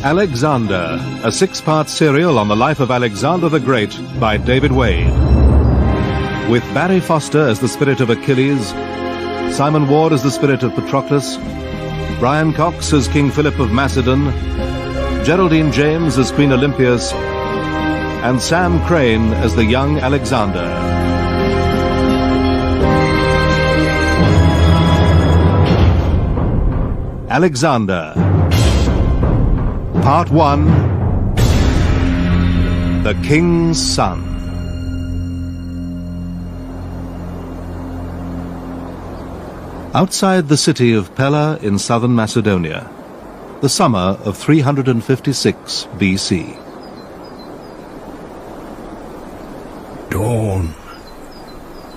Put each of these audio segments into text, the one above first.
Alexander, a 6-part serial on the life of Alexander the Great by David Wade. With Barry Foster as the spirit of Achilles, Simon Ward as the spirit of Patroclus, Brian Cox as King Philip of Macedon, Geraldine James as Queen Olympias, and Sam Crane as the young Alexander. Alexander. Part 1. The King's Son. Outside the city of Pella in southern Macedonia, the summer of 356 BC. Dawn.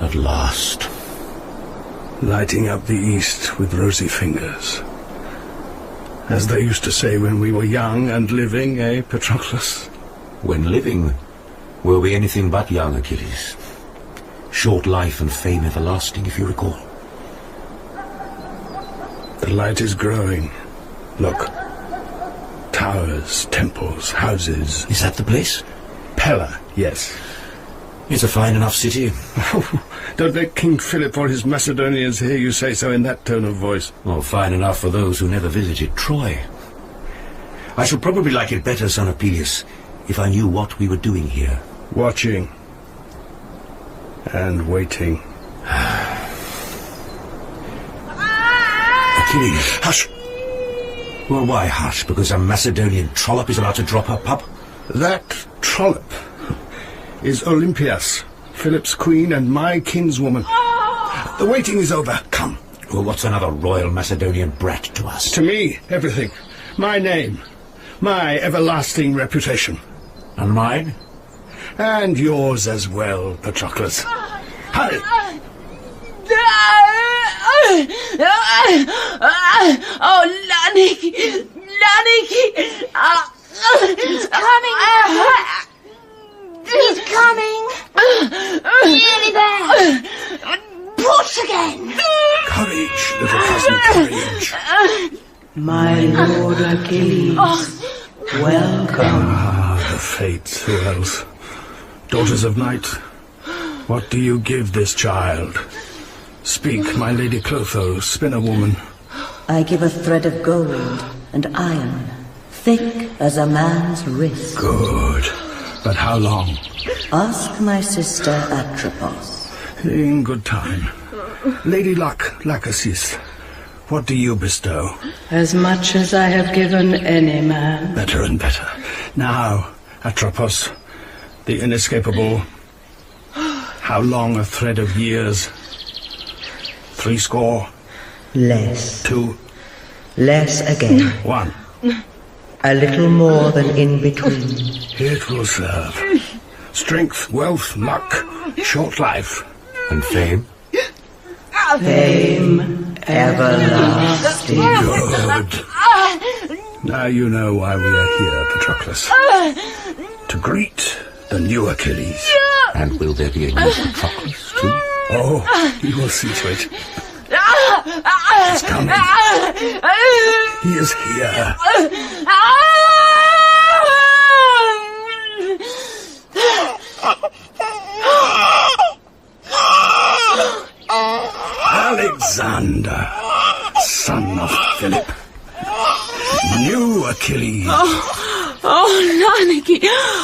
At last. Lighting up the east with rosy fingers. As they used to say when we were young and living, eh, Patroclus? When living, were we anything but young, Achilles? Short life and fame everlasting, if you recall. The light is growing. Look. Towers, temples, houses. Is that the place? Pella, yes. It's a fine enough city. Don't let King Philip or his Macedonians hear you say so in that tone of voice. Well, fine enough for those who never visited Troy. I should probably like it better, son of Peleus, if I knew what we were doing here. Watching. And waiting. Achilles, hush! Well, why hush? Because a Macedonian trollop is about to drop her pup? That trollop is Olympias, Philip's queen and my kinswoman. The waiting is over. Come. Well, what's another royal Macedonian brat to us? To me, everything. My name. My everlasting reputation. And mine? And yours as well, Patroclus. Hurry! Oh, Laniki! He's coming! He's coming! Nearly there! Push again! Courage, little cousin, courage. My lord Achilles, welcome. Ah, the fates, who else? Daughters of night, what do you give this child? Speak, my lady Clotho, spinner woman. I give a thread of gold and iron, thick as a man's wrist. Good. But how long? Ask my sister Atropos. In good time. Lady Luck, Lachesis, what do you bestow? As much as I have given any man. Better and better. Now, Atropos, the inescapable. How long a thread of years? 60? Less. 2? Less again. 1? A little more than in between. It will serve. Strength, wealth, luck, short life. And fame? Fame everlasting. Good. Now you know why we are here, Patroclus. To greet the new Achilles. And will there be a new Patroclus too? Oh, you will see to it. He's coming. He is here. Alexander, son of Philip. New Achilles. Oh, Laniki!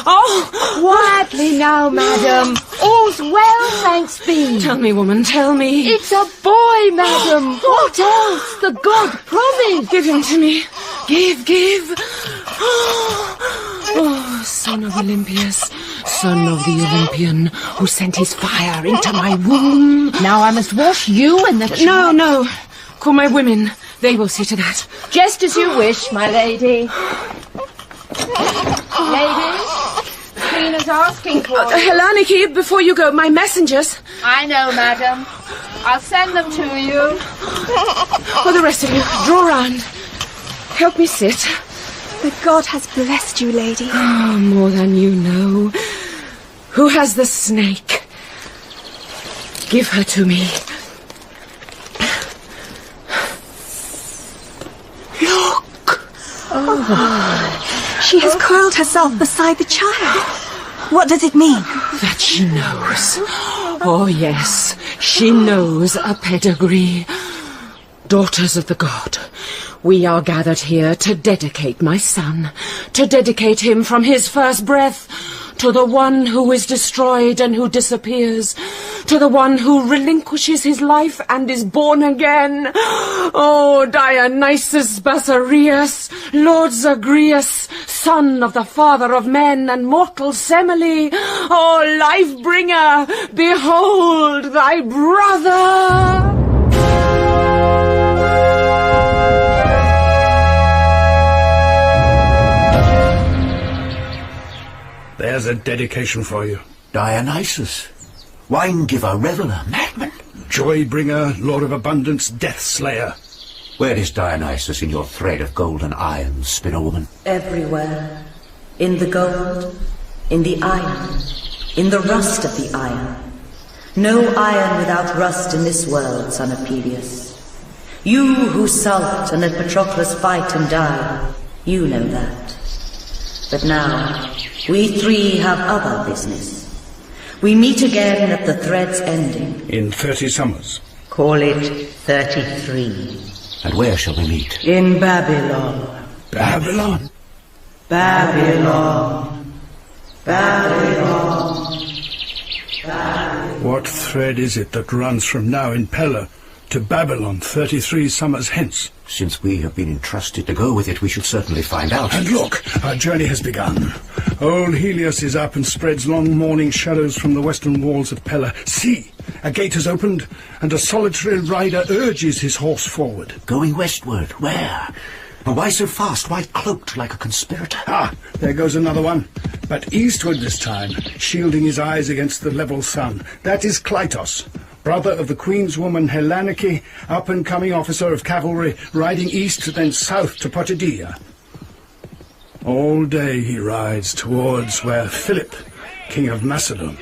Oh! Quietly now, madam. All's well, thanks be. Tell me, woman, tell me. It's a boy, madam. What else? The god promised. Give him to me. Give. Oh, son of Olympias, son of the Olympian, who sent his fire into my womb. Now I must wash you and the child. No. Call my women. They will see to that. Just as you wish, my lady. Ladies, the Queen is asking for you. Helaniki, before you go, my messengers. I know, madam. I'll send them to you. For the rest of you, draw round. Help me sit. The god has blessed you, lady. Oh, more than you know. Who has the snake? Give her to me. Look! Oh. She has coiled herself beside the child. What does it mean? That she knows. Oh, yes. She knows a pedigree. Daughters of the god, we are gathered here to dedicate my son, to dedicate him from his first breath to the one who is destroyed and who disappears, to the one who relinquishes his life and is born again. Oh, Dionysus Basarius, Lord Zagreus, son of the father of men and mortal Semele, oh, life-bringer, behold thy brother! There's a dedication for you. Dionysus, wine-giver, reveller, madman. Joy-bringer, Lord of Abundance, Death-slayer. Where is Dionysus in your thread of gold and iron, spinner-woman? Everywhere. In the gold, in the iron, in the rust of the iron. No iron without rust in this world, son of Peleus. You who sulked and let Patroclus fight and die, you know that. But now, we three have other business. We meet again at the thread's ending. In 30 summers. Call it 33. And where shall we meet? In Babylon. Babylon? Babylon. Babylon. Babylon. What thread is it that runs from now in Pella to Babylon 33 summers hence? Since we have been entrusted to go with it, we shall certainly find out. And look, our journey has begun. Old Helios is up and spreads long morning shadows from the western walls of Pella. See, a gate has opened, and a solitary rider urges his horse forward. Going westward? Where? And why so fast? Why cloaked like a conspirator? Ah, there goes another one. But eastward this time, shielding his eyes against the level sun. That is Kleitos, brother of the Queen's woman Helaniki, up-and-coming officer of cavalry, riding east, then south to Potidea. All day he rides towards where Philip, king of Macedon,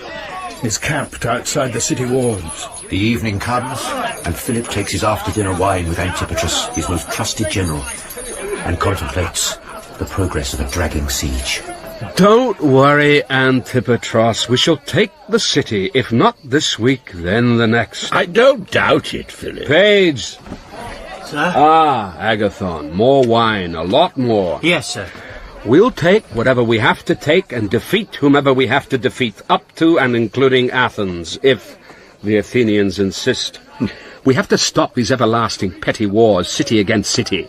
is camped outside the city walls. The evening comes, and Philip takes his after-dinner wine with Antipatros, his most trusted general, and contemplates the progress of a dragging siege. Don't worry, Antipatros. We shall take the city, if not this week, then the next. I don't doubt it, Philip. Page! Sir? Ah, Agathon. More wine, a lot more. Yes, sir. We'll take whatever we have to take and defeat whomever we have to defeat, up to and including Athens, if the Athenians insist. We have to stop these everlasting petty wars, city against city.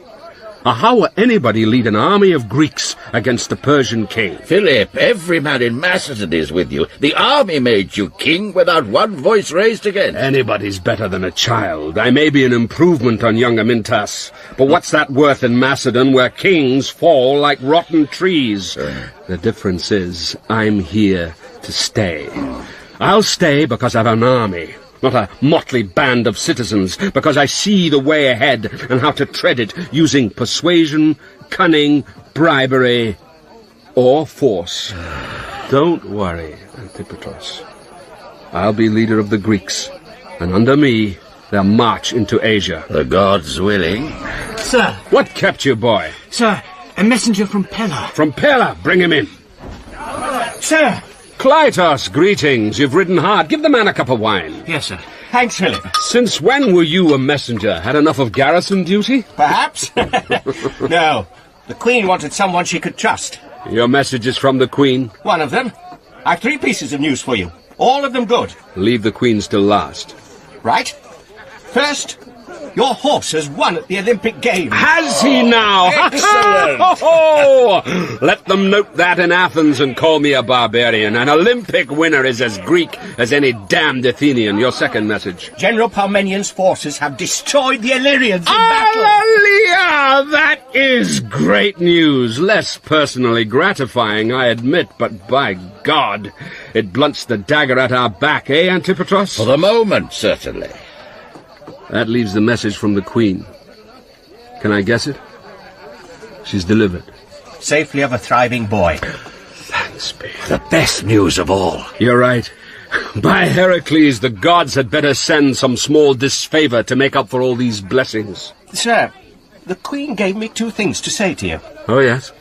How will anybody lead an army of Greeks against the Persian king? Philip, every man in Macedon is with you. The army made you king without one voice raised against. Anybody's better than a child. I may be an improvement on young Amyntas, but what's that worth in Macedon where kings fall like rotten trees? The difference is, I'm here to stay. I'll stay because I've an army. Not a motley band of citizens, because I see the way ahead and how to tread it using persuasion, cunning, bribery, or force. Don't worry, Antipatros. I'll be leader of the Greeks, and under me they'll march into Asia. The gods willing. Sir. What kept you, boy? Sir, a messenger from Pella. From Pella? Bring him in. Sir. Kleitos, greetings. You've ridden hard. Give the man a cup of wine. Yes, sir. Thanks, Philip. Since when were you a messenger? Had enough of garrison duty? Perhaps. No. The Queen wanted someone she could trust. Your message is from the Queen? One of them. I've 3 pieces of news for you. All of them good. Leave the Queen's till last. Right. First, Your horse has won at the Olympic Games. Has he now? Excellent! Let them note that in Athens and call me a barbarian. An Olympic winner is as Greek as any damned Athenian. Your second message. General Parmenian's forces have destroyed the Illyrians in battle. Alleluia! That is great news. Less personally gratifying, I admit, but by God, it blunts the dagger at our back, eh, Antipatros? For the moment, certainly. That leaves the message from the Queen. Can I guess it? She's delivered. Safely of a thriving boy. Thanks be. The best news of all. You're right. By Heracles, the gods had better send some small disfavour to make up for all these blessings. Sir, the Queen gave me 2 things to say to you. Oh, yes?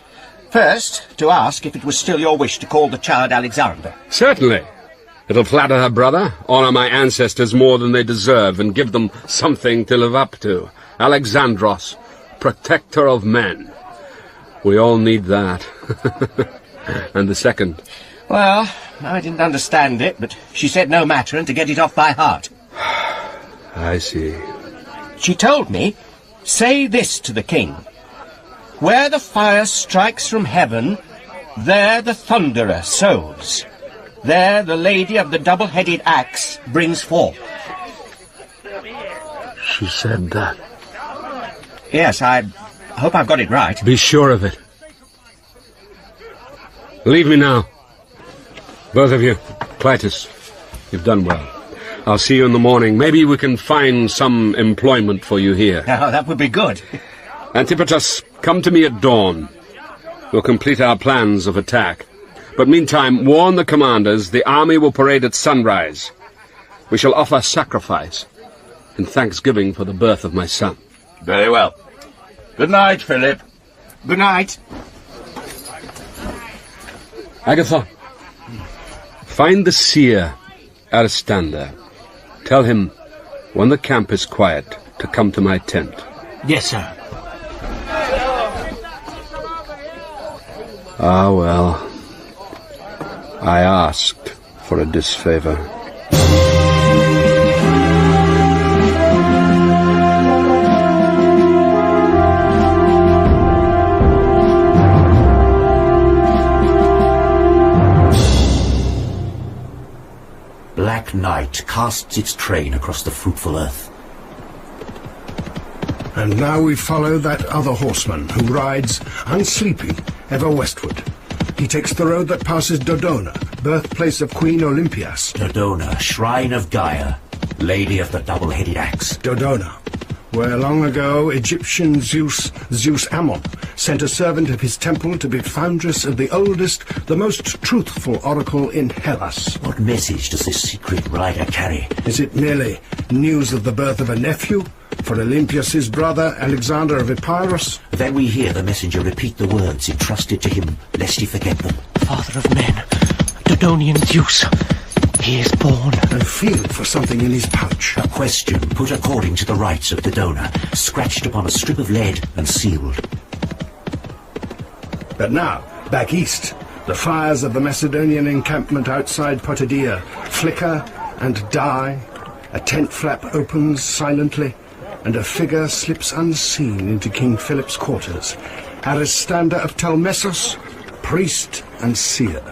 First, to ask if it was still your wish to call the child Alexander. Certainly. It'll flatter her brother, honour my ancestors more than they deserve, and give them something to live up to. Alexandros, protector of men. We all need that. And the second? Well, I didn't understand it, but she said no matter and to get it off by heart. I see. She told me, say this to the king. Where the fire strikes from heaven, there the thunderer sows. There the lady of the double-headed axe brings forth. She said that. Yes, I hope I've got it right. Be sure of it. Leave me now. Both of you. Kleitos, you've done well. I'll see you in the morning. Maybe we can find some employment for you here. Oh, that would be good. Antipatros, come to me at dawn. We'll complete our plans of attack. But meantime, warn the commanders the army will parade at sunrise. We shall offer sacrifice in thanksgiving for the birth of my son. Very well. Good night, Philip. Good night. Agatha, find the seer, Aristander. Tell him, when the camp is quiet, to come to my tent. Yes, sir. Ah, well. I asked for a disfavour. Black night casts its train across the fruitful earth. And now we follow that other horseman who rides, unsleeping, ever westward. He takes the road that passes Dodona, birthplace of Queen Olympias. Dodona, shrine of Gaia, lady of the double-headed axe. Dodona, where long ago Egyptian Zeus Ammon, sent a servant of his temple to be foundress of the oldest, the most truthful oracle in Hellas. What message does this secret rider carry? Is it merely news of the birth of a nephew? For Olympias' brother, Alexander of Epirus? Then we hear the messenger repeat the words entrusted to him, lest he forget them. Father of men, Dodonian Zeus, he is born. And feel for something in his pouch. A question put according to the rites of Dodona, scratched upon a strip of lead and sealed. But now, back east, the fires of the Macedonian encampment outside Potidea flicker and die. A tent flap opens silently, and a figure slips unseen into King Philip's quarters. Aristander of Telmessos, priest and seer.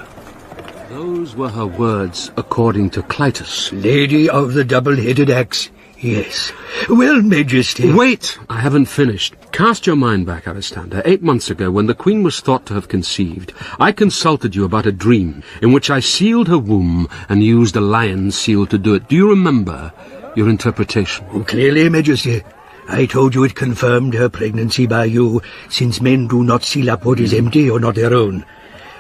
Those were her words, according to Kleitos. Lady of the double-headed axe, yes. Well, Majesty... Wait! I haven't finished. Cast your mind back, Aristander. 8 months ago, when the Queen was thought to have conceived, I consulted you about a dream in which I sealed her womb and used a lion's seal to do it. Do you remember your interpretation? Oh, clearly, Majesty. I told you it confirmed her pregnancy by you, since men do not seal up what is empty or not their own.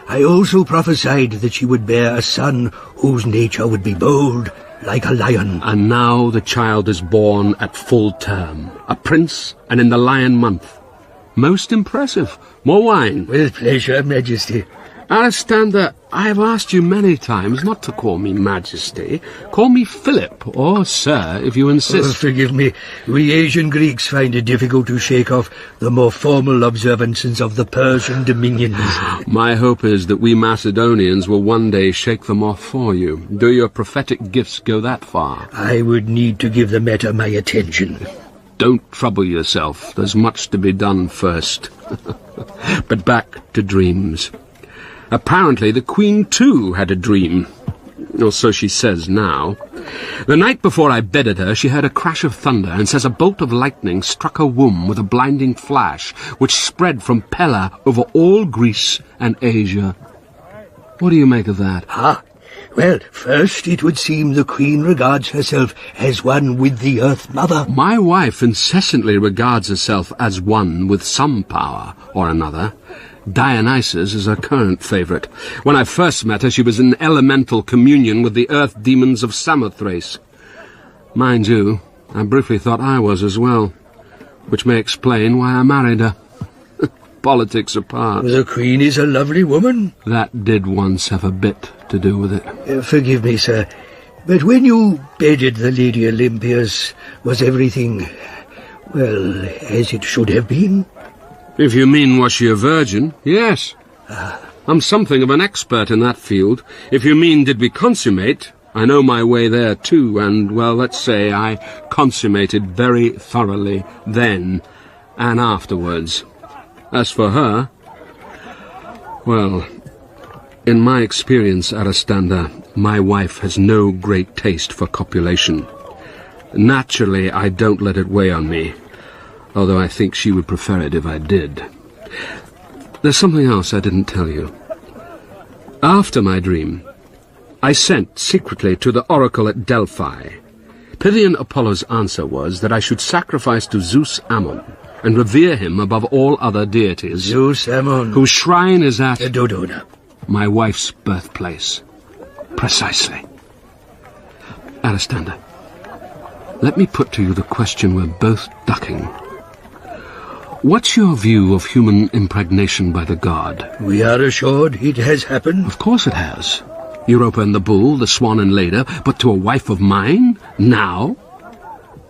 I also prophesied that she would bear a son whose nature would be bold, like a lion. And now the child is born at full term, a prince, and in the lion month. Most impressive. More wine. With pleasure, Majesty. Aristander, I have asked you many times not to call me Majesty. Call me Philip, or Sir, if you insist. Oh, forgive me. We Asian Greeks find it difficult to shake off the more formal observances of the Persian dominions. My hope is that we Macedonians will one day shake them off for you. Do your prophetic gifts go that far? I would need to give the matter my attention. Don't trouble yourself. There's much to be done first. But back to dreams. Apparently the Queen, too, had a dream. Or so she says now. The night before I bedded her, she heard a crash of thunder and says a bolt of lightning struck her womb with a blinding flash, which spread from Pella over all Greece and Asia. What do you make of that? Well, first it would seem the Queen regards herself as one with the Earth Mother. My wife incessantly regards herself as one with some power or another. Dionysus is her current favourite. When I first met her, she was in elemental communion with the earth demons of Samothrace. Mind you, I briefly thought I was as well, which may explain why I married her. Politics apart. The Queen is a lovely woman. That did once have a bit to do with it. Forgive me, sir, but when you bedded the Lady Olympias, was everything, well, as it should have been? If you mean was she a virgin, yes. I'm something of an expert in that field. If you mean did we consummate, I know my way there too, and, well, let's say I consummated very thoroughly then and afterwards. As for her, well, in my experience, Aristander, my wife has no great taste for copulation. Naturally, I don't let it weigh on me, although I think she would prefer it if I did. There's something else I didn't tell you. After my dream, I sent secretly to the oracle at Delphi. Pythian Apollo's answer was that I should sacrifice to Zeus Ammon and revere him above all other deities. Zeus Ammon, whose shrine is at Dodona, my wife's birthplace. Precisely. Aristander, let me put to you the question we're both ducking. What's your view of human impregnation by the god? We are assured it has happened. Of course it has. Europa and the bull, the swan and Leda, but to a wife of mine? Now?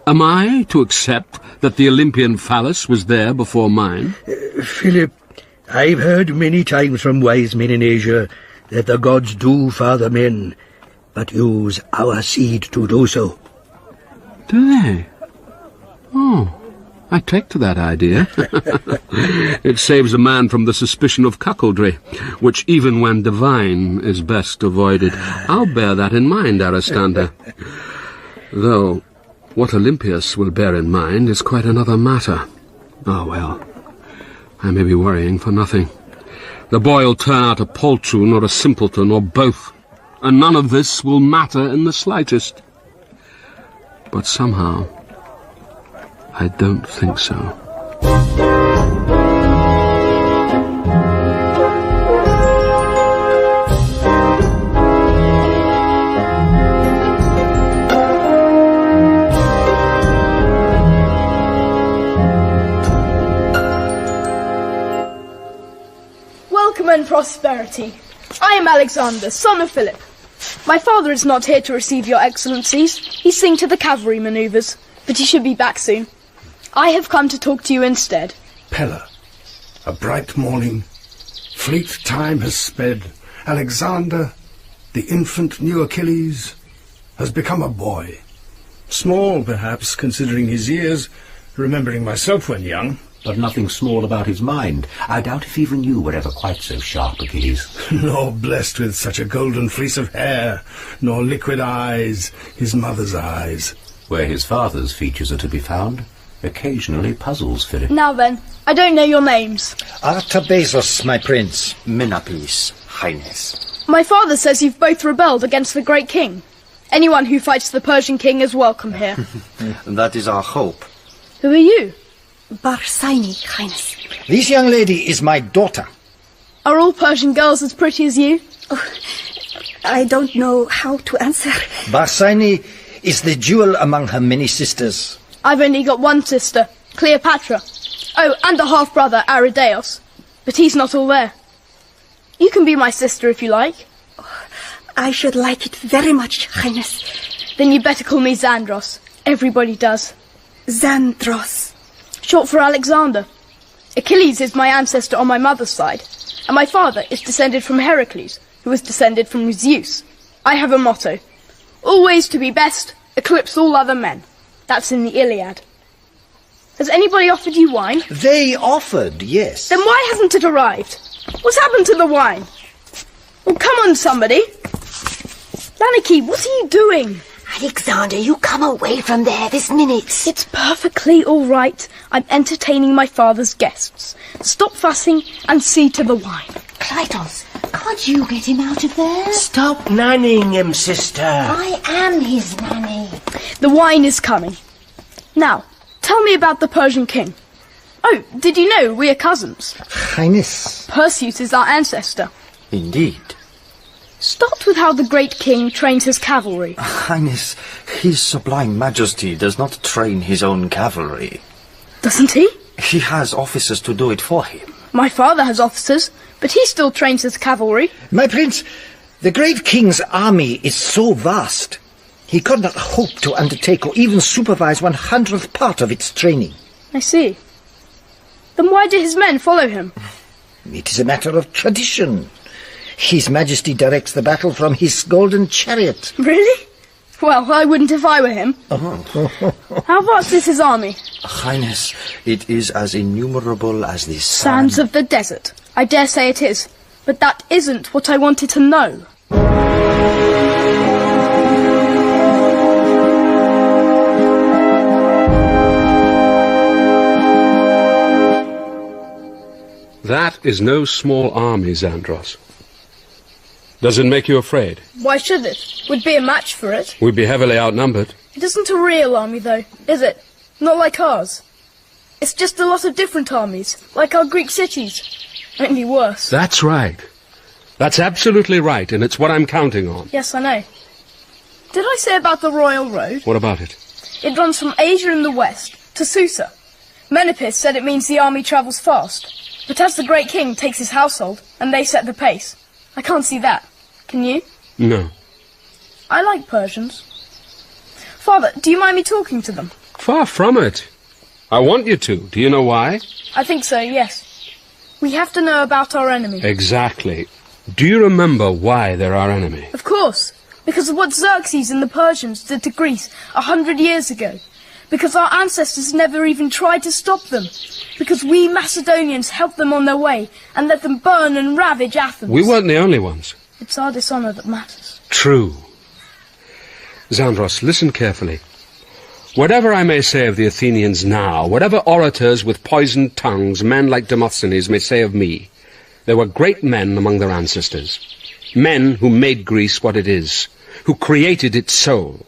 Am I to accept that the Olympian phallus was there before mine? Philip, I've heard many times from wise men in Asia that the gods do father men, but use our seed to do so. Do they? Oh, I take to that idea. It saves a man from the suspicion of cuckoldry, which even when divine is best avoided. I'll bear that in mind, Aristander. Though, what Olympias will bear in mind is quite another matter. Oh, well, I may be worrying for nothing. The boy will turn out a poltroon or a simpleton or both, and none of this will matter in the slightest. But somehow, I don't think so. Welcome and prosperity. I am Alexander, son of Philip. My father is not here to receive your excellencies. He's seeing to the cavalry manoeuvres, but he should be back soon. I have come to talk to you instead. Pella, a bright morning. Fleet time has sped. Alexander, the infant new Achilles, has become a boy. Small, perhaps, considering his years, remembering myself when young. But nothing small about his mind. I doubt if even you were ever quite so sharp, Achilles. Nor blessed with such a golden fleece of hair, nor liquid eyes, his mother's eyes. Where his father's features are to be found, occasionally puzzles Philip. Now then, I don't know your names. Artabazus, my prince. Menapis, highness. My father says you've both rebelled against the great king. Anyone who fights the Persian king is welcome here. That is our hope. Who are you? Barsaini, highness. This young lady is my daughter. Are all Persian girls as pretty as you? Oh, I don't know how to answer. Barsaini is the jewel among her many sisters. I've only got one sister, Cleopatra. Oh, and a half-brother, Aridaeus. But he's not all there. You can be my sister if you like. Oh, I should like it very much, highness. Then you'd better call me Xandros. Everybody does. Xandros. Short for Alexander. Achilles is my ancestor on my mother's side, and my father is descended from Heracles, who was descended from Zeus. I have a motto: always to be best, eclipse all other men. That's in the Iliad. Has anybody offered you wine? They offered, yes. Then why hasn't it arrived? What's happened to the wine? Well, come on, somebody. Lanicky, what are you doing? Alexander, you come away from there this minute. It's perfectly all right. I'm entertaining my father's guests. Stop fussing and see to the wine. Kleitos, can't you get him out of there? Stop nannying him, sister. I am his nanny. The wine is coming. Now, tell me about the Persian king. Oh, did you know we are cousins? Highness. Perseus is our ancestor. Indeed. Start with how the great king trains his cavalry. Highness, His Sublime Majesty does not train his own cavalry. Doesn't he? He has officers to do it for him. My father has officers, but he still trains his cavalry. My prince, the great king's army is so vast, he could not hope to undertake or even supervise 100th part of its training. I see. Then why do his men follow him? It is a matter of tradition. His Majesty directs the battle from his golden chariot. Really? Well, I wouldn't if I were him. How vast is his army? Highness, it is as innumerable as the sands of the desert. I dare say it is, but that isn't what I wanted to know. That is no small army, Xandros. Does it make you afraid? Why should it? We'd be a match for it. We'd be heavily outnumbered. It isn't a real army, though, is it? Not like ours. It's just a lot of different armies, like our Greek cities. Only worse. That's right. That's absolutely right, and it's what I'm counting on. Yes, I know. Did I say about the Royal Road? What about it? It runs from Asia in the west to Susa. Menapis said it means the army travels fast. But as the great king takes his household, and they set the pace, I can't see that. Can you? No. I like Persians. Father, do you mind me talking to them? Far from it. I want you to. Do you know why? I think so, yes. We have to know about our enemy. Exactly. Do you remember why they're our enemy? Of course. Because of what Xerxes and the Persians did to Greece 100 years ago. Because our ancestors never even tried to stop them. Because we Macedonians helped them on their way and let them burn and ravage Athens. We weren't the only ones. It's our dishonour that matters. True. Xandros, listen carefully. Whatever I may say of the Athenians now, whatever orators with poisoned tongues, men like Demosthenes, may say of me, there were great men among their ancestors. Men who made Greece what it is, who created its soul.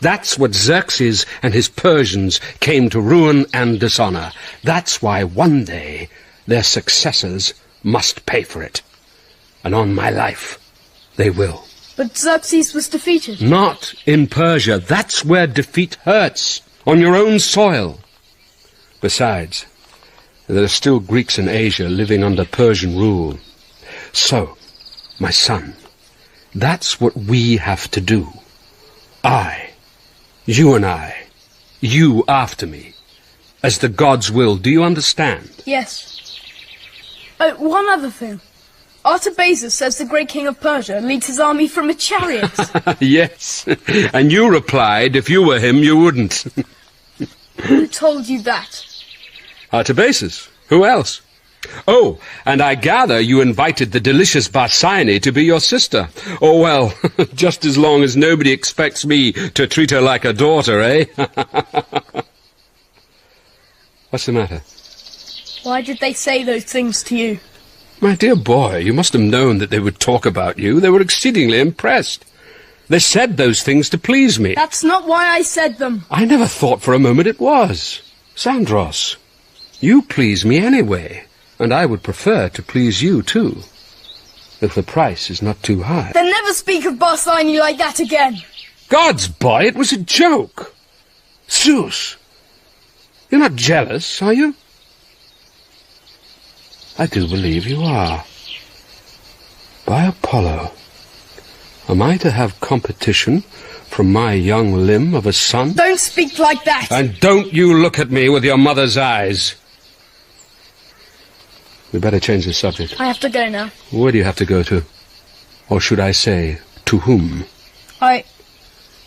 That's what Xerxes and his Persians came to ruin and dishonour. That's why one day their successors must pay for it. And on my life, they will. But Xerxes was defeated. Not in Persia. That's where defeat hurts. On your own soil. Besides, there are still Greeks in Asia living under Persian rule. So, my son, that's what we have to do. You and I, you after me, as the gods will. Do you understand? Yes. Oh, one other thing. Artabazus says the great king of Persia leads his army from a chariot. Yes, and you replied, if you were him, you wouldn't. Who told you that? Artabazus. Who else? Oh, and I gather you invited the delicious Barsine to be your sister. Oh, well, just as long as nobody expects me to treat her like a daughter, eh? What's the matter? Why did they say those things to you? My dear boy, you must have known that they would talk about you. They were exceedingly impressed. They said those things to please me. That's not why I said them. I never thought for a moment it was. Xandros, you please me anyway. And I would prefer to please you, too, if the price is not too high. Then never speak of Barsine like that again. God's boy, it was a joke. Zeus, you're not jealous, are you? I do believe you are. By Apollo, am I to have competition from my young limb of a son? Don't speak like that. And don't you look at me with your mother's eyes. We'd better change the subject. I have to go now. Where do you have to go to? Or should I say, to whom? I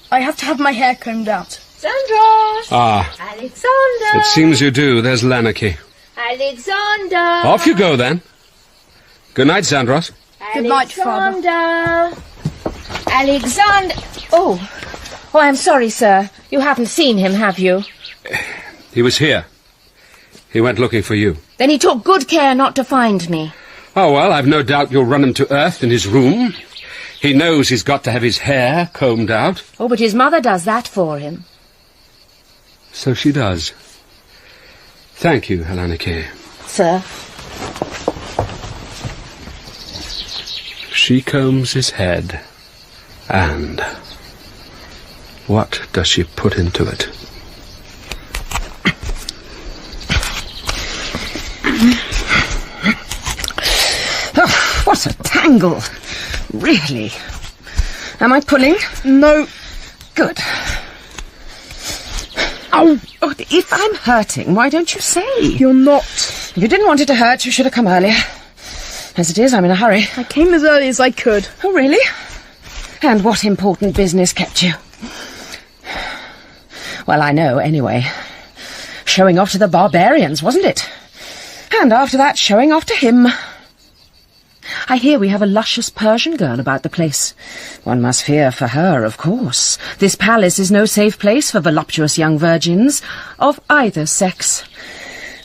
have to have my hair combed out. Sandros! Ah. Alexander! It seems you do. There's Lanarchy. Alexander! Off you go, then. Good night, Sandros. Good night, Father. Alexander! Oh, I'm sorry, sir. You haven't seen him, have you? He was here. He went looking for you. Then he took good care not to find me. Oh, well, I've no doubt you'll run him to earth in his room. He knows he's got to have his hair combed out. Oh, but his mother does that for him. So she does. Thank you, Helenike. Sir? She combs his head. And what does she put into it? Oh, what a tangle. Really. Am I pulling? No. Good. Oh, if I'm hurting, why don't you say? You're not. If you didn't want it to hurt, you should have come earlier. As it is, I'm in a hurry. I came as early as I could. Oh, really? And what important business kept you? Well, I know, anyway. Showing off to the barbarians, wasn't it? And after that, showing off to him. I hear we have a luscious Persian girl about the place. One must fear for her, of course. This palace is no safe place for voluptuous young virgins of either sex.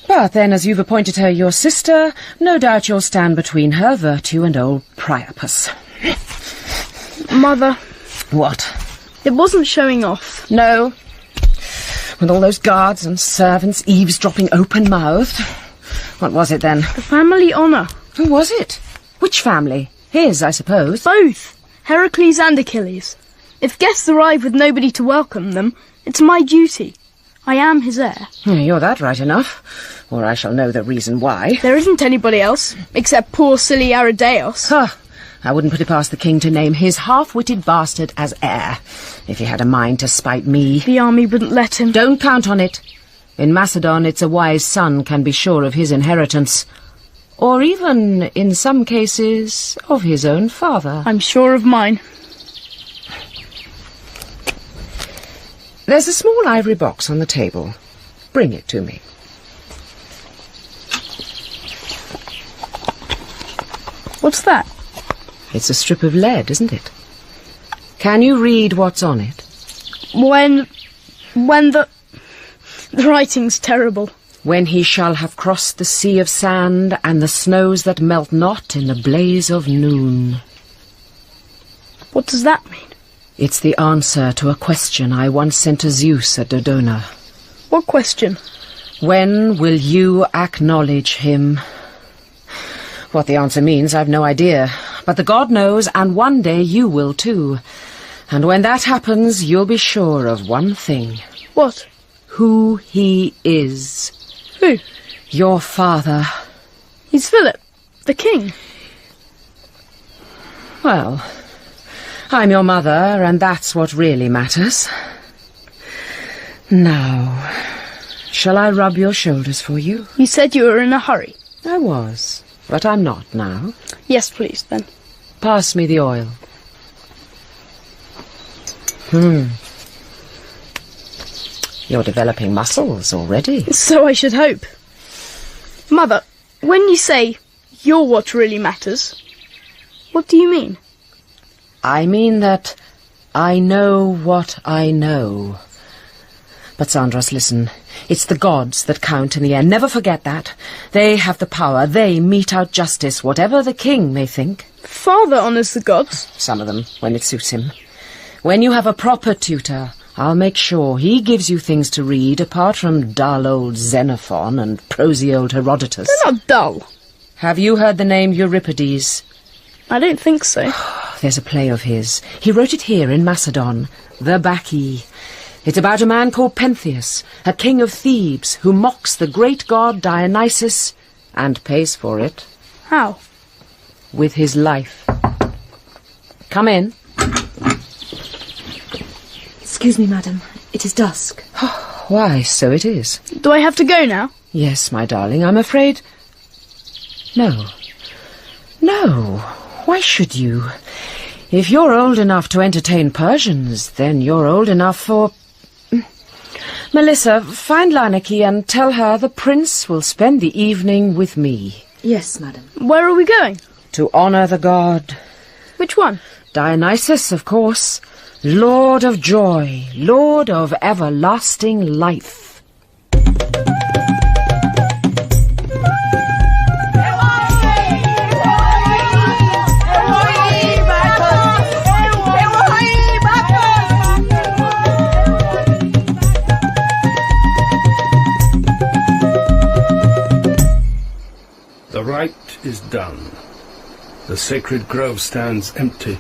But then, as you've appointed her your sister, no doubt you'll stand between her virtue and old Priapus. Mother. What? It wasn't showing off. No. With all those guards and servants eavesdropping open-mouthed. What was it, then? The family honour. Who was it? Which family? His, I suppose. Both. Heracles and Achilles. If guests arrive with nobody to welcome them, it's my duty. I am his heir. You're that right enough. Or I shall know the reason why. There isn't anybody else, except poor silly Aristander. Huh. I wouldn't put it past the king to name his half-witted bastard as heir, if he had a mind to spite me. The army wouldn't let him. Don't count on it. In Macedon, it's a wise son can be sure of his inheritance. Or even, in some cases, of his own father. I'm sure of mine. There's a small ivory box on the table. Bring it to me. What's that? It's a strip of lead, isn't it? Can you read what's on it? When the writing's terrible. When he shall have crossed the sea of sand, and the snows that melt not in the blaze of noon. What does that mean? It's the answer to a question I once sent to Zeus at Dodona. What question? When will you acknowledge him? What the answer means, I've no idea. But the god knows, and one day you will too. And when that happens, you'll be sure of one thing. What? Who he is. Who? Your father. He's Philip, the king. Well, I'm your mother, and that's what really matters. Now, shall I rub your shoulders for you? You said you were in a hurry. I was, but I'm not now. Yes, please, then. Pass me the oil. You're developing muscles already. So I should hope. Mother, when you say you're what really matters, what do you mean? I mean that I know what I know. But Sandros, listen. It's the gods that count in the end. Never forget that. They have the power. They mete out justice, whatever the king may think. Father honours the gods. Some of them, when it suits him. When you have a proper tutor, I'll make sure he gives you things to read, apart from dull old Xenophon and prosy old Herodotus. They're not dull. Have you heard the name Euripides? I don't think so. There's a play of his. He wrote it here in Macedon, The Bacchae. It's about a man called Pentheus, a king of Thebes, who mocks the great god Dionysus and pays for it. How? With his life. Come in. Excuse me, madam. It is dusk. Why, so it is. Do I have to go now? Yes, my darling, I'm afraid... No. No. Why should you? If you're old enough to entertain Persians, then you're old enough for... Melissa, find Lynake and tell her the prince will spend the evening with me. Yes, madam. Where are we going? To honour the god. Which one? Dionysus, of course. Lord of joy, Lord of everlasting life. The rite is done. The sacred grove stands empty,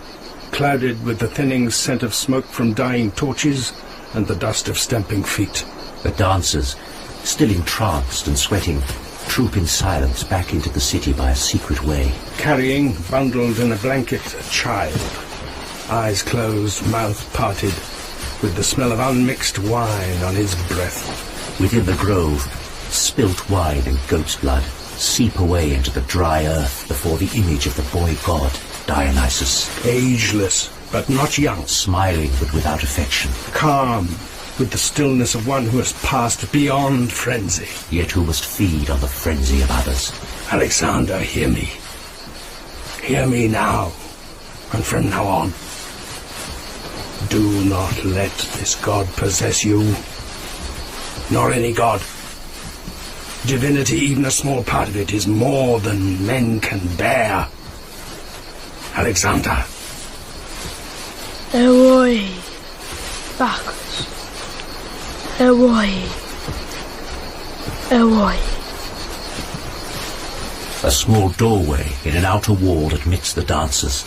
clouded with the thinning scent of smoke from dying torches and the dust of stamping feet. The dancers, still entranced and sweating, troop in silence back into the city by a secret way. Carrying, bundled in a blanket, a child. Eyes closed, mouth parted, with the smell of unmixed wine on his breath. Within the grove, spilt wine and goat's blood seep away into the dry earth before the image of the boy god, Dionysus. Ageless, but not young. Smiling, but without affection. Calm, with the stillness of one who has passed beyond frenzy. Yet who must feed on the frenzy of others. Alexander, hear me. Hear me now, and from now on. Do not let this god possess you, nor any god. Divinity, even a small part of it, is more than men can bear. Alexander. Eroi. Bacchus. Eroi. Eroi. A small doorway in an outer wall admits the dancers.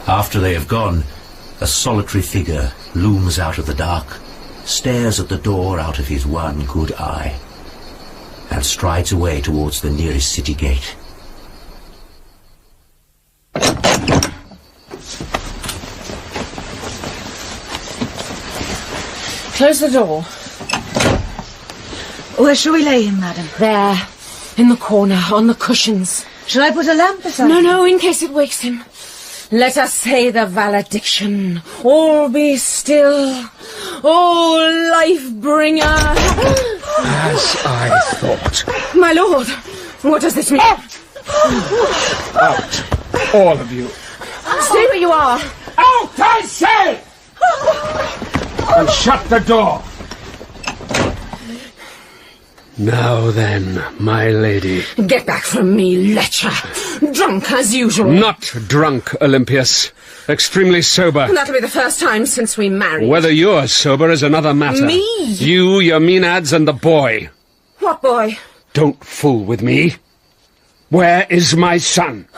After they have gone, a solitary figure looms out of the dark, stares at the door out of his one good eye, and strides away towards the nearest city gate. Close the door. Where shall we lay him, madam? There, in the corner, on the cushions. Shall I put a lamp beside him? No, in case it wakes him. Let us say the valediction. All be still. O life-bringer. As I thought. My lord, what does this mean? Out, all of you. Stay where you are. Out, I say! And shut the door. Now then, my lady. Get back from me, lecher. Drunk as usual. Not drunk, Olympias. Extremely sober. That'll be the first time since we married. Whether you're sober is another matter. Me? You, your Maenads, and the boy. What boy? Don't fool with me. Where is my son?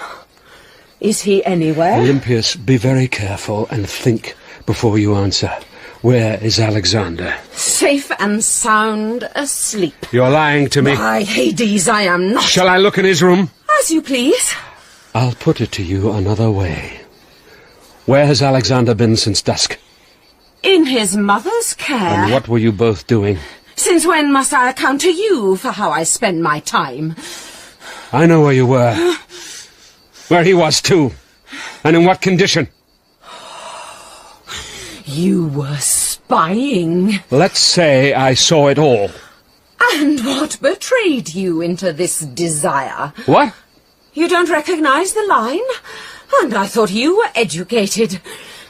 Is he anywhere? Olympias, be very careful and think before you answer. Where is Alexander? Safe and sound asleep. You're lying to me. By Hades, I am not. Shall I look in his room? As you please. I'll put it to you another way. Where has Alexander been since dusk? In his mother's care. And what were you both doing? Since when must I account to you for how I spend my time? I know where you were. Where he was, too. And in what condition. You were spying. Let's say I saw it all. And what betrayed you into this desire? What? You don't recognize the line? And I thought you were educated.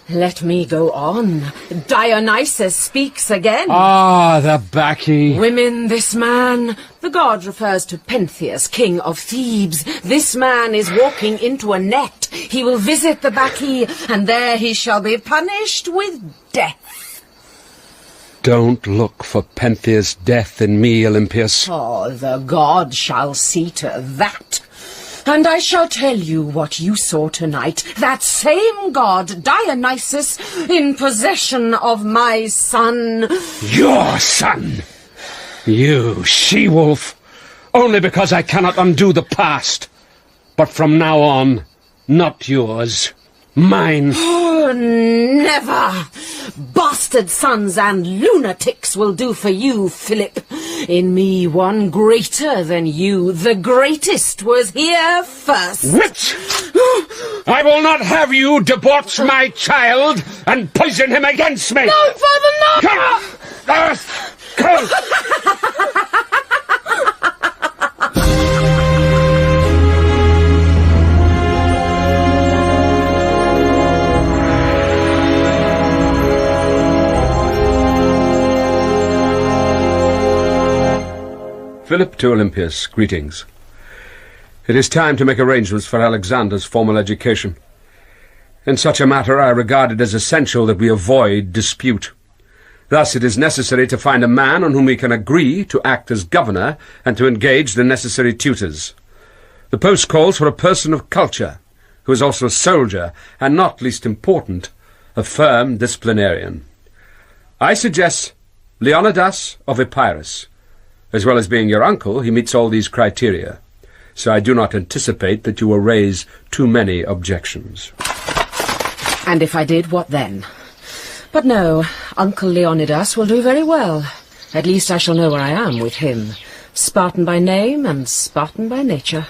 Let me go on. Dionysus speaks again. Ah, the Bacchae. Women, this man. The god refers to Pentheus, king of Thebes. This man is walking into a net. He will visit the Bacchae, and there he shall be punished with death. Don't look for Pentheus' death in me, Olympias. Oh, the god shall see to that. And I shall tell you what you saw tonight. That same god, Dionysus, in possession of my son. Your son! You she-wolf! Only because I cannot undo the past. But from now on, not yours. Mine. Oh, never! Bastard sons and lunatics will do for you, Philip. In me one greater than you. The greatest was here first. Witch! I will not have you debauch my child and poison him against me! No, Father, no! Come! Come! Philip to Olympias, greetings. It is time to make arrangements for Alexander's formal education. In such a matter I regard it as essential that we avoid dispute. Thus it is necessary to find a man on whom we can agree to act as governor and to engage the necessary tutors. The post calls for a person of culture, who is also a soldier, and not least important, a firm disciplinarian. I suggest Leonidas of Epirus. As well as being your uncle, he meets all these criteria, so I do not anticipate that you will raise too many objections. And if I did, what then? But no, Uncle Leonidas will do very well. At least I shall know where I am with him, Spartan by name and Spartan by nature.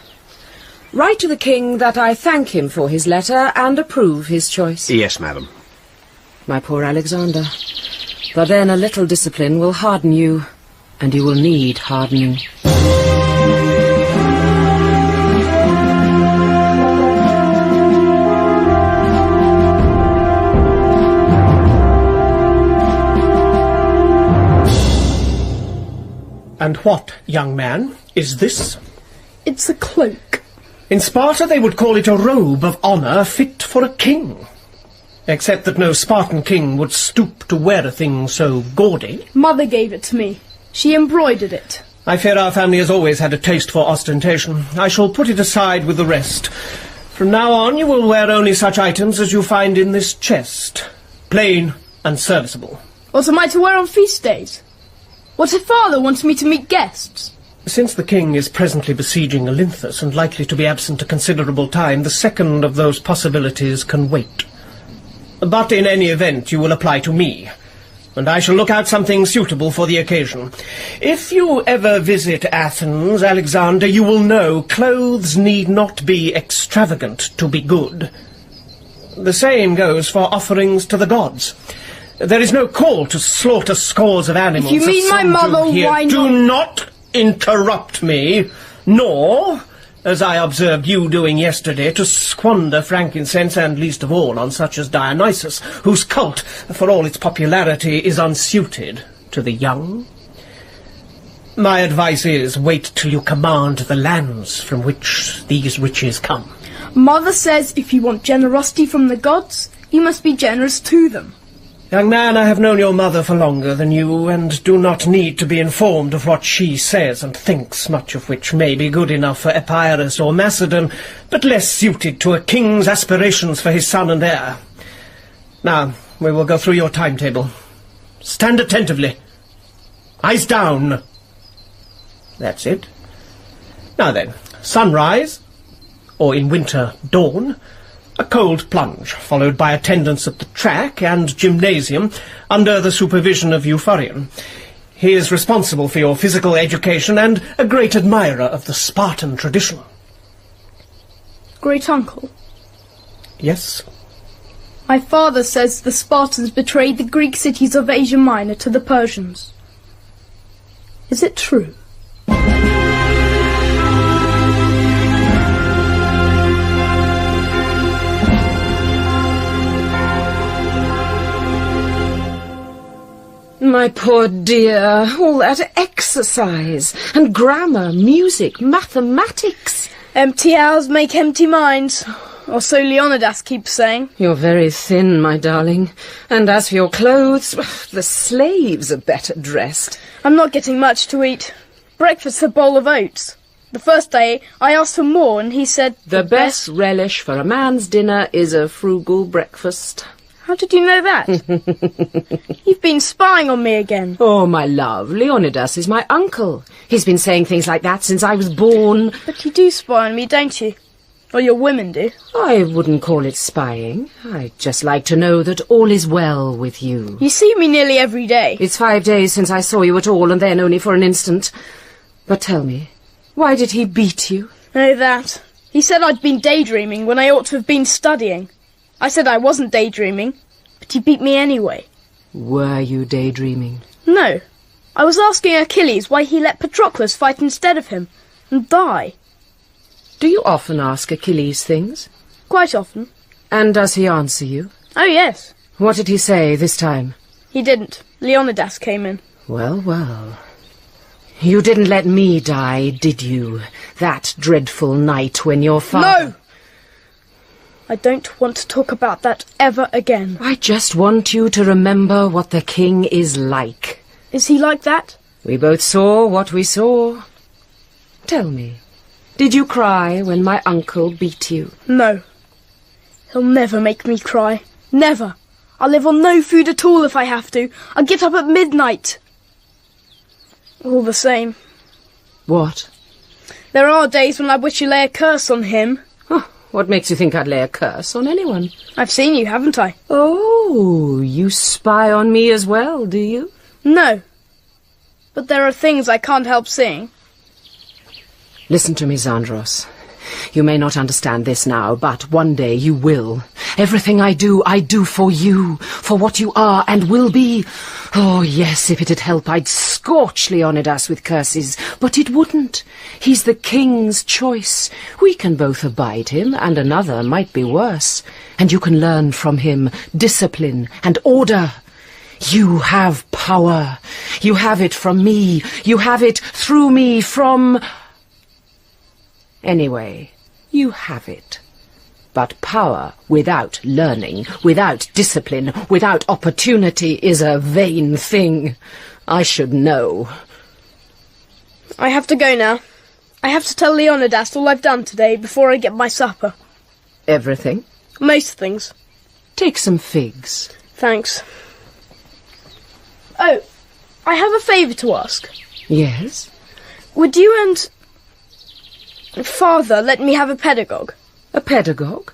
Write to the king that I thank him for his letter and approve his choice. Yes, madam. My poor Alexander. But then a little discipline will harden you, and you will need hardening. And what, young man, is this? It's a cloak. In Sparta they would call it a robe of honour fit for a king. Except that no Spartan king would stoop to wear a thing so gaudy. Mother gave it to me. She embroidered it. I fear our family has always had a taste for ostentation. I shall put it aside with the rest. From now on you will wear only such items as you find in this chest. Plain and serviceable. What am I to wear on feast days? What if Father wants me to meet guests? Since the king is presently besieging Olympias and likely to be absent a considerable time, the second of those possibilities can wait. But in any event you will apply to me, and I shall look out something suitable for the occasion. If you ever visit Athens, Alexander, you will know clothes need not be extravagant to be good. The same goes for offerings to the gods. There is no call to slaughter scores of animals. If you mean my mother, why not? Do not interrupt me, nor, as I observed you doing yesterday, to squander frankincense, and least of all on such as Dionysus, whose cult, for all its popularity, is unsuited to the young. My advice is, wait till you command the lands from which these riches come. Mother says if you want generosity from the gods, you must be generous to them. Young man, I have known your mother for longer than you, and do not need to be informed of what she says and thinks, much of which may be good enough for Epirus or Macedon, but less suited to a king's aspirations for his son and heir. Now, we will go through your timetable. Stand attentively. Eyes down. That's it. Now then, sunrise, or in winter, dawn. A cold plunge, followed by attendance at the track and gymnasium under the supervision of Euphorion. He is responsible for your physical education and a great admirer of the Spartan tradition. Great uncle? Yes? My father says the Spartans betrayed the Greek cities of Asia Minor to the Persians. Is it true? My poor dear, all that exercise, and grammar, music, mathematics. Empty hours make empty minds, or so Leonidas keeps saying. You're very thin, my darling, and as for your clothes, the slaves are better dressed. I'm not getting much to eat. Breakfast's a bowl of oats. The first day I asked for more, and he said... The best relish for a man's dinner is a frugal breakfast. How did you know that? You've been spying on me again. Oh, my love, Leonidas is my uncle. He's been saying things like that since I was born. But you do spy on me, don't you? Or your women do. I wouldn't call it spying. I'd just like to know that all is well with you. You see me nearly every day. It's 5 days since I saw you at all, and then only for an instant. But tell me, why did he beat you? Oh, that. He said I'd been daydreaming when I ought to have been studying. I said I wasn't daydreaming, but he beat me anyway. Were you daydreaming? No. I was asking Achilles why he let Patroclus fight instead of him, and die. Do you often ask Achilles things? Quite often. And does he answer you? Oh, yes. What did he say this time? He didn't. Leonidas came in. Well, well. You didn't let me die, did you? That dreadful night when your father... No! I don't want to talk about that ever again. I just want you to remember what the king is like. Is he like that? We both saw what we saw. Tell me, did you cry when my uncle beat you? No. He'll never make me cry. Never. I'll live on no food at all if I have to. I'll get up at midnight. All the same. What? There are days when I wish you lay a curse on him. Oh, what makes you think I'd lay a curse on anyone? I've seen you, haven't I? Oh, you spy on me as well, do you? No. But there are things I can't help seeing. Listen to me, Xandros. You may not understand this now, but one day you will. Everything I do for you, for what you are and will be. Oh, yes, if it'd help, I'd scorch Leonidas with curses, but it wouldn't. He's the king's choice. We can both abide him, and another might be worse. And you can learn from him discipline and order. You have power. You have it from me. You have it through me from... Anyway, you have it. But power without learning, without discipline, without opportunity is a vain thing. I should know. I have to go now. I have to tell Leonidas all I've done today before I get my supper. Everything? Most things. Take some figs. Thanks. Oh, I have a favour to ask. Yes? Would you and... Father let me have a pedagogue? A pedagogue?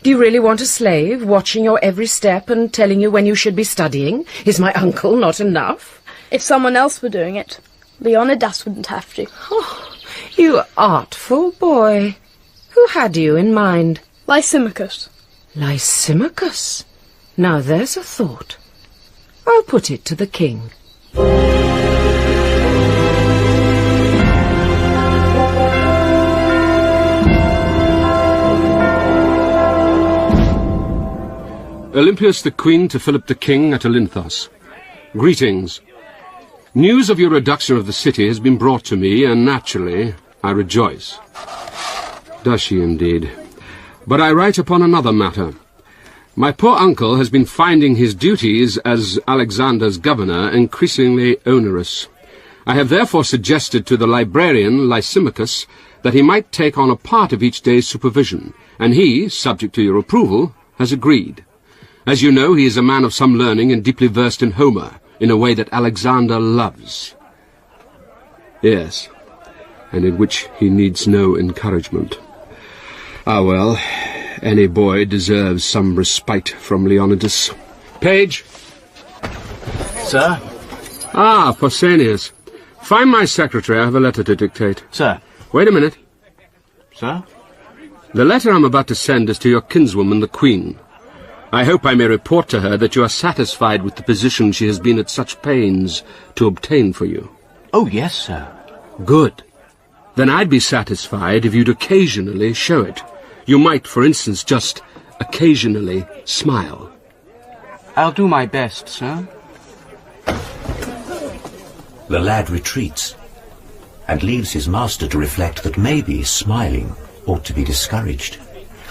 Do you really want a slave, watching your every step and telling you when you should be studying? Is my uncle not enough? If someone else were doing it, Leonidas wouldn't have to. Oh, you artful boy. Who had you in mind? Lysimachos. Lysimachos? Now there's a thought. I'll put it to the king. Olympias the Queen to Philip the King at Olynthos. Greetings. News of your reduction of the city has been brought to me, and naturally I rejoice. Does she indeed? But I write upon another matter. My poor uncle has been finding his duties as Alexander's governor increasingly onerous. I have therefore suggested to the librarian Lysimachos that he might take on a part of each day's supervision, and he, subject to your approval, has agreed. As you know, he is a man of some learning and deeply versed in Homer, in a way that Alexander loves. Yes, and in which he needs no encouragement. Ah, well, any boy deserves some respite from Leonidas. Page! Sir? Ah, Pusanias. Find my secretary. I have a letter to dictate. Sir? Wait a minute. Sir? The letter I'm about to send is to your kinswoman, the Queen. I hope I may report to her that you are satisfied with the position she has been at such pains to obtain for you. Oh, yes, sir. Good. Then I'd be satisfied if you'd occasionally show it. You might, for instance, just occasionally smile. I'll do my best, sir. The lad retreats and leaves his master to reflect that maybe smiling ought to be discouraged.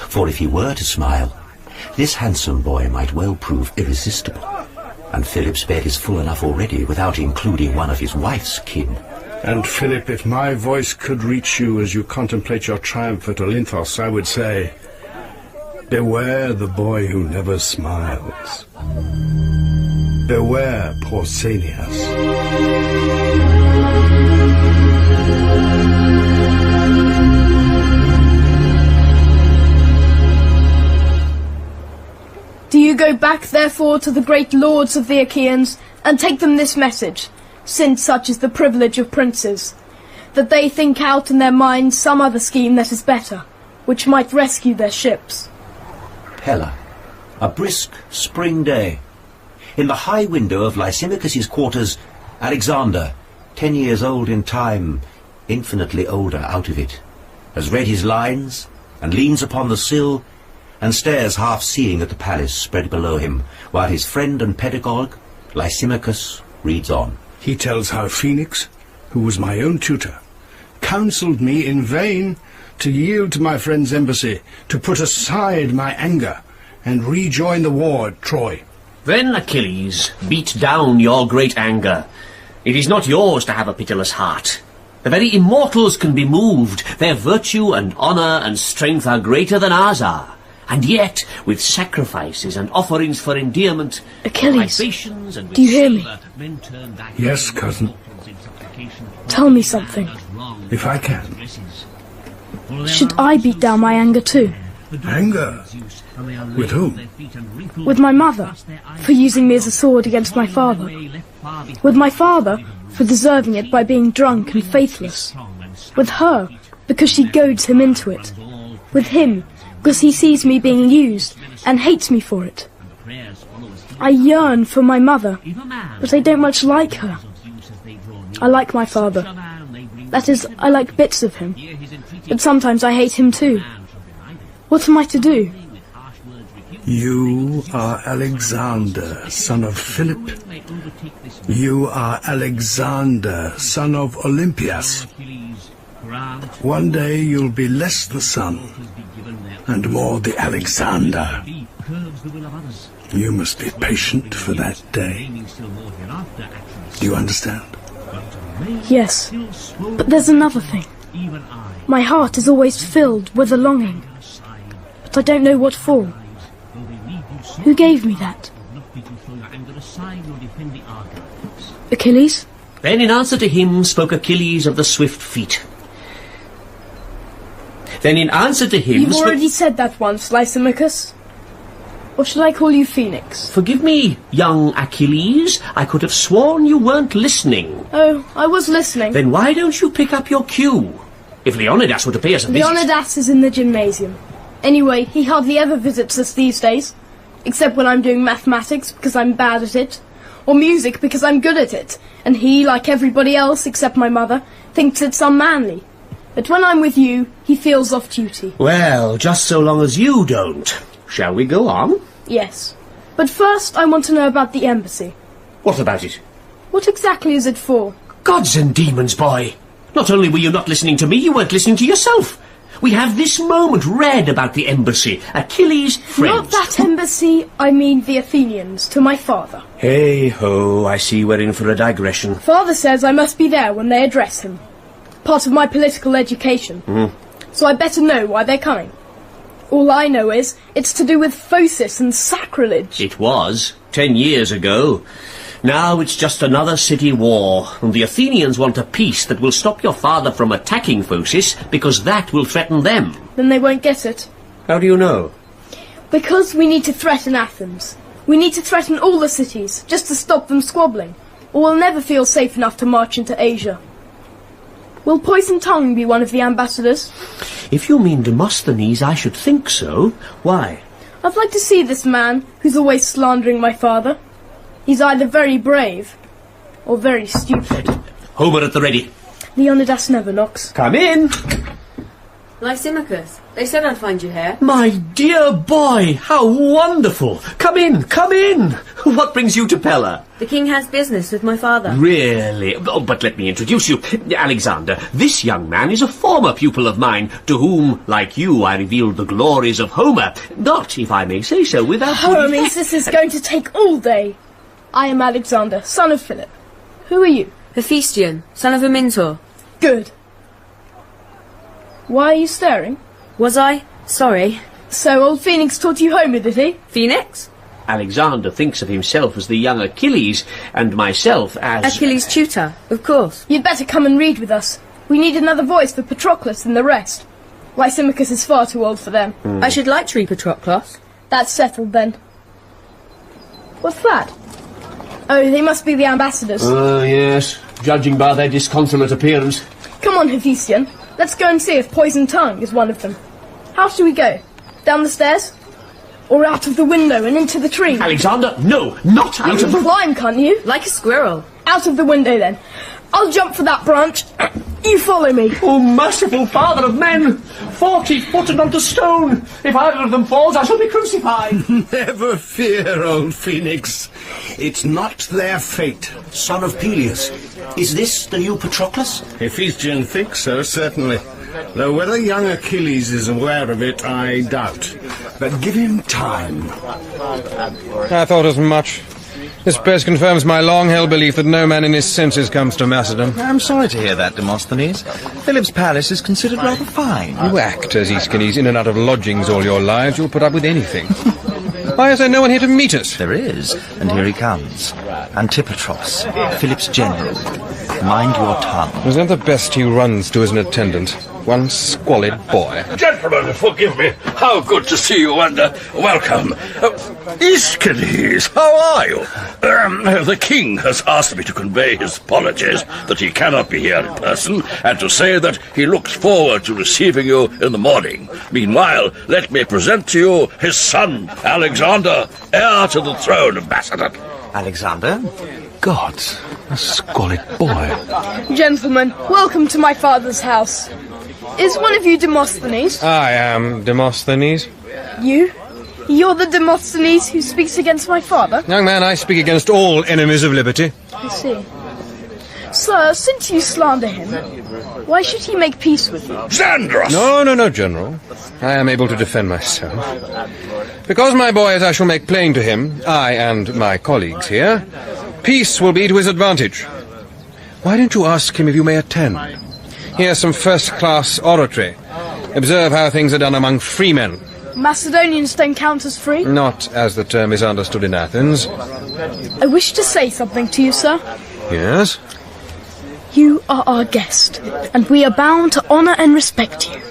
For if he were to smile, this handsome boy might well prove irresistible, and Philip's bed is full enough already without including one of his wife's kin. And Philip, if my voice could reach you as you contemplate your triumph at Olynthos, I would say, beware the boy who never smiles. Beware Pusanias. Do you go back, therefore, to the great lords of the Achaeans, and take them this message, since such is the privilege of princes, that they think out in their minds some other scheme that is better, which might rescue their ships. Pella. A brisk spring day. In the high window of Lysimachos' quarters, Alexander, 10 years old in time, infinitely older out of it, has read his lines, and leans upon the sill, and stares half-seeing at the palace spread below him, while his friend and pedagogue, Lysimachos, reads on. He tells how Phoenix, who was my own tutor, counselled me in vain to yield to my friend's embassy, to put aside my anger, and rejoin the war at Troy. Then, Achilles, beat down your great anger. It is not yours to have a pitiless heart. The very immortals can be moved. Their virtue and honour and strength are greater than ours are. And yet, with sacrifices and offerings for endearment, Achilles, libations and do you hear me? Yes, cousin. Tell me something. If I can. Should I beat down my anger too? Anger? With whom? With my mother, for using me as a sword against my father. With my father, for deserving it by being drunk and faithless. With her, because she goads him into it. With him, because he sees me being used and hates me for it. I yearn for my mother, but I don't much like her. I like my father. That is, I like bits of him. But sometimes I hate him too. What am I to do? You are Alexander, son of Philip. You are Alexander, son of Olympias. One day you'll be less the son, and more the Alexander. You must be patient for that day. Do you understand? Yes, but there's another thing. My heart is always filled with a longing, but I don't know what for. Who gave me that? Achilles? Then in answer to him spoke Achilles of the swift feet. Then in answer to him... You've already said that once, Lysimachos. Or should I call you Phoenix? Forgive me, young Achilles. I could have sworn you weren't listening. Oh, I was listening. Then why don't you pick up your cue? If Leonidas were to pay us a visit... Leonidas is in the gymnasium. Anyway, he hardly ever visits us these days. Except when I'm doing mathematics, because I'm bad at it. Or music, because I'm good at it. And he, like everybody else, except my mother, thinks it's unmanly. But when I'm with you, he feels off duty. Well, just so long as you don't. Shall we go on? Yes. But first, I want to know about the embassy. What about it? What exactly is it for? Gods and demons, boy! Not only were you not listening to me, you weren't listening to yourself. We have this moment read about the embassy. Achilles' friends. Not that embassy, I mean the Athenians, to my father. Hey-ho, I see we're in for a digression. Father says I must be there when they address him. Part of my political education. So I better know why they're coming. All I know is, it's to do with phosis and sacrilege. It was, 10 years ago. Now it's just another city war, and the Athenians want a peace that will stop your father from attacking Phocis, because that will threaten them. Then they won't get it. How do you know? Because we need to threaten Athens. We need to threaten all the cities, just to stop them squabbling, or we'll never feel safe enough to march into Asia. Will Poison Tongue be one of the ambassadors? If you mean Demosthenes, I should think so. Why? I'd like to see this man, who's always slandering my father. He's either very brave, or very stupid. Homer at the ready. Leonidas never knocks. Come in. Lysimachos, they said I'd find you here. My dear boy, how wonderful. Come in, come in. What brings you to Pella? The king has business with my father. Really? Oh, but let me introduce you. Alexander, this young man is a former pupil of mine, to whom, like you, I revealed the glories of Homer. Not, if I may say so, without... Oh, means this is going to take all day. I am Alexander, son of Philip. Who are you? Hephaistion, son of a Mentor. Good. Why are you staring? Was I? Sorry. So old Phoenix taught you Homer, did he? Phoenix? Alexander thinks of himself as the young Achilles, and myself as... Achilles' tutor, of course. You'd better come and read with us. We need another voice for Patroclus and the rest. Lysimachos is far too old for them. I should like to read Patroclus. That's settled then. What's that? Oh, they must be the ambassadors. Oh, yes. Judging by their disconsolate appearance. Come on, Hephaistion. Let's go and see if Poison Tongue is one of them. How should we go? Down the stairs? Or out of the window and into the tree? Alexander, no, not out You of can the... climb, can't you? Like a squirrel. Out of the window, then. I'll jump for that branch. You follow me. Oh, merciful father of men! 40-footed onto stone! If either of them falls, I shall be crucified! Never fear, old Phoenix. It's not their fate. Son of Peleus, is this the new Patroclus? Hephaistion thinks so, certainly. Though whether young Achilles is aware of it, I doubt. But give him time. I thought as much. This place confirms my long-held belief that no man in his senses comes to Macedon. I'm sorry to hear that, Demosthenes. Philip's palace is considered rather fine. You act as Aeschines in and out of lodgings all your lives. You'll put up with anything. Why is there no one here to meet us? There is, and here he comes. Antipatros, Philip's general. Mind your tongue. Is that the best he runs to as an attendant? One squalid boy. Gentlemen, forgive me. How good to see you, and welcome. Aeschines, how are you? The king has asked me to convey his apologies that he cannot be here in person, and to say that he looks forward to receiving you in the morning. Meanwhile, let me present to you his son, Alexander, heir to the throne of Macedon. Alexander? Gods, a squalid boy. Gentlemen, welcome to my father's house. Is one of you Demosthenes? I am Demosthenes. You? You're the Demosthenes who speaks against my father? Young man, I speak against all enemies of liberty. I see. Sir, since you slander him, why should he make peace with you? Xandros! No, General. I am able to defend myself. Because, my boy, as I shall make plain to him, I and my colleagues here, peace will be to his advantage. Why don't you ask him if you may attend? Here's some first-class oratory. Observe how things are done among free men. Macedonians don't count as free? Not as the term is understood in Athens. I wish to say something to you, sir. Yes? You are our guest, and we are bound to honour and respect you.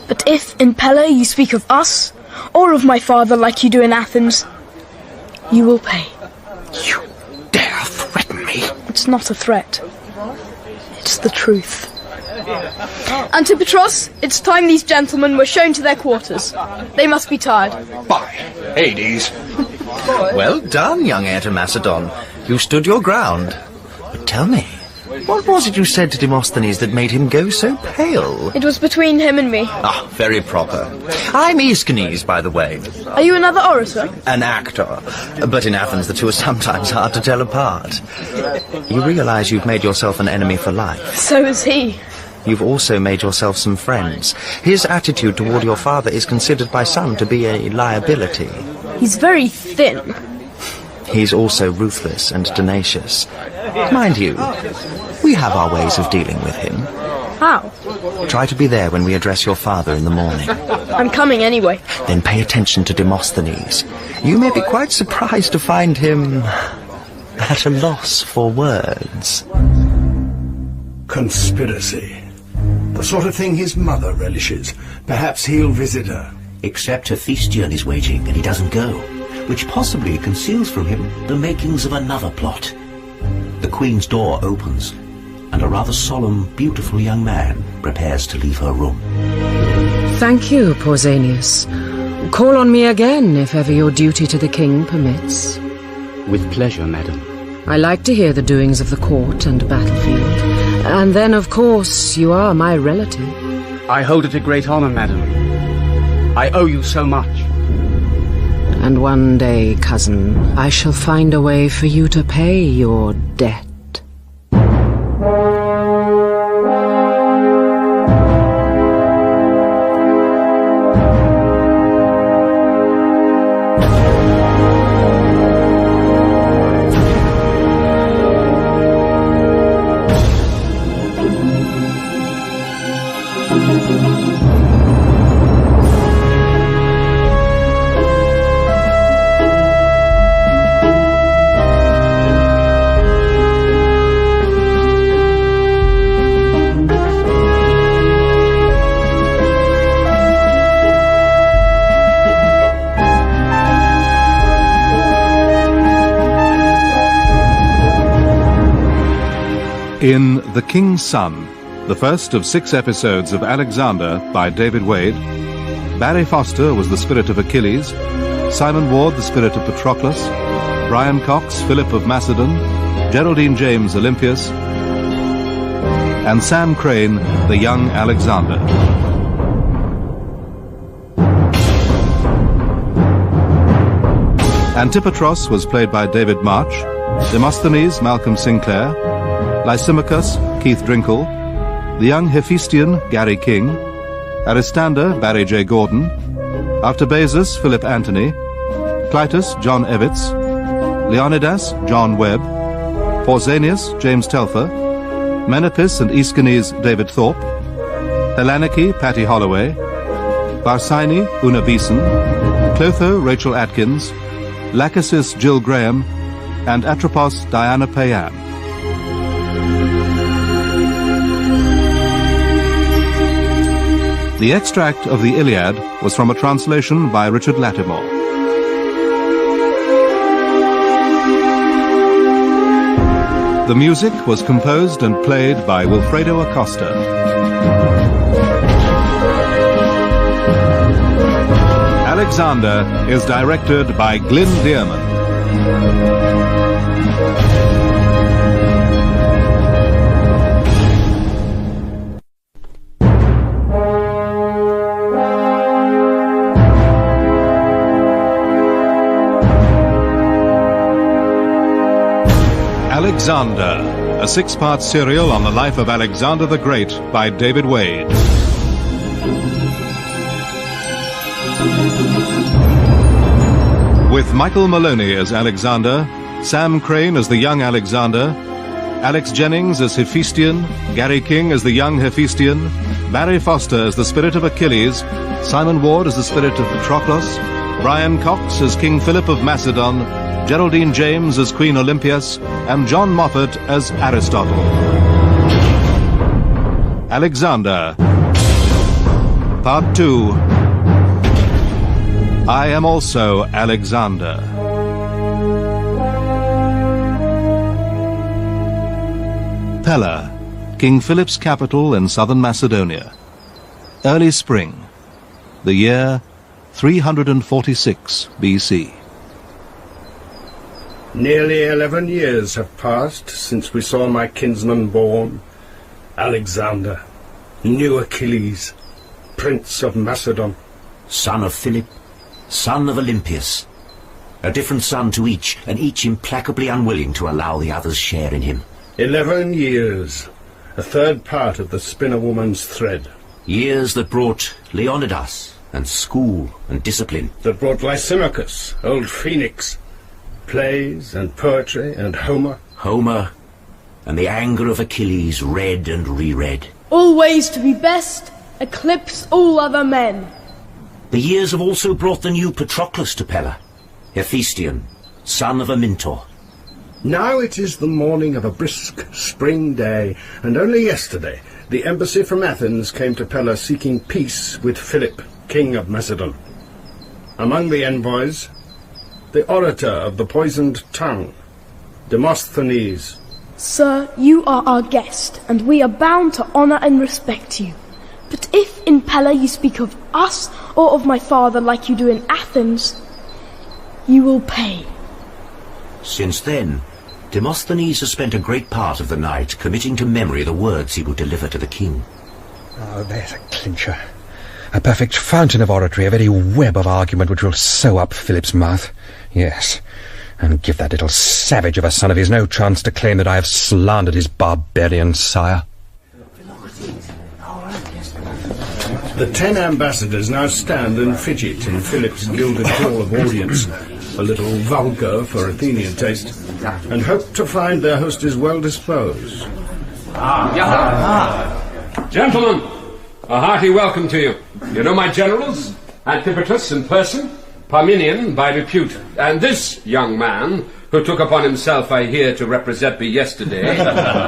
But if in Pella you speak of us, or of my father like you do in Athens, you will pay. You dare threaten me? It's not a threat. It's the truth. Antipatros, it's time these gentlemen were shown to their quarters. They must be tired. By Hades. Well done, young heir to Macedon. You stood your ground. But tell me, what was it you said to Demosthenes that made him go so pale? It was between him and me. Ah, very proper. I'm Aeschines, by the way. Are you another orator? An actor. But in Athens the two are sometimes hard to tell apart. You realize you've made yourself an enemy for life. So is he. You've also made yourself some friends. His attitude toward your father is considered by some to be a liability. He's very thin. He's also ruthless and tenacious. Mind you, we have our ways of dealing with him. How? Try to be there when we address your father in the morning. I'm coming anyway. Then pay attention to Demosthenes. You may be quite surprised to find him at a loss for words. Conspiracy. The sort of thing his mother relishes. Perhaps he'll visit her. Except Hephaistion is waiting, and he doesn't go, which possibly conceals from him the makings of another plot. The Queen's door opens, and a rather solemn, beautiful young man prepares to leave her room. Thank you, Pausanias. Call on me again if ever your duty to the king permits. With pleasure, madam. I like to hear the doings of the court and battlefield. And then, of course, you are my relative. I hold it a great honor, madam. I owe you so much. And one day, cousin, I shall find a way for you to pay your debt. In The King's Son, the first of 6 episodes of Alexander by David Wade, Barry Foster was the spirit of Achilles, Simon Ward the spirit of Patroclus, Brian Cox, Philip of Macedon, Geraldine James, Olympias, and Sam Crane, the young Alexander. Antipatros was played by David March, Demosthenes, Malcolm Sinclair, Lysimachos, Keith Drinkel, the young Hephaistion, Gary King, Aristander, Barry J. Gordon, Artabazus, Philip Anthony, Kleitos, John Evitts, Leonidas, John Webb, Pusanias, James Telfer, Menapis and Aeschines, David Thorpe, Helaniki, Patty Holloway, Barsini, Una Beeson, Clotho, Rachel Atkins, Lachesis, Jill Graham, and Atropos, Diana Payan. The extract of the Iliad was from a translation by Richard Latimore. The music was composed and played by Wilfredo Acosta. Alexander is directed by Glyn Dearman. Alexander, a 6-part serial on the life of Alexander the Great by David Wade. With Michael Maloney as Alexander, Sam Crane as the young Alexander, Alex Jennings as Hephaistion, Gary King as the young Hephaistion, Barry Foster as the spirit of Achilles, Simon Ward as the spirit of Patroclus, Brian Cox as King Philip of Macedon, Geraldine James as Queen Olympias, and John Moffat as Aristotle. Alexander, Part 2. I am also Alexander. Pella, King Philip's capital in southern Macedonia. Early spring. The year 346 BC. Nearly 11 years have passed since we saw my kinsman born, Alexander, new Achilles, Prince of Macedon. Son of Philip, son of Olympias. A different son to each, and each implacably unwilling to allow the other's share in him. 11 years, a third part of the spinner-woman's thread. Years that brought Leonidas, and school, and discipline. That brought Lysimachos, old Phoenix, plays and poetry and Homer. Homer, and the anger of Achilles read and reread. Always to be best, eclipse all other men. The years have also brought the new Patroclus to Pella, Hephaistion, son of a Mintor. Now it is the morning of a brisk spring day, and only yesterday the embassy from Athens came to Pella seeking peace with Philip, king of Macedon. Among the envoys, the orator of the poisoned tongue, Demosthenes. Sir, you are our guest, and we are bound to honour and respect you. But if in Pella you speak of us, or of my father like you do in Athens, you will pay. Since then, Demosthenes has spent a great part of the night committing to memory the words he will deliver to the king. Oh, there's a clincher. A perfect fountain of oratory, a very web of argument which will sew up Philip's mouth. Yes, and give that little savage of a son of his no chance to claim that I have slandered his barbarian sire. The 10 ambassadors now stand and fidget in Philip's gilded hall of audience, a little vulgar for Athenian taste, and hope to find their host is well disposed. Gentlemen, a hearty welcome to you. You know my generals, Antipatros in person, Parmenion by repute, and this young man, who took upon himself, I hear, to represent me yesterday.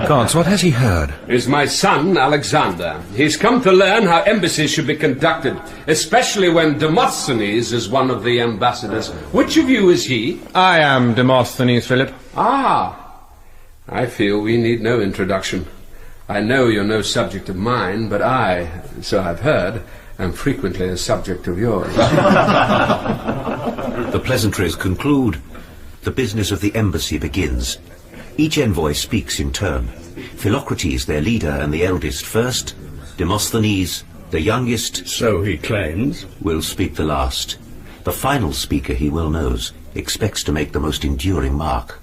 Gods, what has he heard? Is my son, Alexander. He's come to learn how embassies should be conducted, especially when Demosthenes is one of the ambassadors. Which of you is he? I am Demosthenes, Philip. Ah, I feel we need no introduction. I know you're no subject of mine, but I, so I've heard, am frequently a subject of yours. The pleasantries conclude. The business of the embassy begins. Each envoy speaks in turn. Philocrates, their leader and the eldest first. Demosthenes, the youngest, so he claims, will speak the last. The final speaker, he well knows, expects to make the most enduring mark.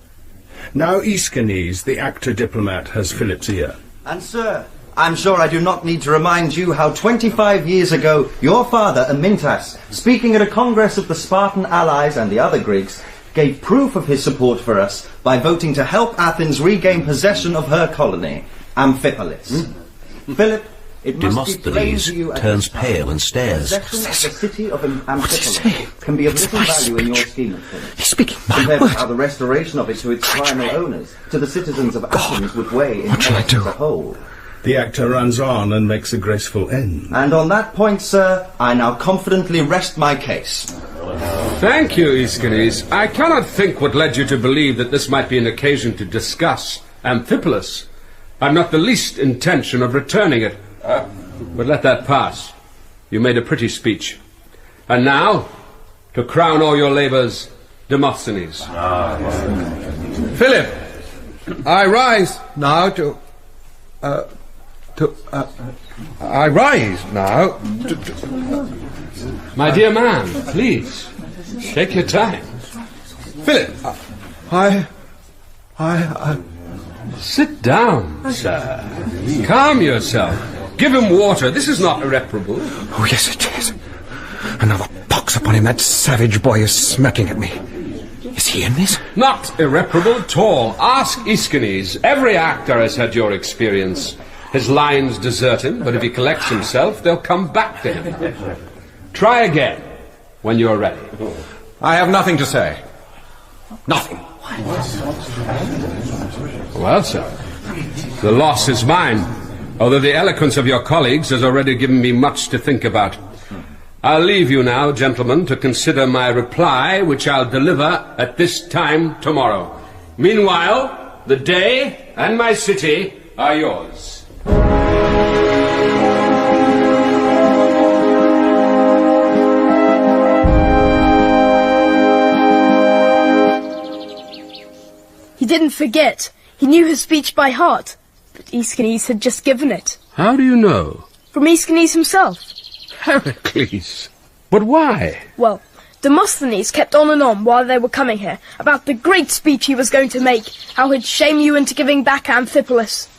Now Aeschines, the actor diplomat, has Philip's ear. And sir, I'm sure I do not need to remind you how 25 years ago your father, Amyntas, speaking at a congress of the Spartan allies and the other Greeks, gave proof of his support for us by voting to help Athens regain possession of her colony, Amphipolis. Philip, it must be plain to you turns pale and stares. The city of Amphipolis can be of little value in your scheme of things. He's speaking my compared word. to how the restoration of it to its primal owners, to the citizens of Athens, would weigh in as a whole. The actor runs on and makes a graceful end. And on that point, sir, I now confidently rest my case. Thank you, Aeschines. I cannot think what led you to believe that this might be an occasion to discuss Amphipolis. I've not the least intention of returning it. But let that pass. You made a pretty speech. And now, to crown all your labours, Demosthenes. Philip, I rise now I rise now My dear man, please, take your time. Philip, I Sit down, sir. Calm yourself. Give him water. This is not irreparable. Oh, yes, it is. Another pox upon him. That savage boy is smirking at me. Is he in this? Not irreparable at all. Ask Aeschines. Every actor has had your experience. His lines desert him, but if he collects himself, they'll come back to him. Try again, when you're ready. I have nothing to say. Nothing. Well, sir, the loss is mine, although the eloquence of your colleagues has already given me much to think about. I'll leave you now, gentlemen, to consider my reply, which I'll deliver at this time tomorrow. Meanwhile, the day and my city are yours. He didn't forget. He knew his speech by heart. But Aeschines had just given it. How do you know? From Aeschines himself. Heracles. But why? Well, Demosthenes kept on and on while they were coming here about the great speech he was going to make, how he'd shame you into giving back Amphipolis.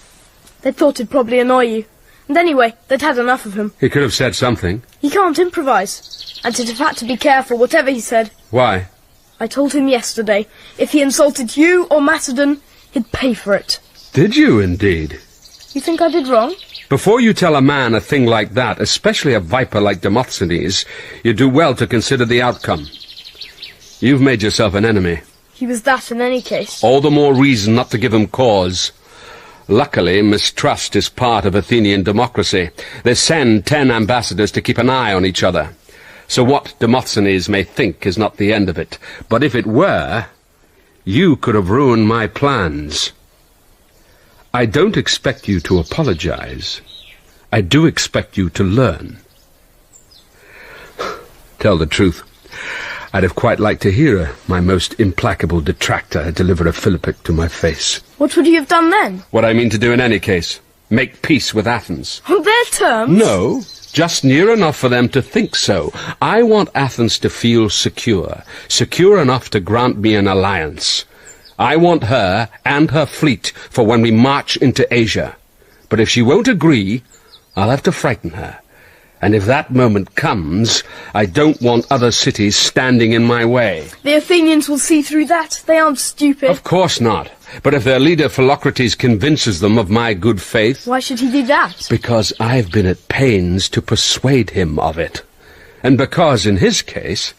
They thought it'd probably annoy you. And anyway, they'd had enough of him. He could have said something. He can't improvise. And he'd have had to be careful whatever he said. Why? I told him yesterday, if he insulted you or Macedon, he'd pay for it. Did you indeed? You think I did wrong? Before you tell a man a thing like that, especially a viper like Demosthenes, you do well to consider the outcome. You've made yourself an enemy. He was that in any case. All the more reason not to give him cause. Luckily, mistrust is part of Athenian democracy. They send 10 ambassadors to keep an eye on each other. So what Demosthenes may think is not the end of it. But if it were, you could have ruined my plans. I don't expect you to apologize. I do expect you to learn. Tell the truth, I'd have quite liked to hear my most implacable detractor deliver a philippic to my face. What would you have done then? What I mean to do in any case. Make peace with Athens. On their terms? No, just near enough for them to think so. I want Athens to feel secure. Secure enough to grant me an alliance. I want her and her fleet for when we march into Asia. But if she won't agree, I'll have to frighten her. And if that moment comes, I don't want other cities standing in my way. The Athenians will see through that. They aren't stupid. Of course not. But if their leader Philocrates convinces them of my good faith... Why should he do that? Because I've been at pains to persuade him of it. And because, in his case,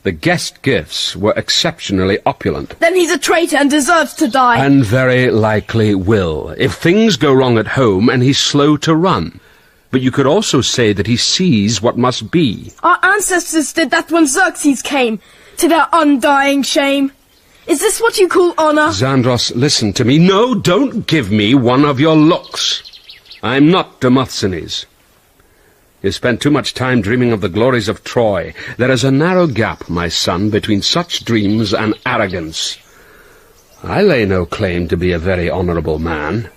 the guest gifts were exceptionally opulent. Then he's a traitor and deserves to die. And very likely will, if things go wrong at home and he's slow to run. But you could also say that he sees what must be. Our ancestors did that when Xerxes came, to their undying shame. Is this what you call honor? Xandros, listen to me. No, don't give me one of your looks. I'm not Demosthenes. You spent too much time dreaming of the glories of Troy. There is a narrow gap, my son, between such dreams and arrogance. I lay no claim to be a very honourable man.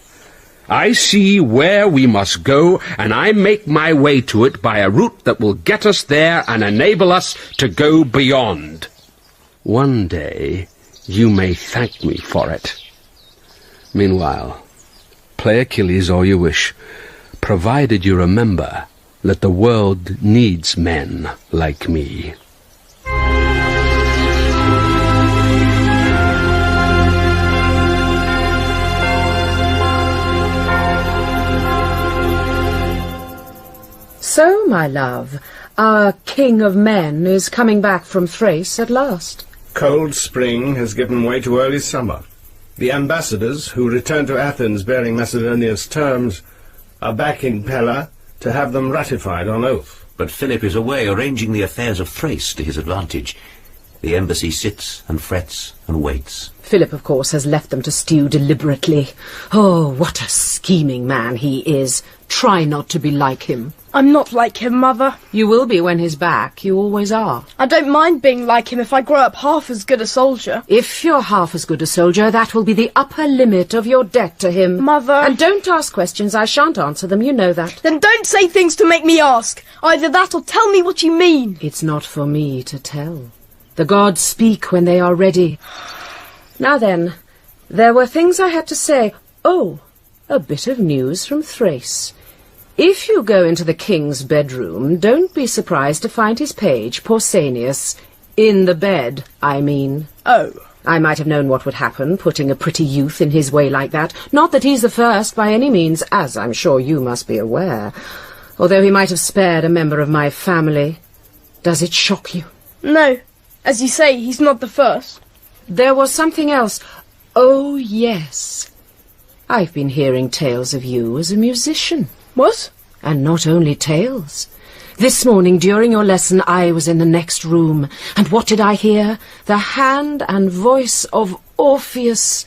I see where we must go, and I make my way to it by a route that will get us there and enable us to go beyond. One day you may thank me for it. Meanwhile, play Achilles all you wish, provided you remember that the world needs men like me. So, my love, our king of men is coming back from Thrace at last. Cold spring has given way to early summer. The ambassadors, who returned to Athens bearing Macedonia's terms, are back in Pella to have them ratified on oath. But Philip is away arranging the affairs of Thrace to his advantage. The embassy sits and frets and waits. Philip, of course, has left them to stew deliberately. Oh, what a scheming man he is. Try not to be like him. I'm not like him, Mother. You will be when he's back. You always are. I don't mind being like him if I grow up half as good a soldier. If you're half as good a soldier, that will be the upper limit of your debt to him. Mother... And don't ask questions. I shan't answer them. You know that. Then don't say things to make me ask. Either that or tell me what you mean. It's not for me to tell. The gods speak when they are ready. Now then, there were things I had to say. Oh, a bit of news from Thrace. If you go into the king's bedroom, don't be surprised to find his page, Pusanias, in the bed, I mean. Oh. I might have known what would happen, putting a pretty youth in his way like that. Not that he's the first by any means, as I'm sure you must be aware. Although he might have spared a member of my family. Does it shock you? No. As you say, he's not the first. There was something else. Oh, yes. I've been hearing tales of you as a musician. What? And not only tales. This morning, during your lesson, I was in the next room. And what did I hear? The hand and voice of Orpheus.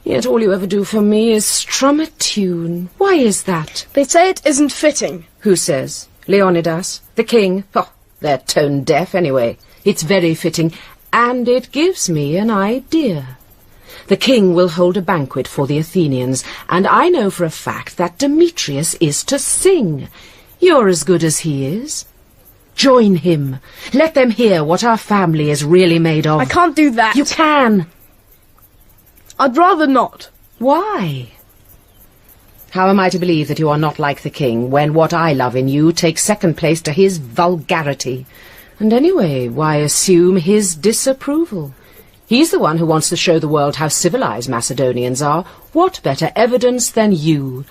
Yet all you ever do for me is strum a tune. Why is that? They say it isn't fitting. Who says? Leonidas? The king? Oh, they're tone-deaf anyway. It's very fitting, and it gives me an idea. The king will hold a banquet for the Athenians, and I know for a fact that Demetrius is to sing. You're as good as he is. Join him. Let them hear what our family is really made of. I can't do that. You can. I'd rather not. Why? How am I to believe that you are not like the king, when what I love in you takes second place to his vulgarity? And anyway, why assume his disapproval? He's the one who wants to show the world how civilized Macedonians are. What better evidence than you?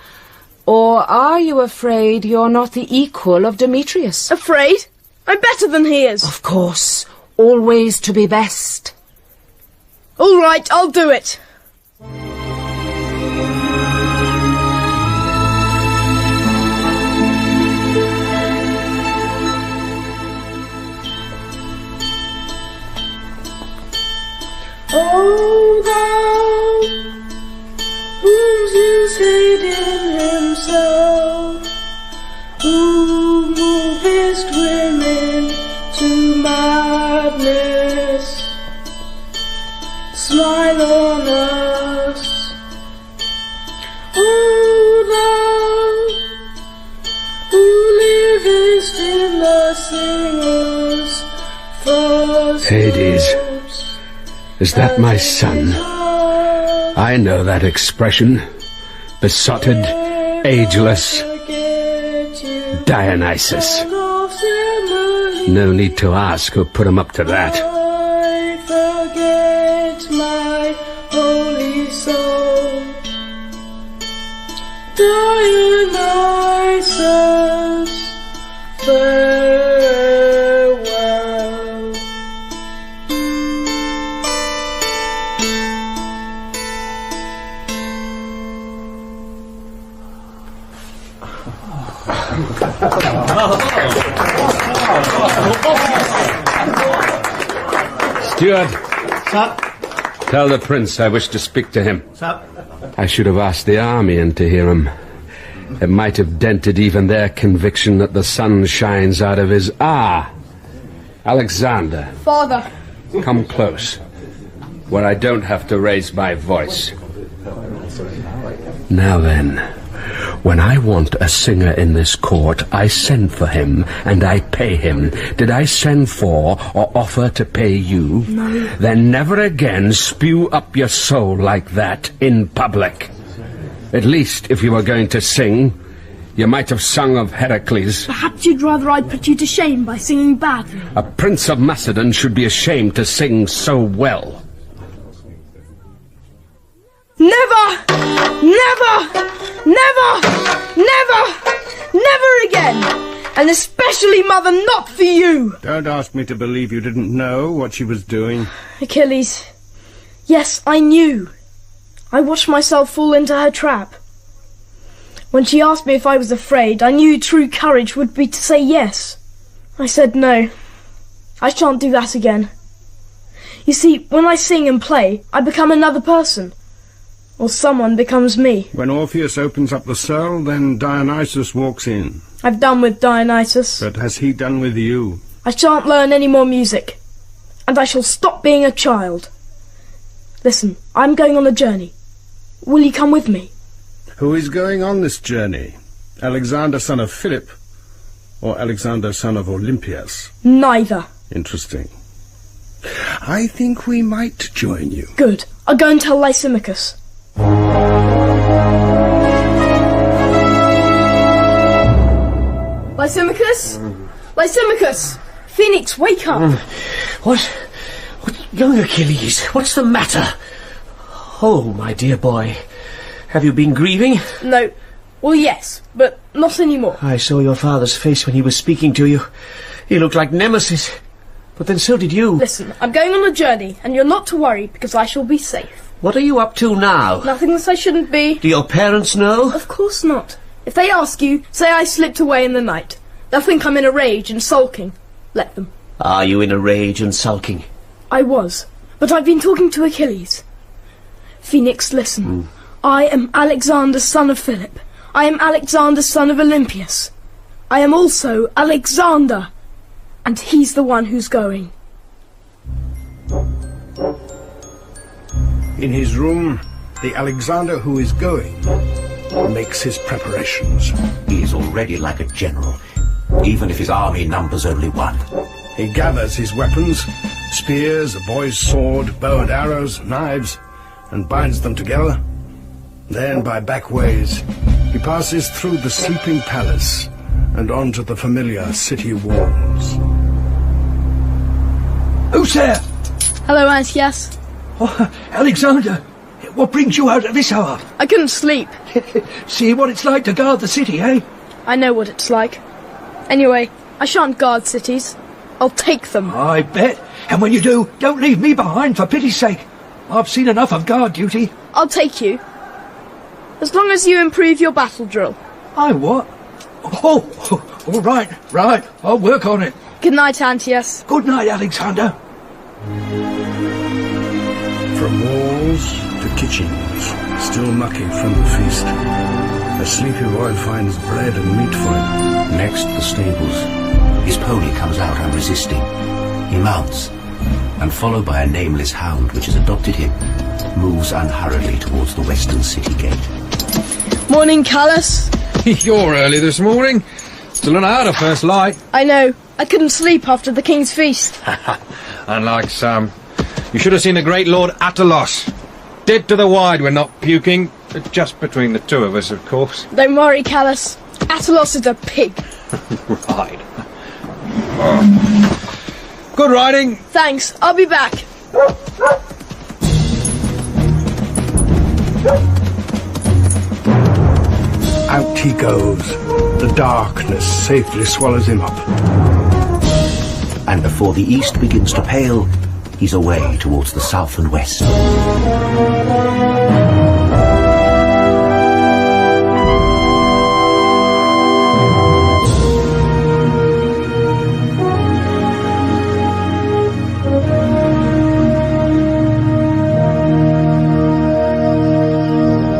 Or are you afraid you're not the equal of Demetrius? Afraid? I'm better than he is. Of course. Always to be best. All right, I'll do it. O thou, whom Zeus hid in himself, who movest women to madness, smile on us. O thou, who livest in the singer's first Hades. Is that my son? I know that expression. Besotted, ageless, Dionysus. No need to ask who put him up to that. I forget my holy soul. Dionysus, farewell. Steward. Sir. Tell the prince I wish to speak to him. Sir. I should have asked the army in to hear him. It might have dented even their conviction that the sun shines out of his... Ah! Alexander. Father. Come close, where I don't have to raise my voice. Now then, when I want a singer in this court, I send for him, and I pay him. Did I send for or offer to pay you? No. Then never again spew up your soul like that in public. At least, if you were going to sing, you might have sung of Heracles. Perhaps you'd rather I'd put you to shame by singing badly. A prince of Macedon should be ashamed to sing so well. Never! Never! Never! Never! Never again! And especially, Mother, not for you! Don't ask me to believe you didn't know what she was doing. Achilles. Yes, I knew. I watched myself fall into her trap. When she asked me if I was afraid, I knew true courage would be to say yes. I said no. I shan't do that again. You see, when I sing and play, I become another person. Or someone becomes me. When Orpheus opens up the cell, then Dionysus walks in. I've done with Dionysus. But has he done with you? I shan't learn any more music. And I shall stop being a child. Listen, I'm going on a journey. Will you come with me? Who is going on this journey? Alexander, son of Philip, or Alexander, son of Olympias? Neither. Interesting. I think we might join you. Good. I'll go and tell Lysimachos. Lysimachos? Lysimachos! Phoenix, wake up! What, young Achilles, what's the matter? Oh, my dear boy, have you been grieving? No. Well, yes, but not anymore. I saw your father's face when he was speaking to you. He looked like Nemesis. But then so did you. Listen, I'm going on a journey, and you're not to worry, because I shall be safe. What are you up to now? Nothing that I shouldn't be. Do your parents know? Of course not. If they ask you, say I slipped away in the night. They'll think I'm in a rage and sulking. Let them. Are you in a rage and sulking? I was, but I've been talking to Achilles. Phoenix, listen. I am Alexander, son of Philip. I am Alexander, son of Olympias. I am also Alexander. And he's the one who's going. In his room, the Alexander who is going makes his preparations. He is already like a general, even if his army numbers only one. He gathers his weapons, spears, a boy's sword, bow and arrows, knives, and binds them together. Then, by back ways, he passes through the sleeping palace and onto the familiar city walls. Who's there? Hello, Antipatros. Oh, Alexander, what brings you out at this hour? I couldn't sleep. See what it's like to guard the city, eh? I know what it's like. Anyway, I shan't guard cities. I'll take them. I bet. And when you do, don't leave me behind, for pity's sake. I've seen enough of guard duty. I'll take you. As long as you improve your battle drill. I what? Oh, all right. I'll work on it. Good night, Antipatros. Good night, Alexander. From walls to kitchens, still mucky from the feast, a sleepy boy finds bread and meat for him. Next, the stables. His pony comes out unresisting. He mounts, and followed by a nameless hound which has adopted him, moves unhurriedly towards the western city gate. Morning, Callus. You're early this morning. Still an hour to first light. I know. I couldn't sleep after the king's feast. Unlike some. You should have seen the great Lord Attilos. Dead to the wide we're not puking. Just between the two of us, of course. Don't worry, Callus. Attilos is a pig. Right. Good riding. Thanks. I'll be back. Out he goes. The darkness safely swallows him up. And before the east begins to pale, he's away towards the south and west.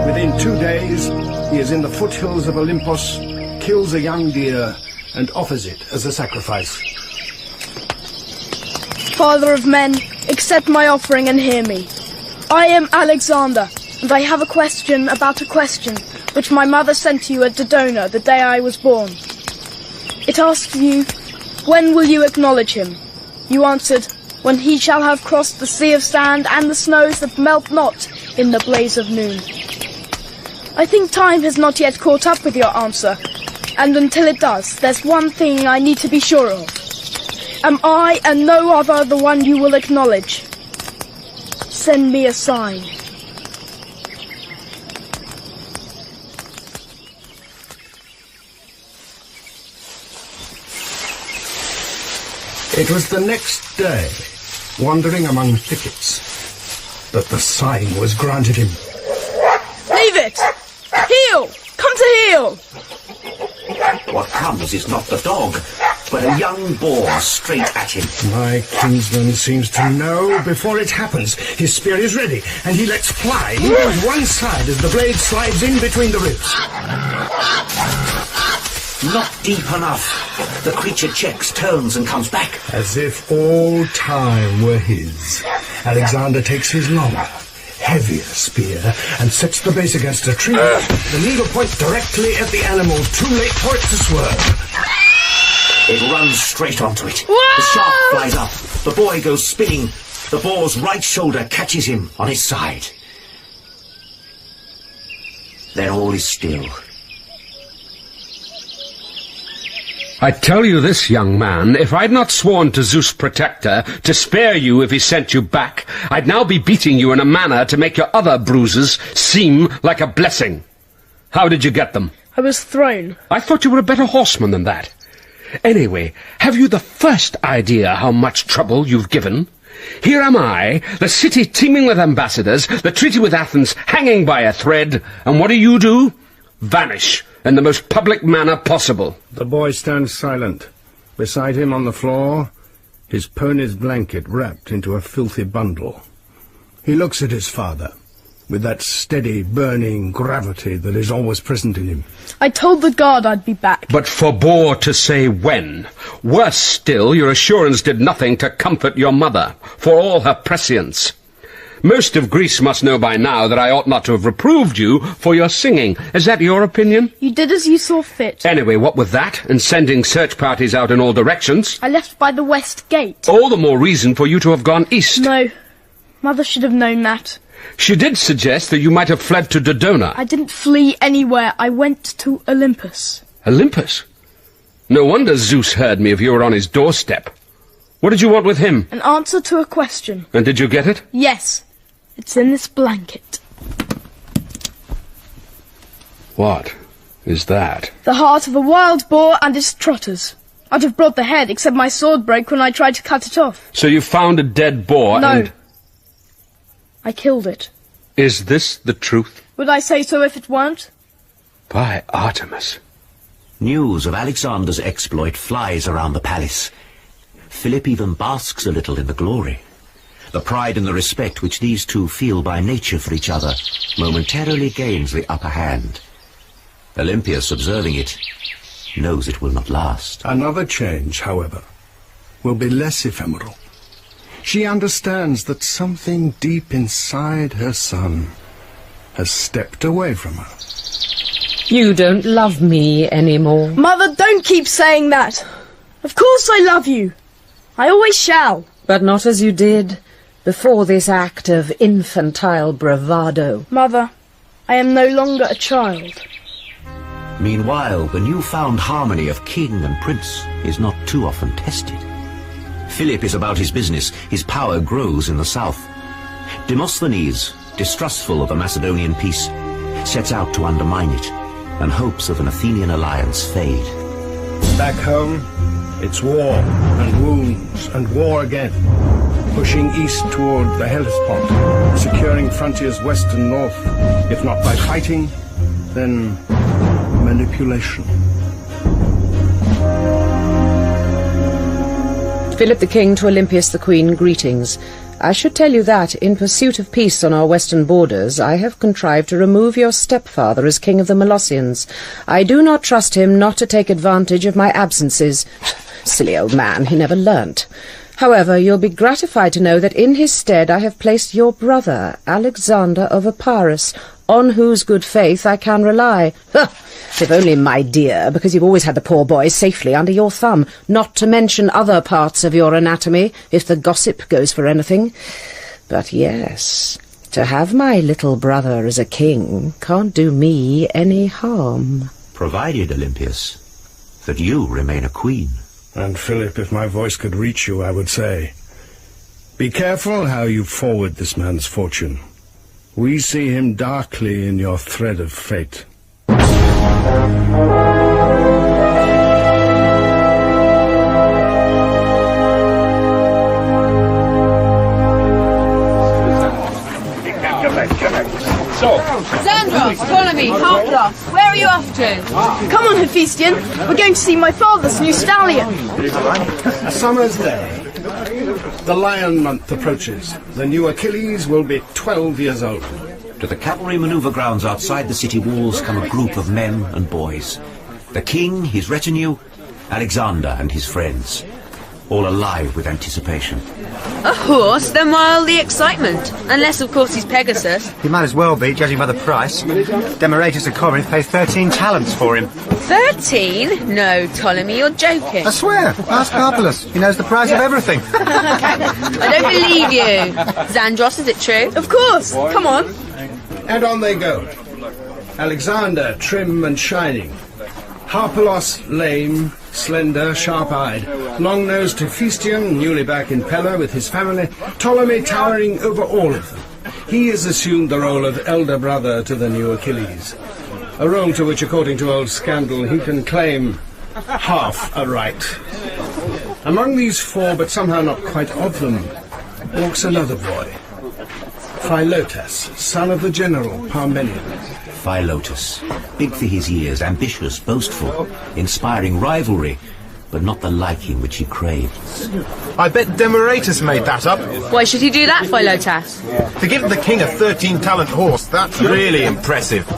Within 2 days, he is in the foot foothills of Olympus, kills a young deer, and offers it as a sacrifice. Father of men, accept my offering and hear me. I am Alexander, and I have a question about a question which my mother sent to you at Dodona the day I was born. It asked you, when will you acknowledge him? You answered, when he shall have crossed the sea of sand and the snows that melt not in the blaze of noon. I think time has not yet caught up with your answer, and until it does, there's one thing I need to be sure of. Am I and no other the one you will acknowledge? Send me a sign. It was the next day, wandering among thickets, that the sign was granted him. Leave it! Heel! Come to heel! What comes is not the dog, but a young boar straight at him. My kinsman seems to know before it happens. His spear is ready, and he lets fly into one side as the blade slides in between the ribs. Not deep enough. The creature checks, turns, and comes back. As if all time were his, Alexander takes his longer, heavier spear and sets the base against a tree. The needle point directly at the animal, too late for it to swerve. It runs straight onto it. The shaft flies up. The boy goes spinning. The boar's right shoulder catches him on his side. Then all is still. I tell you this, young man, if I'd not sworn to Zeus Protector to spare you if he sent you back, I'd now be beating you in a manner to make your other bruises seem like a blessing. How did you get them? I was thrown. I thought you were a better horseman than that. Anyway, have you the first idea how much trouble you've given? Here am I, the city teeming with ambassadors, the treaty with Athens hanging by a thread, and what do? Vanish in the most public manner possible. The boy stands silent. Beside him on the floor, his pony's blanket wrapped into a filthy bundle. He looks at his father, with that steady, burning gravity that is always present in him. I told the guard I'd be back. But forbore to say when. Worse still, your assurance did nothing to comfort your mother, for all her prescience. Most of Greece must know by now that I ought not to have reproved you for your singing. Is that your opinion? You did as you saw fit. Anyway, what with that, and sending search parties out in all directions? I left by the west gate. All the more reason for you to have gone east. No. Mother should have known that. She did suggest that you might have fled to Dodona. I didn't flee anywhere. I went to Olympus. Olympus? No wonder Zeus heard me if you were on his doorstep. What did you want with him? An answer to a question. And did you get it? Yes. It's in this blanket. What is that? The heart of a wild boar and its trotters. I'd have brought the head, except my sword broke when I tried to cut it off. So you found a dead boar No. and... I killed it. Is this the truth? Would I say so if it weren't? By Artemis. News of Alexander's exploit flies around the palace. Philip even basks a little in the glory. The pride and the respect which these two feel by nature for each other momentarily gains the upper hand. Olympias, observing it, knows it will not last. Another change, however, will be less ephemeral. She understands that something deep inside her son has stepped away from her. You don't love me anymore. Mother, don't keep saying that. Of course I love you. I always shall. But not as you did before this act of infantile bravado. Mother, I am no longer a child. Meanwhile, the newfound harmony of king and prince is not too often tested. Philip is about his business. His power grows in the south. Demosthenes, distrustful of the Macedonian peace, sets out to undermine it, and hopes of an Athenian alliance fade. Back home, it's war and wounds and war again, pushing east toward the Hellespont, securing frontiers west and north, if not by fighting, then manipulation. Philip the King to Olympias the Queen, greetings. I should tell you that, in pursuit of peace on our western borders, I have contrived to remove your stepfather as king of the Molossians. I do not trust him not to take advantage of my absences. Silly old man, he never learnt. However, you'll be gratified to know that in his stead I have placed your brother, Alexander of Epirus, on whose good faith I can rely. If only, my dear, because you've always had the poor boy safely under your thumb, not to mention other parts of your anatomy, if the gossip goes for anything. But yes, to have my little brother as a king can't do me any harm. Provided, Olympias, that you remain a queen. And Philip, if my voice could reach you, I would say, be careful how you forward this man's fortune. We see him darkly in your thread of fate. So, Xandros, Ptolemy, Hartlos, where are you off to? Come on, Hephaistion. We're going to see my father's new stallion. A summer's day. The lion month approaches. The new Achilles will be 12 years old. To the cavalry maneuver grounds outside the city walls come a group of men and boys. The king, his retinue, Alexander and his friends. All alive with anticipation. A horse? Then why all the excitement? Unless, of course, he's Pegasus. He might as well be, judging by the price. Demosthenes of Corinth paid 13 talents for him. 13? No, Ptolemy, you're joking. I swear. Ask Artabazus. He knows the price of everything. I don't believe you. Xandros, is it true? Of course. Come on. And on they go. Alexander, trim and shining. Harpalos, lame, slender, sharp-eyed. Long-nosed Hephaistion, newly back in Pella with his family. Ptolemy towering over all of them. He has assumed the role of elder brother to the new Achilles. A role to which, according to old scandal, he can claim half a right. Among these four, but somehow not quite of them, walks another boy. Philotas, son of the general Parmenion. Philotas, big for his years, ambitious, boastful, inspiring rivalry, but not the liking which he craves. I bet Demosthenes made that up. Why should he do that, Philotas? To give the king a 13-talent horse, that's really impressive.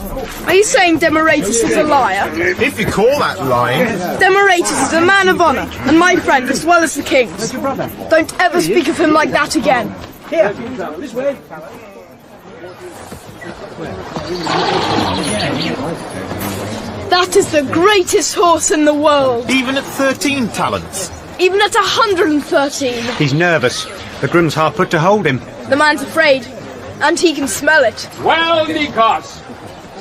Are you saying Demosthenes is a liar? If you call that lying. Demosthenes is a man of honour, and my friend as well as the king's. Don't ever speak of him like that again. Here, this way. That is the greatest horse in the world. Even at 13 talents? Even at 113. He's nervous. The groom's hard put to hold him. The man's afraid, and he can smell it. Well, Nikos,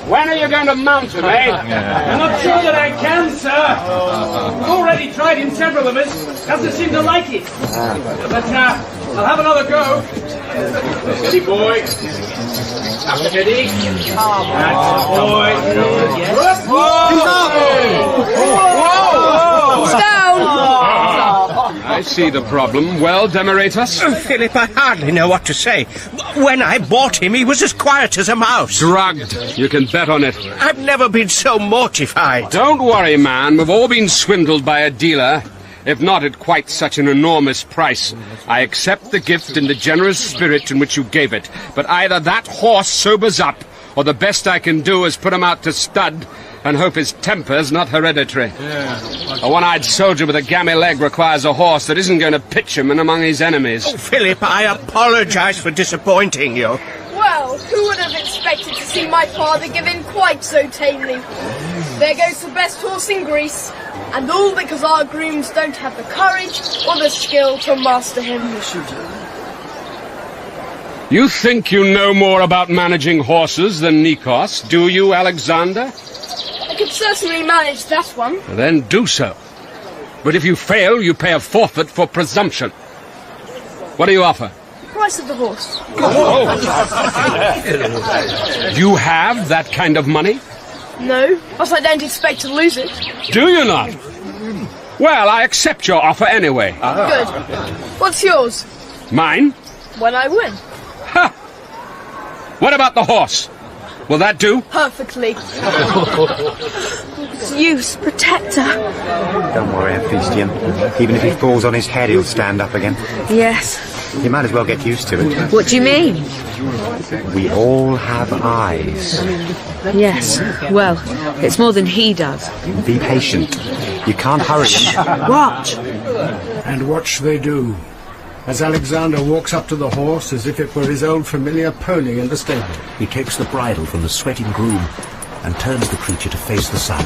when are you going to mount him, eh? I'm not sure that I can, sir. I've already tried him several of us. Doesn't seem to like it. But I'll have another go. Steady, boy. Steady. That's a boy. Yes. Whoa! He's down. I see the problem. Well, Demosthenes? Oh, Philip, I hardly know what to say. When I bought him, he was as quiet as a mouse. Drugged. You can bet on it. I've never been so mortified. Don't worry, man. We've all been swindled by a dealer. If not at quite such an enormous price. I accept the gift in the generous spirit in which you gave it. But either that horse sobers up, or the best I can do is put him out to stud and hope his temper's not hereditary. A one-eyed soldier with a gammy leg requires a horse that isn't going to pitch him in among his enemies. Oh, Philip, I apologize for disappointing you. Well, who would have expected to see my father give in quite so tamely? There goes the best horse in Greece, and all because our grooms don't have the courage or the skill to master him. You think you know more about managing horses than Nikos, do you, Alexander? I could certainly manage that one. Then do so. But if you fail, you pay a forfeit for presumption. What do you offer? Price of the horse. You have that kind of money? No, but I don't expect to lose it. Do you not? Well, I accept your offer anyway. Good. What's yours? Mine? When I win. Ha! What about the horse? Will that do? Perfectly. Zeus, protector. Don't worry, Hephaistion. Even if he falls on his head, he'll stand up again. Yes. You might as well get used to it. What do you mean? We all have eyes. Yes, well, it's more than he does. Be patient. You can't hurry them. Watch! And watch they do, as Alexander walks up to the horse as if it were his old familiar pony in the stable. He takes the bridle from the sweating groom and turns the creature to face the sun.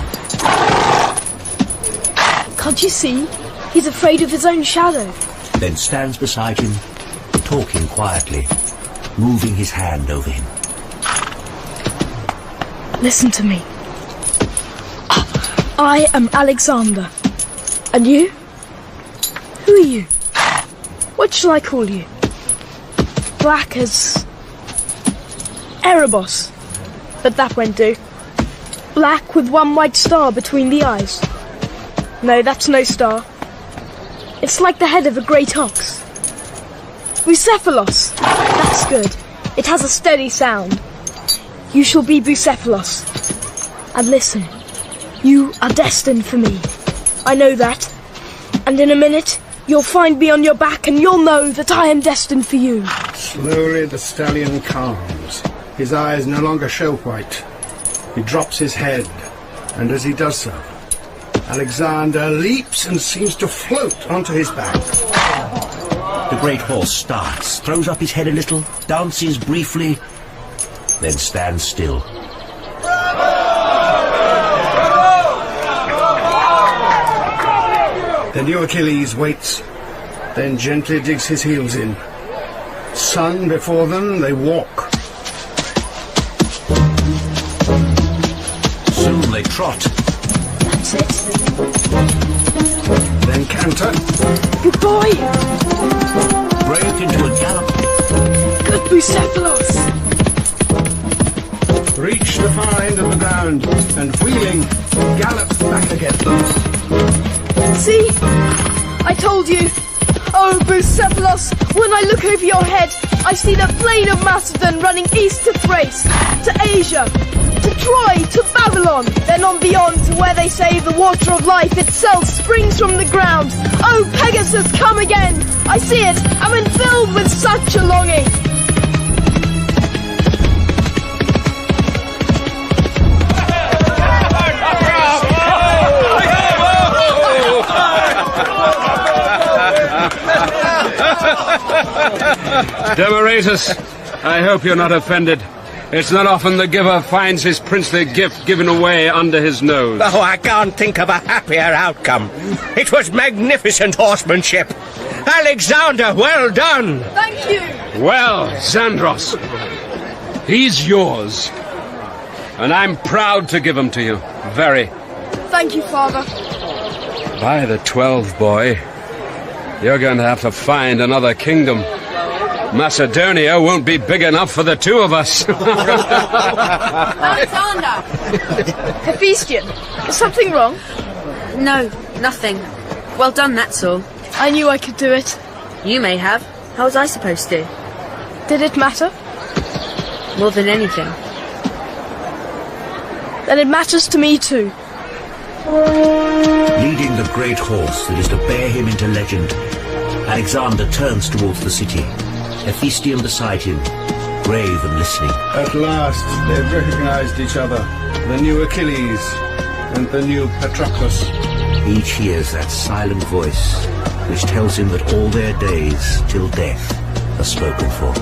Can't you see? He's afraid of his own shadow. Then stands beside him, talking quietly, moving his hand over him. Listen to me. I am Alexander. And you? Who are you? What shall I call you? Black as... Erebos. But that won't do. Black with one white star between the eyes. No, that's no star. It's like the head of a great ox. Bucephalos. That's good. It has a steady sound. You shall be Bucephalos. And listen, you are destined for me. I know that. And in a minute, you'll find me on your back and you'll know that I am destined for you. Slowly the stallion calms. His eyes no longer show white. He drops his head, and as he does so, Alexander leaps and seems to float onto his back. The great horse starts, throws up his head a little, dances briefly, then stands still. The new Achilles waits, then gently digs his heels in. Sun before them, they walk. Soon they trot. That's it. Then canter. Good boy! Break into a gallop. Good Bucephalos! Reach the far end of the ground, and wheeling, gallop back again. See? I told you. Oh, Bucephalos, when I look over your head, I see the plain of Macedon running east to Thrace, to Asia, to Troy, to Babylon, then on beyond to where they say the water of life itself springs from the ground. Oh, Pegasus, come again! I see it, I'm filled with such a longing. Demosthenes, I hope you're not offended. It's not often the giver finds his princely gift given away under his nose. Oh, I can't think of a happier outcome. It was magnificent horsemanship. Alexander, well done. Thank you. Well, Xandros, he's yours. And I'm proud to give him to you. Very. Thank you, Father. By the 12, boy, you're going to have to find another kingdom. Macedonia won't be big enough for the two of us. Alexander! Hephaistion, is something wrong? No, nothing. Well done, that's all. I knew I could do it. You may have. How was I supposed to? Did it matter? More than anything. Then it matters to me too. Leading the great horse that is to bear him into legend, Alexander turns towards the city, Hephaistion beside him, grave and listening. At last, they've recognized each other, the new Achilles and the new Patroclus. Each hears that silent voice, which tells him that all their days, till death, are spoken for.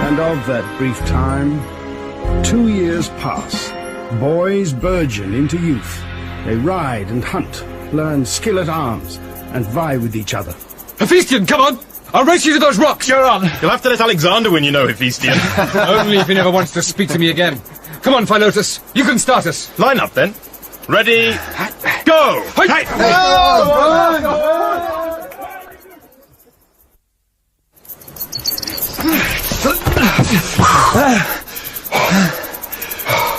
And of that brief time, 2 years pass. Boys burgeon into youth. They ride and hunt, learn skill at arms, and vie with each other. Hephaistion, come on! I'll race you to those rocks! You're on! You'll have to let Alexander win, you know, Hephaistion. Only if he never wants to speak to me again. Come on, Philotas, you can start us. Line up, then. Ready, go! Hey!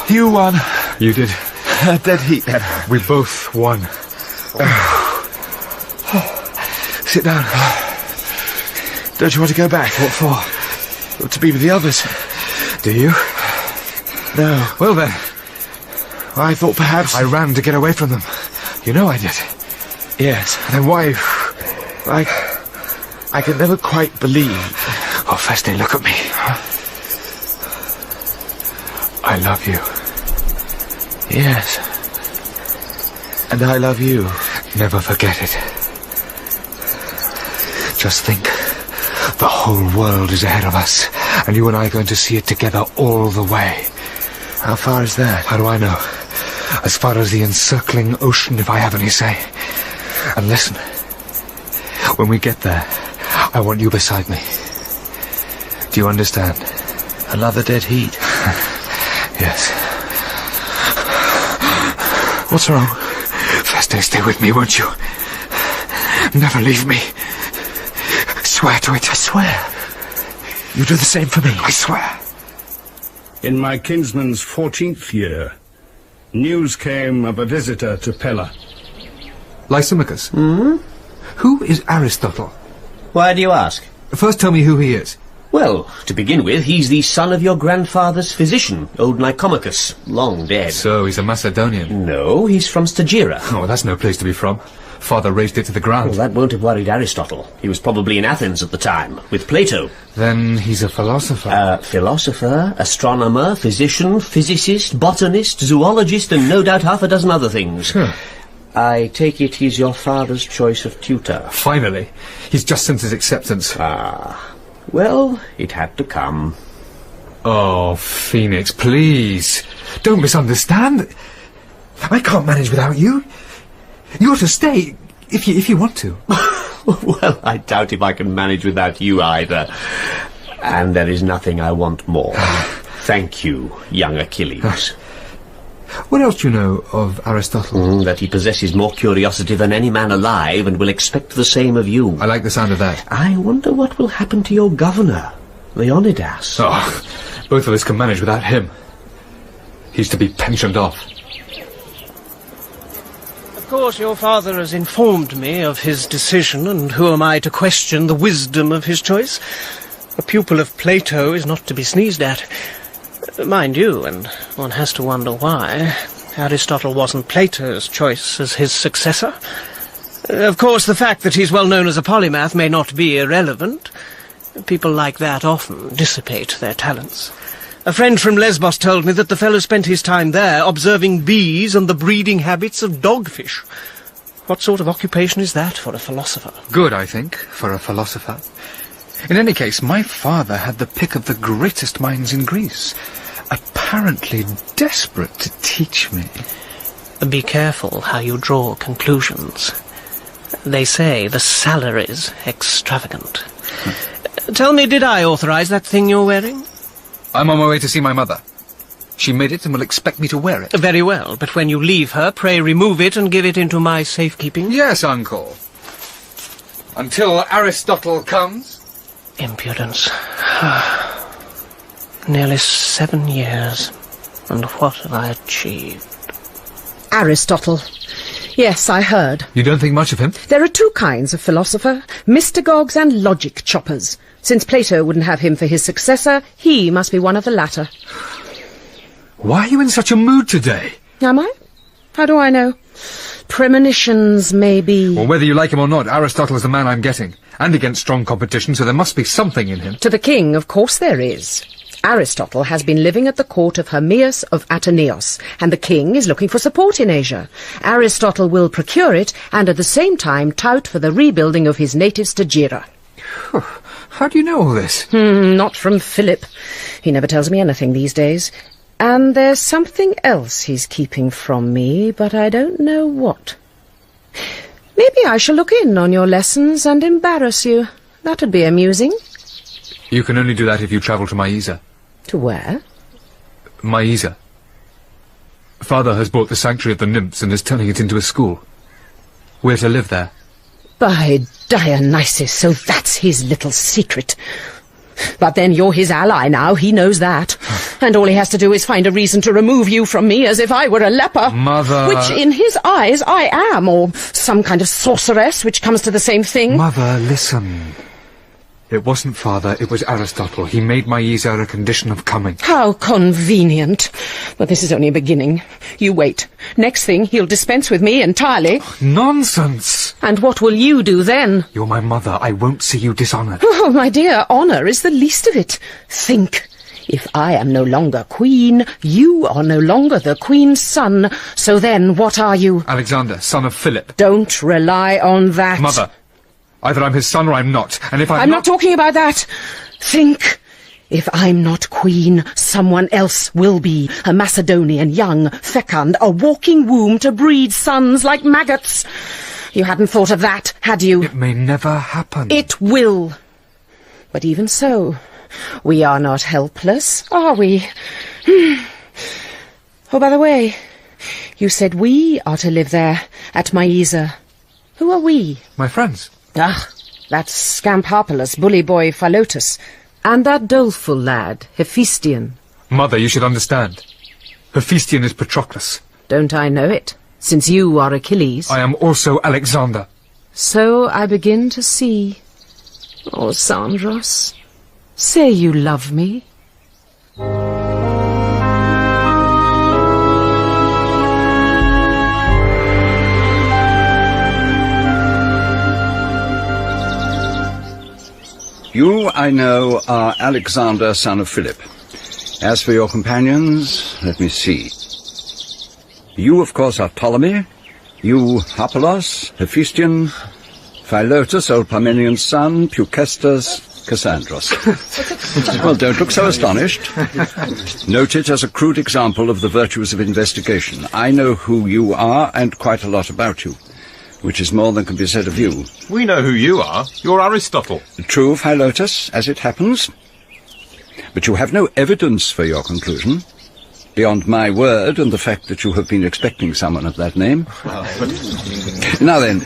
You won. You did. Dead heat, then. We both won. Sit down. Don't you want to go back? What for? To be with the others. Do you? No. Well then, I thought perhaps... I ran to get away from them. You know I did. Yes. Then why... I could never quite believe... Oh, first they look at me. I love you. Yes. And I love you. Never forget it. Just think, the whole world is ahead of us, and you and I are going to see it together all the way. How far is that? How do I know? As far as the encircling ocean, if I have any say. And listen, when we get there, I want you beside me. Do you understand? Another dead heat. Yes. What's wrong? Feste, stay with me, won't you? Never leave me. Swear to it. I swear. You do the same for me. I swear. In my kinsman's 14th year, news came of a visitor to Pella. Lysimachos? Who is Aristotle? Why do you ask? First tell me who he is. Well, to begin with, he's the son of your grandfather's physician, old Nicomachus, long dead. So he's a Macedonian? No, he's from Stagira. Oh, that's no place to be from. Father raised it to the ground. Well, that won't have worried Aristotle. He was probably in Athens at the time, with Plato. Then he's a philosopher. Philosopher, astronomer, physician, physicist, botanist, zoologist, and no doubt half a dozen other things. I take it he's your father's choice of tutor. Finally. He's just sent his acceptance. Well, it had to come. Oh, Phoenix, please. Don't misunderstand. I can't manage without you. You're to stay, if you want to. Well, I doubt if I can manage without you either. And there is nothing I want more. Thank you, young Achilles. What else do you know of Aristotle? That he possesses more curiosity than any man alive and will expect the same of you. I like the sound of that. I wonder what will happen to your governor, Leonidas. Oh, both of us can manage without him. He's to be pensioned off. Of course, your father has informed me of his decision, and who am I to question the wisdom of his choice? A pupil of Plato is not to be sneezed at. Mind you, and one has to wonder why, Aristotle wasn't Plato's choice as his successor. Of course, the fact that he's well known as a polymath may not be irrelevant. People like that often dissipate their talents. A friend from Lesbos told me that the fellow spent his time there observing bees and the breeding habits of dogfish. What sort of occupation is that for a philosopher? Good, I think, for a philosopher. In any case, my father had the pick of the greatest minds in Greece, apparently desperate to teach me. Be careful how you draw conclusions. They say the salary's extravagant. Tell me, did I authorize that thing you're wearing? I'm on my way to see my mother. She made it and will expect me to wear it. Very well, but when you leave her, pray remove it and give it into my safekeeping. Yes, Uncle. Until Aristotle comes. Impudence. Nearly 7 years. And what have I achieved? Aristotle. Yes, I heard. You don't think much of him? There are two kinds of philosopher, mystagogues and logic choppers. Since Plato wouldn't have him for his successor, he must be one of the latter. Why are you in such a mood today? Am I? How do I know? Premonitions, maybe. Well, whether you like him or not, Aristotle is the man I'm getting. And against strong competition, so there must be something in him. To the king, of course there is. Aristotle has been living at the court of Hermias of Ateneos, and the king is looking for support in Asia. Aristotle will procure it, and at the same time tout for the rebuilding of his native Stagira. How do you know all this? Not from Philip. He never tells me anything these days. And there's something else he's keeping from me, but I don't know what. Maybe I shall look in on your lessons and embarrass you. That would be amusing. You can only do that if you travel to Myesa. To where? Myesa. Father has bought the Sanctuary of the Nymphs and is turning it into a school. We're to live there. By Dionysus, so that's his little secret. But then you're his ally now, he knows that. And all he has to do is find a reason to remove you from me as if I were a leper. Mother... Which in his eyes I am, or some kind of sorceress, which comes to the same thing. Mother, listen. It wasn't father, it was Aristotle. He made Maesa a condition of coming. How convenient. Well, this is only a beginning. You wait. Next thing, he'll dispense with me entirely. Nonsense! And what will you do then? You're my mother. I won't see you dishonoured. Oh, my dear, honour is the least of it. Think. If I am no longer queen, you are no longer the queen's son. So then, what are you? Alexander, son of Philip. Don't rely on that. Mother, either I'm his son or I'm not. And if I'm not talking about that. Think. If I'm not queen, someone else will be. A Macedonian, young, fecund, a walking womb to breed sons like maggots. You hadn't thought of that, had you? It may never happen. It will. But even so, we are not helpless, are we? Oh, by the way, you said we are to live there, at Maesa. Who are we? My friends. Ah, that scamp Harpalus, bully boy Philotas, and that doleful lad, Hephaistion. Mother, you should understand. Hephaistion is Patroclus. Don't I know it, since you are Achilles? I am also Alexander. So I begin to see. Oh, Sandros, say you love me. You, I know, are Alexander, son of Philip. As for your companions, let me see. You, of course, are Ptolemy. You, Harpalos, Hephaistion, Philotas, old Parmenian's son, Peucestus, Cassandros. Well, don't look so astonished. Note it as a crude example of the virtues of investigation. I know who you are and quite a lot about you, which is more than can be said of you. We know who you are. You're Aristotle. True, Philotas, as it happens. But you have no evidence for your conclusion, beyond my word and the fact that you have been expecting someone of that name. Now then,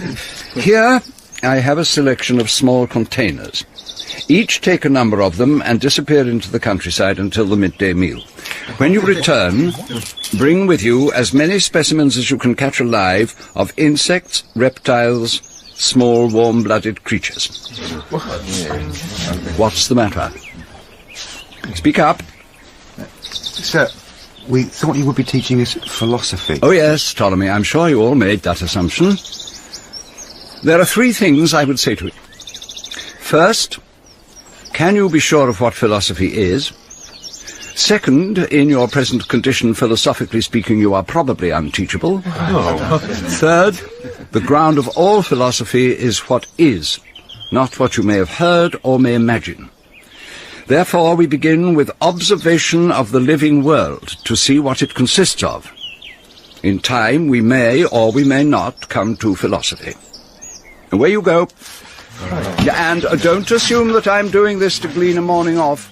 here I have a selection of small containers. Each take a number of them and disappear into the countryside until the midday meal. When you return, bring with you as many specimens as you can catch alive of insects, reptiles, small warm-blooded creatures. What's the matter? Speak up. Sir, we thought you would be teaching us philosophy. Oh yes, Ptolemy, I'm sure you all made that assumption. There are three things I would say to you. First, can you be sure of what philosophy is? Second, in your present condition, philosophically speaking, you are probably unteachable. Oh. Third, the ground of all philosophy is what is, not what you may have heard or may imagine. Therefore, we begin with observation of the living world to see what it consists of. In time, we may or we may not come to philosophy. Away you go. And don't assume that I'm doing this to glean a morning off.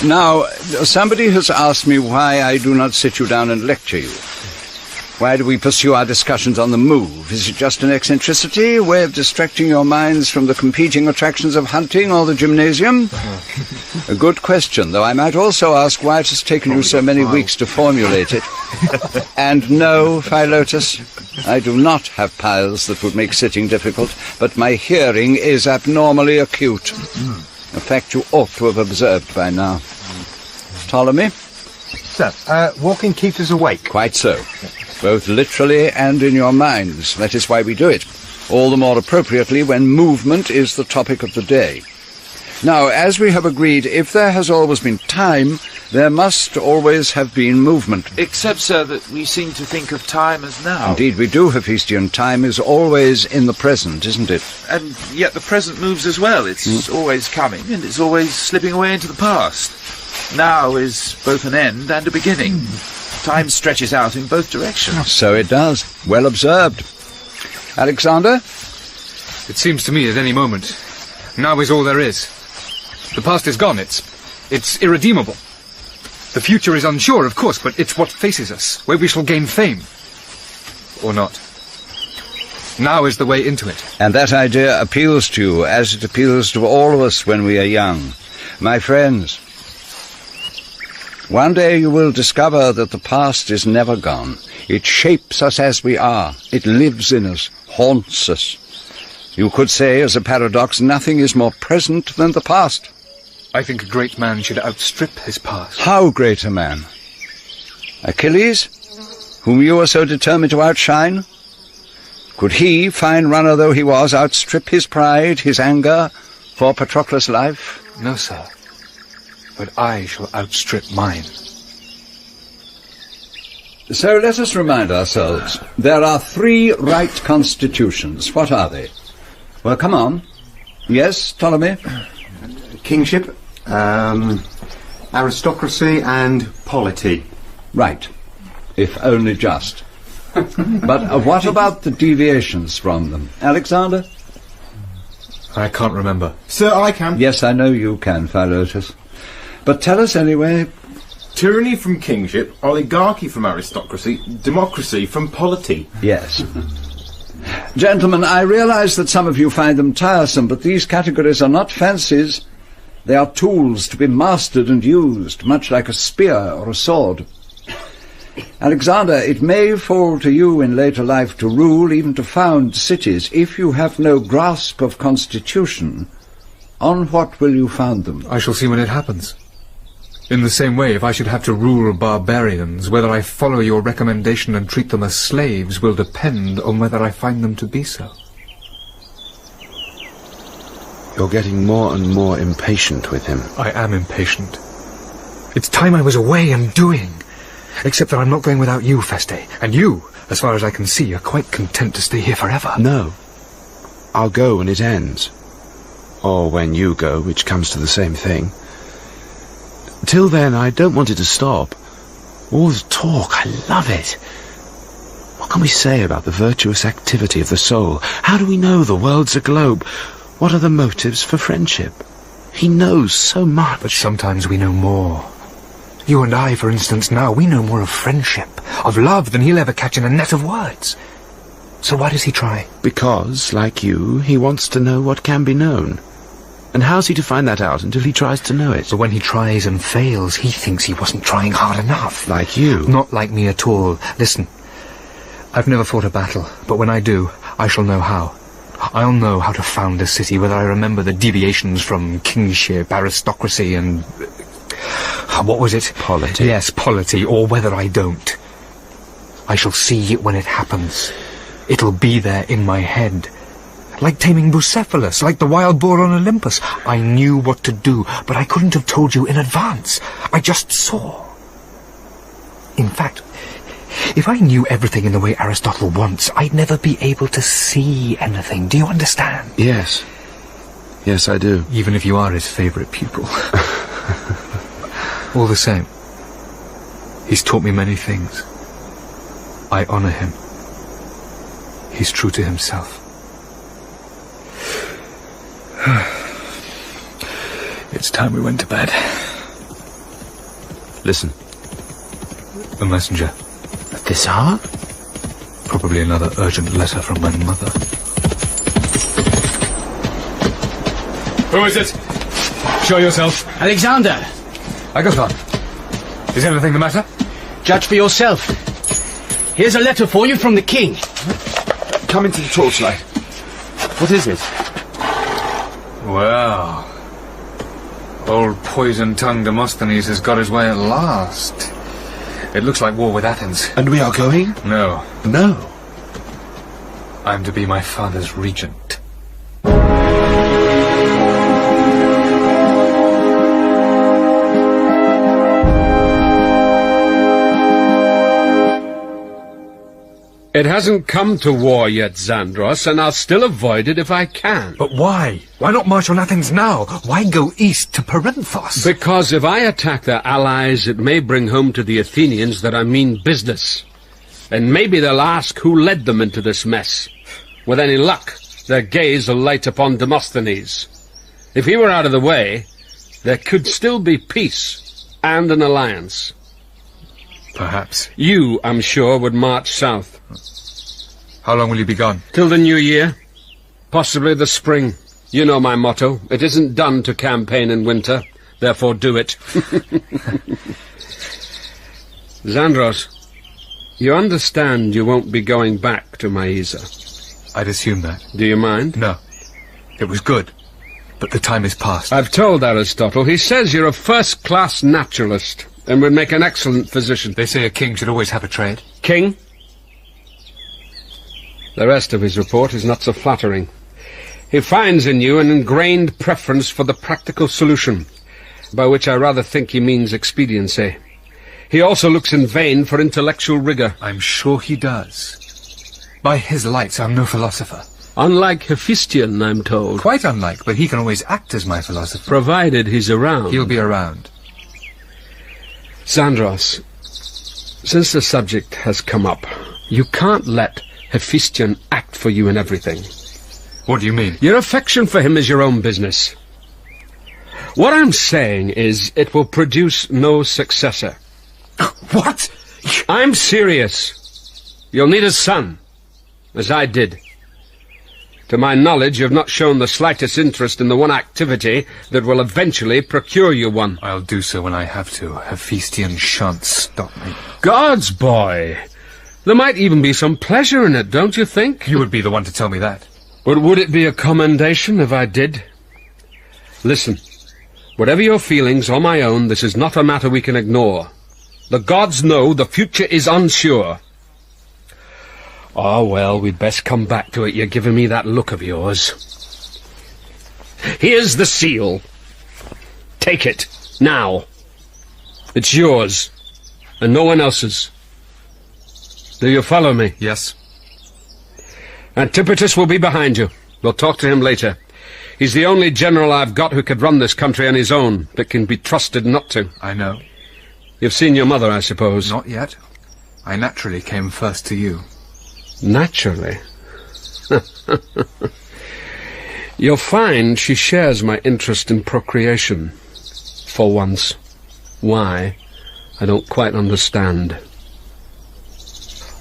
Now, somebody has asked me why I do not sit you down and lecture you. Why do we pursue our discussions on the move? Is it just an eccentricity, a way of distracting your minds from the competing attractions of hunting or the gymnasium? A good question, though I might also ask why it has taken you so many weeks to formulate it. And no, Philotas, I do not have piles that would make sitting difficult, but my hearing is abnormally acute. A fact you ought to have observed by now. Ptolemy? Sir, walking keeps us awake. Quite so. Both literally and in your minds. That is why we do it. All the more appropriately when movement is the topic of the day. Now, as we have agreed, if there has always been time, there must always have been movement. Except, sir, that we seem to think of time as now. Indeed we do, Hephaistion. Time is always in the present, isn't it? And yet the present moves as well. It's always coming, and it's always slipping away into the past. Now is both an end and a beginning. Time stretches out in both directions. So it does. Well observed. Alexander? It seems to me at any moment. Now is all there is. The past is gone. It's irredeemable. The future is unsure, of course, but it's what faces us, where we shall gain fame. Or not. Now is the way into it. And that idea appeals to you, as it appeals to all of us when we are young. My friends, one day you will discover that the past is never gone. It shapes us as we are. It lives in us, haunts us. You could say, as a paradox, nothing is more present than the past. I think a great man should outstrip his past. How great a man? Achilles, whom you are so determined to outshine? Could he, fine runner though he was, outstrip his pride, his anger, for Patroclus' life? No, sir. But I shall outstrip mine. So let us remind ourselves. There are 3 right constitutions. What are they? Well, come on. Yes, Ptolemy? Kingship, aristocracy and polity. Right. If only just. But what about the deviations from them? Alexander? I can't remember. Sir, I can. Yes, I know you can, Philotas. But tell us anyway. Tyranny from kingship, oligarchy from aristocracy, democracy from polity. Yes. Gentlemen, I realize that some of you find them tiresome, but these categories are not fancies. They are tools to be mastered and used, much like a spear or a sword. Alexander, it may fall to you in later life to rule, even to found cities. If you have no grasp of constitution, on what will you found them? I shall see when it happens. In the same way, if I should have to rule barbarians, whether I follow your recommendation and treat them as slaves will depend on whether I find them to be so. You're getting more and more impatient with him. I am impatient. It's time I was away and doing. Except that I'm not going without you, Feste. And you, as far as I can see, are quite content to stay here forever. No. I'll go when it ends. Or when you go, which comes to the same thing. Till then, I don't want it to stop. All the talk, I love it. What can we say about the virtuous activity of the soul? How do we know the world's a globe? What are the motives for friendship? He knows so much. But sometimes we know more. You and I, for instance, now, we know more of friendship, of love, than he'll ever catch in a net of words. So why does he try? Because, like you, he wants to know what can be known. And how's he to find that out until he tries to know it? But when he tries and fails, he thinks he wasn't trying hard enough. Like you? Not like me at all. Listen, I've never fought a battle, but when I do, I shall know how. I'll know how to found a city, whether I remember the deviations from kingship, aristocracy, and... what was it? Polity. Yes, polity, or whether I don't. I shall see it when it happens. It'll be there in my head. Like taming Bucephalus, like the wild boar on Olympus. I knew what to do, but I couldn't have told you in advance. I just saw. In fact, if I knew everything in the way Aristotle wants, I'd never be able to see anything. Do you understand? Yes. Yes, I do. Even if you are his favourite pupil. All the same, he's taught me many things. I honour him. He's true to himself. It's time we went to bed. Listen. A messenger. At this hour? Probably another urgent letter from my mother. Who is it? Show yourself. Alexander! Agathon. Is anything the matter? Judge for yourself. Here's a letter for you from the king. Come into the torchlight. What is it? Well, old poison-tongued Demosthenes has got his way at last. It looks like war with Athens. And we are going? No. No. I'm to be my father's regent. It hasn't come to war yet, Xandros, and I'll still avoid it if I can. But why? Why not march on Athens now? Why go east to Perinthos? Because if I attack their allies, it may bring home to the Athenians that I mean business. And maybe they'll ask who led them into this mess. With any luck, their gaze will light upon Demosthenes. If he were out of the way, there could still be peace and an alliance. Perhaps. You, I'm sure, would march south. How long will you be gone? Till the new year. Possibly the spring. You know my motto. It isn't done to campaign in winter. Therefore do it. Xandros, you understand you won't be going back to Maesa. I'd assume that. Do you mind? No. It was good. But the time is past. I've told Aristotle. He says you're a first-class naturalist and would make an excellent physician. They say a king should always have a trade. King? The rest of his report is not so flattering. He finds in you an ingrained preference for the practical solution, by which I rather think he means expediency. He also looks in vain for intellectual rigour. I'm sure he does. By his lights, I'm no philosopher. Unlike Hephaistion, I'm told. Quite unlike, but he can always act as my philosopher. Provided he's around. He'll be around. Xandros, since the subject has come up, you can't let Hephaistion act for you in everything. What do you mean? Your affection for him is your own business. What I'm saying is it will produce no successor. What? I'm serious. You'll need a son, as I did. To my knowledge, you've not shown the slightest interest in the one activity that will eventually procure you one. I'll do so when I have to. Hephaistion shan't stop me. God's boy! There might even be some pleasure in it, don't you think? You would be the one to tell me that. But would it be a commendation if I did? Listen, whatever your feelings or my own, this is not a matter we can ignore. The gods know the future is unsure. Oh, well, we'd best come back to it. You're giving me that look of yours. Here's the seal. Take it, now. It's yours, and no one else's. Do you follow me? Yes. Antipatros will be behind you. We'll talk to him later. He's the only general I've got who could run this country on his own, but can be trusted not to. I know. You've seen your mother, I suppose? Not yet. I naturally came first to you. Naturally? You'll find she shares my interest in procreation. For once. Why? I don't quite understand.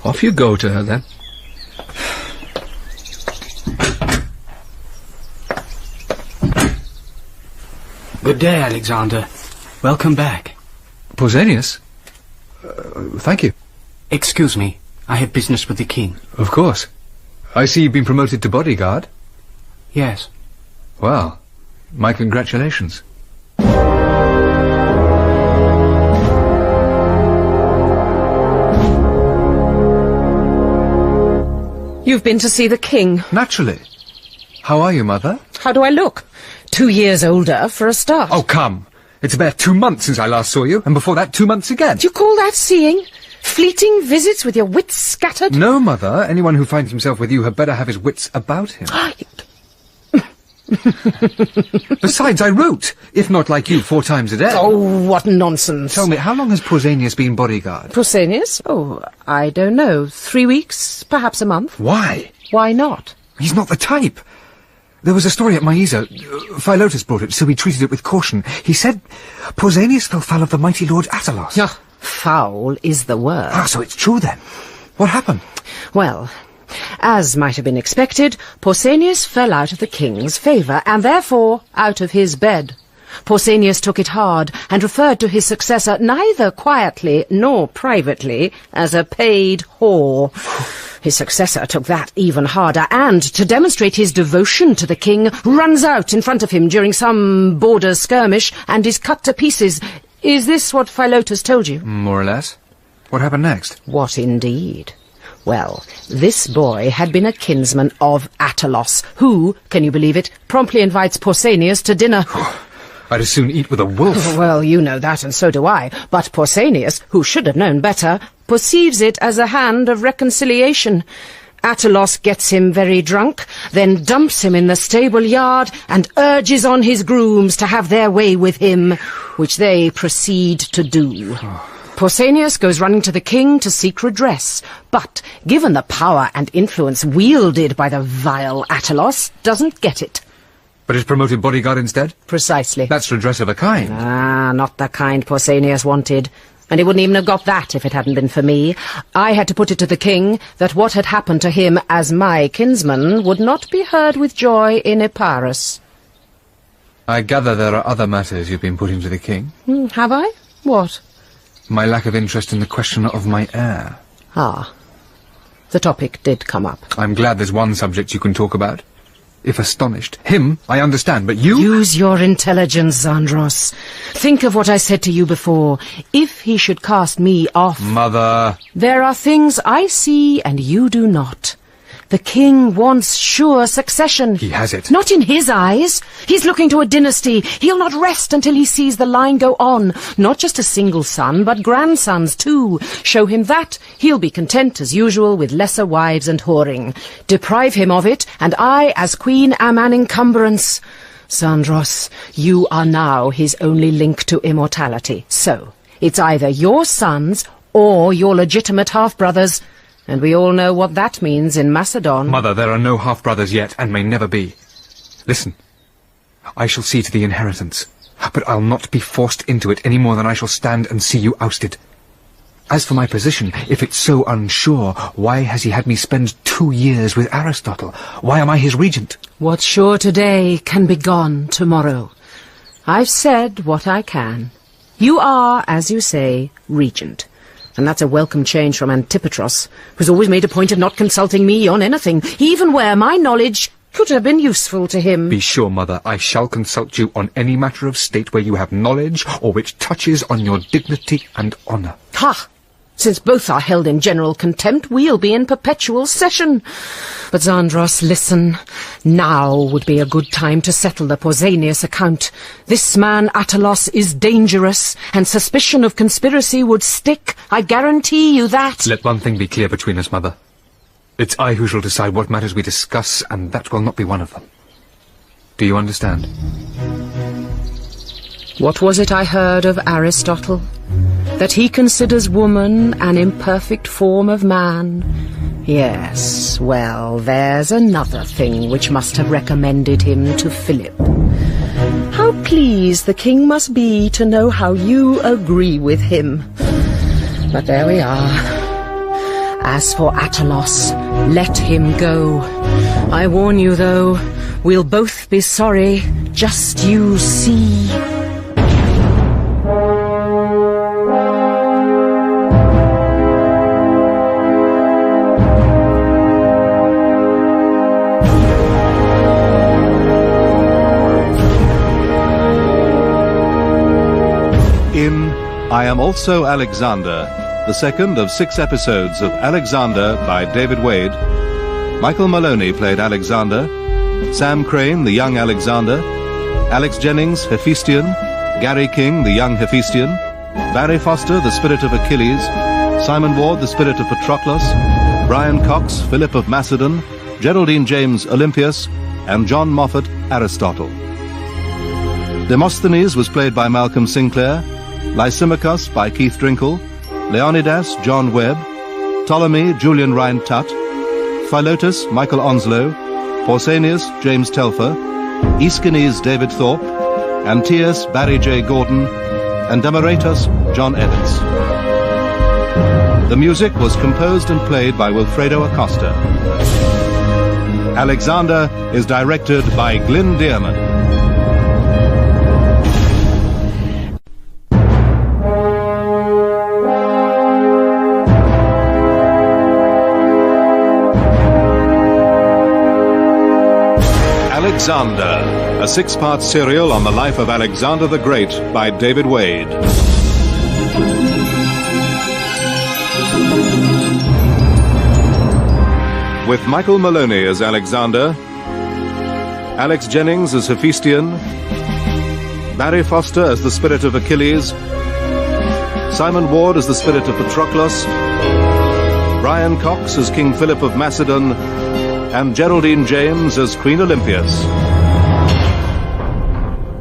Off you go to her, then. Good day, Alexander. Welcome back. Pusanias? Thank you. Excuse me. I have business with the king. Of course. I see you've been promoted to bodyguard. Yes. Well, my congratulations. You've been to see the king? Naturally. How are you, Mother? How do I look? 2 years older, for a start. Oh, come. It's about 2 months since I last saw you, and before that 2 months again. Do you call that seeing? Fleeting visits with your wits scattered? No, Mother. Anyone who finds himself with you had better have his wits about him. Besides, I wrote, if not like you, 4 times a day. Oh, what nonsense. Tell me, how long has Pusanias been bodyguard? Pusanias? Oh, I don't know. 3 weeks, perhaps a month. Why? Why not? He's not the type. There was a story at Maeza. Philotas brought it, so we treated it with caution. He said Pusanias fell foul of the mighty Lord Attalos. Ah, foul is the word. Ah, so it's true then. What happened? Well, as might have been expected, Pusanias fell out of the king's favour, and therefore out of his bed. Pusanias took it hard, and referred to his successor neither quietly nor privately as a paid whore. His successor took that even harder, and, to demonstrate his devotion to the king, runs out in front of him during some border skirmish, and is cut to pieces. Is this what Philotas told you? More or less. What happened next? What indeed? Well, this boy had been a kinsman of Attalos, who, can you believe it, promptly invites Pusanias to dinner. I'd as soon eat with a wolf. Well, you know that, and so do I. But Pusanias, who should have known better, perceives it as a hand of reconciliation. Attalos gets him very drunk, then dumps him in the stable yard, and urges on his grooms to have their way with him, which they proceed to do. Pusanias goes running to the king to seek redress, but, given the power and influence wielded by the vile Attalos, doesn't get it. But is promoted bodyguard instead? Precisely. That's redress of a kind. Ah, not the kind Pusanias wanted. And he wouldn't even have got that if it hadn't been for me. I had to put it to the king that what had happened to him as my kinsman would not be heard with joy in Epirus. I gather there are other matters you've been putting to the king. Have I? What? My lack of interest in the question of my heir. Ah. The topic did come up. I'm glad there's one subject you can talk about. If astonished. Him, I understand, but you... Use your intelligence, Xandros. Think of what I said to you before. If he should cast me off... Mother... There are things I see and you do not. The king wants sure succession. He has it. Not in his eyes. He's looking to a dynasty. He'll not rest until he sees the line go on. Not just a single son, but grandsons too. Show him that, he'll be content as usual with lesser wives and whoring. Deprive him of it, and I, as queen, am an encumbrance. Xandros, you are now his only link to immortality. So, it's either your sons or your legitimate half-brothers. And we all know what that means in Macedon. Mother, there are no half-brothers yet, and may never be. Listen, I shall see to the inheritance, but I'll not be forced into it any more than I shall stand and see you ousted. As for my position, if it's so unsure, why has he had me spend 2 years with Aristotle? Why am I his regent? What's sure today can be gone tomorrow. I've said what I can. You are, as you say, regent. And that's a welcome change from Antipatros, who's always made a point of not consulting me on anything, even where my knowledge could have been useful to him. Be sure, Mother, I shall consult you on any matter of state where you have knowledge or which touches on your dignity and honour. Ha! Since both are held in general contempt, we'll be in perpetual session. But Xandros, listen. Now would be a good time to settle the Pusanias account. This man, Attalos, is dangerous, and suspicion of conspiracy would stick. I guarantee you that. Let one thing be clear between us, Mother. It's I who shall decide what matters we discuss, and that will not be one of them. Do you understand? What was it I heard of Aristotle? That he considers woman an imperfect form of man. Yes, well, there's another thing which must have recommended him to Philip. How pleased the king must be to know how you agree with him. But there we are. As for Attalos, let him go. I warn you, though, we'll both be sorry, just you see. I Am Also Alexander, the second of 6 episodes of Alexander by David Wade. Michael Maloney played Alexander, Sam Crane, the young Alexander, Alex Jennings, Hephaistion, Gary King, the young Hephaistion, Barry Foster, the spirit of Achilles, Simon Ward, the spirit of Patroclus, Brian Cox, Philip of Macedon, Geraldine James, Olympias, and John Moffat, Aristotle. Demosthenes was played by Malcolm Sinclair, Lysimachos by Keith Drinkel, Leonidas, John Webb, Ptolemy, Julian Ryan Tutt, Philotas, Michael Onslow, Pausanias, James Telfer, Aeschines, David Thorpe, Antiochus, Barry J. Gordon, and Demosthenes, John Evitts. The music was composed and played by Wilfredo Acosta. Alexander is directed by Glyn Dearman. Alexander, a 6-part serial on the life of Alexander the Great by David Wade. With Michael Maloney as Alexander, Alex Jennings as Hephaistion, Barry Foster as the spirit of Achilles, Simon Ward as the spirit of Patroclus, Brian Cox as King Philip of Macedon, and Geraldine James as Queen Olympias.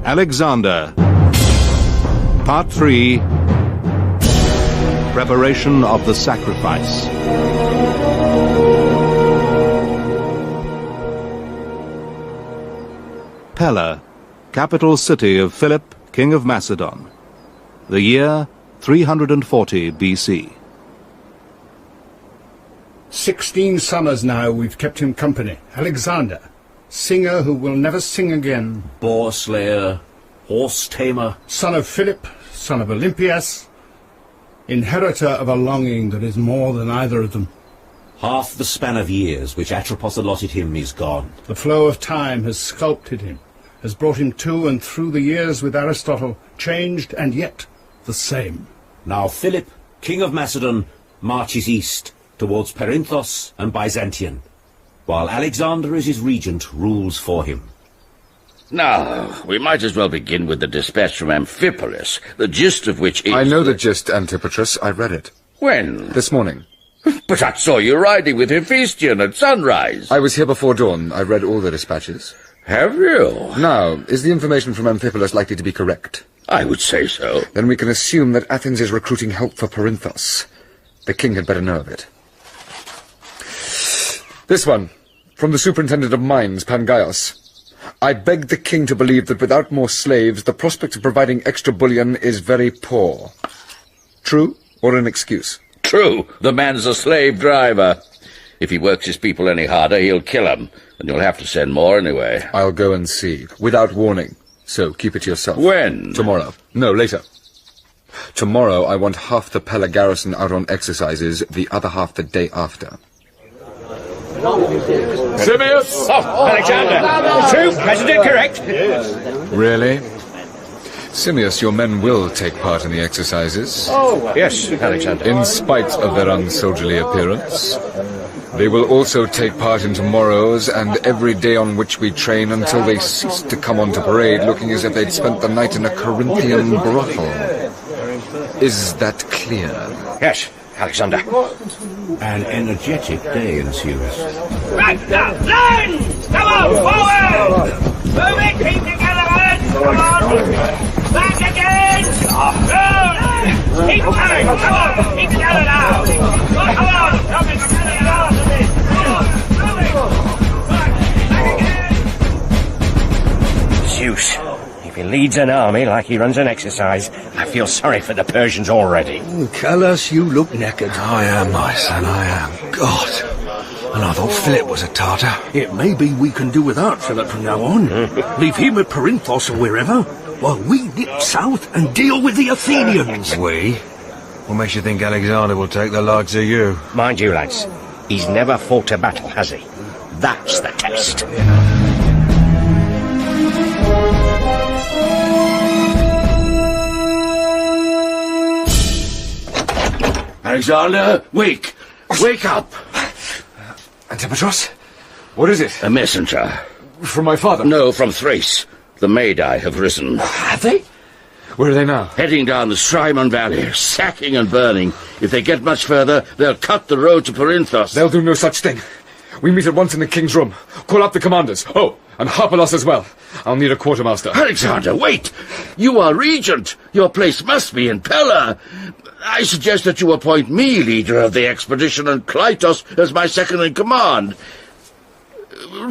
Alexander, Part 3, Preparation of the Sacrifice. Pella, capital city of Philip, King of Macedon. The year 340 BC. 16 summers now we've kept him company. Alexander, singer who will never sing again. Boar slayer, horse tamer. Son of Philip, son of Olympias, inheritor of a longing that is more than either of them. Half the span of years which Atropos allotted him is gone. The flow of time has sculpted him, has brought him to and through the years with Aristotle, changed and yet the same. Now Philip, king of Macedon, marches east towards Perinthos and Byzantium, while Alexander as his regent rules for him. Now, we might as well begin with the dispatch from Amphipolis, the gist of which is... I know the gist, Antipatros. I read it. When? This morning. But I saw you riding with Hephaistion at sunrise. I was here before dawn. I read all the dispatches. Have you? Now, is the information from Amphipolis likely to be correct? I would say so. Then we can assume that Athens is recruiting help for Perinthos. The king had better know of it. This one, from the superintendent of mines, Pangaios. I beg the king to believe that without more slaves, the prospect of providing extra bullion is very poor. True, or an excuse? True. The man's a slave driver. If he works his people any harder, he'll kill 'em, and you'll have to send more anyway. I'll go and see, without warning. So keep it to yourself. When? Tomorrow. No, later. Tomorrow I want half the Pella garrison out on exercises, the other half the day after. Simius! Alexander! True, President, correct? Really? Simius, your men will take part in the exercises. Oh, yes, Alexander. In spite of their unsoldierly appearance. They will also take part in tomorrow's and every day on which we train until they cease to come onto parade looking as if they'd spent the night in a Corinthian brothel. Is that clear? Yes, Alexander. An energetic day ensues. Right now, line! Come on, forward! Move it, keep together, lads! Come on! Back again! Good! Keep coming! Come on! Keep together now! Come on! Help me from getting out of this! Come on! Back again! Zeus. If he leads an army like he runs an exercise, I feel sorry for the Persians already. Callas, you look knackered. I am, my son, I am. God! And I thought Philip was a Tartar. It may be we can do without Philip from now on. Leave him at Perinthos or wherever, while we nip south and deal with the Athenians. We? What makes you think Alexander will take the likes of you? Mind you, lads, he's never fought a battle, has he? That's the test. Alexander, wake! Wake up! Antipatros? What is it? A messenger. From my father? No, from Thrace. The Magi have risen. Have they? Where are they now? Heading down the Strymon Valley, sacking and burning. If they get much further, they'll cut the road to Perinthos. They'll do no such thing. We meet at once in the king's room. Call up the commanders. Oh, and Harpalos as well. I'll need a quartermaster. Alexander, wait! You are regent. Your place must be in Pella. I suggest that you appoint me leader of the expedition and Kleitos as my second-in-command.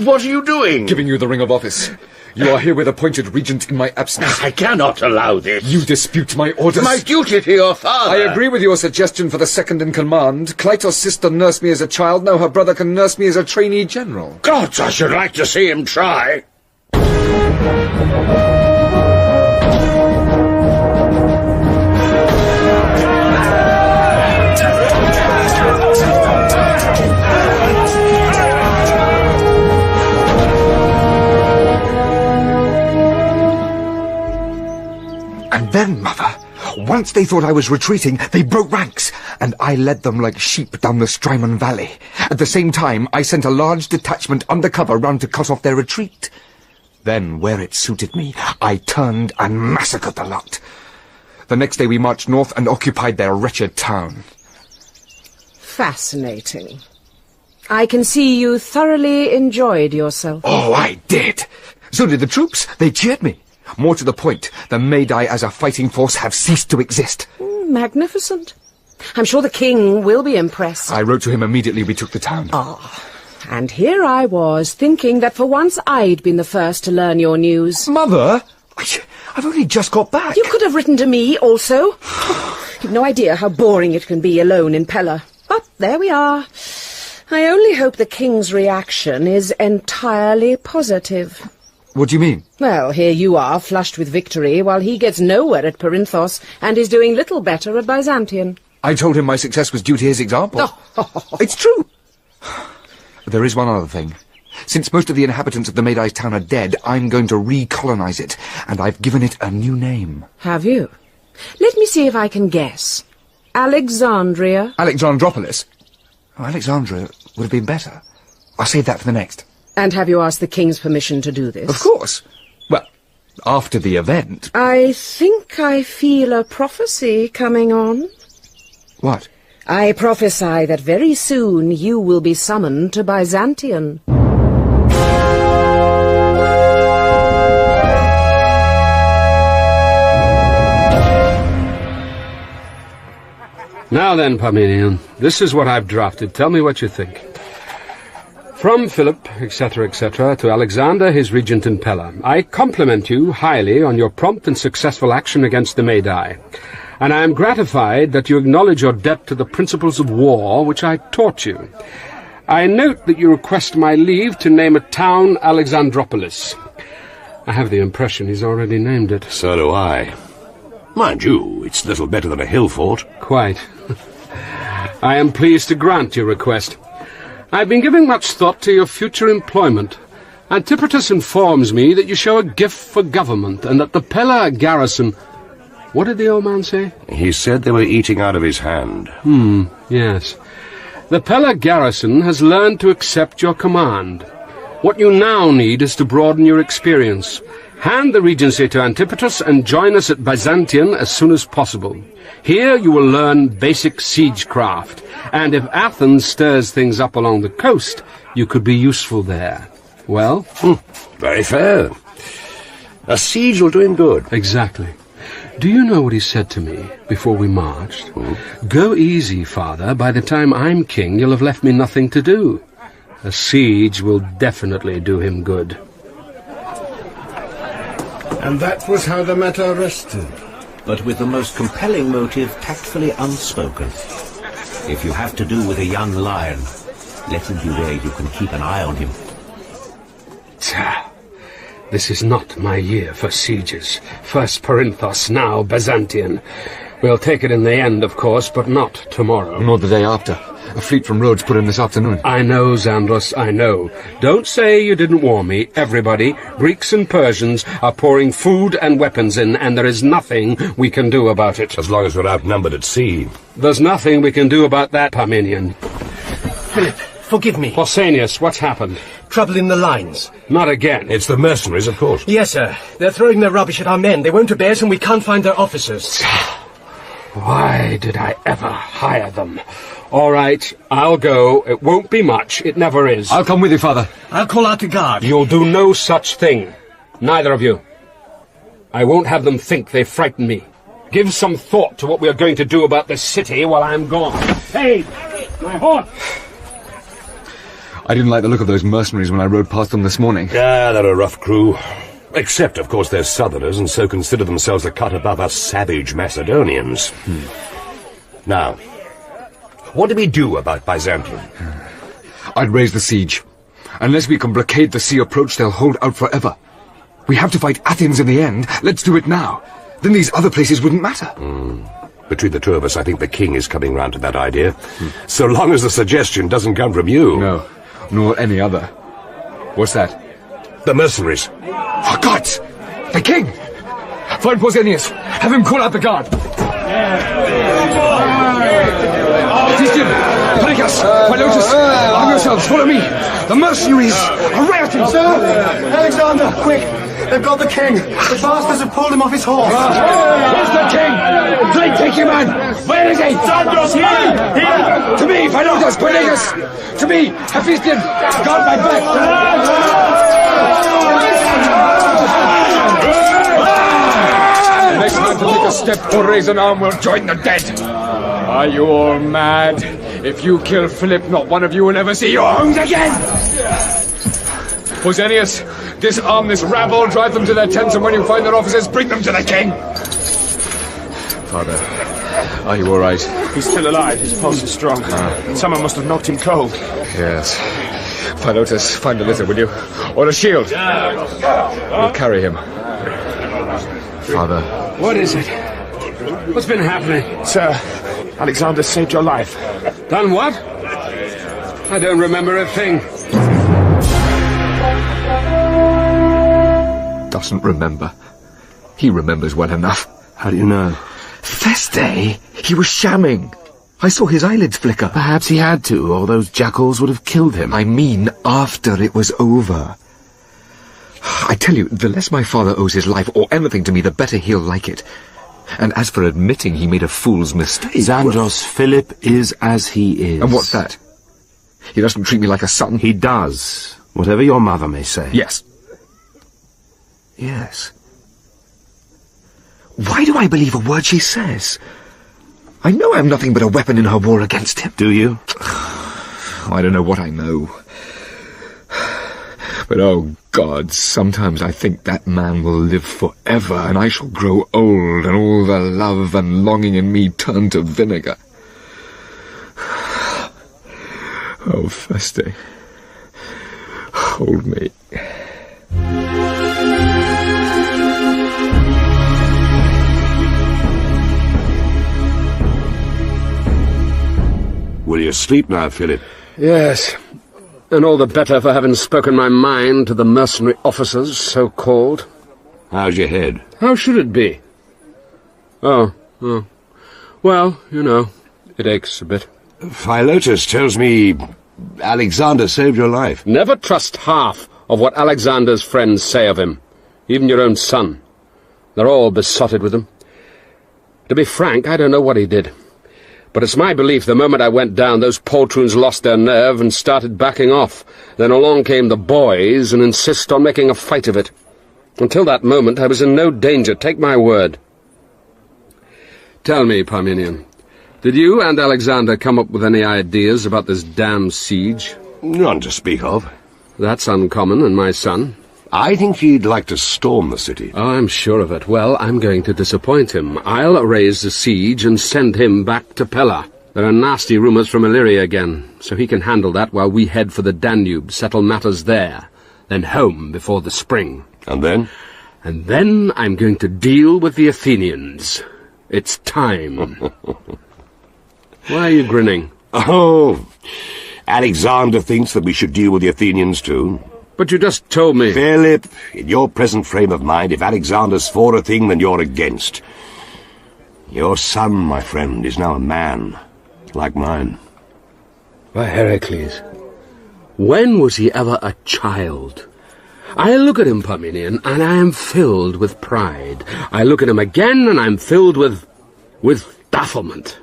What are you doing? Giving you the ring of office. You are herewith appointed regent in my absence. I cannot allow this. You dispute my orders. My duty to your father. I agree with your suggestion for the second-in-command. Kleitos' sister nursed me as a child. Now her brother can nurse me as a trainee general. Gods, I should like to see him try. And then, Mother, once they thought I was retreating, they broke ranks, and I led them like sheep down the Strymon Valley. At the same time, I sent a large detachment undercover round to cut off their retreat. Then, where it suited me, I turned and massacred the lot. The next day we marched north and occupied their wretched town. Fascinating. I can see you thoroughly enjoyed yourself. Oh, I did. So did the troops. They cheered me. More to the point, the Magi as a fighting force have ceased to exist. Magnificent. I'm sure the king will be impressed. I wrote to him immediately we took the town. And here I was, thinking that for once I'd been the first to learn your news. Mother, I've only just got back. You could have written to me also. You've no idea how boring it can be alone in Pella. But there we are. I only hope the king's reaction is entirely positive. What do you mean? Well, here you are, flushed with victory, while he gets nowhere at Perinthos and is doing little better at Byzantium. I told him my success was due to his example. It's true. There is one other thing. Since most of the inhabitants of the Magi town are dead, I'm going to recolonize it, and I've given it a new name. Have you? Let me see if I can guess. Alexandria? Alexandropolis? Oh, Alexandria would have been better. I'll save that for the next. And have you asked the king's permission to do this? Of course. Well, after the event. I think I feel a prophecy coming on. What? I prophesy that very soon you will be summoned to Byzantium. Now then, Parmenion, this is what I've drafted. Tell me what you think. From Philip, etc., to Alexander, his regent in Pella, I compliment you highly on your prompt and successful action against the Magi, and I am gratified that you acknowledge your debt to the principles of war which I taught you. I note that you request my leave to name a town Alexandropolis. I have the impression he's already named it. So do I. Mind you, it's little better than a hill fort. Quite. I am pleased to grant your request. I've been giving much thought to your future employment. Antipatros informs me that you show a gift for government, and that the Pella garrison... What did the old man say? He said they were eating out of his hand. Yes. The Pella garrison has learned to accept your command. What you now need is to broaden your experience. Hand the regency to Antipatros and join us at Byzantium as soon as possible. Here you will learn basic siegecraft, and if Athens stirs things up along the coast, you could be useful there. Well? Very fair. A siege will do him good. Exactly. Do you know what he said to me before we marched? Go easy, father. By the time I'm king, you'll have left me nothing to do. A siege will definitely do him good. And that was how the matter rested. But with the most compelling motive tactfully unspoken. If you have to do with a young lion, let him be where you can keep an eye on him. This is not my year for sieges. First Perinthos, now Byzantium. We'll take it in the end, of course, but not tomorrow. Nor the day after. A fleet from Rhodes put in this afternoon. I know, Xandros, I know. Don't say you didn't warn me. Everybody, Greeks and Persians, are pouring food and weapons in, and there is nothing we can do about it. As long as we're outnumbered at sea. There's nothing we can do about that, Parmenion. Philip, forgive me. Pausanias, what's happened? Trouble in the lines. Not again. It's the mercenaries, of course. Yes, sir. They're throwing their rubbish at our men. They won't obey us, and we can't find their officers. Why did I ever hire them? All right, I'll go. It won't be much. It never is. I'll come with you, father. I'll call out the guard. You'll do no such thing. Neither of you. I won't have them think they frighten me. Give some thought to what we are going to do about this city while I'm gone. Hey, my horse! I didn't like the look of those mercenaries when I rode past them this morning. Yeah, they're a rough crew. Except, of course, they're southerners, and so consider themselves a cut above us savage Macedonians. Now, what do we do about Byzantium? I'd raise the siege. Unless we can blockade the sea approach, they'll hold out forever. We have to fight Athens in the end. Let's do it now. Then these other places wouldn't matter. Between the two of us, I think the king is coming round to that idea. So long as the suggestion doesn't come from you. No, nor any other. What's that? The mercenaries. For gods! The king! Find Pusanias. Have him call out the guard. Hephaistion! Kleitos! Kleitos! Arm yourselves! Follow me! The mercenaries are rioting! Sir! Alexander! Quick! They've got the king! The bastards have pulled him off his horse! Where's the king? Drake, take him, man! Where is he? Sandros, here! Here! To me, Kleitos! Kleitos! To me, Hephaistion! Guard my back! Next man to take a step or raise an arm will join the dead. Are you all mad? If you kill Philip, not one of you will ever see your homes again! Pusanias, disarm this rabble, drive them to their tents, and when you find their officers, bring them to the king! Father, are you all right? He's still alive. His pulse is strong. Someone must have knocked him cold. Yes. Kleitos, find a litter, will you? Or a shield. We'll carry him. Father. What is it? What's been happening? Sir, Alexander saved your life. Done what? I don't remember a thing. Doesn't remember. He remembers well enough. How do you know? Feste! He was shamming. I saw his eyelids flicker. Perhaps he had to, or those jackals would have killed him. I mean, after it was over. I tell you, the less my father owes his life or anything to me, the better he'll like it. And as for admitting he made a fool's mistake... Zandros, Philip is as he is. And what's that? He doesn't treat me like a son? He does. Whatever your mother may say. Yes. Yes. Why do I believe a word she says? I know I'm nothing but a weapon in her war against him. Do you? I don't know what I know. But oh God, sometimes I think that man will live forever, and I shall grow old, and all the love and longing in me turn to vinegar. Oh, Feste, hold me. Will you sleep now, Philip? Yes. And all the better for having spoken my mind to the mercenary officers, so-called. How's your head? How should it be? Oh. Well, you know, it aches a bit. Philotas tells me Alexander saved your life. Never trust half of what Alexander's friends say of him. Even your own son. They're all besotted with him. To be frank, I don't know what he did. But it's my belief the moment I went down, those poltroons lost their nerve and started backing off. Then along came the boys and insist on making a fight of it. Until that moment, I was in no danger, take my word. Tell me, Parmenion, did you and Alexander come up with any ideas about this damned siege? None to speak of. That's uncommon in my son. I think he'd like to storm the city. Oh, I'm sure of it. Well, I'm going to disappoint him. I'll raise the siege and send him back to Pella. There are nasty rumours from Illyria again, so he can handle that while we head for the Danube, settle matters there, then home before the spring. And then? And then I'm going to deal with the Athenians. It's time. Why are you grinning? Oh, Alexander thinks that we should deal with the Athenians too. But you just told me... Philip, in your present frame of mind, if Alexander's for a thing, then you're against. Your son, my friend, is now a man, like mine. Why, Heracles, when was he ever a child? I look at him, Parmenion, and I am filled with pride. I look at him again, and I'm filled with bafflement.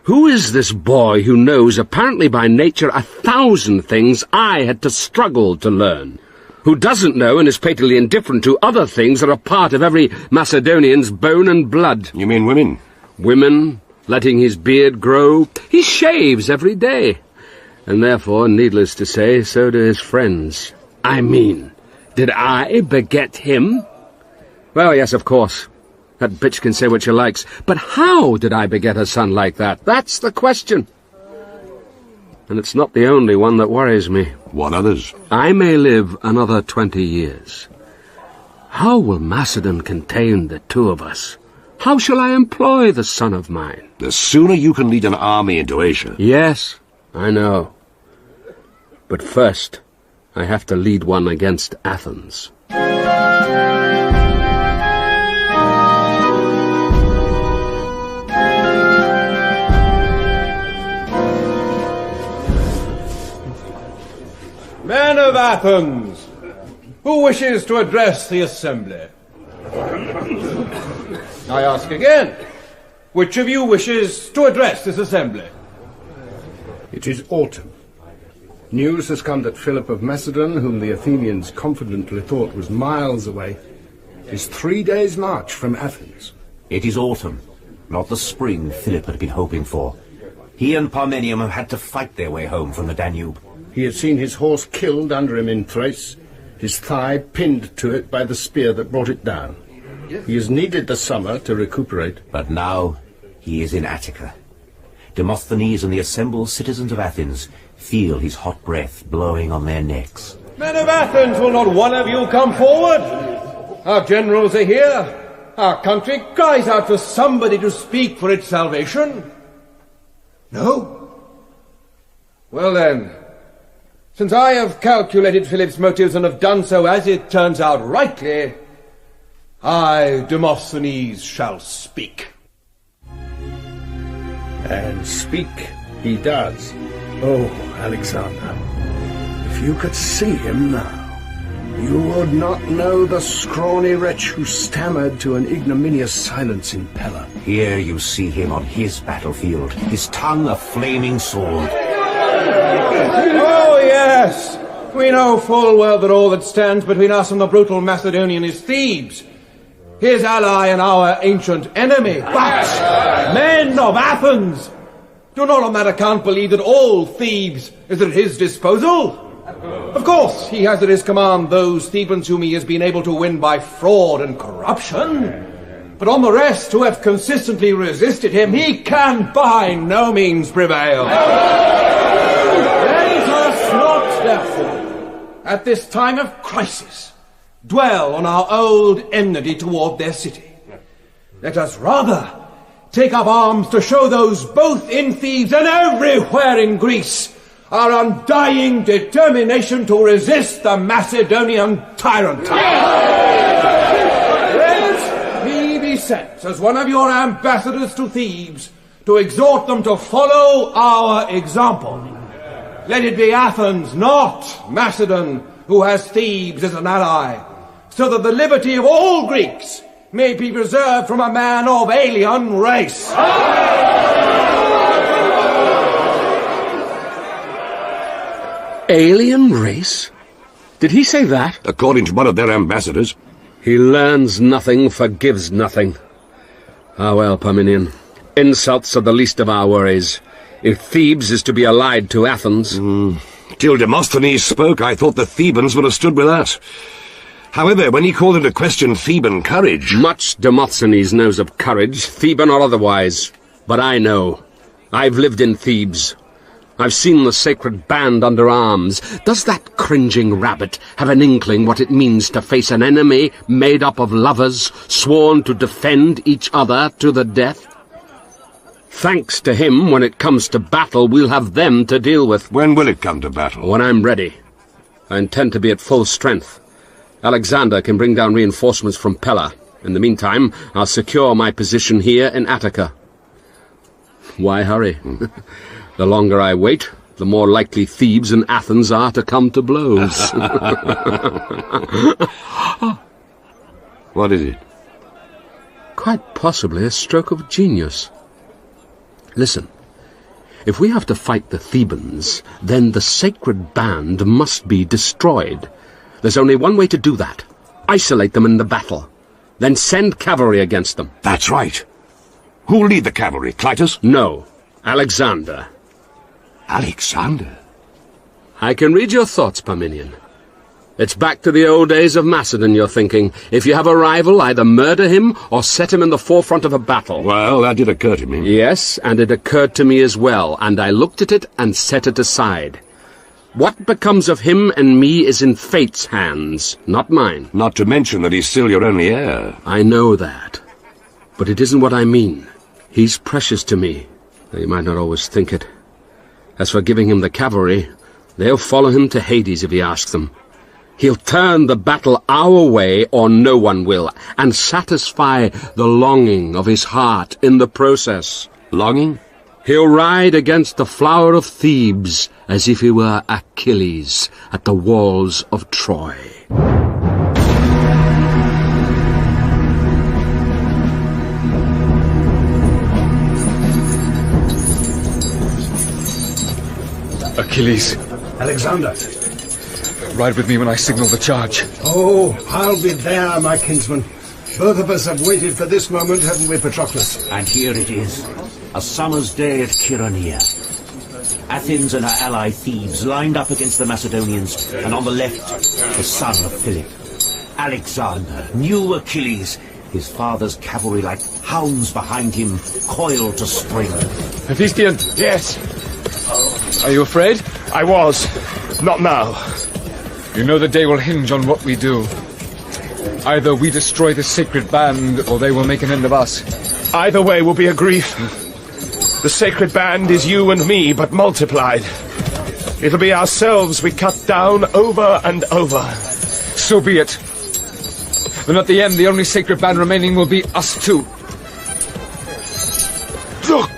Who is this boy who knows, apparently by nature, 1,000 things I had to struggle to learn? Who doesn't know and is fatally indifferent to other things that are part of every Macedonian's bone and blood? You mean women? Women, letting his beard grow. He shaves every day. And therefore, needless to say, so do his friends. I mean, did I beget him? Well, yes, of course. That bitch can say what she likes. But how did I beget a son like that? That's the question. And it's not the only one that worries me. What others? I may live another 20 years. How will Macedon contain the two of us? How shall I employ the son of mine? The sooner you can lead an army into Asia. Yes, I know. But first, I have to lead one against Athens. Men of Athens, who wishes to address the assembly? I ask again, which of you wishes to address this assembly? It is autumn. News has come that Philip of Macedon, whom the Athenians confidently thought was miles away, is 3 days' march from Athens. It is autumn, not the spring Philip had been hoping for. He and Parmenion have had to fight their way home from the Danube. He had seen his horse killed under him in Thrace, his thigh pinned to it by the spear that brought it down. He has needed the summer to recuperate. But now he is in Attica. Demosthenes and the assembled citizens of Athens feel his hot breath blowing on their necks. Men of Athens, will not one of you come forward? Our generals are here. Our country cries out for somebody to speak for its salvation. No? Well then, since I have calculated Philip's motives and have done so as it turns out rightly, I, Demosthenes, shall speak. And speak he does. Oh, Alexander, if you could see him now, you would not know the scrawny wretch who stammered to an ignominious silence in Pella. Here you see him on his battlefield, his tongue a flaming sword. Oh, yes! We know full well that all that stands between us and the brutal Macedonian is Thebes, his ally and our ancient enemy. But, men of Athens, do not on that account believe that all Thebes is at his disposal. Of course, he has at his command those Thebans whom he has been able to win by fraud and corruption. But on the rest who have consistently resisted him, he can by no means prevail. Let us not, therefore, at this time of crisis, dwell on our old enmity toward their city. Let us rather take up arms to show those both in Thebes and everywhere in Greece our undying determination to resist the Macedonian tyrant. Let me be sent as one of your ambassadors to Thebes to exhort them to follow our example. Let it be Athens, not Macedon, who has Thebes as an ally, so that the liberty of all Greeks may be preserved from a man of alien race. Alien race? Did he say that? According to one of their ambassadors. He learns nothing, forgives nothing. Ah well, Parmenion. Insults are the least of our worries. If Thebes is to be allied to Athens... Till Demosthenes spoke, I thought the Thebans would have stood with us. However, when he called into question Theban courage... Much Demosthenes knows of courage, Theban or otherwise. But I know. I've lived in Thebes. I've seen the sacred band under arms. Does that cringing rabbit have an inkling what it means to face an enemy made up of lovers, sworn to defend each other to the death? Thanks to him, when it comes to battle, we'll have them to deal with. When will it come to battle? When I'm ready. I intend to be at full strength. Alexander can bring down reinforcements from Pella. In the meantime, I'll secure my position here in Attica. Why hurry? The longer I wait, the more likely Thebes and Athens are to come to blows. What is it? Quite possibly a stroke of genius. Listen, if we have to fight the Thebans, then the sacred band must be destroyed. There's only one way to do that. Isolate them in the battle. Then send cavalry against them. That's right. Who'll lead the cavalry, Kleitos? No, Alexander. Alexander? I can read your thoughts, Parmenion. It's back to the old days of Macedon, you're thinking. If you have a rival, either murder him or set him in the forefront of a battle. Well, that did occur to me. Yes, and it occurred to me as well, and I looked at it and set it aside. What becomes of him and me is in fate's hands, not mine. Not to mention that he's still your only heir. I know that. But it isn't what I mean. He's precious to me, though you might not always think it. As for giving him the cavalry, they'll follow him to Hades if he asks them. He'll turn the battle our way, or no one will, and satisfy the longing of his heart in the process. Longing? He'll ride against the flower of Thebes as if he were Achilles at the walls of Troy. Achilles. Alexander. Ride with me when I signal the charge. Oh, I'll be there, my kinsman. Both of us have waited for this moment, haven't we, Patroclus? And here it is, a summer's day at Chaeronea. Athens and her ally Thebes lined up against the Macedonians, and on the left, the son of Philip. Alexander, new Achilles, his father's cavalry like hounds behind him, coiled to spring. Hephaistion! Yes. Are you afraid? I was. Not now. You know the day will hinge on what we do. Either we destroy the sacred band, or they will make an end of us. Either way will be a grief. The sacred band is you and me, but multiplied. It'll be ourselves we cut down over and over. So be it. Then at the end, the only sacred band remaining will be us two. Look!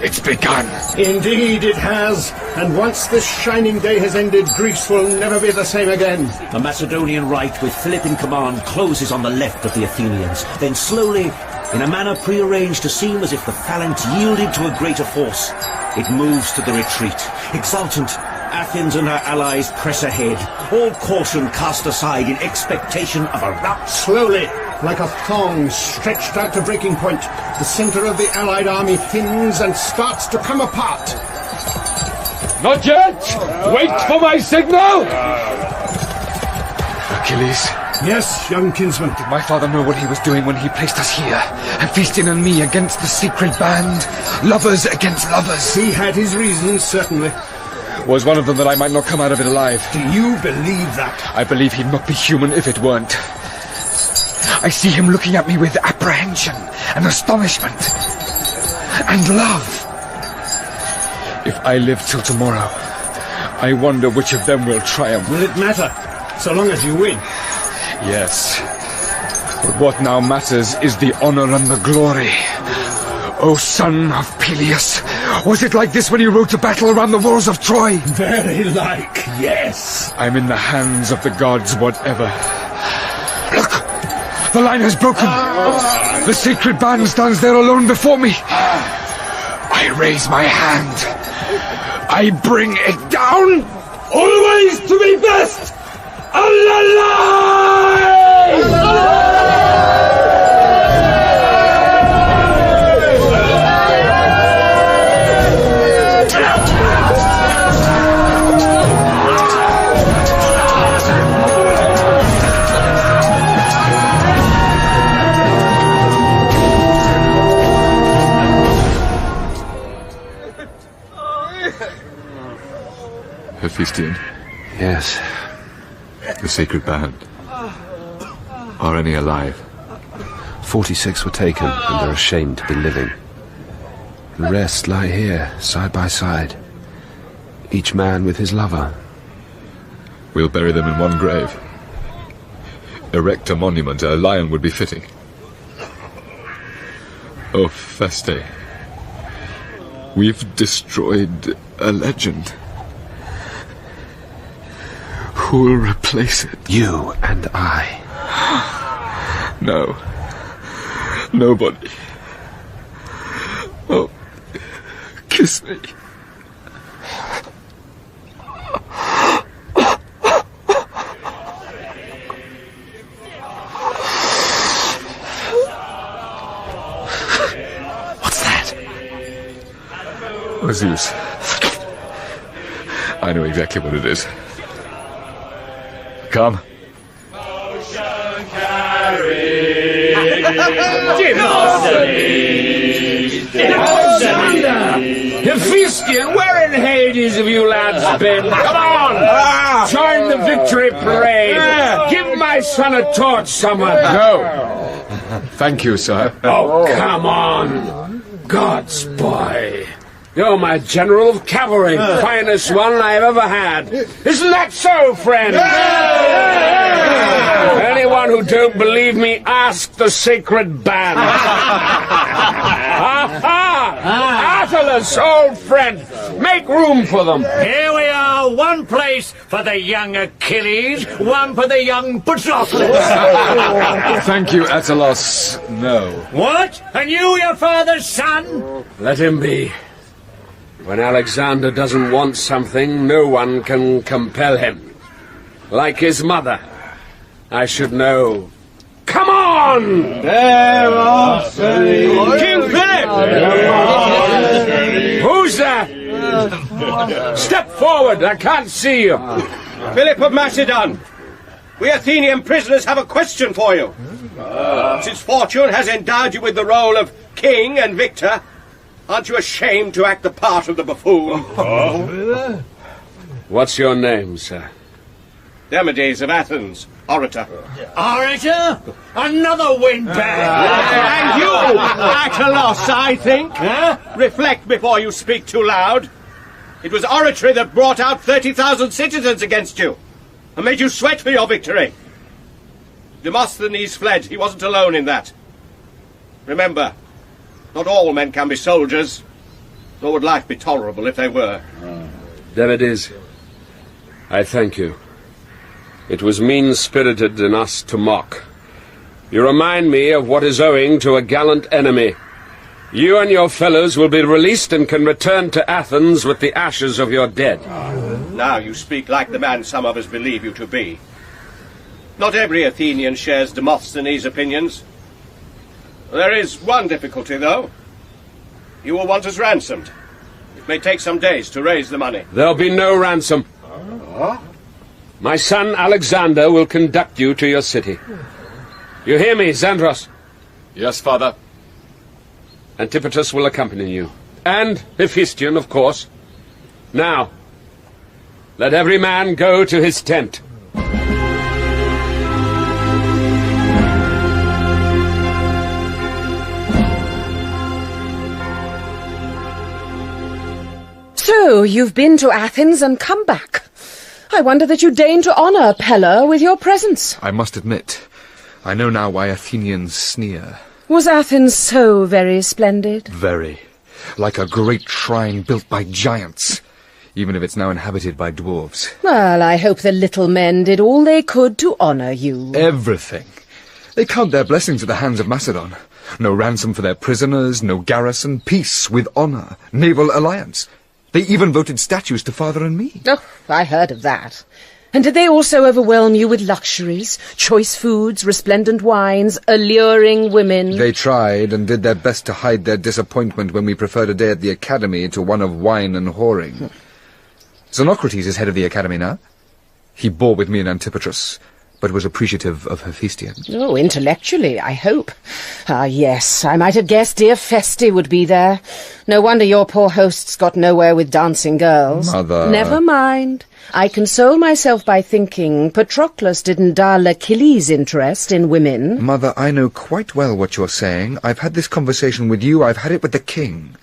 It's begun. Indeed it has. And once this shining day has ended, Greece will never be the same again. The Macedonian right, with Philip in command, closes on the left of the Athenians. Then slowly, in a manner prearranged to seem as if the phalanx yielded to a greater force, it moves to the retreat. Exultant, Athens and her allies press ahead, all caution cast aside in expectation of a rout. Slowly, like a thong stretched out to breaking point, the center of the Allied army thins and starts to come apart. Not yet! Wait for my signal! Achilles. Yes, young kinsman. Did my father know what he was doing when he placed us here? Hephaistion and me against the sacred band? Lovers against lovers? He had his reasons, certainly. Was one of them that I might not come out of it alive? Do you believe that? I believe he'd not be human if it weren't. I see him looking at me with apprehension and astonishment and love. If I live till tomorrow, I wonder which of them will triumph. Will it matter, so long as you win? Yes. But what now matters is the honor and the glory. O son of Peleus, was it like this when you rode to battle around the walls of Troy? Very like, yes. I'm in the hands of the gods, whatever. Look! The line has broken. The sacred band stands there alone before me. I raise my hand. I bring it down. Always to be best. Alive! Hephaistion. Yes. The sacred band. Are any alive? 46 were taken, and are ashamed to be living. The rest lie here, side by side. Each man with his lover. We'll bury them in one grave. Erect a monument, a lion would be fitting. Oh, Feste. We've destroyed a legend. Who'll replace it? You and I. No. Nobody. Oh, kiss me. What's that? Zeus. I know exactly what it is. Come. Hephaistion, where in Hades have you lads been? Come on! Join the victory parade! Give my son a torch, someone! No! Thank you, sir. Oh, come on! God's boy! You're my general of cavalry, finest one I've ever had. Isn't that so, friend? Anyone who don't believe me, ask the sacred band. Attalus, old friend, make room for them. Here we are, one place for the young Achilles, one for the young Patroclus. Thank you, Attalus. No. What? And you, your father's son? Let him be. When Alexander doesn't want something, no one can compel him. Like his mother. I should know. Come on! King Philip! Who's that? Step forward, I can't see you. Philip of Macedon. We Athenian prisoners have a question for you. Since fortune has endowed you with the role of king and victor, aren't you ashamed to act the part of the buffoon? What's your name, sir? Demosthenes of Athens, orator. Orator? Another windbag! And you, Attalus, I think. Reflect before you speak too loud. It was oratory that brought out 30,000 citizens against you, and made you sweat for your victory. Demosthenes fled. He wasn't alone in that. Remember, not all men can be soldiers, nor would life be tolerable if they were. There it is. I thank you. It was mean-spirited in us to mock. You remind me of what is owing to a gallant enemy. You and your fellows will be released and can return to Athens with the ashes of your dead. Now you speak like the man some of us believe you to be. Not every Athenian shares Demosthenes' opinions. There is one difficulty, though. You will want us ransomed. It may take some days to raise the money. There'll be no ransom. My son Alexander will conduct you to your city. You hear me, Xandros? Yes, father. Antipatros will accompany you. And Hephaistion, of course. Now, let every man go to his tent. So, you've been to Athens and come back. I wonder that you deign to honour Pella with your presence. I must admit, I know now why Athenians sneer. Was Athens so very splendid? Very. Like a great shrine built by giants, even if it's now inhabited by dwarves. Well, I hope the little men did all they could to honour you. Everything. They count their blessings at the hands of Macedon. No ransom for their prisoners, no garrison, peace with honour, naval alliance. They even voted statues to father and me. Oh, I heard of that. And did they also overwhelm you with luxuries, choice foods, resplendent wines, alluring women? They tried and did their best to hide their disappointment when we preferred a day at the academy to one of wine and whoring. Xenocrates is head of the academy now. He bore with me and Antipatros, but was appreciative of Hephaistion. Oh, intellectually, I hope. Ah, yes, I might have guessed dear Feste would be there. No wonder your poor hosts got nowhere with dancing girls. Mother... Never mind. I console myself by thinking Patroclus didn't dull Achilles' interest in women. Mother, I know quite well what you're saying. I've had this conversation with you, I've had it with the king.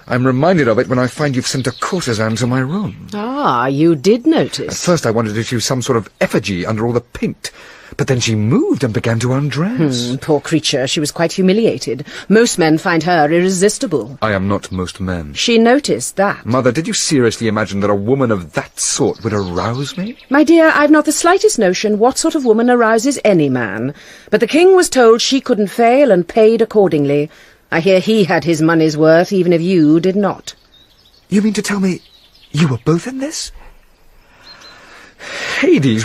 I'm reminded of it when I find you've sent a courtesan to my room. Ah, you did notice. At first I wanted to choose some sort of effigy under all the paint, but then she moved and began to undress. Poor creature, she was quite humiliated. Most men find her irresistible. I am not most men. She noticed that. Mother, did you seriously imagine that a woman of that sort would arouse me? My dear, I've not the slightest notion what sort of woman arouses any man. But the king was told she couldn't fail and paid accordingly. I hear he had his money's worth, even if you did not. You mean to tell me you were both in this? Hades,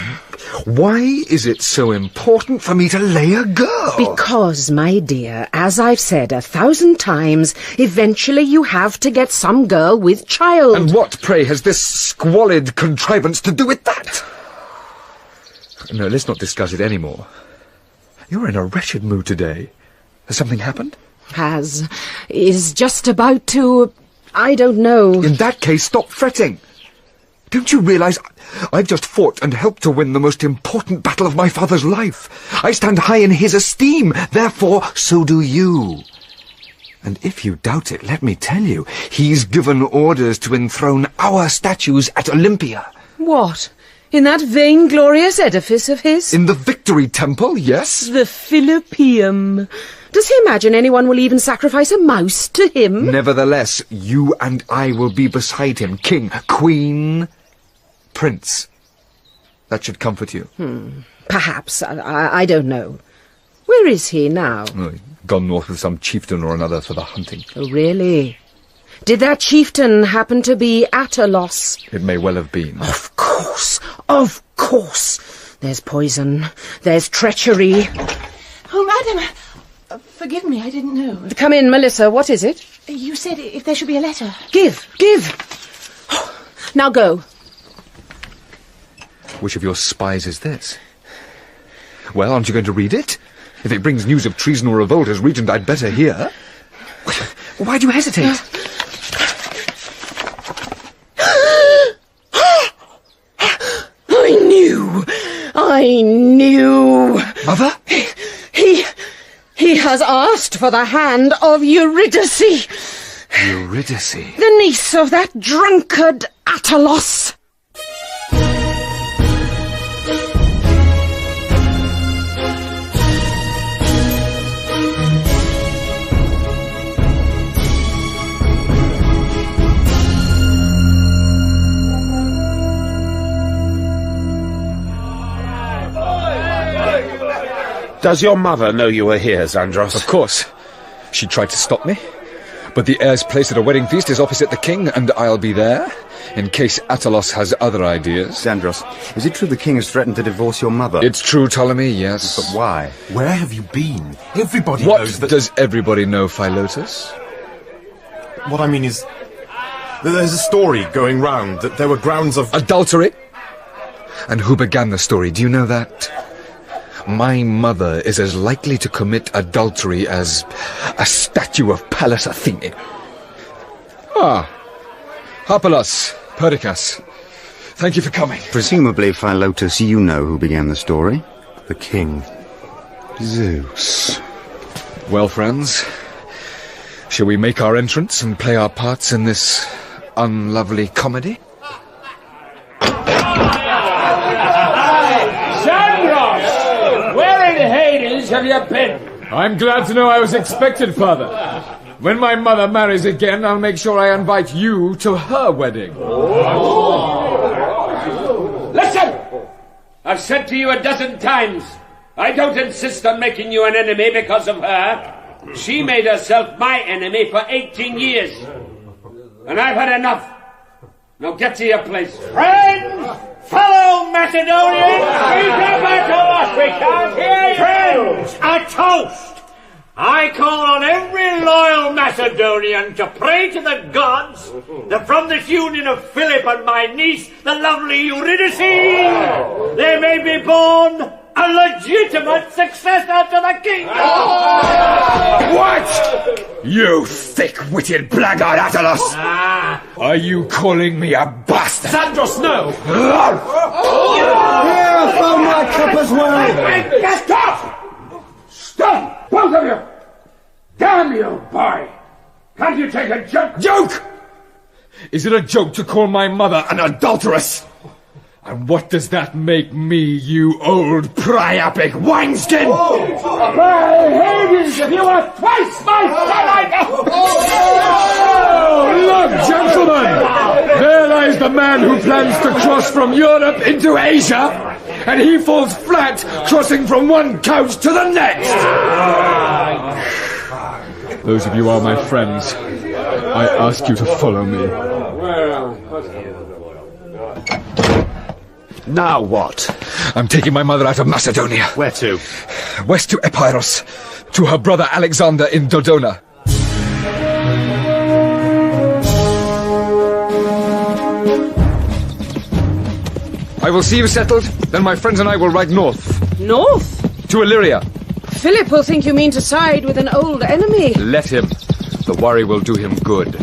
why is it so important for me to lay a girl? Because, my dear, as I've said 1,000 times, eventually you have to get some girl with child. And what, pray, has this squalid contrivance to do with that? No, let's not discuss it any more. You're in a wretched mood today. Has something happened? Is just about to... I don't know. In that case, stop fretting. Don't you realize I've just fought and helped to win the most important battle of my father's life? I stand high in his esteem, therefore so do you. And if you doubt it, let me tell you, he's given orders to enthrone our statues at Olympia. What? In that vainglorious edifice of his? In the Victory Temple, yes. The Philippium. Does he imagine anyone will even sacrifice a mouse to him? Nevertheless, you and I will be beside him. King, queen, prince. That should comfort you. Perhaps. I don't know. Where is he now? Oh, gone north with some chieftain or another for the hunting. Oh, really? Did that chieftain happen to be Atalos? It may well have been. Of course. Of course. There's poison. There's treachery. Oh, madam... forgive me, I didn't know. Come in, Melissa. What is it? You said if there should be a letter. Give! Now go. Which of your spies is this? Well, aren't you going to read it? If it brings news of treason or revolt as regent, I'd better hear. Why do you hesitate? I knew. Mother? He has asked for the hand of Eurydice. Eurydice. The niece of that drunkard Atalos. Does your mother know you are here, Zandros? Of course. She tried to stop me, but the heir's place at a wedding feast is opposite the king, and I'll be there, in case Atalos has other ideas. Zandros, is it true the king has threatened to divorce your mother? It's true, Ptolemy, yes. But why? Where have you been? Everybody what knows that... What does everybody know, Philotas? What I mean is... that there's a story going round that there were grounds of... Adultery? And who began the story, do you know that? My mother is as likely to commit adultery as a statue of Pallas Athene. Ah, Harpalos, Perdiccas, thank you for coming. Presumably, Philotas, you know who began the story. The king. Zeus. Well, friends, shall we make our entrance and play our parts in this unlovely comedy? Hades have you been? I'm glad to know I was expected, Father. When my mother marries again, I'll make sure I invite you to her wedding. Listen! I've said to you a dozen times, I don't insist on making you an enemy because of her. She made herself my enemy for 18 years. And I've had enough. Now get to your place. Friends! Fellow Macedonians! Speak up to us! We can't hear you! Friends! A toast! I call on every loyal Macedonian to pray to the gods that from this union of Philip and my niece, the lovely Eurydice, there may be born a legitimate successor to the kingdom! What? You thick-witted blackguard, Atalos! Are you calling me a bastard? Zandros, no! Here from my cup as well! Stop! Stop! Both of you! Damn you, boy! Can't you take a joke? Joke? Is it a joke to call my mother an adulteress? And what does that make me, you old priapic wineskin? By Hades, if you were twice my son, I know! Look, gentlemen! There lies the man who plans to cross from Europe into Asia, and he falls flat crossing from one couch to the next! Those of you are my friends. I ask you to follow me. Now what? I'm taking my mother out of Macedonia. Where to? West to Epirus, to her brother Alexander in Dodona. I will see you settled, then my friends and I will ride north. North? To Illyria. Philip will think you mean to side with an old enemy. Let him. The worry will do him good.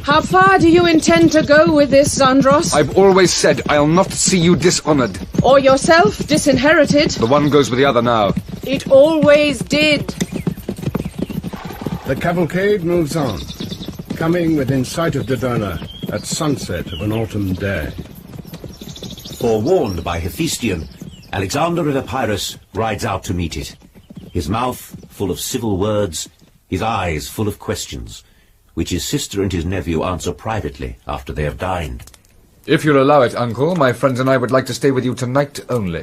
How far do you intend to go with this, Zandros? I've always said I'll not see you dishonoured. Or yourself disinherited. The one goes with the other now. It always did. The cavalcade moves on, coming within sight of Dodona at sunset of an autumn day. Forewarned by Hephaistion, Alexander of Epirus rides out to meet it. His mouth full of civil words, his eyes full of questions, which his sister and his nephew answer privately after they have dined. If you'll allow it, Uncle, my friends and I would like to stay with you tonight only.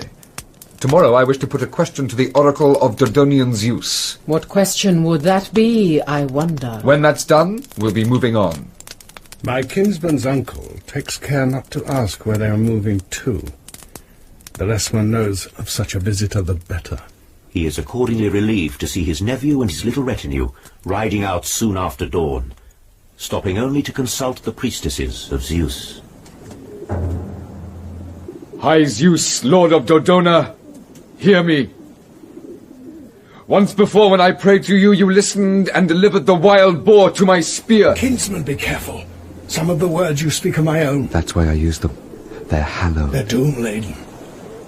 Tomorrow I wish to put a question to the oracle of Dodonian Zeus. What question would that be, I wonder? When that's done, we'll be moving on. My kinsman's uncle takes care not to ask where they are moving to. The less one knows of such a visitor, the better. He is accordingly relieved to see his nephew and his little retinue riding out soon after dawn, stopping only to consult the priestesses of Zeus. High Zeus, Lord of Dodona, hear me. Once before when I prayed to you, you listened and delivered the wild boar to my spear. Kinsman, be careful. Some of the words you speak are my own. That's why I use them. They're hallowed. They're doom-laden.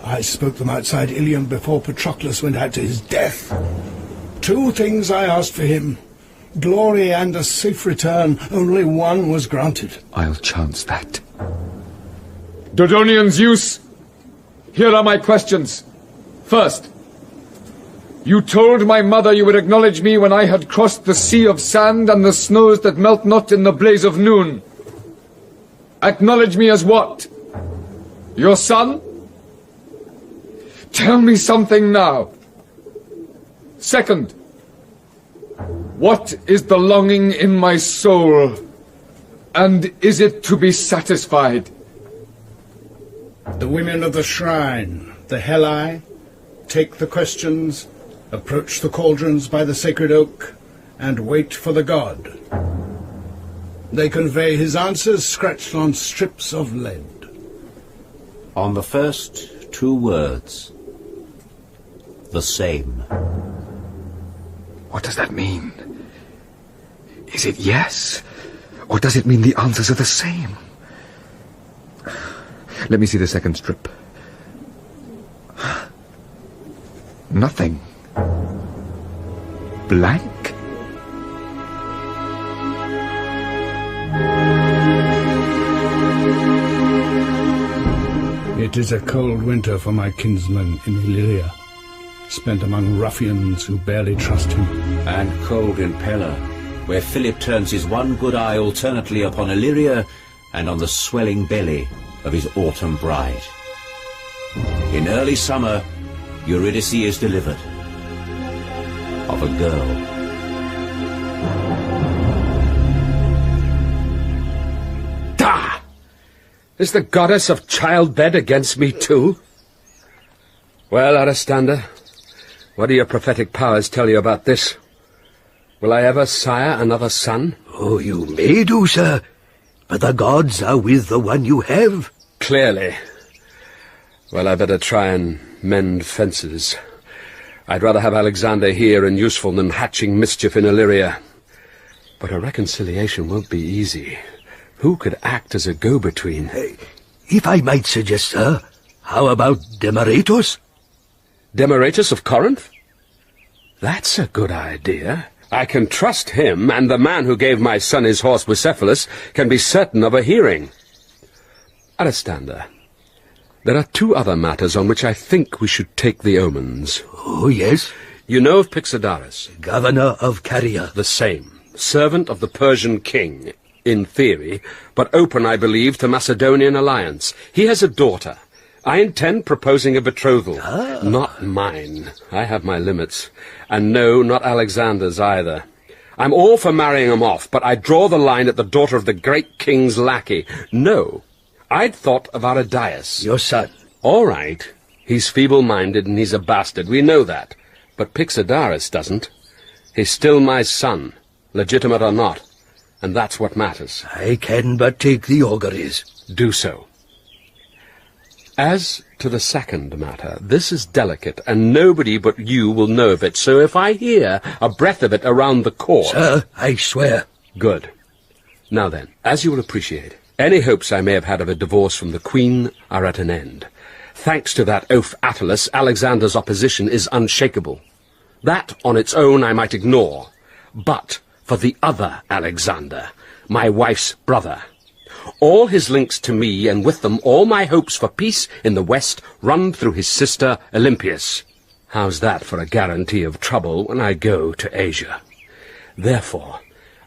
I spoke them outside Ilium before Patroclus went out to his death. 2 things I asked for him. glory and a safe return, only one was granted. I'll chance that. Dodonian Zeus, here are my questions. First, you told my mother you would acknowledge me when I had crossed the sea of sand and the snows that melt not in the blaze of noon. Acknowledge me as what? Your son? Tell me something now. Second, what is the longing in my soul, and is it to be satisfied? The women of the shrine, the Heli, take the questions, approach the cauldrons by the sacred oak, and wait for the god. They convey his answers scratched on strips of lead. On the first two words, the same. What does that mean? Is it yes? Or does it mean the answers are the same? Let me see the second strip. Nothing. Blank? It is a cold winter for my kinsman in Illyria, spent among ruffians who barely trust him. And cold in Pella, where Philip turns his one good eye alternately upon Illyria and on the swelling belly of his autumn bride. In early summer, Eurydice is delivered of a girl. Da! Is the goddess of childbed against me too? Well, Aristander, what do your prophetic powers tell you about this? Will I ever sire another son? Oh, you may do, sir, but the gods are with the one you have. Clearly. Well, I better try and mend fences. I'd rather have Alexander here and useful than hatching mischief in Illyria. But a reconciliation won't be easy. Who could act as a go-between? If I might suggest, sir, how about Demosthenes? Demosthenes of Corinth? That's a good idea. I can trust him, and the man who gave my son his horse Bucephalus can be certain of a hearing. Aristander, there are two other matters on which I think we should take the omens. Oh, yes? You know of Pixodaris? Governor of Caria. The same. Servant of the Persian king, in theory, but open, I believe, to Macedonian alliance. He has a daughter. I intend proposing a betrothal. Not mine. I have my limits. And no, not Alexander's either. I'm all for marrying him off, but I draw the line at the daughter of the great king's lackey. No, I'd thought of Artabazus. Your son. All right. He's feeble-minded and he's a bastard. We know that. But Pixodaris doesn't. He's still my son, legitimate or not. And that's what matters. I can but take the auguries. Do so. As to the second matter, this is delicate, and nobody but you will know of it, so if I hear a breath of it around the court... Sir, I swear. Good. Now then, as you will appreciate, any hopes I may have had of a divorce from the Queen are at an end. Thanks to that oaf Attalus, Alexander's opposition is unshakable. That, on its own, I might ignore. But for the other Alexander, my wife's brother... All his links to me, and with them all my hopes for peace in the West, run through his sister Olympias. How's that for a guarantee of trouble when I go to Asia? Therefore,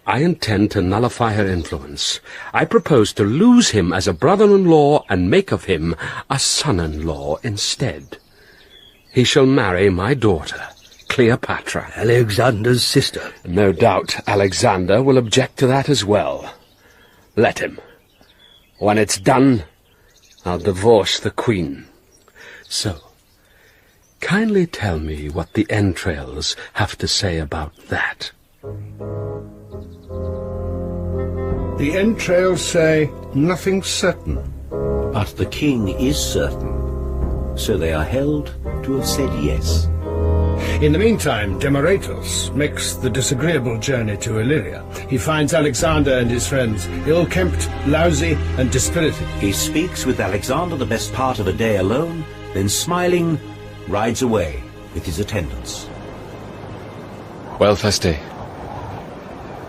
I intend to nullify her influence. I propose to lose him as a brother-in-law and make of him a son-in-law instead. He shall marry my daughter, Cleopatra. Alexander's sister. No doubt Alexander will object to that as well. Let him. When it's done, I'll divorce the Queen. So, kindly tell me what the entrails have to say about that. The entrails say nothing certain. But the king is certain, so they are held to have said yes. In the meantime, Demosthenes makes the disagreeable journey to Illyria. He finds Alexander and his friends ill-kempt, lousy, and dispirited. He speaks with Alexander the best part of a day alone, then smiling, rides away with his attendants. Well, Feste,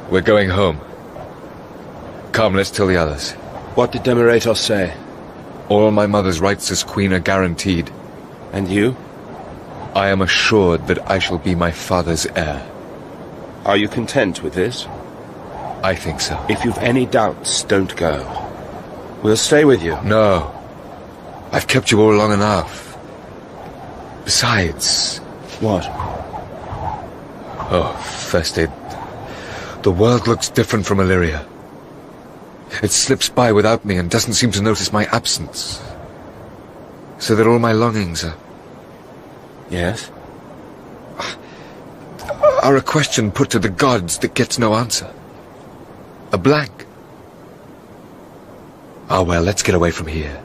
We're going home. Come, let's tell the others. What did Demosthenes say? All my mother's rights as queen are guaranteed. And you? I am assured that I shall be my father's heir. Are you content with this? I think so. If you've any doubts, don't go. We'll stay with you. No. I've kept you all long enough. Besides... What? Oh, firstly, the world looks different from Illyria. It slips by without me and doesn't seem to notice my absence. So that all my longings are... Yes? Are a question put to the gods that gets no answer. A blank. Ah, well, let's get away from here.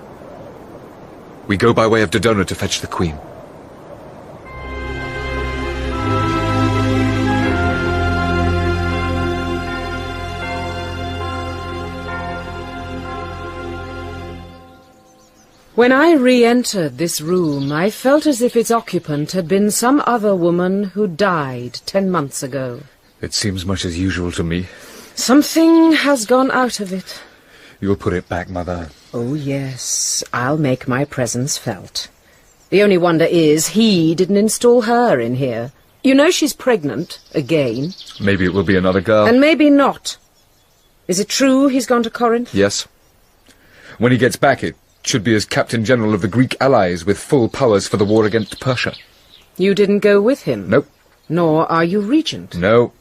We go by way of Dodona to fetch the queen. When I re-entered this room, I felt as if its occupant had been some other woman who died 10 months ago. It seems much as usual to me. Something has gone out of it. You'll put it back, Mother. Oh, yes. I'll make my presence felt. The only wonder is he didn't install her in here. You know she's pregnant, again. Maybe it will be another girl. And maybe not. Is it true he's gone to Corinth? Yes. When he gets back, it should be as Captain General of the Greek allies with full powers for the war against Persia. You didn't go with him? Nope. Nor are you regent? No.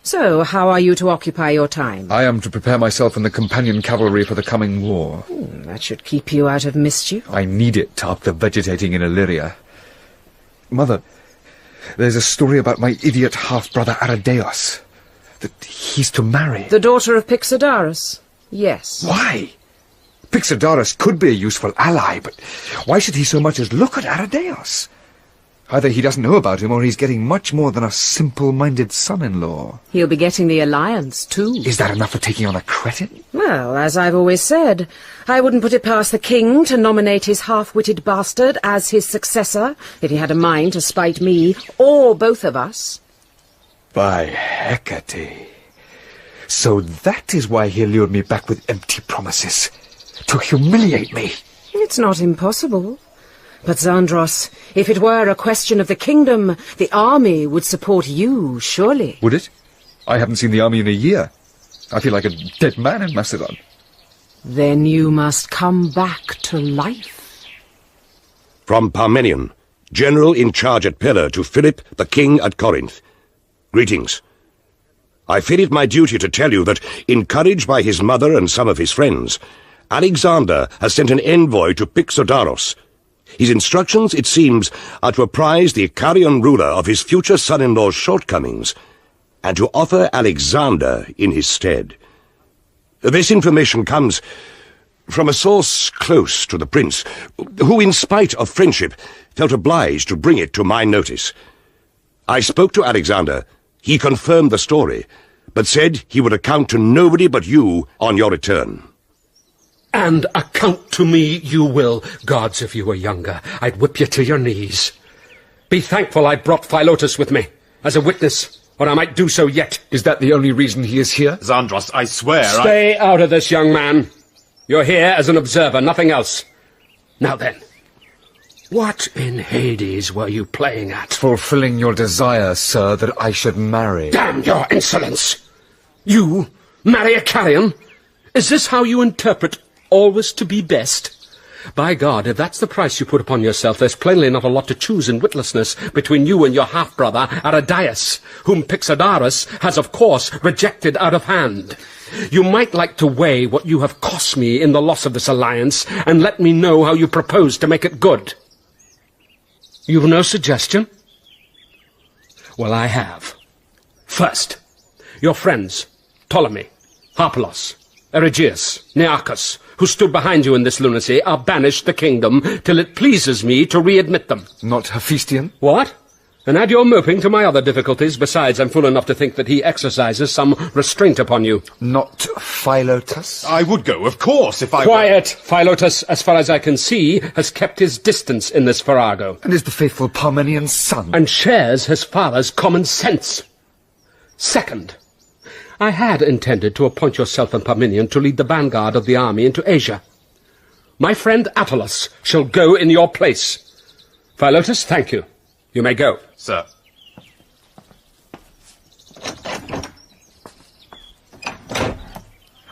So, how are you to occupy your time? I am to prepare myself and the companion cavalry for the coming war. That should keep you out of mischief. I need it to up the vegetating in Illyria. Mother, there's a story about my idiot half-brother Artabazus. That he's to marry. The daughter of Pixodarus? Yes. Why? Pixodarus could be a useful ally, but why should he so much as look at Artabazus? Either he doesn't know about him, or he's getting much more than a simple-minded son-in-law. He'll be getting the alliance, too. Is that enough for taking on a cretin? Well, as I've always said, I wouldn't put it past the king to nominate his half-witted bastard as his successor, if he had a mind to spite me, or both of us. By Hecate. So that is why he lured me back with empty promises. To humiliate me. It's not impossible. But, Xandros, if it were a question of the kingdom, the army would support you, surely. Would it? I haven't seen the army in a year. I feel like a dead man in Macedon. Then you must come back to life. From Parmenion, General in charge at Pella, to Philip, the king at Corinth. Greetings. I feel it my duty to tell you that, encouraged by his mother and some of his friends, Alexander has sent an envoy to Pixodarus. His instructions, it seems, are to apprise the Icarian ruler of his future son-in-law's shortcomings, and to offer Alexander in his stead. This information comes from a source close to the prince, who, in spite of friendship, felt obliged to bring it to my notice. I spoke to Alexander. He confirmed the story, but said he would account to nobody but you on your return. And account to me you will. Gods, if you were younger, I'd whip you to your knees. Be thankful I brought Philotas with me, as a witness, or I might do so yet. Is that the only reason he is here? Xandros, I swear Stay out of this, young man. You're here as an observer, nothing else. Now then, what in Hades were you playing at? Fulfilling your desire, sir, that I should marry. Damn your insolence! You marry a carrion? Is this how you interpret always to be best? By God, if that's the price you put upon yourself, there's plainly not a lot to choose in witlessness between you and your half-brother, Artabazus, whom Pixodarus has, of course, rejected out of hand. You might like to weigh what you have cost me in the loss of this alliance, and let me know how you propose to make it good. You've no suggestion? Well, I have. First, your friends, Ptolemy, Harpalos, Aristander, Nearchus, who stood behind you in this lunacy, are banished the kingdom till it pleases me to readmit them. Not Hephaistion? What? And add your moping to my other difficulties. Besides, I'm fool enough to think that he exercises some restraint upon you. Not Philotas? I would go, of course, if I Quiet! Philotas, as far as I can see, has kept his distance in this farrago. And is the faithful Parmenian's son. And shares his father's common sense. Second, I had intended to appoint yourself and Parmenion to lead the vanguard of the army into Asia. My friend Attalus shall go in your place. Philotas, thank you. You may go. Sir.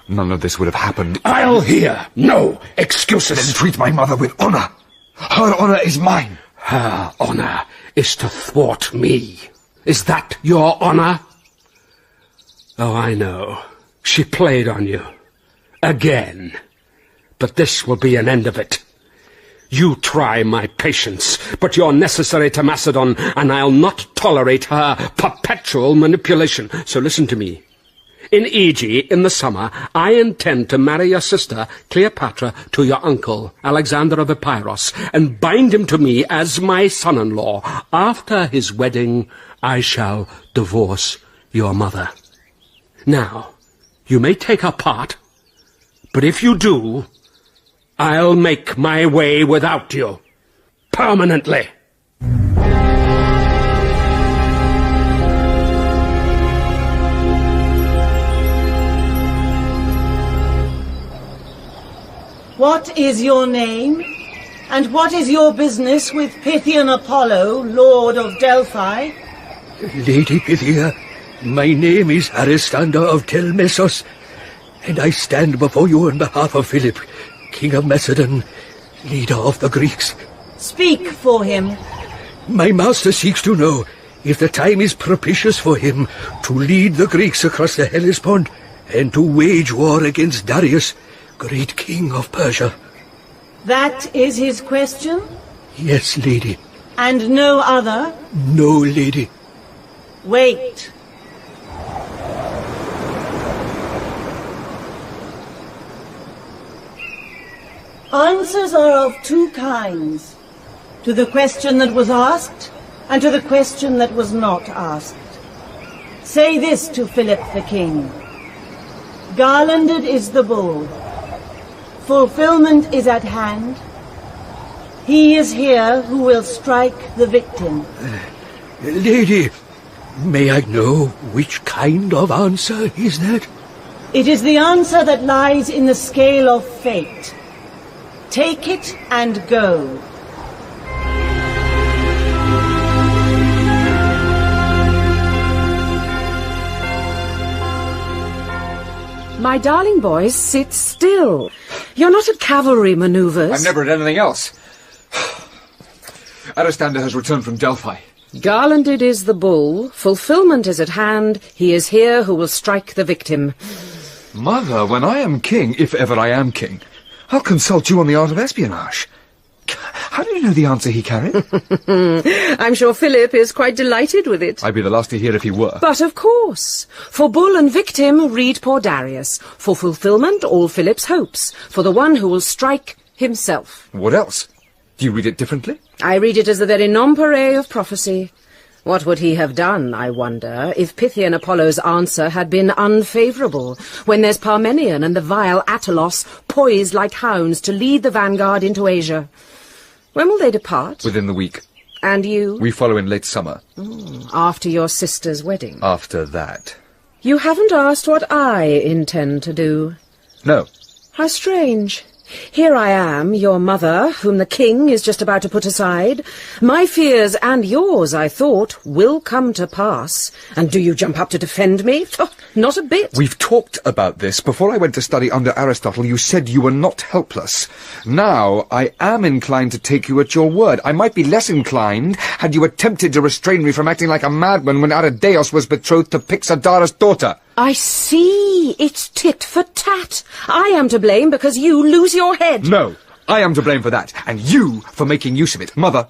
None of this would have happened. I'll hear no excuses. Then treat my mother with honor. Her honor is mine. Her honor is to thwart me. Is that your honor? Oh, I know. She played on you. Again. But this will be an end of it. You try my patience, but you're necessary to Macedon, and I'll not tolerate her perpetual manipulation. So listen to me. In Aegae, in the summer, I intend to marry your sister, Cleopatra, to your uncle, Alexander of Epirus, and bind him to me as my son-in-law. After his wedding, I shall divorce your mother. Now, you may take her part, but if you do, I'll make my way without you. Permanently. What is your name? And what is your business with Pythian Apollo, Lord of Delphi? Lady Pythia, my name is Aristander of Telmessos, and I stand before you on behalf of Philip, King of Macedon, leader of the Greeks. Speak for him. My master seeks to know if the time is propitious for him to lead the Greeks across the Hellespont and to wage war against Darius, great king of Persia. That is his question? Yes, lady. And no other? No, lady. Wait. Answers are of two kinds. To the question that was asked, and to the question that was not asked. Say this to Philip the king. Garlanded is the bull. Fulfillment is at hand. He is here who will strike the victim. Lady, may I know which kind of answer is that? It is the answer that lies in the scale of fate. Take it and go. My darling boys, sit still. You're not at cavalry maneuvers. I've never had anything else. Aristander has returned from Delphi. Garlanded is the bull, fulfillment is at hand, he is here who will strike the victim. Mother, when I am king, if ever I am king, I'll consult you on the art of espionage. How do you know the answer he carried? I'm sure Philip is quite delighted with it. I'd be the last to hear if he were. But of course. For bull and victim, read poor Darius. For fulfillment, all Philip's hopes. For the one who will strike himself. What else? Do you read it differently? I read it as the very non-pareil of prophecy. What would he have done, I wonder, if Pythian Apollo's answer had been unfavourable, when there's Parmenion and the vile Attalus poised like hounds to lead the vanguard into Asia? When will they depart? Within the week. And you? We follow in late summer. After your sister's wedding. After that. You haven't asked what I intend to do. No. How strange. Here I am, your mother, whom the king is just about to put aside. My fears, and yours, I thought, will come to pass. And do you jump up to defend me? Oh, not a bit. We've talked about this. Before I went to study under Aristotle, you said you were not helpless. Now, I am inclined to take you at your word. I might be less inclined had you attempted to restrain me from acting like a madman when Artabazus was betrothed to Pixadaras' daughter. I see. It's tit for tat. I am to blame because you lose your head. No, I am to blame for that, and you for making use of it. Mother,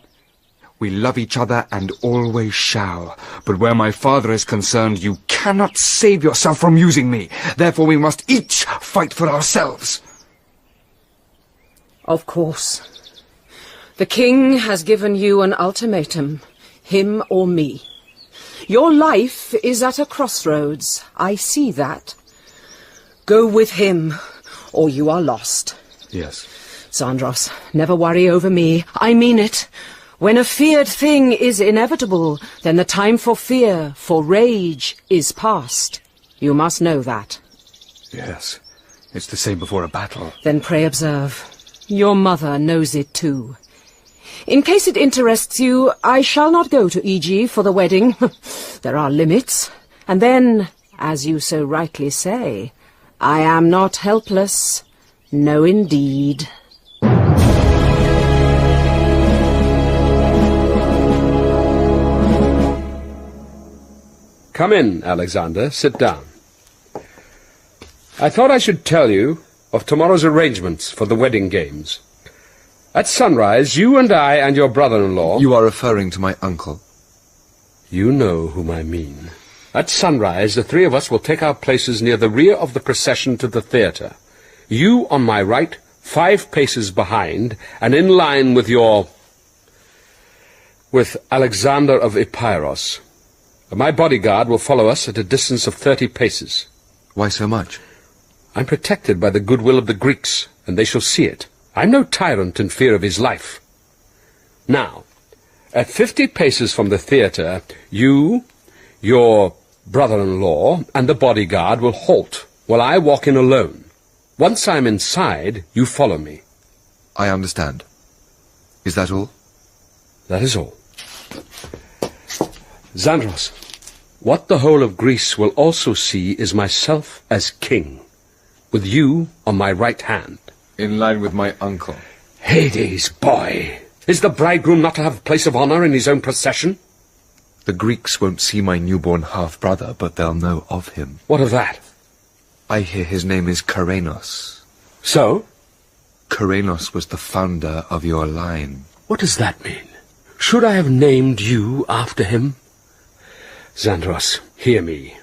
we love each other and always shall. But where my father is concerned, you cannot save yourself from using me. Therefore we must each fight for ourselves. Of course. The king has given you an ultimatum. Him or me. Your life is at a crossroads. I see that. Go with him, or you are lost. Yes. Sandros, never worry over me. I mean it. When a feared thing is inevitable, then the time for fear, for rage, is past. You must know that. Yes. It's the same before a battle. Then pray observe. Your mother knows it too. In case it interests you, I shall not go to EG for the wedding. There are limits. And then, as you so rightly say, I am not helpless. No, indeed. Come in, Alexander. Sit down. I thought I should tell you of tomorrow's arrangements for the wedding games. At sunrise, you and I and your brother-in-law... You are referring to my uncle. You know whom I mean. At sunrise, the three of us will take our places near the rear of the procession to the theatre. You on my right, 5 paces behind, and in line with with Alexander of Epeiros. My bodyguard will follow us at a distance of 30 paces. Why so much? I'm protected by the goodwill of the Greeks, and they shall see it. I'm no tyrant in fear of his life. Now, at 50 paces from the theatre, you, your brother-in-law, and the bodyguard will halt, while I walk in alone. Once I'm inside, you follow me. I understand. Is that all? That is all. Xandros, what the whole of Greece will also see is myself as king, with you on my right hand. In line with my uncle. Hades, boy! Is the bridegroom not to have place of honour in his own procession? The Greeks won't see my newborn half-brother, but they'll know of him. What of that? I hear his name is Keranos. So? Keranos was the founder of your line. What does that mean? Should I have named you after him? Xandros, hear me.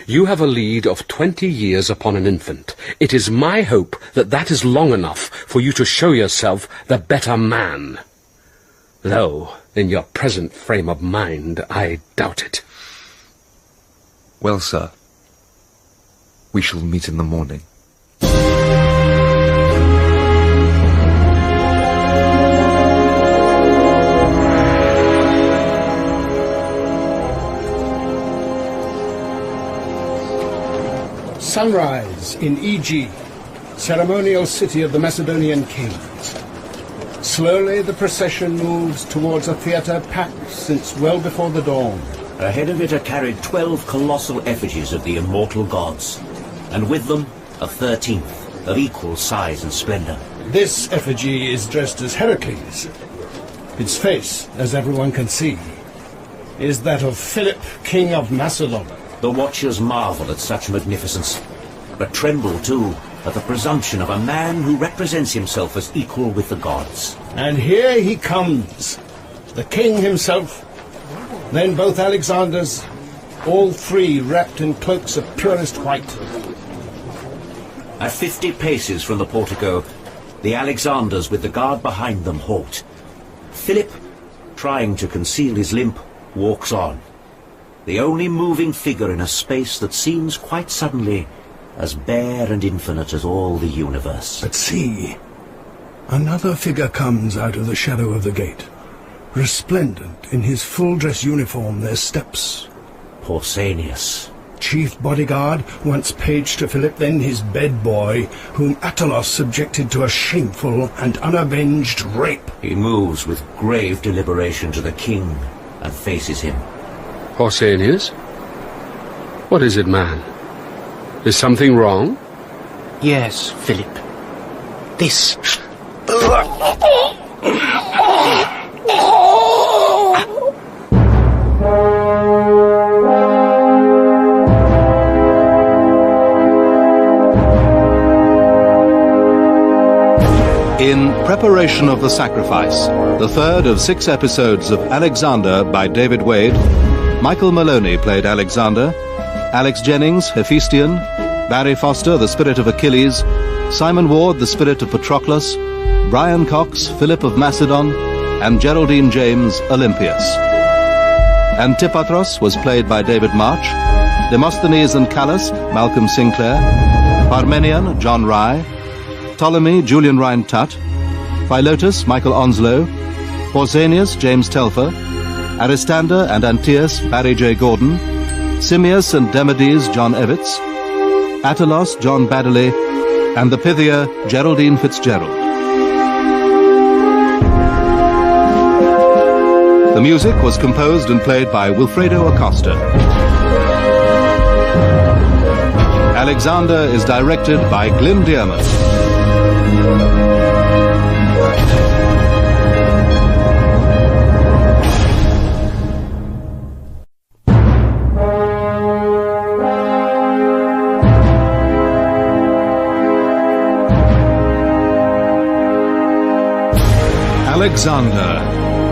You have a lead of 20 years upon an infant. It is my hope that that is long enough for you to show yourself the better man. Though, in your present frame of mind, I doubt it. Well, sir, we shall meet in the morning. Sunrise in EG, ceremonial city of the Macedonian kings. Slowly the procession moves towards a theatre packed since well before the dawn. Ahead of it are carried 12 colossal effigies of the immortal gods, and with them a 13th of equal size and splendour. This effigy is dressed as Heracles. Its face, as everyone can see, is that of Philip, king of Macedon. The watchers marvel at such magnificence, but tremble too at the presumption of a man who represents himself as equal with the gods. And here he comes, the king himself, then both Alexanders, all three wrapped in cloaks of purest white. At 50 paces from the portico, the Alexanders with the guard behind them halt. Philip, trying to conceal his limp, walks on, the only moving figure in a space that seems quite suddenly as bare and infinite as all the universe. But see, another figure comes out of the shadow of the gate. Resplendent in his full-dress uniform there steps Pusanias, chief bodyguard, once page to Philip, then his bed boy, whom Attalus subjected to a shameful and unavenged rape. He moves with grave deliberation to the king and faces him. Pusanias? What is it, man? Is something wrong? Yes, Philip. This... In preparation of the sacrifice, the third of 6 episodes of Alexander by David Wade, Michael Maloney played Alexander, Alex Jennings, Hephaistion, Barry Foster, the spirit of Achilles, Simon Ward, the spirit of Patroclus, Brian Cox, Philip of Macedon, and Geraldine James, Olympias. Antipatros was played by David March, Demosthenes and Callus, Malcolm Sinclair, Parmenion, John Rye, Ptolemy, Julian Ryan Tutt, Philotas, Michael Onslow, Pausanias, James Telfer, Aristander and Antaeus, Barry J. Gordon, Simmias and Demades John Evitts, Attalos John Baddeley, and the Pythia Geraldine Fitzgerald. The music was composed and played by Wilfredo Acosta. Alexander is directed by Glyn Dearman. Alexander,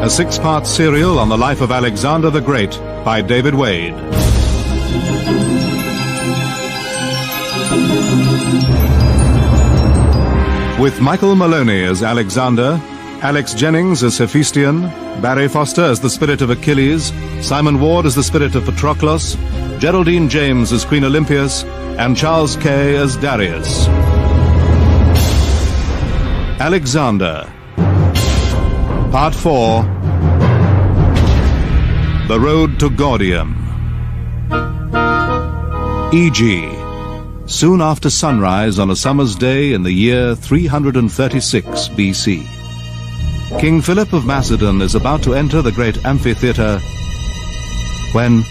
a 6-part serial on the life of Alexander the Great by David Wade. With Michael Maloney as Alexander, Alex Jennings as Hephaistion, Barry Foster as the spirit of Achilles, Simon Ward as the spirit of Patroclus, Geraldine James as Queen Olympias, and Charles Kay as Darius. Alexander, Part 4, The Road to Gordium. E.g., soon after sunrise on a summer's day in the year 336 BC. King Philip of Macedon is about to enter the great amphitheatre when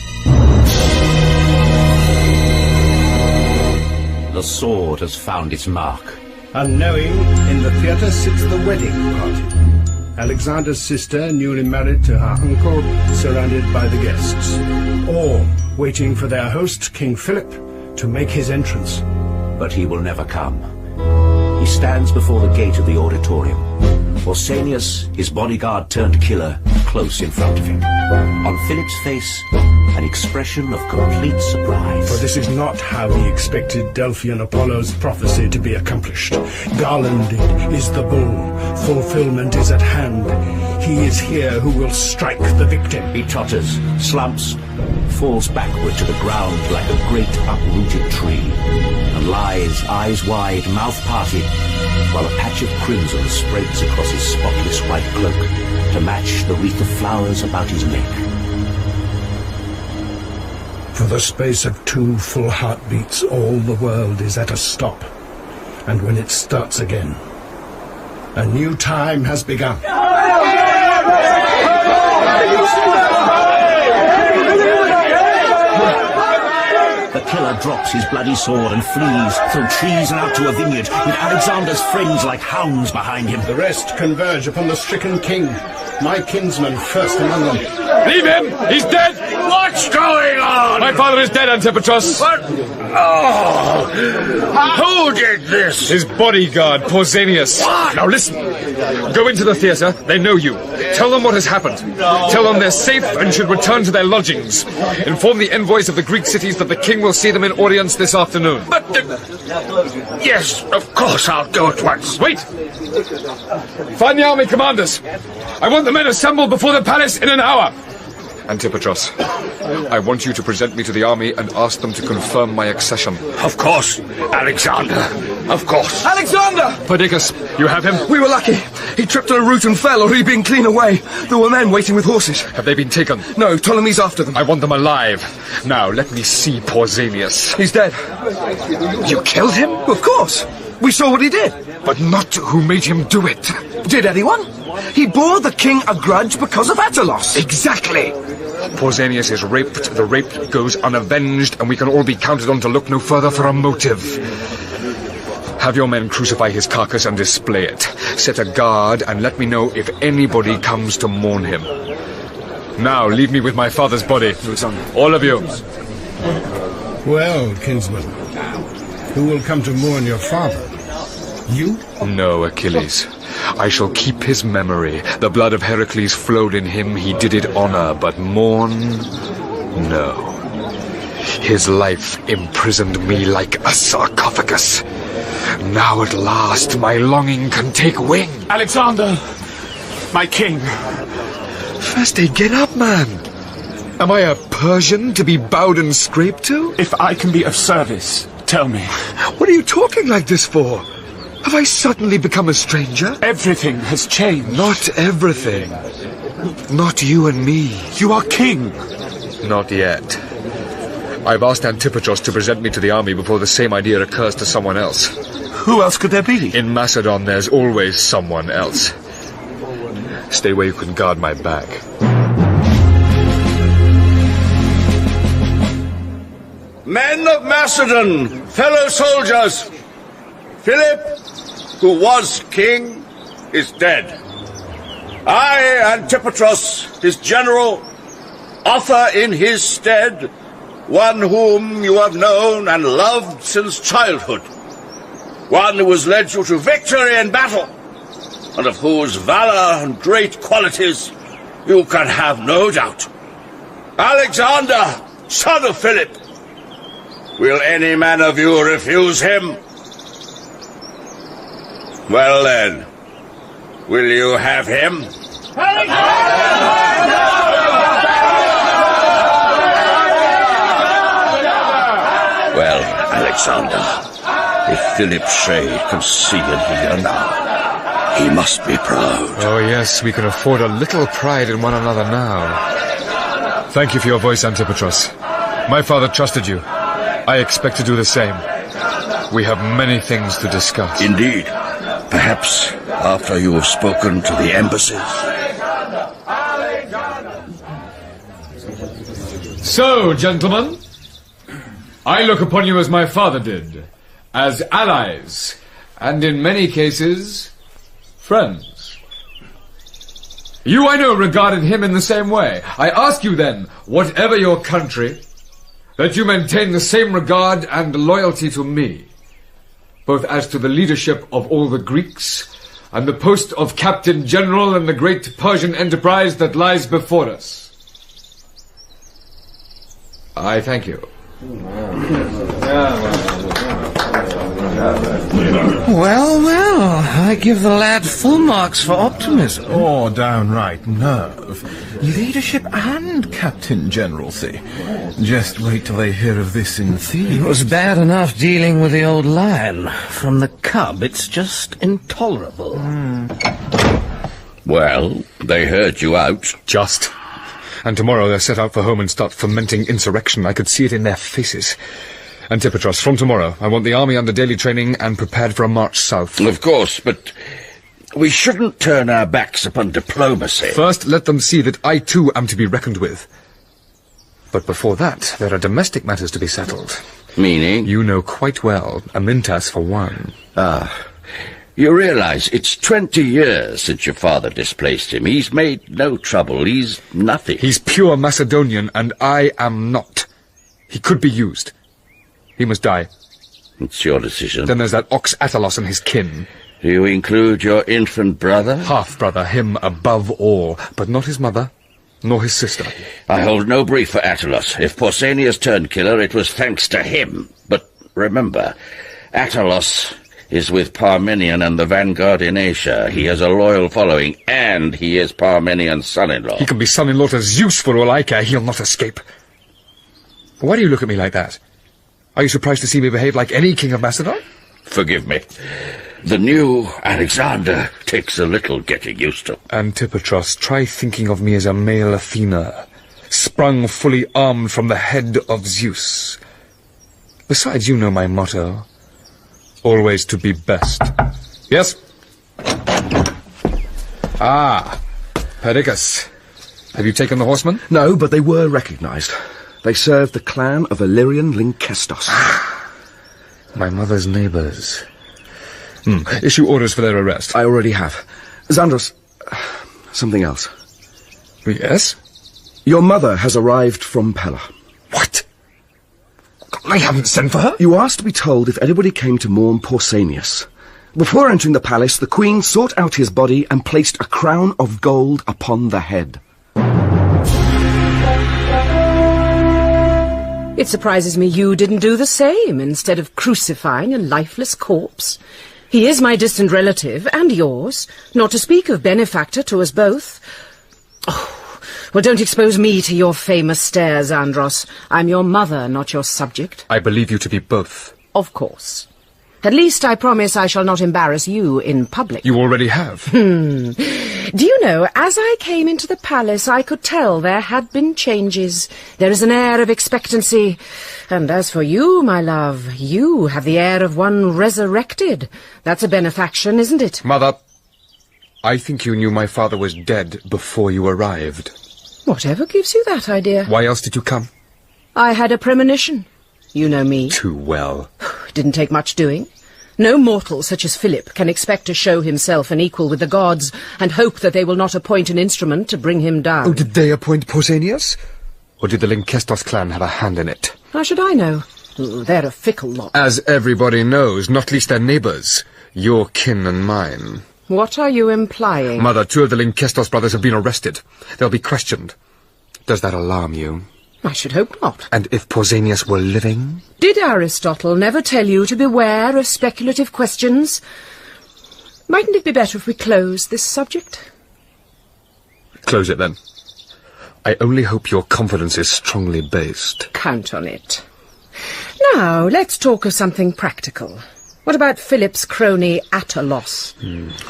the sword has found its mark. Unknowing, in the theatre sits the wedding party. Alexander's sister, newly married to her uncle, surrounded by the guests. All waiting for their host, King Philip, to make his entrance. But he will never come. He stands before the gate of the auditorium. Pusanias, his bodyguard turned killer, close in front of him. On Philip's face, an expression of complete surprise. For this is not how he expected Delphian Apollo's prophecy to be accomplished. Garlanded is the bull. Fulfillment is at hand. He is here who will strike the victim. He totters, slumps, falls backward to the ground like a great uprooted tree, and lies, eyes wide, mouth parted, while a patch of crimson spreads across his spotless white cloak to match the wreath of flowers about his neck. For the space of 2 full heartbeats, all the world is at a stop. And when it starts again, a new time has begun. The killer drops his bloody sword and flees through trees and out to a vineyard, with Alexander's friends like hounds behind him. The rest converge upon the stricken king, my kinsman first among them. Leave him! He's dead! What's going on? My father is dead, Antipatros. What? Oh! Who did this? His bodyguard, Pusanias. What? Now listen. Go into the theatre. They know you. Tell them what has happened. Tell them they're safe and should return to their lodgings. Inform the envoys of the Greek cities that the king will see them in audience this afternoon. But, yes, of course I'll go at once. Wait! Find the army commanders. I want the men assembled before the palace in an hour. Antipatros, I want you to present me to the army and ask them to confirm my accession. Of course, Alexander. Of course. Alexander! Perdiccas, you have him? We were lucky. He tripped on a root and fell, or he'd been clean away. There were men waiting with horses. Have they been taken? No, Ptolemy's after them. I want them alive. Now, let me see Pausanias. He's dead. You killed him? Of course. We saw what he did. But not who made him do it. Did anyone? He bore the king a grudge because of Attalos. Exactly. Pausanias is raped, the rape goes unavenged, and we can all be counted on to look no further for a motive. Have your men crucify his carcass and display it. Set a guard and let me know if anybody comes to mourn him. Now, leave me with my father's body. All of you. Well, kinsman, who will come to mourn your father? You? No, Achilles. I shall keep his memory. The blood of Heracles flowed in him. He did it honor, but mourn? No. His life imprisoned me like a sarcophagus. Now at last my longing can take wing. Alexander, my king. First aid, get up, man. Am I a Persian to be bowed and scraped to? If I can be of service, tell me. What are you talking like this for? Have I suddenly become a stranger? Everything has changed. Not everything. Not you and me. You are king. Not yet. I've asked Antipatros to present me to the army before the same idea occurs to someone else. Who else could there be? In Macedon, there's always someone else. Stay where you can guard my bag. Men of Macedon, fellow soldiers, Philip, who was king, is dead. I, Antipatros, his general, offer in his stead one whom you have known and loved since childhood, one who has led you to victory in battle, and of whose valor and great qualities you can have no doubt. Alexander, son of Philip. Will any man of you refuse him? Well then, will you have him? Well, Alexander, if Philip's shade can see and hear now, he must be proud. Oh yes, we can afford a little pride in one another now. Thank you for your voice, Antipatros. My father trusted you. I expect to do the same. We have many things to discuss. Indeed. Perhaps after you have spoken to the embassies. So, gentlemen, I look upon you as my father did, as allies, and in many cases, friends. You, I know, regarded him in the same way. I ask you then, whatever your country, that you maintain the same regard and loyalty to me, both as to the leadership of all the Greeks and the post of Captain General in the great Persian enterprise that lies before us. I thank you. Well, well, I give the lad full marks for optimism. Or downright nerve. Leadership and Captain Generalcy. Just wait till they hear of this in Thebes. It was bad enough dealing with the old lion. From the cub, it's just intolerable. Well, they heard you out. Just. And tomorrow they'll set out for home and start fomenting insurrection. I could see it in their faces. Antipatros, from tomorrow, I want the army under daily training and prepared for a march south. Of course, but we shouldn't turn our backs upon diplomacy. First, let them see that I too am to be reckoned with. But before that, there are domestic matters to be settled. Meaning? You know quite well, Amyntas for one. You realize it's 20 years since your father displaced him. He's made no trouble. He's nothing. He's pure Macedonian, and I am not. He could be used. He must die. It's your decision. Then there's that ox Attalos and his kin. Do you include your infant brother? Half-brother, him above all, but not his mother, nor his sister. I hold no brief for Attalos. If Pusanias turned killer, it was thanks to him. But remember, Attalos is with Parmenion and the vanguard in Asia. He has a loyal following, and he is Parmenion's son-in-law. He can be son-in-law to Zeus for all I care. He'll not escape. Why do you look at me like that? Are you surprised to see me behave like any king of Macedon? Forgive me. The new Alexander takes a little getting used to. Antipatros, try thinking of me as a male Athena, sprung fully armed from the head of Zeus. Besides, you know my motto. Always to be best. Yes? Ah, Perdiccas. Have you taken the horsemen? No, but they were recognized. They served the clan of Illyrian Lynkestos. My mother's neighbors. Issue orders for their arrest. I already have. Xandros, something else. Yes? Your mother has arrived from Pella. What? I haven't sent for her. You asked to be told if anybody came to mourn Pausanias. Before entering the palace, the queen sought out his body and placed a crown of gold upon the head. It surprises me you didn't do the same, instead of crucifying a lifeless corpse. He is my distant relative, and yours, not to speak of benefactor to us both. Oh, well, don't expose me to your famous stares, Andros. I'm your mother, not your subject. I believe you to be both. Of course. At least I promise I shall not embarrass you in public. You already have. Do you know, as I came into the palace, I could tell there had been changes. There is an air of expectancy. And as for you, my love, you have the air of one resurrected. That's a benefaction, isn't it? Mother, I think you knew my father was dead before you arrived. Whatever gives you that idea? Why else did you come? I had a premonition. You know me. Too well. It didn't take much doing. No mortal such as Philip can expect to show himself an equal with the gods and hope that they will not appoint an instrument to bring him down. Oh, did they appoint Pusanias? Or did the Lysimachos clan have a hand in it? How should I know? They're a fickle lot. As everybody knows, not least their neighbours, your kin and mine. What are you implying? Mother, 2 of the Lysimachos brothers have been arrested. They'll be questioned. Does that alarm you? I should hope not. And if Pusanias were living? Did Aristotle never tell you to beware of speculative questions? Mightn't it be better if we close this subject? Close it, then. I only hope your confidence is strongly based. Count on it. Now, let's talk of something practical. What about Philip's crony Attalos?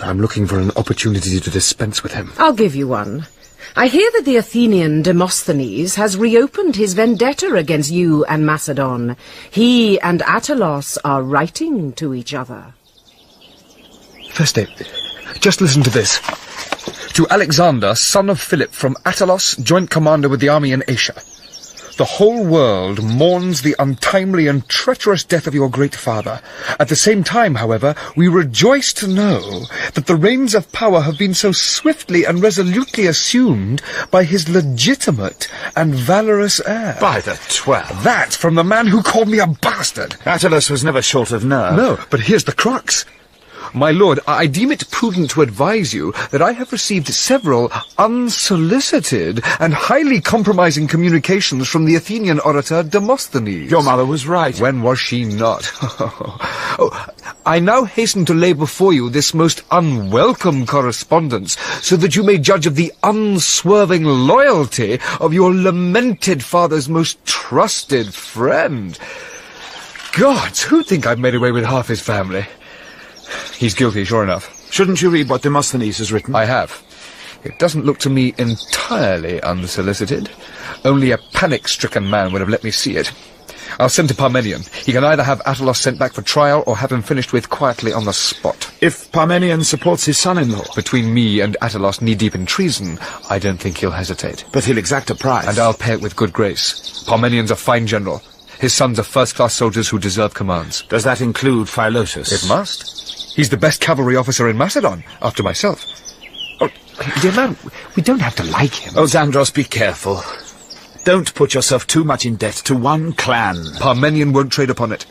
I'm looking for an opportunity to dispense with him. I'll give you one. I hear that the Athenian Demosthenes has reopened his vendetta against you and Macedon. He and Attalos are writing to each other. Firstly, just listen to this. To Alexander, son of Philip, from Attalos, joint commander with the army in Asia. The whole world mourns the untimely and treacherous death of your great father. At the same time, however, we rejoice to know that the reins of power have been so swiftly and resolutely assumed by his legitimate and valorous heir. By the 12. That from the man who called me a bastard. Attalus was never short of nerve. No, but here's the crux. My lord, I deem it prudent to advise you that I have received several unsolicited and highly compromising communications from the Athenian orator Demosthenes. Your mother was right. When was she not? I now hasten to lay before you this most unwelcome correspondence, so that you may judge of the unswerving loyalty of your lamented father's most trusted friend. Gods, who'd think I've made away with half his family? He's guilty, sure enough. Shouldn't you read what Demosthenes has written? I have. It doesn't look to me entirely unsolicited. Only a panic-stricken man would have let me see it. I'll send to Parmenion. He can either have Attalos sent back for trial or have him finished with quietly on the spot. If Parmenion supports his son-in-law? Between me and Attalos knee-deep in treason, I don't think he'll hesitate. But he'll exact a price. And I'll pay it with good grace. Parmenion's a fine general. His sons are first-class soldiers who deserve commands. Does that include Philotas? It must. He's the best cavalry officer in Macedon, after myself. Oh, dear man, we don't have to like him. Oh, Xandros, be careful. Don't put yourself too much in debt to one clan. Parmenion won't trade upon it.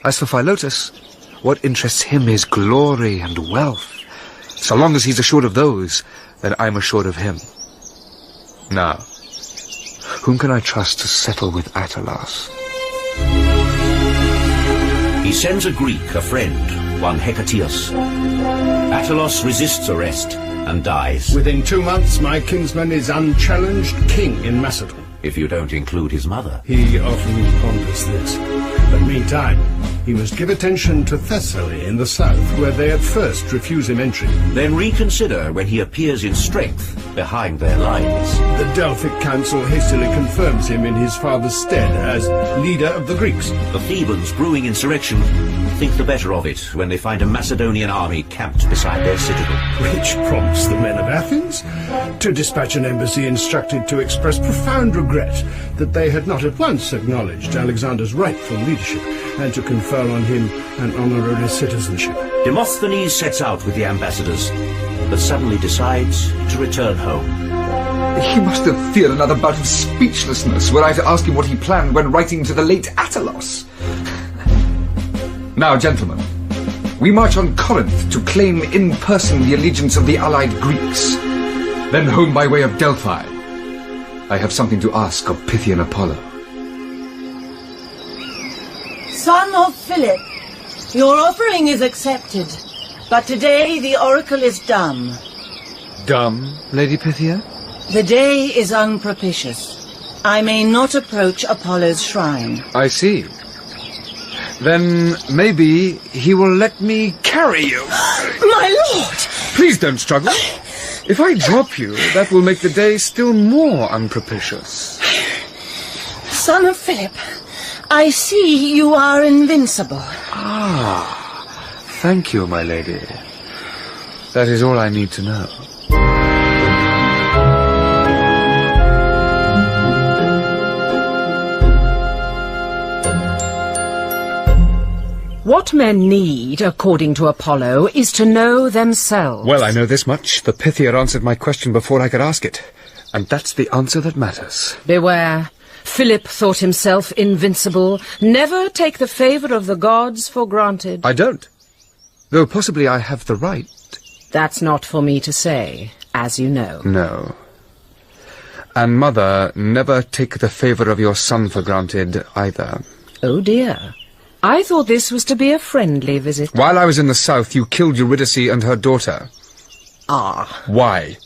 As for Philotas, what interests him is glory and wealth. So long as he's assured of those, then I'm assured of him. Now, whom can I trust to settle with Attalos? He sends a Greek, a friend, one Hephaistion. Attalos resists arrest and dies. Within 2 months, my kinsman is unchallenged king in Macedon. If you don't include his mother. He often ponders this. But meantime, he must give attention to Thessaly in the south, where they at first refuse him entry. Then reconsider when he appears in strength behind their lines. The Delphic Council hastily confirms him in his father's stead as leader of the Greeks. The Thebans, brewing insurrection, think the better of it when they find a Macedonian army camped beside their citadel. Which prompts the men of Athens to dispatch an embassy instructed to express profound regret that they had not at once acknowledged Alexander's rightful leadership and to confer on him an honorary citizenship. Demosthenes sets out with the ambassadors, but suddenly decides to return home. He must have feared another bout of speechlessness were I to ask him what he planned when writing to the late Attalos. Now, gentlemen, we march on Corinth to claim in person the allegiance of the allied Greeks, then home by way of Delphi. I have something to ask of Pythian Apollo. Son of Philip, your offering is accepted, but today the oracle is dumb. Dumb, Lady Pythia? The day is unpropitious. I may not approach Apollo's shrine. I see. Then maybe he will let me carry you. My lord! Please don't struggle. If I drop you, that will make the day still more unpropitious. Son of Philip, I see you are invincible. Ah, thank you, my lady. That is all I need to know. What men need, according to Apollo, is to know themselves. Well, I know this much. The Pythia answered my question before I could ask it. And that's the answer that matters. Beware. Philip thought himself invincible. Never take the favour of the gods for granted. I don't. Though possibly I have the right. That's not for me to say, as you know. No. And, Mother, never take the favour of your son for granted, either. Oh, dear. I thought this was to be a friendly visit. While I was in the south, you killed Eurydice and her daughter. Ah. Why?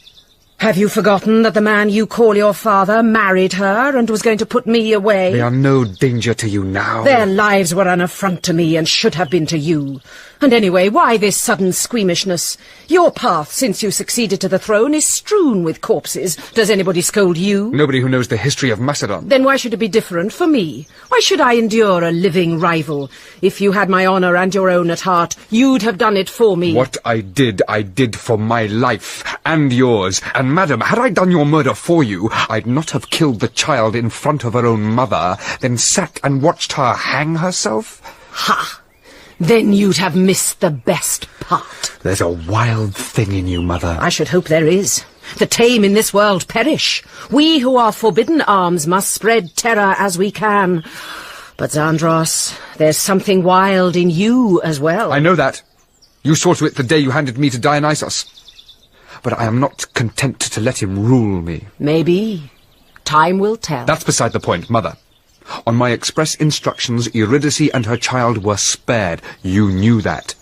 Have you forgotten that the man you call your father married her and was going to put me away? They are no danger to you now. Their lives were an affront to me and should have been to you. And anyway, why this sudden squeamishness? Your path, since you succeeded to the throne, is strewn with corpses. Does anybody scold you? Nobody who knows the history of Macedon. Then why should it be different for me? Why should I endure a living rival? If you had my honour and your own at heart, you'd have done it for me. What I did for my life, and yours. And, madam, had I done your murder for you, I'd not have killed the child in front of her own mother, then sat and watched her hang herself. Ha! Then you'd have missed the best part. There's a wild thing in you, Mother. I should hope there is. The tame in this world perish. We who are forbidden arms must spread terror as we can. But, Xandros, there's something wild in you as well. I know that. You saw to it the day you handed me to Dionysos. But I am not content to let him rule me. Maybe. Time will tell. That's beside the point, Mother. On my express instructions, Eurydice and her child were spared. You knew that.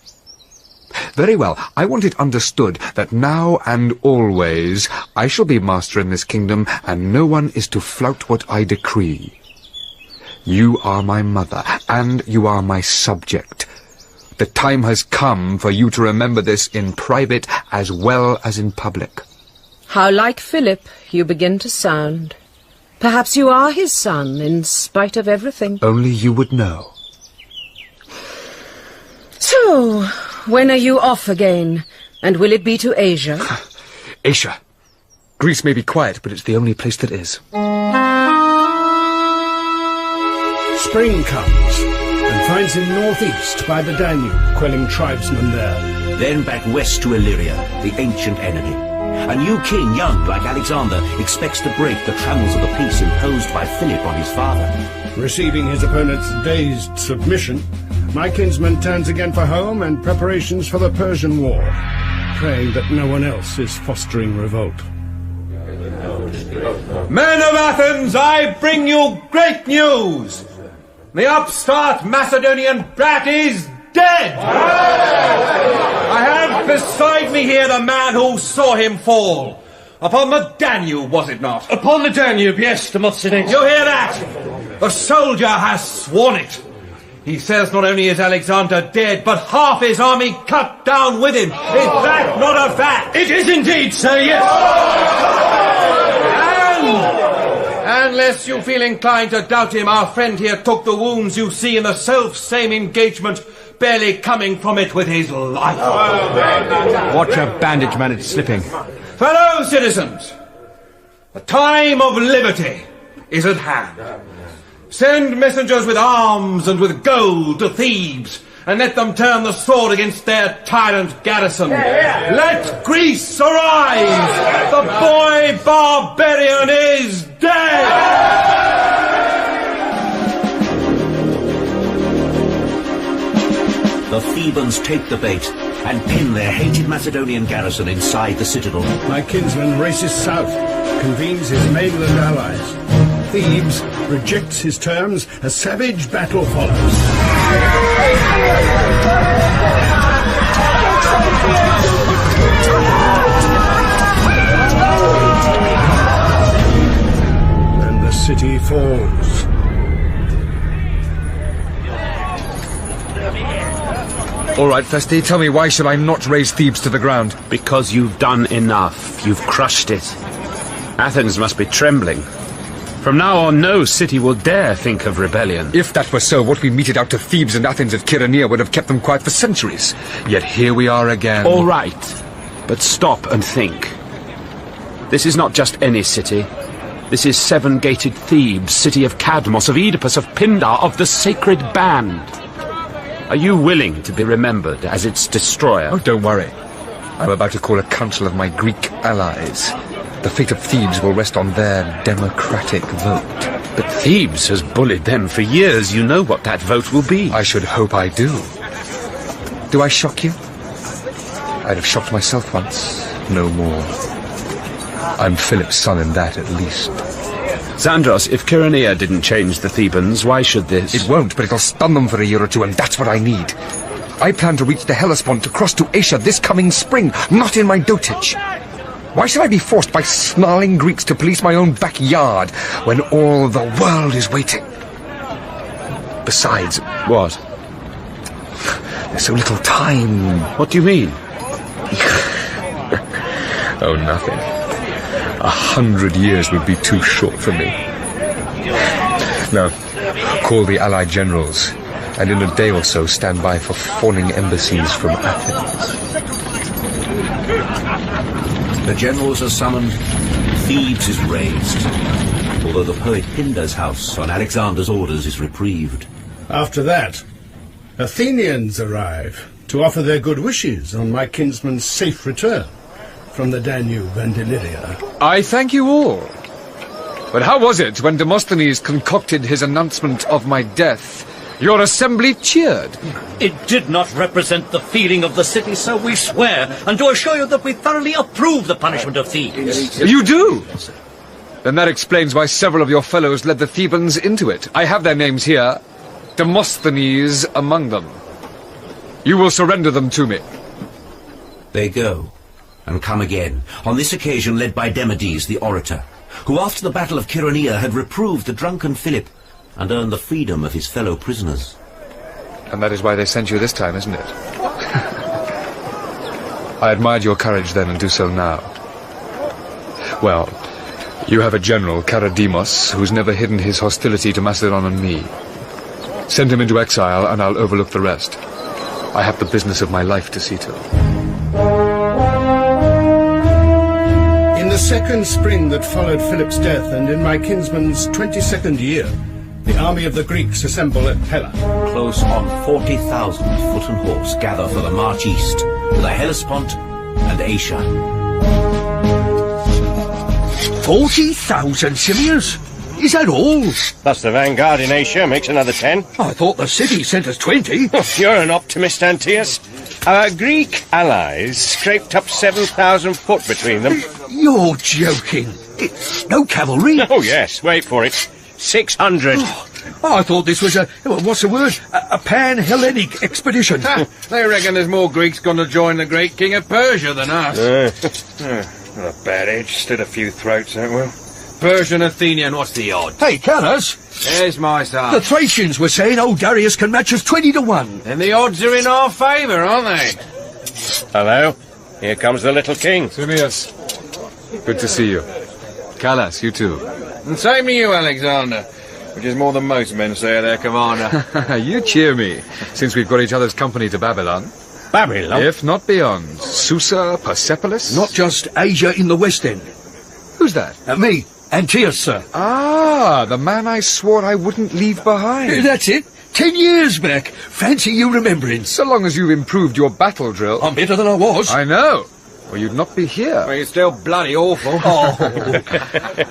Very well. I want it understood that now and always I shall be master in this kingdom, and no one is to flout what I decree. You are my mother, and you are my subject. The time has come for you to remember this in private as well as in public. How like Philip you begin to sound. Perhaps you are his son, in spite of everything. Only you would know. So, when are you off again? And will it be to Asia? Asia. Greece may be quiet, but it's the only place that is. Spring comes, and finds him northeast by the Danube, quelling tribesmen there. Then back west to Illyria, the ancient enemy. A new king, young like Alexander, expects to break the trammels of the peace imposed by Philip on his father. Receiving his opponent's dazed submission, my kinsman turns again for home and preparations for the Persian War, praying that no one else is fostering revolt. Men of Athens, I bring you great news! The upstart Macedonian brat is dead! I have beside me here the man who saw him fall. Upon the Danube, was it not? Upon the Danube, yes, Demosthenes. You hear that? The soldier has sworn it. He says not only is Alexander dead, but half his army cut down with him. Is that not a fact? It is indeed, sir, yes. And unless you feel inclined to doubt him, our friend here took the wounds you see in the self-same engagement, barely coming from it with his life. Watch a bandage man, it's slipping. Fellow citizens, the time of liberty is at hand. Send messengers with arms and with gold to Thebes, and let them turn the sword against their tyrant garrison. Let Greece arise! The boy barbarian is dead! The Thebans take the bait and pin their hated Macedonian garrison inside the citadel. My kinsman races south, convenes his mainland allies. Thebes rejects his terms, a savage battle follows. And the city falls. All right, Festi, tell me, why should I not raise Thebes to the ground? Because you've done enough. You've crushed it. Athens must be trembling. From now on, no city will dare think of rebellion. If that were so, what we meted out to Thebes and Athens at Chaeronea would have kept them quiet for centuries. Yet here we are again. All right, but stop and think. This is not just any city. This is seven-gated Thebes, city of Cadmos, of Oedipus, of Pindar, of the sacred band. Are you willing to be remembered as its destroyer? Oh, don't worry. I'm about to call a council of my Greek allies. The fate of Thebes will rest on their democratic vote. But Thebes has bullied them for years. You know what that vote will be. I should hope I do. Do I shock you? I'd have shocked myself once. No more. I'm Philip's son in that, at least. Zandros, if Chaeronea didn't change the Thebans, why should this? It won't, but it'll stun them for a year or two, and that's what I need. I plan to reach the Hellespont to cross to Asia this coming spring, not in my dotage. Why should I be forced by snarling Greeks to police my own backyard when all the world is waiting? Besides... What? There's so little time. What do you mean? Oh, nothing. 100 years would be too short for me. No, call the Allied generals, and in a day or so stand by for fawning embassies from Athens. The generals are summoned. Thebes is razed, although the poet Pindar's house, on Alexander's orders, is reprieved. After that, Athenians arrive to offer their good wishes on my kinsman's safe return from the Danube and Illyria. I thank you all. But how was it when Demosthenes concocted his announcement of my death? Your assembly cheered. It did not represent the feeling of the city, so we swear, and to assure you that we thoroughly approve the punishment of Thebes. You do? Then that explains why several of your fellows led the Thebans into it. I have their names here. Demosthenes among them. You will surrender them to me. They go, and come again, on this occasion led by Demades the orator, who after the Battle of Chaeronea had reproved the drunken Philip and earned the freedom of his fellow prisoners. And that is why they sent you this time, isn't it? I admired your courage then and do so now. Well, you have a general, Charademos, who's never hidden his hostility to Macedon and me. Send him into exile and I'll overlook the rest. I have the business of my life to see to. In the second spring that followed Philip's death, and in my kinsman's 22nd year, the army of the Greeks assemble at Pella. Close on 40,000 foot and horse gather for the march east to the Hellespont and Asia. 40,000 Simians? Is that all? Plus the vanguard in Asia makes another 10. I thought the city sent us 20. You're an optimist, Antius. Our Greek allies scraped up 7,000 foot between them. You're joking. No cavalry? Oh, yes. Wait for it. 600. Oh, I thought this was what's the word? A pan-Hellenic expedition. They reckon there's more Greeks going to join the great king of Persia than us. Not a bad age. Stood a few throats, that will. Persian, Athenian, what's the odds? Hey, Callas. There's my son. The Thracians were saying old Darius can match us 20 to 1. And the odds are in our favour, aren't they? Hello. Here comes the little king. Simias. Good to see you. Callas, you too. And same to you, Alexander. Which is more than most men say of their commander. You cheer me, since we've got each other's company to Babylon. Babylon? If not beyond. Susa, Persepolis? Not just Asia in the West End. Who's that? Me, Antiochus, sir. Ah, the man I swore I wouldn't leave behind. That's it. 10 years back. Fancy you remembering. So long as you've improved your battle drill. I'm better than I was. I know. Or you'd not be here. Well, you're still bloody awful. Oh.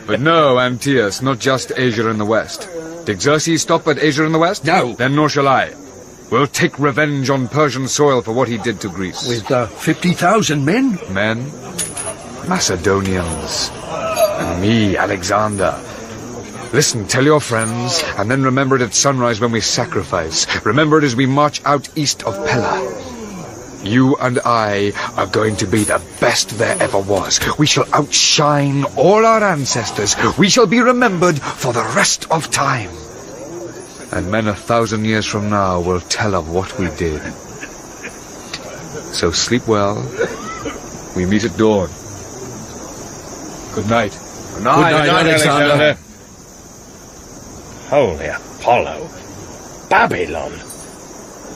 But no, Antiochus, not just Asia in the West. Did Xerxes stop at Asia in the West? No. Then nor shall I. We'll take revenge on Persian soil for what he did to Greece. With 50,000 men? Men? Macedonians. And me, Alexander. Listen, tell your friends, and then remember it at sunrise when we sacrifice. Remember it as we march out east of Pella. You and I are going to be the best there ever was. We shall outshine all our ancestors. We shall be remembered for the rest of time. And men 1,000 years from now will tell of what we did. So sleep well. We meet at dawn. Good night. Good night, Alexander. Holy Apollo. Babylon.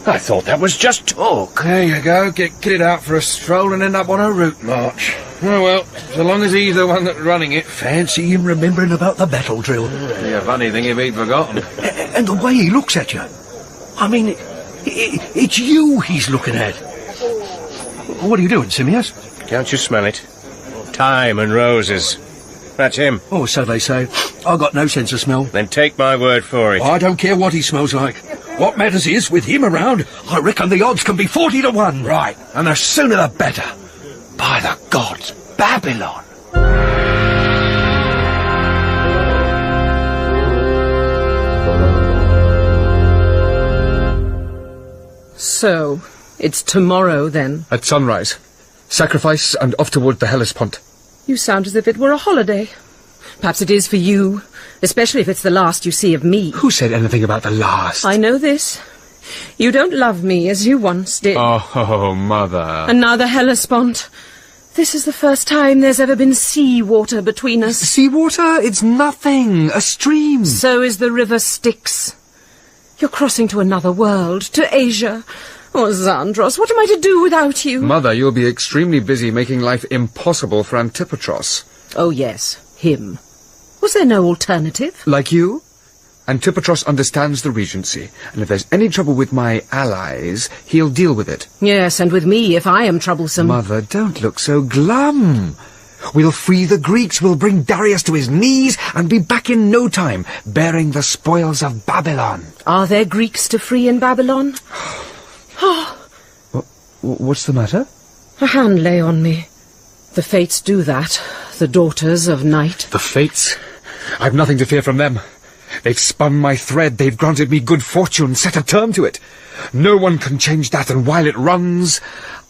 I thought that was just talk. There you go. Get kitted out for a stroll and end up on a route march. Oh, well, so long as he's the one that's running it. Fancy him remembering about the battle drill. Yeah, funny thing if he'd forgotten. And the way he looks at you. I mean, it's you he's looking at. What are you doing, Simmias? Can't you smell it? Thyme and roses. That's him. Oh, so they say. I've got no sense of smell. Then take my word for it. I don't care what he smells like. What matters is, with him around, I reckon the odds can be 40 to 1. Right, and the sooner the better. By the gods, Babylon. So, it's tomorrow, then? At sunrise. Sacrifice and off toward the Hellespont. You sound as if it were a holiday. Perhaps it is for you, especially if it's the last you see of me. Who said anything about the last? I know this. You don't love me as you once did. Oh, Mother. And now the Hellespont. This is the first time there's ever been sea water between us. Sea water? It's nothing. A stream. So is the river Styx. You're crossing to another world, to Asia. Oh, Xandros, what am I to do without you? Mother, you'll be extremely busy making life impossible for Antipatros. Oh, yes, him. Was there no alternative? Like you? Antipatros understands the regency, and if there's any trouble with my allies, he'll deal with it. Yes, and with me if I am troublesome. Mother, don't look so glum. We'll free the Greeks, we'll bring Darius to his knees, and be back in no time, bearing the spoils of Babylon. Are there Greeks to free in Babylon? What's the matter? A hand lay on me. The Fates do that, the daughters of night. The Fates? I've nothing to fear from them. They've spun my thread, they've granted me good fortune, set a term to it. No one can change that, and while it runs,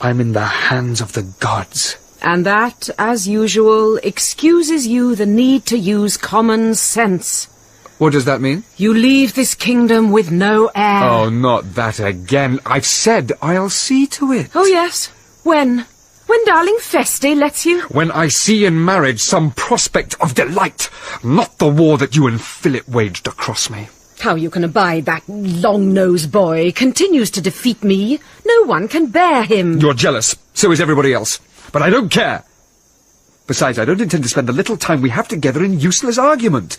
I'm in the hands of the gods. And that, as usual, excuses you the need to use common sense. What does that mean? You leave this kingdom with no heir. Oh, not that again. I've said I'll see to it. Oh, yes. When? When darling Feste lets you? When I see in marriage some prospect of delight, not the war that you and Philip waged across me. How you can abide that long-nosed boy continues to defeat me. No one can bear him. You're jealous. So is everybody else. But I don't care. Besides, I don't intend to spend the little time we have together in useless argument.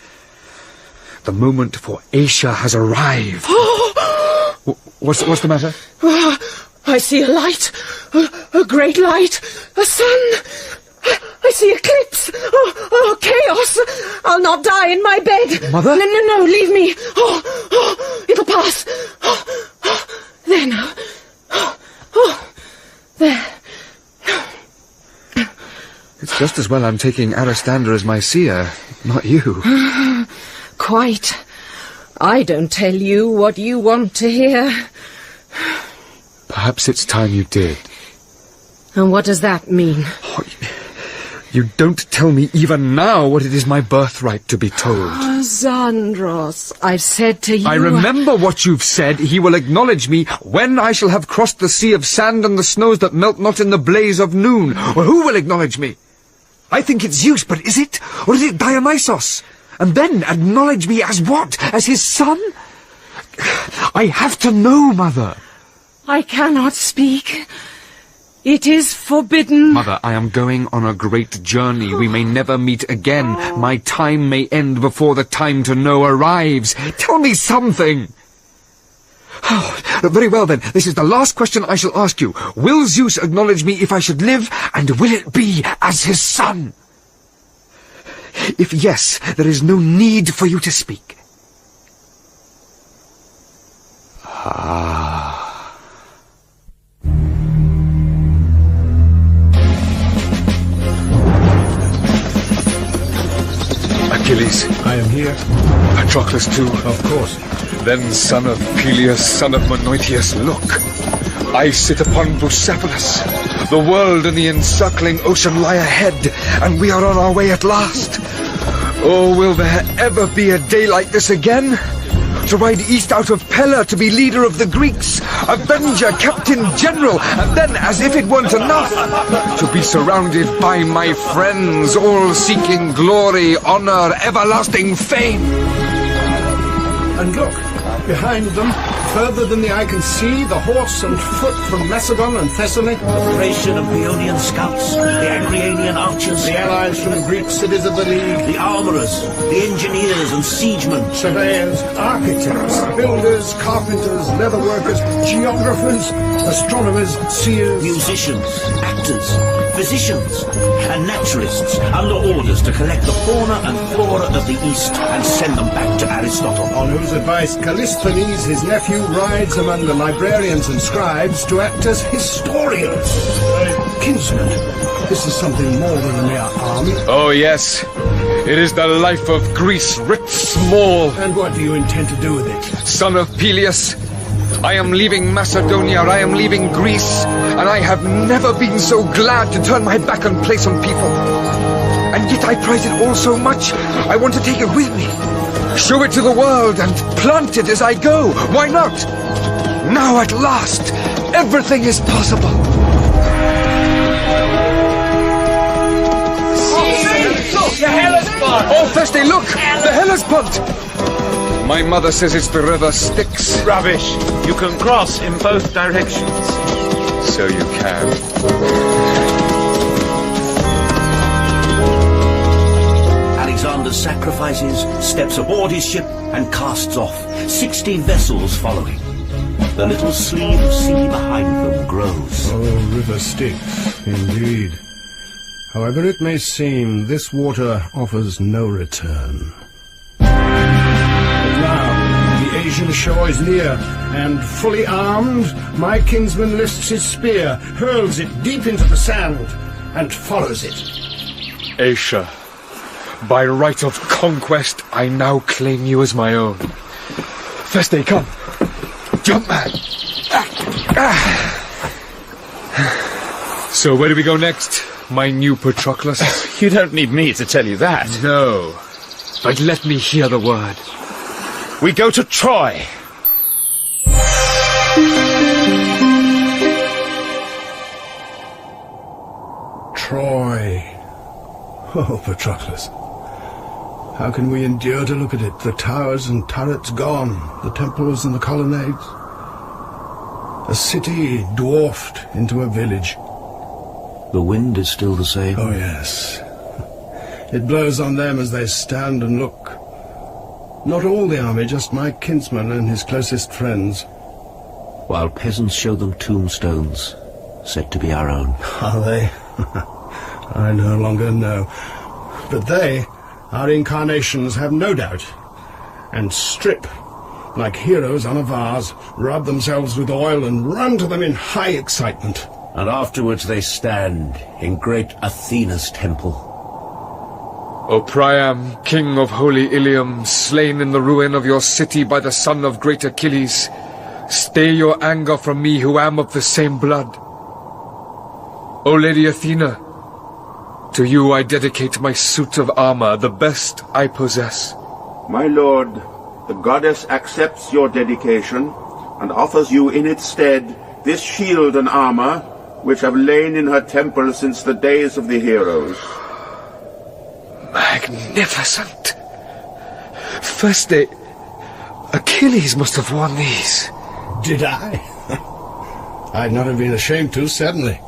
The moment for Asia has arrived. What's the matter? I see a light. A great light. A sun. I see eclipse. Oh, chaos. I'll not die in my bed. Mother? No, leave me. It'll pass. There now. There. It's just as well I'm taking Aristander as my seer, not you. Quite. I don't tell you what you want to hear. Perhaps it's time you did. And what does that mean? You don't tell me even now what it is my birthright to be told. Xandros, I've said to you... I remember what you've said. He will acknowledge me when I shall have crossed the sea of sand and the snows that melt not in the blaze of noon. Well, who will acknowledge me? I think it's Zeus, but is it? Or is it Dionysos? And then acknowledge me as what? As his son? I have to know, Mother. I cannot speak. It is forbidden. Mother, I am going on a great journey. We may never meet again. My time may end before the time to know arrives. Tell me something. Very well, then. This is the last question I shall ask you. Will Zeus acknowledge me if I should live, and will it be as his son? If yes, there is no need for you to speak. Achilles. I am here. Patroclus too. Of course. Then son of Peleus, son of Menoetius, look. I sit upon Bucephalus. The world and the encircling ocean lie ahead, and we are on our way at last. Oh, will there ever be a day like this again? to ride east out of Pella to be leader of the Greeks, avenger, captain general, and then, as if it weren't enough, to be surrounded by my friends, all seeking glory, honor, everlasting fame. And look, behind them, further than the eye can see, the horse and foot from Macedon and Thessaly. The Thracian and Paeonian scouts, the Agrianian archers, the allies from Greek cities of the League, the armourers, the engineers and siegemen, surveyors, architects, builders, carpenters, leatherworkers, geographers, astronomers, seers, musicians, actors, physicians, and naturalists, under orders to collect the fauna and flora of the East and send them back to Aristotle. On whose advice Callisthenes, his nephew, rides among the librarians and scribes to act as historians. Kinsman, this is something more than a mere army. Oh, yes. It is the life of Greece, writ small. And what do you intend to do with it? Son of Peleus, I am leaving Macedonia, I am leaving Greece, and I have never been so glad to turn my back on place and people. And yet I prize it all so much, I want to take it with me. Show it to the world and plant it as I go. Why not? Now at last, everything is possible. The Hellespont! Oh, Thirsty, look! The Hellespont! My mother says it's the river Styx. Rubbish. You can cross in both directions. So you can. Alexander sacrifices, steps aboard his ship, and casts off. 60 vessels following. The little sleeve of sea behind them grows. Oh, river Styx, indeed. However it may seem, this water offers no return. But now, the Asian shore is near, and fully armed, my kinsman lifts his spear, hurls it deep into the sand, and follows it. Asia, by right of conquest, I now claim you as my own. Feste, come. Jump, man. So where do we go next, my new Patroclus? You don't need me to tell you that. No, but let me hear the word. We go to Troy. Troy. Oh, Patroclus. How can we endure to look at it? The towers and turrets gone, the temples and the colonnades. A city dwarfed into a village. The wind is still the same? Oh, yes. It blows on them as they stand and look. Not all the army, just my kinsman and his closest friends. While peasants show them tombstones, said to be our own. Are they? I no longer know. But they, our incarnations, have no doubt. And strip, like heroes on a vase, rub themselves with oil and run to them in high excitement. And afterwards they stand in great Athena's temple. O Priam, king of holy Ilium, slain in the ruin of your city by the son of great Achilles, stay your anger from me who am of the same blood. O Lady Athena, to you I dedicate my suit of armor, the best I possess. My lord, the goddess accepts your dedication and offers you in its stead this shield and armor, which have lain in her temple since the days of the heroes. Magnificent! Firstly, Achilles must have worn these. Did I? I'd not have been ashamed to, certainly.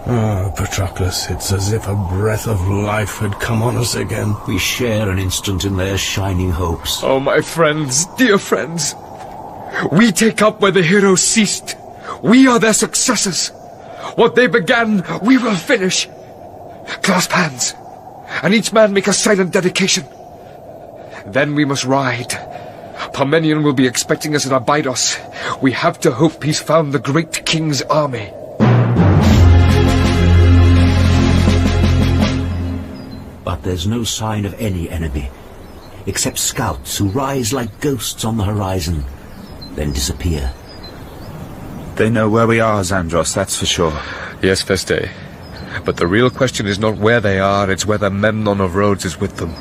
Oh, Patroclus, it's as if a breath of life had come on us again. We share an instant in their shining hopes. Oh, my friends, dear friends, we take up where the heroes ceased. We are their successors. What they began, we will finish. Clasp hands, and each man make a silent dedication. Then we must ride. Parmenion will be expecting us at Abydos. We have to hope he's found the great king's army. But there's no sign of any enemy, except scouts who rise like ghosts on the horizon, then disappear. They know where we are, Xandros, that's for sure. Yes, Feste. But the real question is not where they are, it's whether Memnon of Rhodes is with them.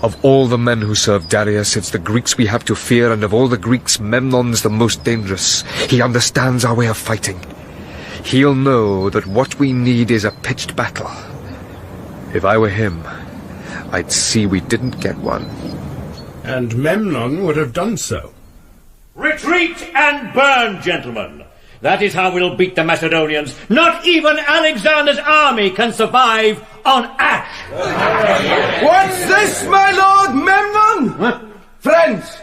Of all the men who serve Darius, it's the Greeks we have to fear, and of all the Greeks, Memnon's the most dangerous. He understands our way of fighting. He'll know that what we need is a pitched battle. If I were him, I'd see we didn't get one. And Memnon would have done so. Retreat and burn, gentlemen! That is how we'll beat the Macedonians. Not even Alexander's army can survive on ash! What's this, my lord Memnon? Huh? Friends,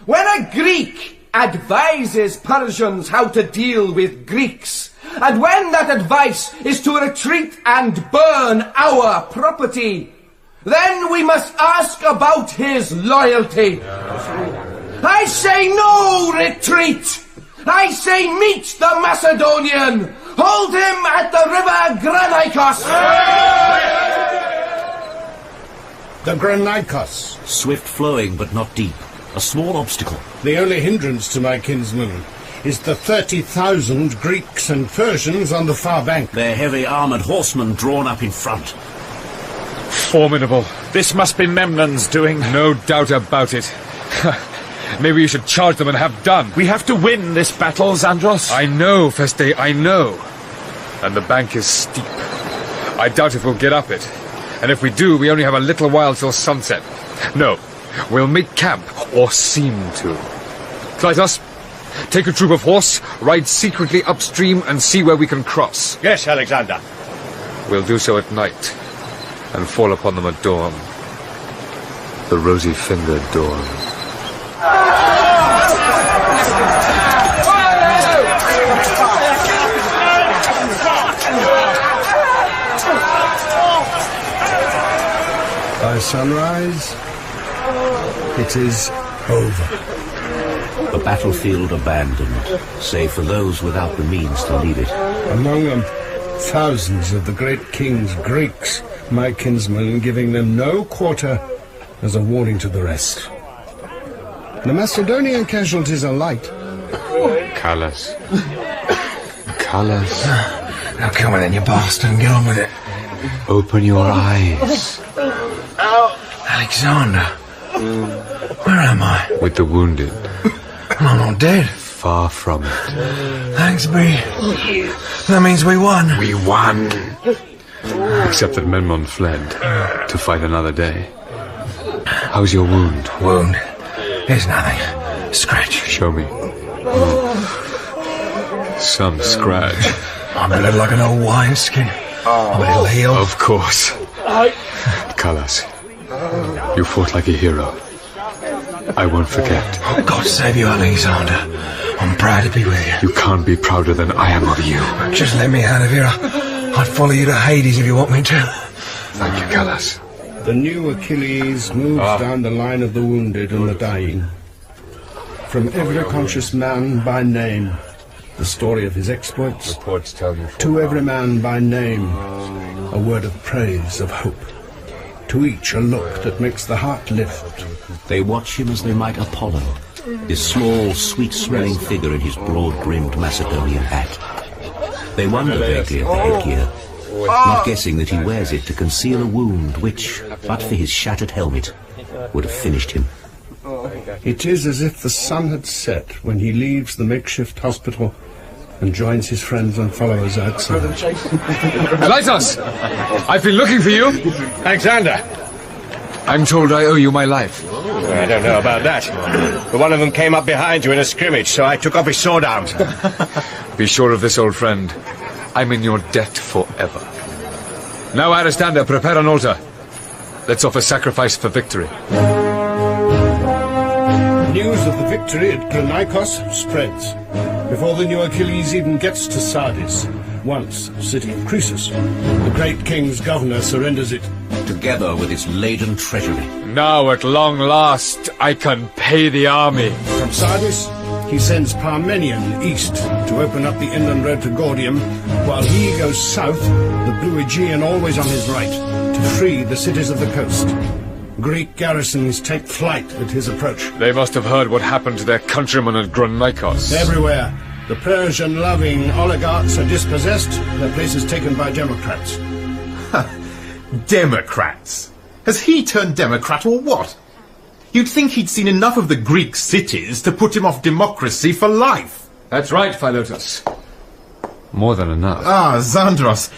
when a Greek advises Persians how to deal with Greeks, and when that advice is to retreat and burn our property, then we must ask about his loyalty. I say no retreat! I say meet the Macedonian! Hold him at the river Granicos! The Granicos. Swift-flowing but not deep. A small obstacle. The only hindrance to my kinsman is the 30,000 Greeks and Persians on the far bank. Their heavy armoured horsemen drawn up in front. Formidable. This must be Memnon's doing. No doubt about it. Maybe you should charge them and have done. We have to win this battle, Xandros. I know, Feste, I know. And the bank is steep. I doubt if we'll get up it. And if we do, we only have a little while till sunset. No, we'll make camp, or seem to. Kleitos, take a troop of horse, ride secretly upstream, and see where we can cross. Yes, Alexander. We'll do so at night, and fall upon them at dawn. The rosy-fingered dawn. By sunrise, it is over. The battlefield abandoned, save for those without the means to leave it. Among them, thousands of the great king's Greeks, my kinsmen, giving them no quarter as a warning to the rest. The Macedonian casualties are light. Callas. Callas. Now come on then, you bastard, and get on with it. Open your eyes. Alexander. Where am I? With the wounded. I'm not dead. Far from it. Thanks, Bree. That means we won. We won. Except that Memnon fled to fight another day. How's your wound? Wound? There's nothing. Scratch. Show me. Some scratch. My blood like an old wineskin. But it'll heal. Of course. Callas, you fought like a hero. I won't forget. God save you, Alexander. I'm proud to be with you. You can't be prouder than I am of you. Just let me out of here. I'd follow you to Hades if you want me to. Thank you, Callas. The new Achilles moves down the line of the wounded and the dying. From every conscious man by name, the story of his exploits, reports tell you to every man by name, a word of praise, of hope. To each a look that makes the heart lift. They watch him as they might Apollo, his small, sweet-smelling figure in his broad-brimmed Macedonian hat. They wonder vaguely at the headgear, not guessing that he wears it to conceal a wound which, but for his shattered helmet, would have finished him. It is as if the sun had set when he leaves the makeshift hospital and joins his friends and followers outside. Kleitos! I've been looking for you! Alexander! I'm told I owe you my life. I don't know about that. But one of them came up behind you in a scrimmage, so I took off his sword arm. Be sure of this, old friend. I'm in your debt forever. Now, Aristander, prepare an altar. Let's offer sacrifice for victory. News of the victory at Granicos spreads. Before the new Achilles even gets to Sardis, once city of Croesus, the great king's governor surrenders it. Together with its laden treasury. Now, at long last, I can pay the army. From Sardis, he sends Parmenion east to open up the inland road to Gordium, while he goes south, the blue Aegean always on his right, to free the cities of the coast. Greek garrisons take flight at his approach. They must have heard what happened to their countrymen at Granicos. Everywhere. The Persian-loving oligarchs are dispossessed, their places taken by Democrats. Democrats? Has he turned Democrat or what? You'd think he'd seen enough of the Greek cities to put him off democracy for life. That's right, Philotas. More than enough. Ah, Xandros.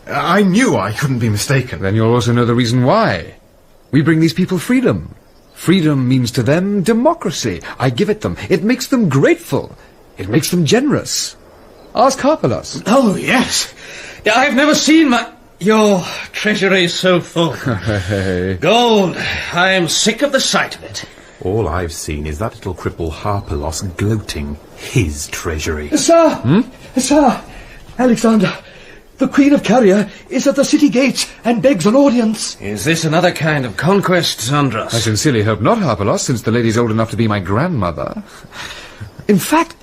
I knew I couldn't be mistaken. Then you'll also know the reason why. We bring these people freedom. Freedom means to them democracy. I give it them. It makes them grateful. It makes them generous. Ask Harpalos. Oh, yes. I've never seen your treasury is so full. Gold. I am sick of the sight of it. All I've seen is that little cripple Harpalos gloating his treasury. Sir! Sir! Alexander, the Queen of Caria is at the city gates and begs an audience. Is this another kind of conquest, Xandros? I sincerely hope not, Harpalos, since the lady's old enough to be my grandmother. In fact,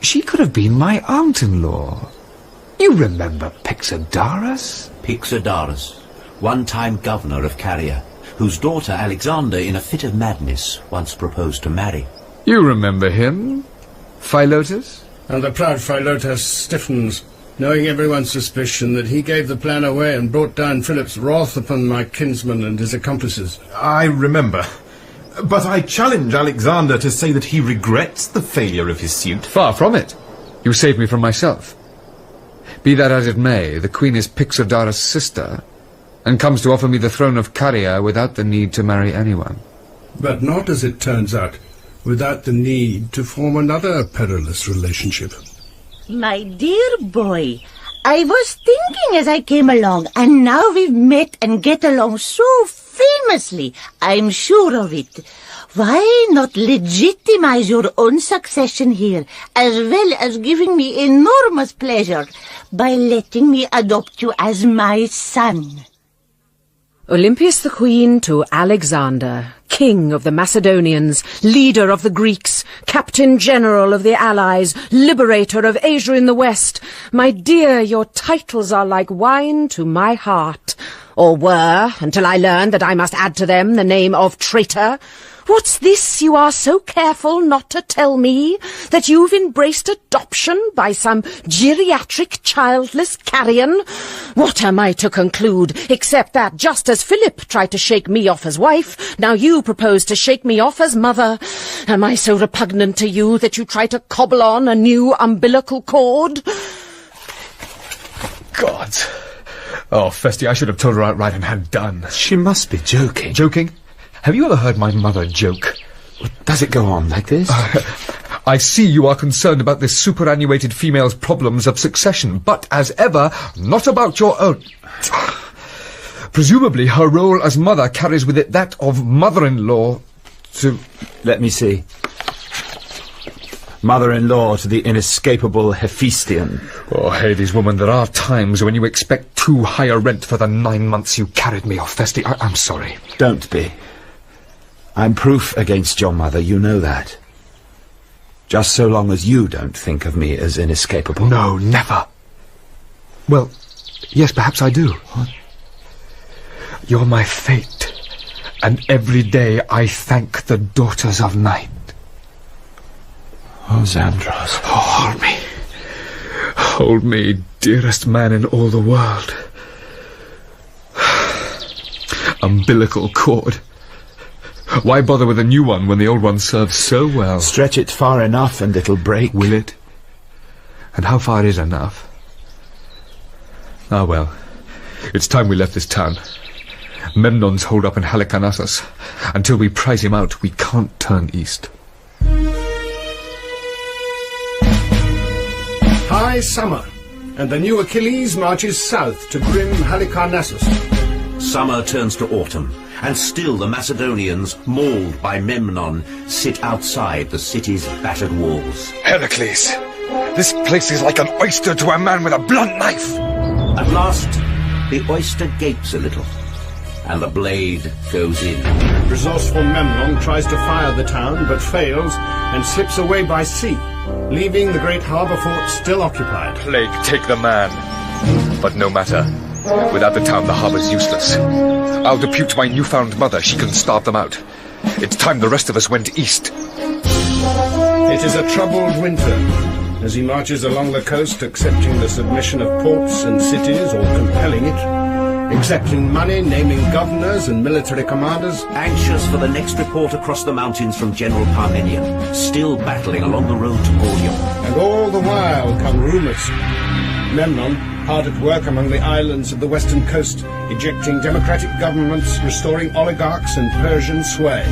she could have been my aunt-in-law. You remember Pixodarus? Pixodarus, one-time governor of Caria, whose daughter Alexander, in a fit of madness, once proposed to marry. You remember him, Philotas? And the proud Philotas stiffens, knowing everyone's suspicion that he gave the plan away and brought down Philip's wrath upon my kinsman and his accomplices. I remember. But I challenge Alexander to say that he regrets the failure of his suit. Far from it. You saved me from myself. Be that as it may, the Queen is Pixodarus' sister, and comes to offer me the throne of Caria without the need to marry anyone. But not, as it turns out, without the need to form another perilous relationship. My dear boy, I was thinking as I came along, and now we've met and get along so famously, I'm sure of it. Why not legitimize your own succession here, as well as giving me enormous pleasure by letting me adopt you as my son? Olympias the Queen to Alexander, King of the Macedonians, leader of the Greeks, Captain General of the Allies, liberator of Asia in the West. My dear, your titles are like wine to my heart. Or were, until I learned that I must add to them the name of traitor. What's this you are so careful not to tell me? That you've embraced adoption by some geriatric childless carrion? What am I to conclude, except that just as Philip tried to shake me off as wife, now you propose to shake me off as mother? Am I so repugnant to you that you try to cobble on a new umbilical cord? Gods. Oh, Festi, I should have told her outright and had done. She must be joking. Joking? Have you ever heard my mother joke? Does it go on like this? I see you are concerned about this superannuated female's problems of succession, but, as ever, not about your own. Presumably, her role as mother carries with it that of mother-in-law to... Let me see. Mother-in-law to the inescapable Hephaistion. Oh, Hades, woman, there are times when you expect too high a rent for the 9 months you carried me off, Festi. I'm sorry. Don't be. I'm proof against your mother, you know that. Just so long as you don't think of me as inescapable. No, never. Well, yes, perhaps I do. What? You're my fate, and every day I thank the daughters of night. Oh, Xandros. Oh, hold me. Hold me, dearest man in all the world. Umbilical cord. Why bother with a new one when the old one serves so well? Stretch it far enough and it'll break. Will it? And how far is enough? Ah, well. It's time we left this town. Memnon's holed up in Halicarnassus. Until we prize him out, we can't turn east. High summer, and the new Achilles marches south to grim Halicarnassus. Summer turns to autumn, and still the Macedonians, mauled by Memnon, sit outside the city's battered walls. Heracles, this place is like an oyster to a man with a blunt knife. At last, the oyster gapes a little, and the blade goes in. Resourceful Memnon tries to fire the town, but fails, and slips away by sea, leaving the great harbour fort still occupied. Plague take the man. But no matter. Without the town, the harbour's useless. I'll depute my newfound mother. She can starve them out. It's time the rest of us went east. It is a troubled winter, as he marches along the coast, accepting the submission of ports and cities, or compelling it. accepting money, naming governors and military commanders. Anxious for the next report across the mountains from General Parmenion, still battling along the road to Gordium. And all the while come rumours. Memnon, hard at work among the islands of the western coast, ejecting democratic governments, restoring oligarchs and Persian sway.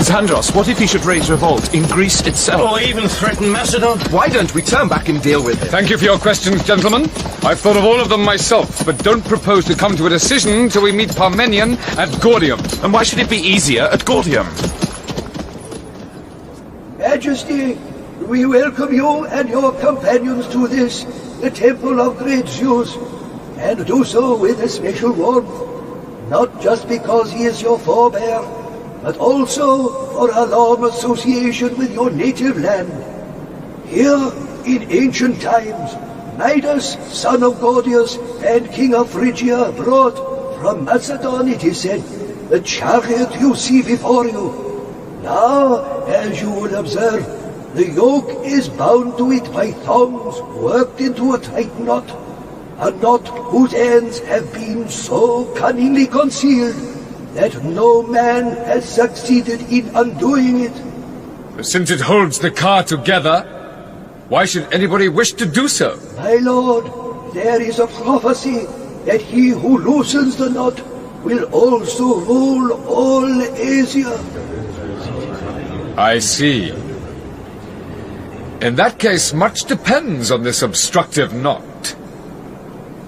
Zandros, what if he should raise revolt in Greece itself? Or even threaten Macedon? Why don't we turn back and deal with it? Thank you for your questions, gentlemen. I've thought of all of them myself, but don't propose to come to a decision till we meet Parmenion at Gordium. And why should it be easier at Gordium? Majesty, we welcome you and your companions to this, the temple of great Zeus, and do so with a special warmth, not just because he is your forebear, but also for a long association with your native land. Here, in ancient times, Midas, son of Gordius and king of Phrygia, brought from Macedon, it is said, the chariot you see before you. Now, as you will observe, the yoke is bound to it by thongs worked into a tight knot, a knot whose ends have been so cunningly concealed that no man has succeeded in undoing it. Since it holds the car together, why should anybody wish to do so? My lord, there is a prophecy that he who loosens the knot will also rule all Asia. I see. In that case, much depends on this obstructive knot.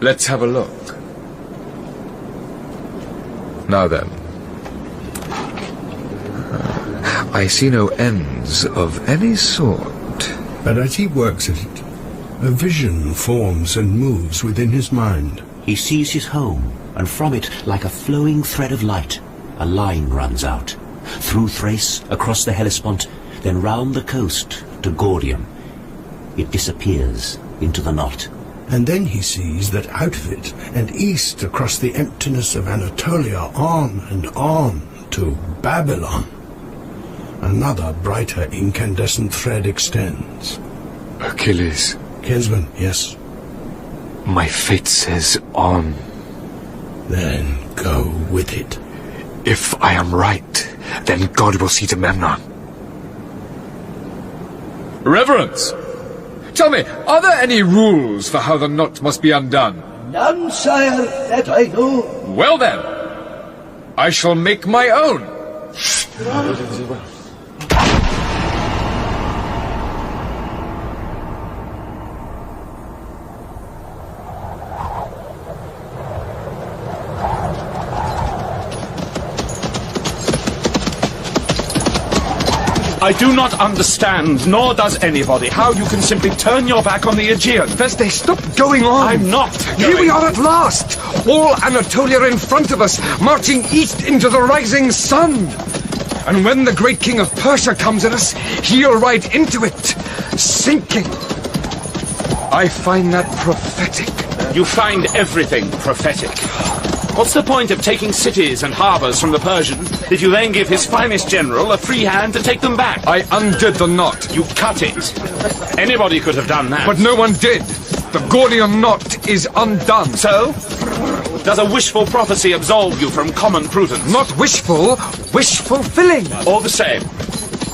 Let's have a look. Now then, I see no ends of any sort. But as he works at it, a vision forms and moves within his mind. He sees his home, and from it, like a flowing thread of light, a line runs out. Through Thrace, across the Hellespont, then round the coast to Gordium. It disappears into the knot. And then he sees that out of it, and east across the emptiness of Anatolia, on and on to Babylon. Another brighter incandescent thread extends. Achilles. Kinsman, yes? My fate says on. Then go with it. If I am right, then God will see to Memnon. Reverence! Tell me, are there any rules for how the knot must be undone? None, sire, that I know. Well then, I shall make my own. I do not understand, nor does anybody, how you can simply turn your back on the Aegean. Veste, stop going on! I'm not going. Here we are at last! All Anatolia in front of us, marching east into the rising sun! And when the great king of Persia comes at us, he'll ride into it, sinking. I find that prophetic. You find everything prophetic. What's the point of taking cities and harbours from the Persians if you then give his finest general a free hand to take them back? I undid the knot. You cut it. Anybody could have done that. But no one did. The Gordian knot is undone. So? Does a wishful prophecy absolve you from common prudence? Not wishful, wish-fulfilling. All the same,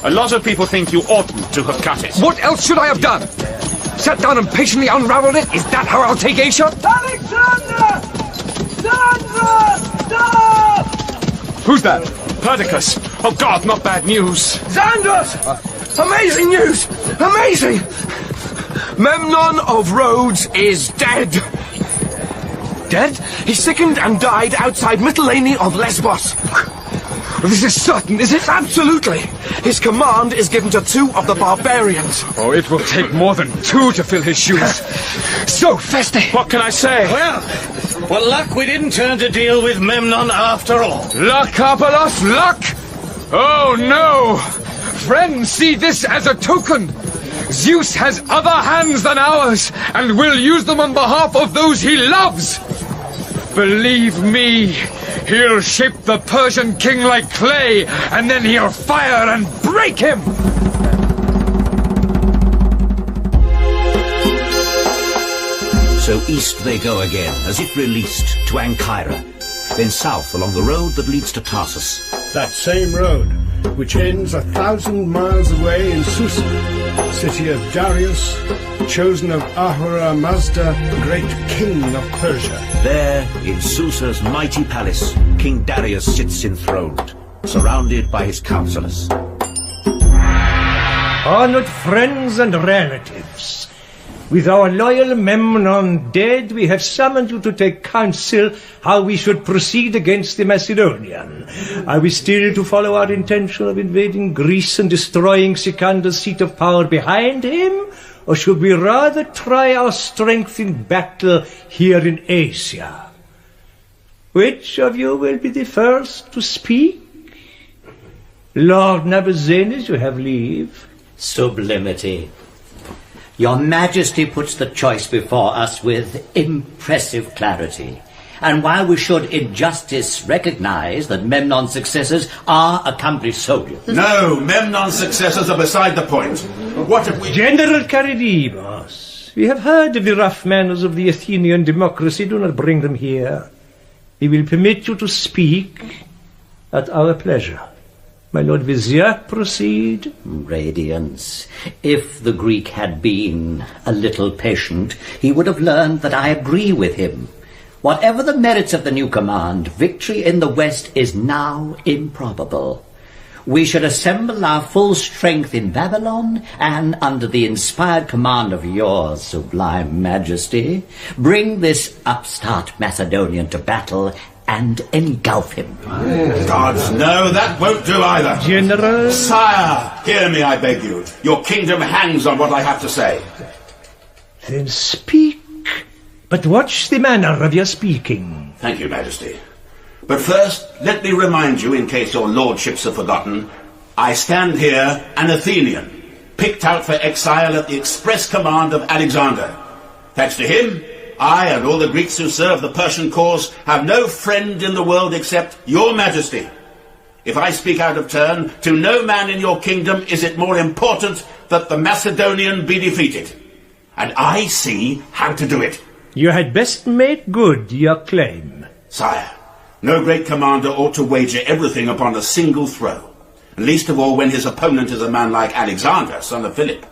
a lot of people think you oughtn't to have cut it. What else should I have done? Sat down and patiently unraveled it? Is that how I'll take Asia? Alexander! Sandra! Stop! Who's that? Patroclus. Oh God, not bad news. Zandros! Amazing news! Amazing! Memnon of Rhodes is dead. Dead? He sickened and died outside Mytilene of Lesbos. This is certain, is it? Absolutely. His command is given to 2 of the barbarians. Oh, it will take more than 2 to fill his shoes. So, Feste. What can I say? Well, luck we didn't turn to deal with Memnon after all. Luck, Artabazus, luck! Oh, no! Friends, see this as a token. Zeus has other hands than ours, and will use them on behalf of those he loves. Believe me, he'll shape the Persian king like clay, and then he'll fire and break him! So So east they go again, as if released, to Ancyra, then south along the road that leads to Tarsus. That same road, which ends 1,000 miles away in Susa, city of Darius, chosen of Ahura Mazda, great king of Persia. There, in Susa's mighty palace, King Darius sits enthroned, surrounded by his counselors. Honored friends and relatives, with our loyal Memnon dead, we have summoned you to take counsel how we should proceed against the Macedonian. Are we still to follow our intention of invading Greece and destroying Sikander's seat of power behind him? Or should we rather try our strength in battle here in Asia? Which of you will be the first to speak? Lord Demosthenes, you have leave. Sublimity. Your Majesty puts the choice before us with impressive clarity. And while we should in justice recognize that Memnon's successors are accomplished soldiers... No, Memnon's successors are beside the point. What if we... General Charidimos, we have heard of the rough manners of the Athenian democracy. Do not bring them here. We will permit you to speak at our pleasure. My Lord Vizier, proceed. Radiance. If the Greek had been a little patient, he would have learned that I agree with him. Whatever the merits of the new command, victory in the West is now improbable. We should assemble our full strength in Babylon, and under the inspired command of your sublime Majesty, bring this upstart Macedonian to battle and engulf him. Gods, no, that won't do either. General? Sire, hear me, I beg you. Your kingdom hangs on what I have to say. Then speak, but watch the manner of your speaking. Thank you, Majesty. But first, let me remind you, in case your lordships have forgotten, I stand here an Athenian, picked out for exile at the express command of Alexander. Thanks to him, I and all the Greeks who serve the Persian cause have no friend in the world except your Majesty. If I speak out of turn, to no man in your kingdom is it more important that the Macedonian be defeated. And I see how to do it. You had best make good your claim. Sire, no great commander ought to wager everything upon a single throw, and least of all when his opponent is a man like Alexander, son of Philip.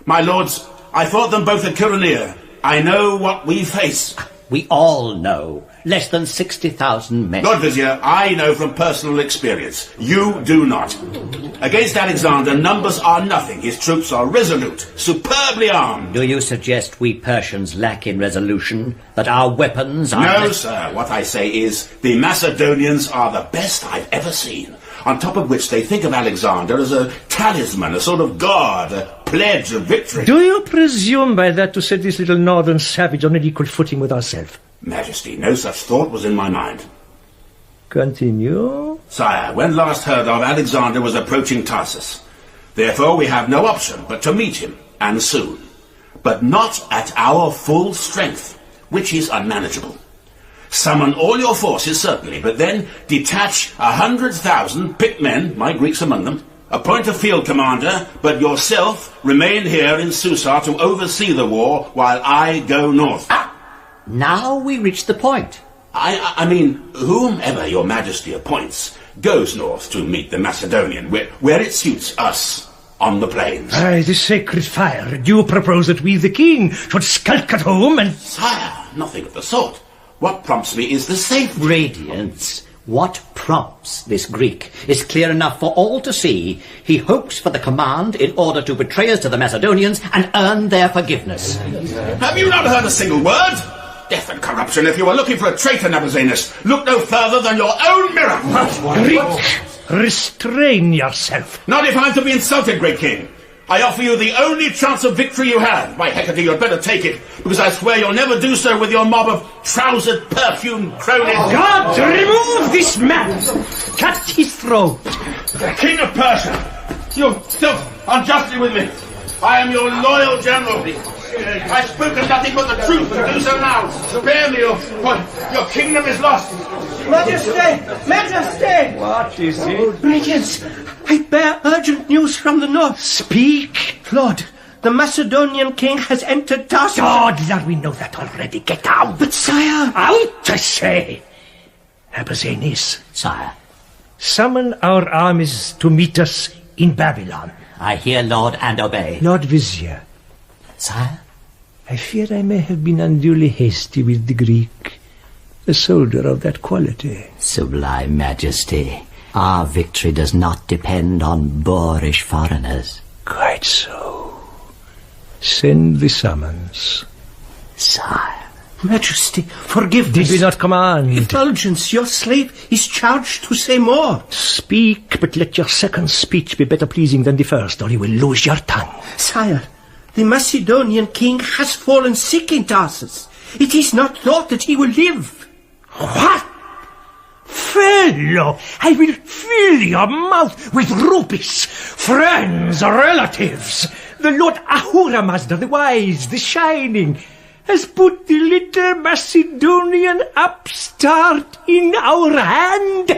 My lords, I fought them both at Chaeronea. I know what we face. We all know. Less than 60,000 men. Lord Vizier, I know from personal experience. You do not. Against Alexander, numbers are nothing. His troops are resolute, superbly armed. Do you suggest we Persians lack in resolution? That our weapons are... No, sir. What I say is, the Macedonians are the best I've ever seen. On top of which they think of Alexander as a talisman, a sort of god, a pledge of victory. Do you presume by that to set this little northern savage on an equal footing with ourselves? Majesty, no such thought was in my mind. Continue. Sire, when last heard of, Alexander was approaching Tarsus. Therefore we have no option but to meet him, and soon. But not at our full strength, which is unmanageable. Summon all your forces, certainly, but then detach 100,000 picked men, my Greeks among them, appoint a field commander, but yourself remain here in Susa to oversee the war while I go north. Now we reach the point. I mean, whomever your Majesty appoints goes north to meet the Macedonian, where it suits us, on the plains. Aye, the sacred fire. Do you propose that we, the king, should skulk at home and... Sire, nothing of the sort. What prompts me is the safety. Radiance. What prompts this Greek is clear enough for all to see. He hopes for the command in order to betray us to the Macedonians and earn their forgiveness. Have you not heard a single word? Death and corruption. If you are looking for a traitor, Demosthenes, look no further than your own mirror. Greek, restrain yourself. Not if I'm to be insulted, great king. I offer you the only chance of victory you have. By Hecate, you'd better take it, because I swear you'll never do so with your mob of trousered, perfumed cronies. God, remove this man! Cut his throat! King of Persia, you've dealt unjustly with me. I am your loyal general. I've spoken nothing but the truth, and do so now. Spare me, your kingdom is lost. Majesty! Majesty! What is it? Radiance, I bear urgent news from the north. Speak! Lord, the Macedonian king has entered Tarsus. Dawdler, we know that already. Get out. But, sire... Out, I say. Hephaistion. Sire. Summon our armies to meet us in Babylon. I hear, Lord, and obey. Lord Vizier. Sire? I fear I may have been unduly hasty with the Greek, a soldier of that quality. Sublime Majesty, our victory does not depend on boorish foreigners. Quite so. Send the summons. Sire. Majesty, forgiveness. Did we not command? Effulgence, your slave is charged to say more. Speak, but let your second speech be better pleasing than the first, or you will lose your tongue. Sire, the Macedonian king has fallen sick in Tarsus. It is not thought that he will live. What? Fellow, I will fill your mouth with rupees, friends, relatives. The Lord Ahura Mazda, the wise, the shining, has put the little Macedonian upstart in our hand.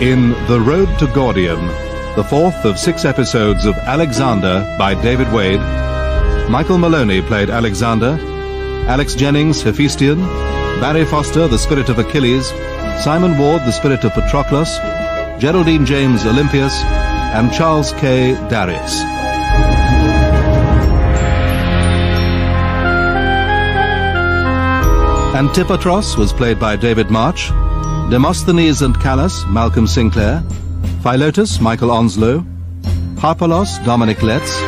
In The Road to Gordium, the fourth of 6 episodes of Alexander by David Wade, Michael Maloney played Alexander, Alex Jennings, Hephaistion, Barry Foster, the spirit of Achilles, Simon Ward, the spirit of Patroclus, Geraldine James, Olympias, and Charles K. Darius. Antipatros was played by David March, Demosthenes and Callas, Malcolm Sinclair, Philotas, Michael Onslow, Harpalos, Dominic Letts,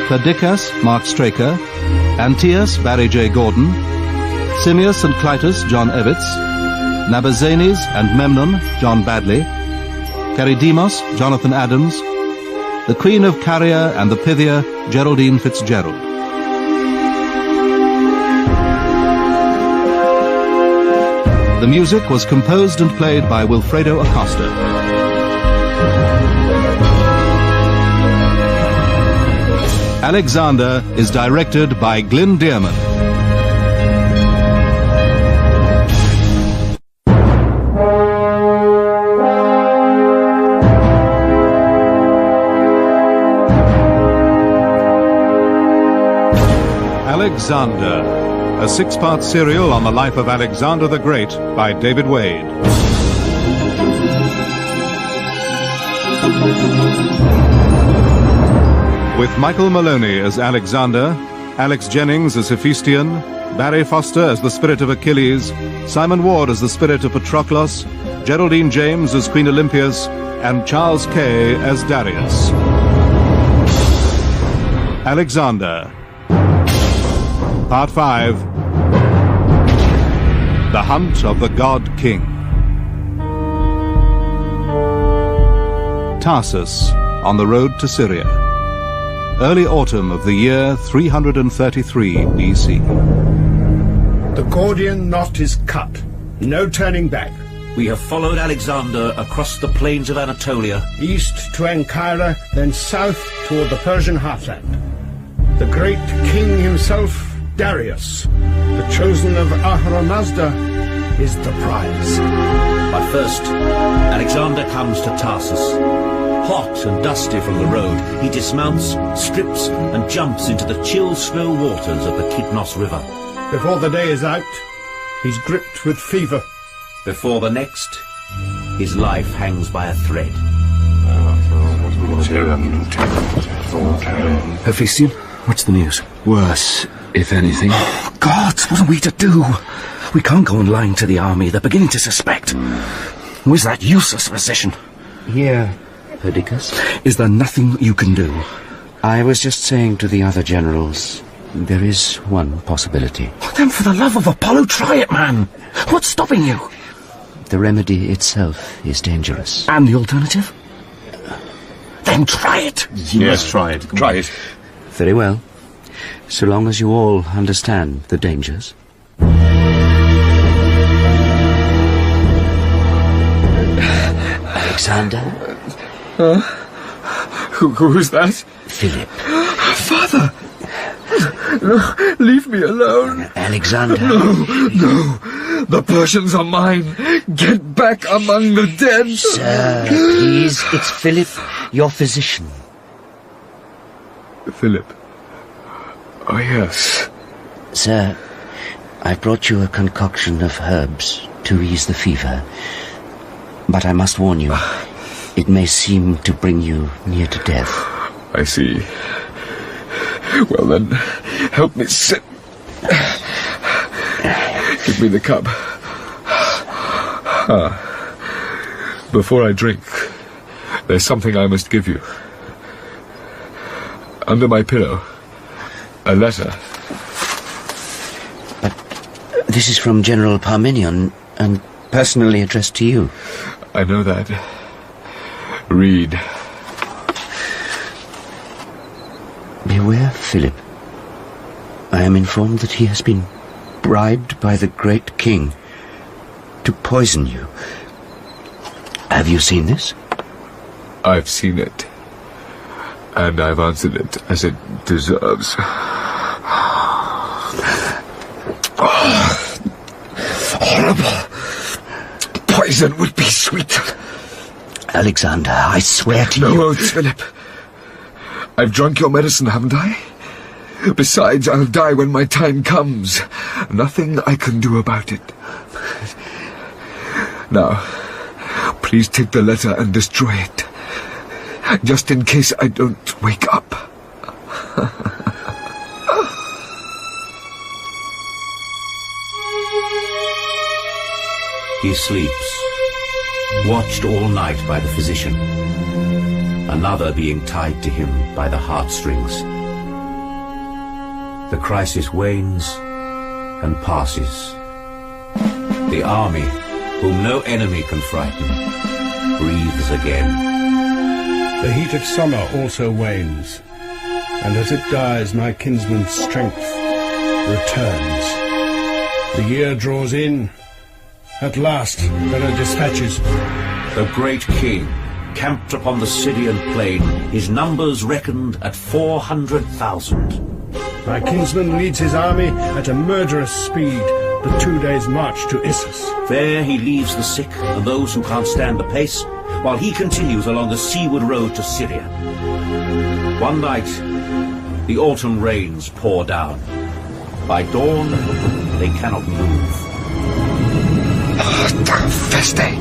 Perdiccas, Mark Straker, Antaeus, Barry J. Gordon, Simmias and Kleitos, John Evitts, Nabazanes and Memnon, John Badley, Charidemos, Jonathan Adams, the Queen of Caria and the Pythia, Geraldine Fitzgerald. The music was composed and played by Wilfredo Acosta. Alexander is directed by Glyn Dearman. Alexander, a 6-part serial on the life of Alexander the Great by David Wade. With Michael Maloney as Alexander, Alex Jennings as Hephaistion, Barry Foster as the spirit of Achilles, Simon Ward as the spirit of Patroclus, Geraldine James as Queen Olympias, and Charles Kay as Darius. Alexander. Part 5. The Hunt of the God King. Tarsus, on the road to Syria. Early autumn of the year 333 BC. The Gordian knot is cut. No turning back. We have followed Alexander across the plains of Anatolia. East to Ankara, then south toward the Persian heartland. The great king himself, Darius, the chosen of Ahura Mazda, is the prize. But first, Alexander comes to Tarsus. Hot and dusty from the road, he dismounts, strips, and jumps into the chill, slow waters of the Kidnos River. Before the day is out, he's gripped with fever. Before the next, his life hangs by a thread. Hephaistion, what's the news? Worse, if anything. Oh, gods, what are we to do? We can't go on lying to the army. They're beginning to suspect. Where's that useless physician? Here, Perdiccas. Is there nothing you can do? I was just saying to the other generals, there is one possibility. Then for the love of Apollo, try it, man. What's stopping you? The remedy itself is dangerous. And the alternative? Then try it. You must try it. Try it. Very well. So long as you all understand the dangers. Alexander? Who's that? Philip. Father! No, leave me alone. Alexander. No. The Persians are mine. Get back among the dead. Sir, please, it's Philip, your physician. Philip. Oh, yes. Sir, I brought you a concoction of herbs to ease the fever. But I must warn you, it may seem to bring you near to death. I see. Well then, help me sit. Give me the cup. Before I drink, there's something I must give you. Under my pillow, a letter. But this is from General Parmenion, and personally addressed to you. I know that. Read. Beware, Philip. I am informed that he has been bribed by the great king to poison you. Have you seen this? I've seen it. And I've answered it as it deserves. Oh, horrible. Poison would be sweet. Alexander, I swear to you... No oaths, Philip. I've drunk your medicine, haven't I? Besides, I'll die when my time comes. Nothing I can do about it. Now, please take the letter and destroy it. Just in case I don't wake up. He sleeps, watched all night by the physician, another being tied to him by the heartstrings. The crisis wanes and passes. The army, whom no enemy can frighten, breathes again. The heat of summer also wanes, and as it dies my kinsman's strength returns. The year draws in. At last there are dispatches. The great king, camped upon the Syrian plain, his numbers reckoned at 400,000. My kinsman leads his army at a murderous speed, the 2 days' march to Issus. There he leaves the sick and those who can't stand the pace, while he continues along the seaward road to Syria. One night, the autumn rains pour down. By dawn, they cannot move. Feste!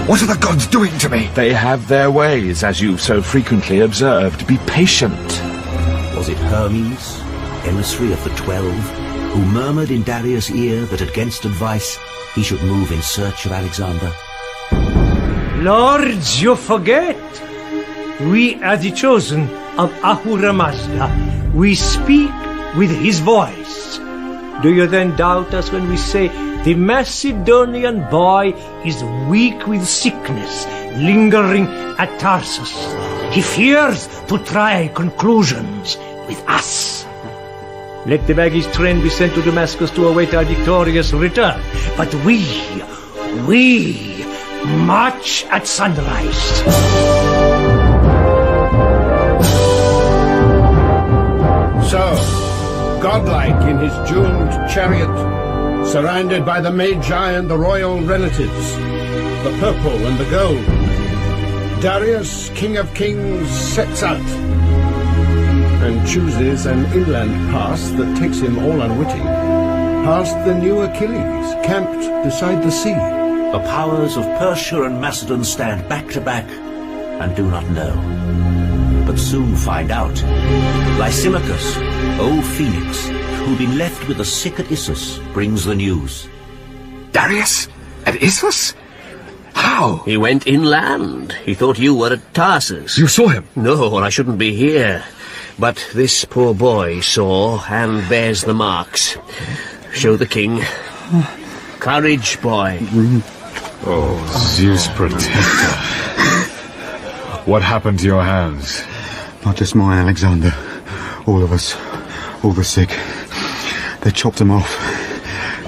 What are the gods doing to me? They have their ways, as you've so frequently observed. Be patient. Was it Hermes, emissary of the 12, who murmured in Darius' ear that against advice he should move in search of Alexander? Lords, you forget. We are the chosen of Ahura Mazda. We speak with his voice. Do you then doubt us when we say the Macedonian boy is weak with sickness, lingering at Tarsus? He fears to try conclusions with us. Let the baggage train be sent to Damascus to await our victorious return. But we march at sunrise. So, godlike in his jeweled chariot, surrounded by the Magi and the royal relatives, the purple and the gold, Darius, King of Kings, sets out and chooses an inland pass that takes him all unwitting, past the new Achilles, camped beside the sea. The powers of Persia and Macedon stand back to back and do not know, but soon find out. Lysimachos, old Phoenix, who'd been left with the sick at Issus, brings the news. Darius? At Issus? How? He went inland. He thought you were at Tarsus. You saw him? No, or I shouldn't be here. But this poor boy saw and bears the marks. Show the king. Courage, boy. Oh, Zeus protector. What happened to your hands? Not just mine, Alexander. All of us. All the sick. They chopped them off.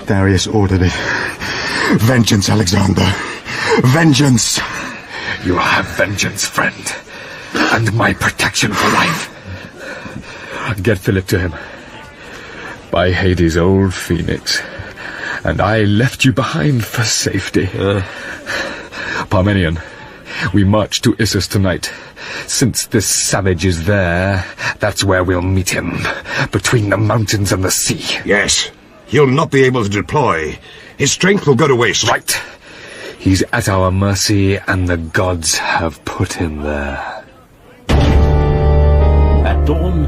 Darius ordered it. Vengeance, Alexander. Vengeance! You have vengeance, friend. And my protection for life. Get Philip to him. By Hades, old phoenix. And I left you behind for safety. Parmenion, we march to Issus tonight. Since this savage is there, that's where we'll meet him. Between the mountains and the sea. Yes. He'll not be able to deploy. His strength will go to waste. Right. He's at our mercy, and the gods have put him there. At dawn,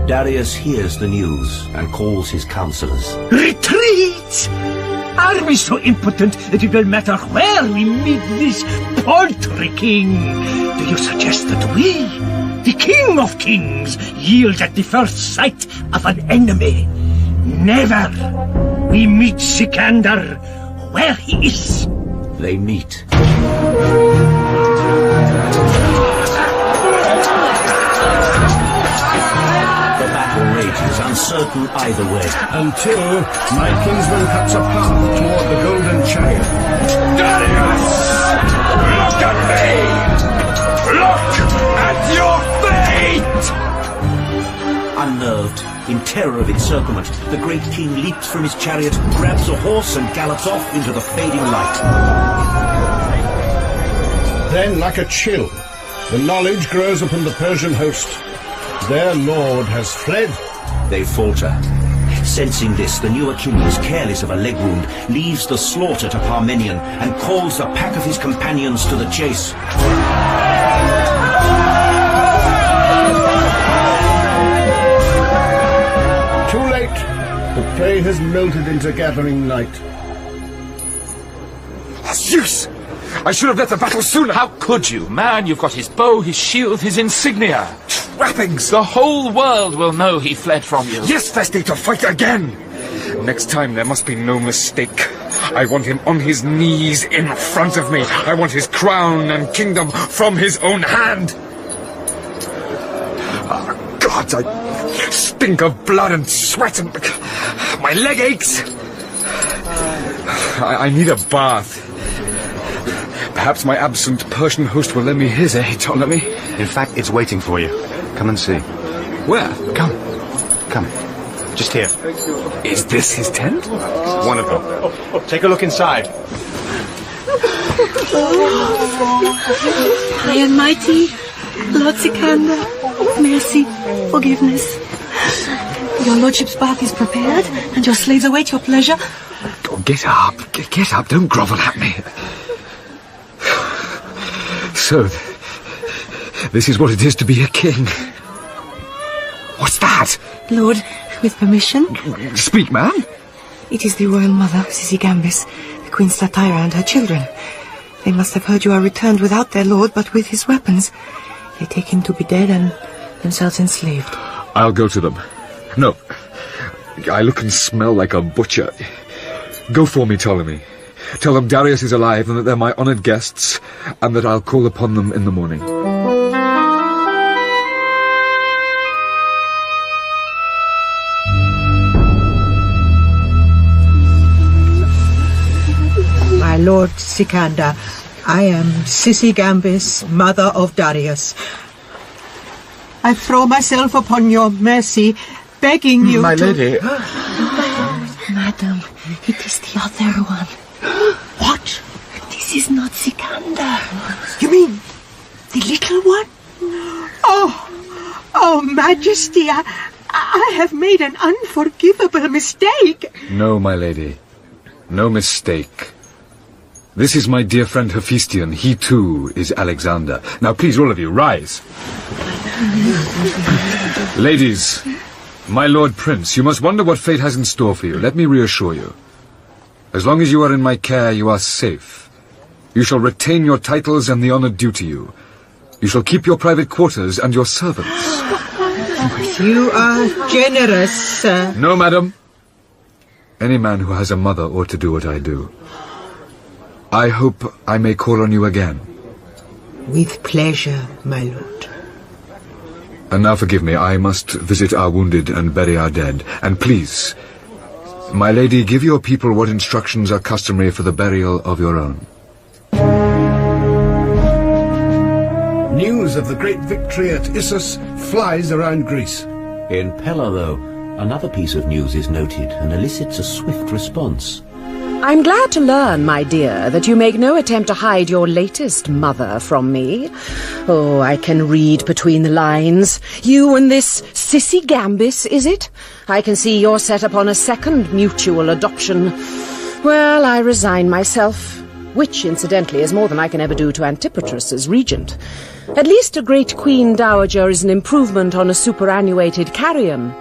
Darius hears the news and calls his counselors. Retreat! Are we so impotent that it will matter where we meet this paltry king? Do you suggest that we, the king of kings, yield at the first sight of an enemy? Never! We meet Sikander where he is. They meet. Rages, uncertain either way. Until my kinsman cuts a path toward the golden chariot. Darius! Look at me! Look at your fate! Unnerved, in terror of encirclement, the great king leaps from his chariot, grabs a horse and gallops off into the fading light. Then, like a chill, the knowledge grows upon the Persian host. Their lord has fled. They falter. Sensing this, the new Achilles, careless of a leg wound, leaves the slaughter to Parmenion and calls the pack of his companions to the chase. Too late. The prey has melted into gathering night. Zeus! I should have let the battle sooner. How could you? Man, you've got his bow, his shield, his insignia. Trappings! The whole world will know he fled from you. Yes, Feste, to fight again! Next time there must be no mistake. I want him on his knees in front of me. I want his crown and kingdom from his own hand. Oh, God, I stink of blood and sweat and my leg aches. I need a bath. Perhaps my absent Persian host will lend me his, Ptolemy? In fact, it's waiting for you. Come and see. Where? Come. Just here. Is this his tent? One of them. Take a look inside. High and mighty, Lord Sikander, mercy, forgiveness. Your lordship's bath is prepared, and your slaves await your pleasure. Oh, get up. Get up. Don't grovel at me. So, this is what it is to be a king. What's that? Lord, with permission? Speak, man. It is the royal mother, Sisigambis, the Queen Statira and her children. They must have heard you are returned without their lord, but with his weapons. They take him to be dead and themselves enslaved. I'll go to them. No, I look and smell like a butcher. Go for me, Ptolemy. Tell them Darius is alive and that they're my honoured guests, and that I'll call upon them in the morning. My lord Sikander, I am Sisigambis, mother of Darius. I throw myself upon your mercy, begging you My to... lady... Madam, it is the other one. What? This is not Sikander. You mean the little one? Oh, Majesty, I have made an unforgivable mistake. No, my lady. No mistake. This is my dear friend Hephaistion. He, too, is Alexander. Now, please, all of you, rise. Ladies, my Lord Prince, you must wonder what fate has in store for you. Let me reassure you. As long as you are in my care, you are safe. You shall retain your titles and the honour due to you. You shall keep your private quarters and your servants. You are generous, sir. No, madam. Any man who has a mother ought to do what I do. I hope I may call on you again. With pleasure, my lord. And now forgive me, I must visit our wounded and bury our dead. And please, my lady, give your people what instructions are customary for the burial of your own. News of the great victory at Issus flies around Greece. In Pella, though, another piece of news is noted and elicits a swift response. I'm glad to learn, my dear, that you make no attempt to hide your latest mother from me. Oh, I can read between the lines. You and this Sissy Gambis, is it? I can see you're set upon a second mutual adoption. Well, I resign myself, which, incidentally, is more than I can ever do to Antipatros as regent. At least a great queen dowager is an improvement on a superannuated carrion,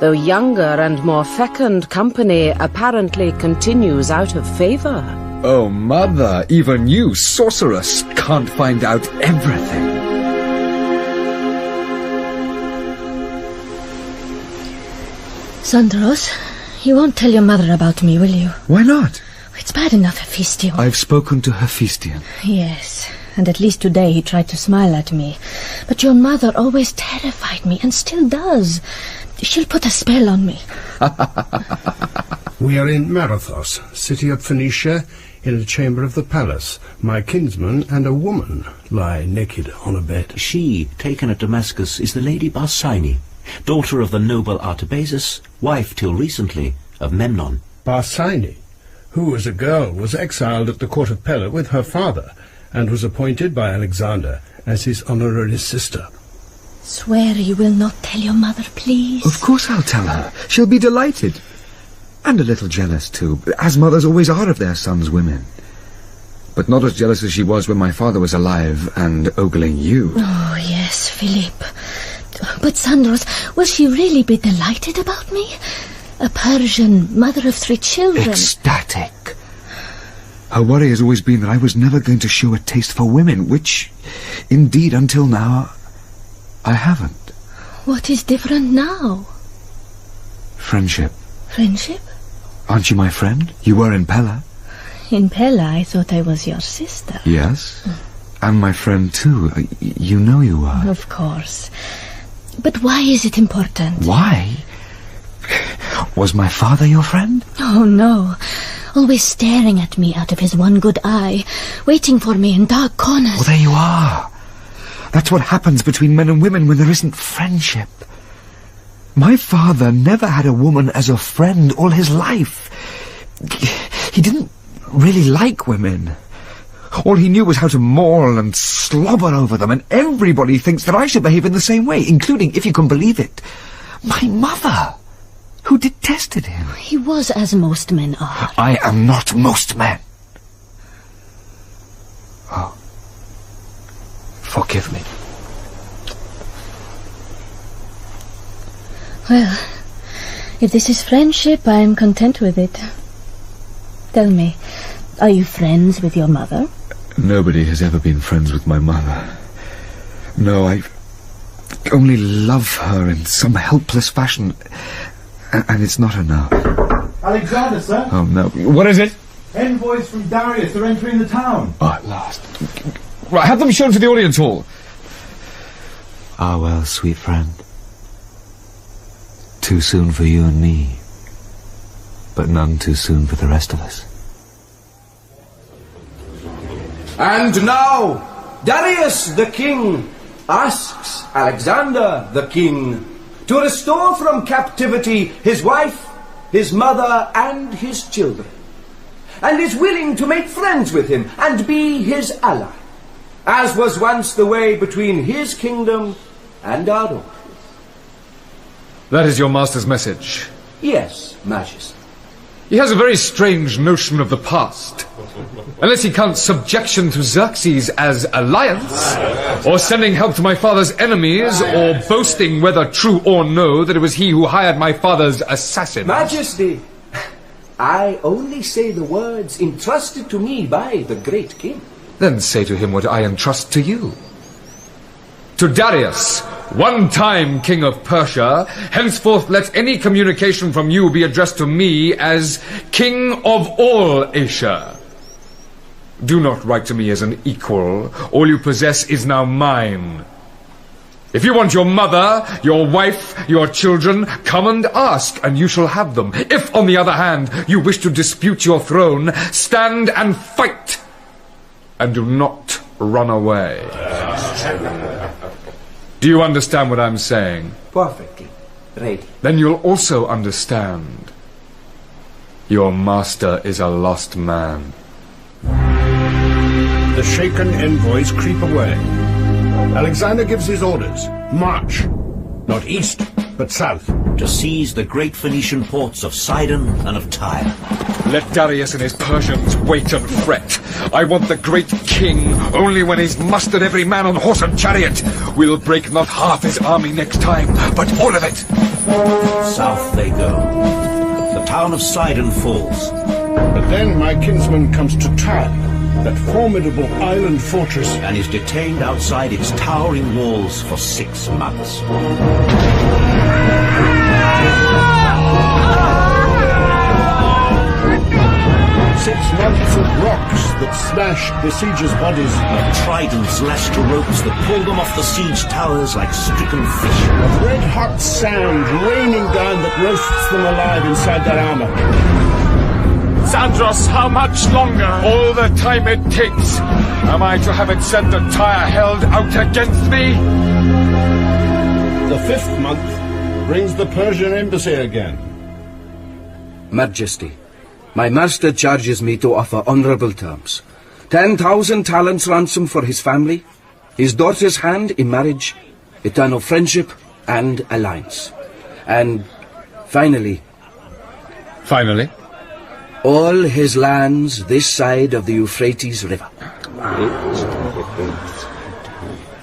though younger and more fecund company apparently continues out of favour. Oh, Mother, even you, sorceress, can't find out everything. Sandros, you won't tell your mother about me, will you? Why not? It's bad enough, Hephaistion. I've spoken to Hephaistion. Yes, and at least today he tried to smile at me. But your mother always terrified me, and still does. She'll put a spell on me. We are in Marathos, city of Phoenicia, in a chamber of the palace. My kinsman and a woman lie naked on a bed. She, taken at Damascus, is the Lady Barsine, daughter of the noble Artabazus, wife till recently of Memnon. Barsine, who as a girl was exiled at the court of Pella with her father, and was appointed by Alexander as his honorary sister. Swear you will not tell your mother, please. Of course I'll tell her. She'll be delighted. And a little jealous, too, as mothers always are of their sons' women. But not as jealous as she was when my father was alive and ogling you. Oh, yes, Philip. But, Sandros, will she really be delighted about me? A Persian, mother of 3 children. Ecstatic. Her worry has always been that I was never going to show a taste for women, which, indeed, until now, I haven't. What is different now? Friendship. Friendship? Aren't you my friend? You were in Pella. In Pella, I thought I was your sister. Yes. And my friend, too. You know you are. Of course. But why is it important? Why? Was my father your friend? Oh, no. Always staring at me out of his one good eye, waiting for me in dark corners. Well, there you are. That's what happens between men and women when there isn't friendship. My father never had a woman as a friend all his life. He didn't really like women. All he knew was how to maul and slobber over them, and everybody thinks that I should behave in the same way, including, if you can believe it, my mother, who detested him. He was as most men are. I am not most men. Oh. Forgive me. Well, if this is friendship, I am content with it. Tell me, are you friends with your mother? Nobody has ever been friends with my mother. No, I only love her in some helpless fashion, and it's not enough. Alexander, sir? Oh, no. What is it? Envoys from Darius are entering the town. Oh, at last. Right, have them shown to the audience hall. Ah, well, sweet friend. Too soon for you and me, but none too soon for the rest of us. And now, Darius the king asks Alexander the king to restore from captivity his wife, his mother, and his children, and is willing to make friends with him and be his ally, as was once the way between his kingdom and our own. That is your master's message. Yes, Majesty. He has a very strange notion of the past. Unless he counts subjection to Xerxes as alliance, or sending help to my father's enemies, or boasting, whether true or no, that it was he who hired my father's assassin. Majesty, I only say the words entrusted to me by the great king. Then say to him what I entrust to you. To Darius, one time King of Persia, henceforth let any communication from you be addressed to me as King of all Asia. Do not write to me as an equal. All you possess is now mine. If you want your mother, your wife, your children, come and ask, and you shall have them. If, on the other hand, you wish to dispute your throne, stand and fight, and do not run away. Do you understand what I'm saying? Perfectly. Ready. Then you'll also understand. Your master is a lost man. The shaken envoys creep away. Alexander gives his orders. March. Not east, but south. To seize the great Phoenician ports of Sidon and of Tyre. Let Darius and his Persians wait and fret. I want the great king only when he's mustered every man on horse and chariot. We'll break not half his army next time, but all of it. South they go. The town of Sidon falls. But then my kinsman comes to Tyre, that formidable island fortress, and is detained outside its towering walls for 6 months. 6 months of rocks that smash besiegers' bodies. Of tridents lashed to ropes that pull them off the siege towers like stricken fish. Of red-hot sand raining down that roasts them alive inside their armor. Sandros, how much longer? All the time it takes. Am I to have it said that Tyre held out against me? The 5th month brings the Persian embassy again. Majesty, my master charges me to offer honorable terms. 10,000 talents ransom for his family, his daughter's hand in marriage, eternal friendship and alliance. And finally... Finally? All his lands this side of the Euphrates River.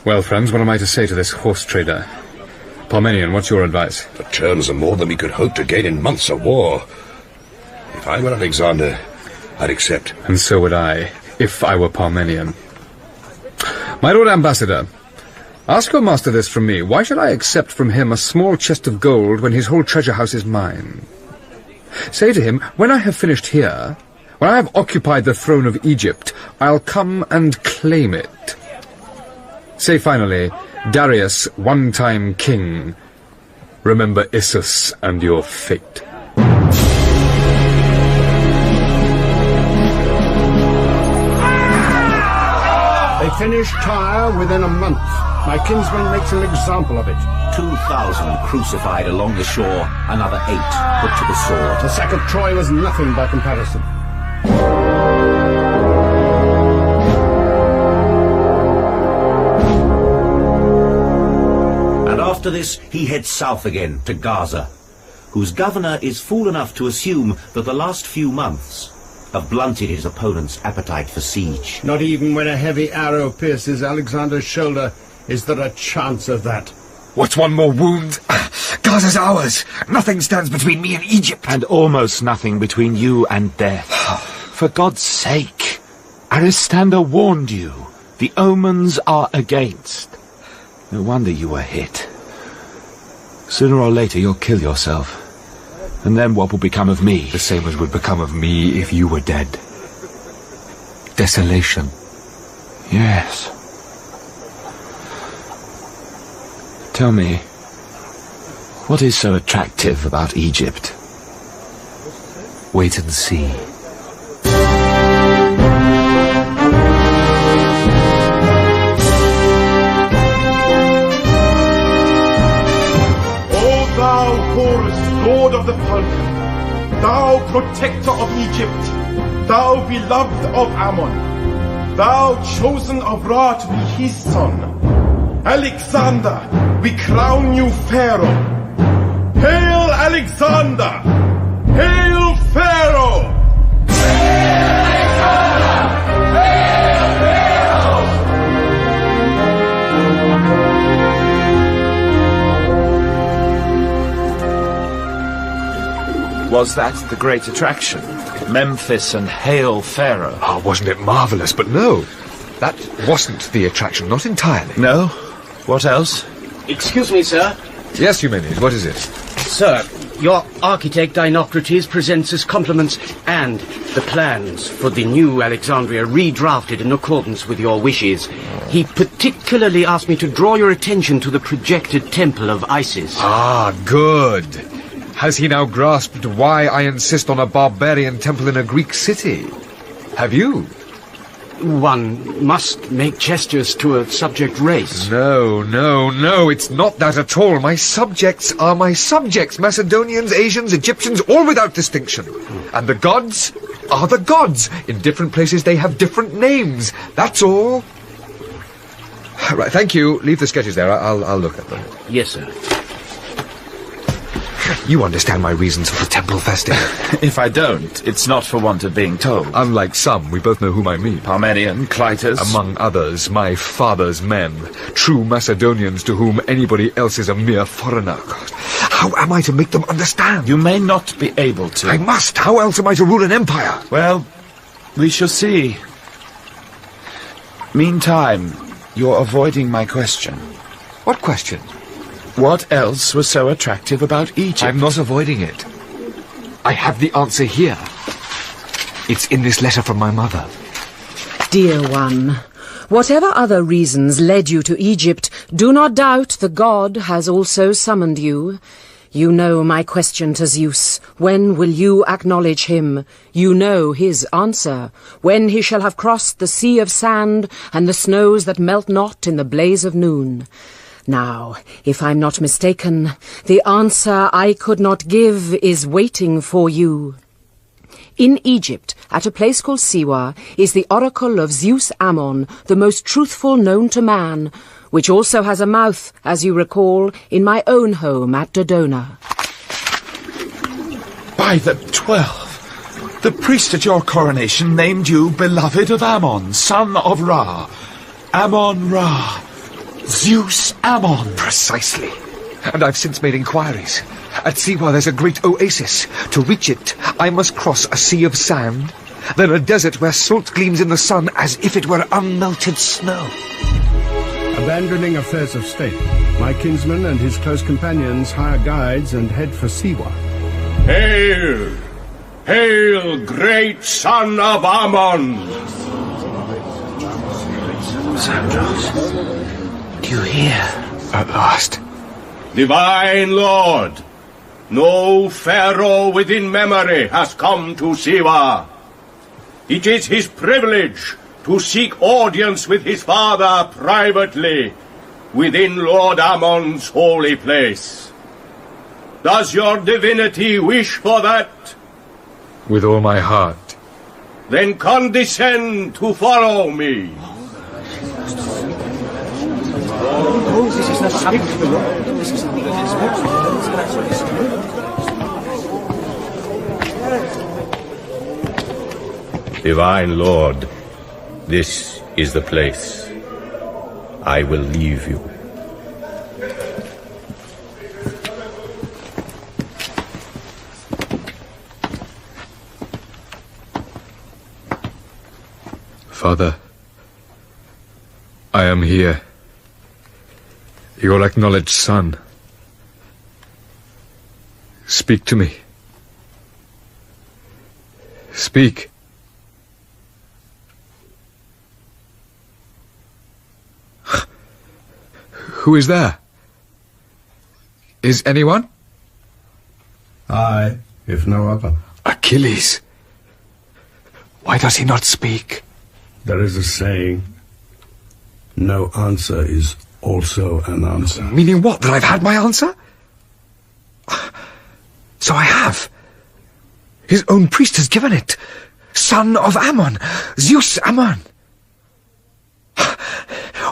Well, friends, what am I to say to this horse trader? Parmenion, what's your advice? The terms are more than we could hope to gain in months of war. If I were Alexander, I'd accept. And so would I, if I were Parmenion. My Lord Ambassador, ask your master this from me. Why should I accept from him a small chest of gold when his whole treasure house is mine? Say to him, when I have finished here, when I have occupied the throne of Egypt, I'll come and claim it. Say finally, Darius, one-time king, remember Issus and your fate. They finish Tyre within a month. My kinsman makes an example of it. 2,000 crucified along the shore, another 8 put to the sword. The sack of Troy was nothing by comparison. And after this, he heads south again to Gaza, whose governor is fool enough to assume that the last few months have blunted his opponent's appetite for siege. Not even when a heavy arrow pierces Alexander's shoulder is there a chance of that. What's one more wound? Gaza's ours. Nothing stands between me and Egypt. And almost nothing between you and death. For God's sake, Aristander warned you. The omens are against. No wonder you were hit. Sooner or later you'll kill yourself. And then what will become of me? The same as would become of me if you were dead. Desolation. Yes. Tell me, what is so attractive about Egypt? Wait and see. O thou Horus, Lord of the Persians, thou protector of Egypt, thou beloved of Ammon, thou chosen of Ra to be his son, Alexander, we crown you Pharaoh. Hail Alexander! Hail Pharaoh! Hail Alexander! Hail Pharaoh! Was that the great attraction? Memphis and Hail Pharaoh? Oh, wasn't it marvellous? But no, that wasn't the attraction, not entirely. No? What else? Excuse me, sir. Yes, Eumenes, what is it? Sir, your architect Dinocrates presents his compliments and the plans for the new Alexandria redrafted in accordance with your wishes. He particularly asked me to draw your attention to the projected temple of Isis. Ah, good. Has he now grasped why I insist on a barbarian temple in a Greek city? Have you? One must make gestures to a subject race. No, it's not that at all. My subjects are my subjects. Macedonians, Asians, Egyptians, all without distinction. And the gods are the gods. In different places they have different names. That's all. Right, thank you. Leave the sketches there. I'll look at them. Yes, sir. You understand my reasons for the temple festive. If I don't, it's not for want of being told. Unlike some, we both know whom I mean. Parmenion, Kleitos. Among others, my father's men. True Macedonians to whom anybody else is a mere foreigner. God, how am I to make them understand? You may not be able to. I must. How else am I to rule an empire? Well, we shall see. Meantime, you're avoiding my question. What question? What else was so attractive about Egypt? I'm not avoiding it. I have the answer here. It's in this letter from my mother. Dear one, whatever other reasons led you to Egypt, do not doubt the god has also summoned you. You know my question to Zeus. When will you acknowledge him? You know his answer. When he shall have crossed the sea of sand and the snows that melt not in the blaze of noon. Now, if I'm not mistaken, the answer I could not give is waiting for you. In Egypt, at a place called Siwa, is the oracle of Zeus Ammon, the most truthful known to man, which also has a mouth, as you recall, in my own home at Dodona. By the 12th, the priest at your coronation named you beloved of Ammon, son of Ra. Ammon-Ra. Zeus Ammon. Precisely. And I've since made inquiries. At Siwa there's a great oasis. To reach it, I must cross a sea of sand, then a desert where salt gleams in the sun as if it were unmelted snow. Abandoning affairs of state, my kinsman and his close companions hire guides and head for Siwa. Hail! Hail, great son of Ammon! Do you hear? At last. Divine Lord, no pharaoh within memory has come to Siwa. It is his privilege to seek audience with his father privately within Lord Ammon's holy place. Does your divinity wish for that? With all my heart. Then condescend to follow me. Divine Lord, this is the place. I will leave you. Father, I am here. Your acknowledged son. Speak to me. Speak. Who is there? Is anyone? I, if no other. Achilles. Why does he not speak? There is a saying, no answer is also an answer. Meaning what? That I've had my answer? So I have. His own priest has given it. Son of Ammon. Zeus Ammon.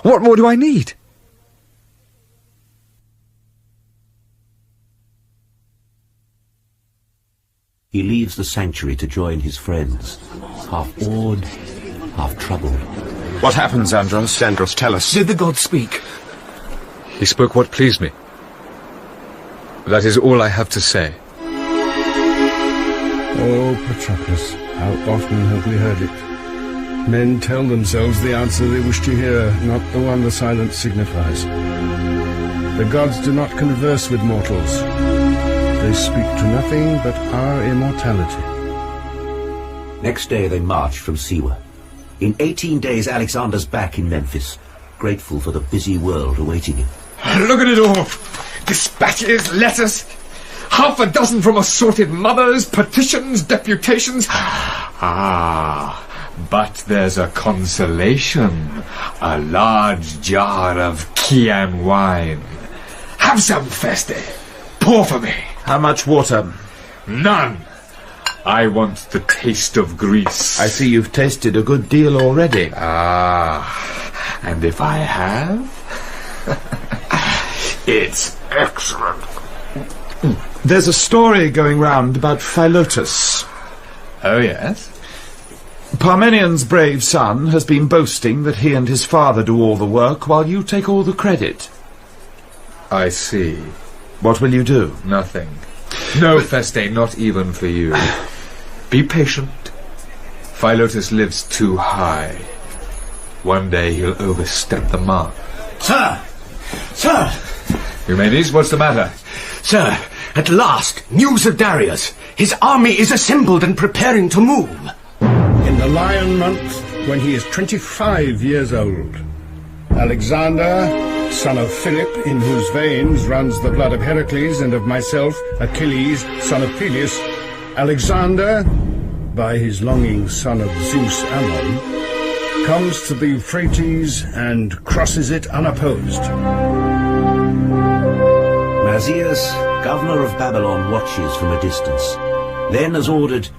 What more do I need? He leaves the sanctuary to join his friends, half awed, half troubled. What happens, Andros? Andros, tell us. Did the god speak? He spoke what pleased me. That is all I have to say. Oh, Patroclus, how often have we heard it? Men tell themselves the answer they wish to hear, not the one the silence signifies. The gods do not converse with mortals. They speak to nothing but our immortality. Next day they marched from Siwa. In 18 days Alexander's back in Memphis, grateful for the busy world awaiting him. Look at it all! Dispatches, letters, half a dozen from assorted mothers, petitions, deputations. Ah, But there's a consolation. A large jar of Chian wine. Have some, Feste. Pour for me. How much water? None. I want the taste of Greece. I see you've tasted a good deal already. Ah, and if I have? It's excellent. There's a story going round about Philotas. Oh, yes? Parmenian's brave son has been boasting that he and his father do all the work while you take all the credit. I see. What will you do? Nothing. No, Feste, not even for you. Be patient. Philotas lives too high. One day he'll overstep the mark. Sir! Sir! Eumenes, what's the matter? Sir, at last, news of Darius. His army is assembled and preparing to move. In the Lion month, when he is 25 years old, Alexander, son of Philip, in whose veins runs the blood of Heracles, and of myself, Achilles, son of Peleus, Alexander, by his longing son of Zeus Ammon, comes to the Euphrates and crosses it unopposed. Mazias, governor of Babylon, watches from a distance. Then, as ordered,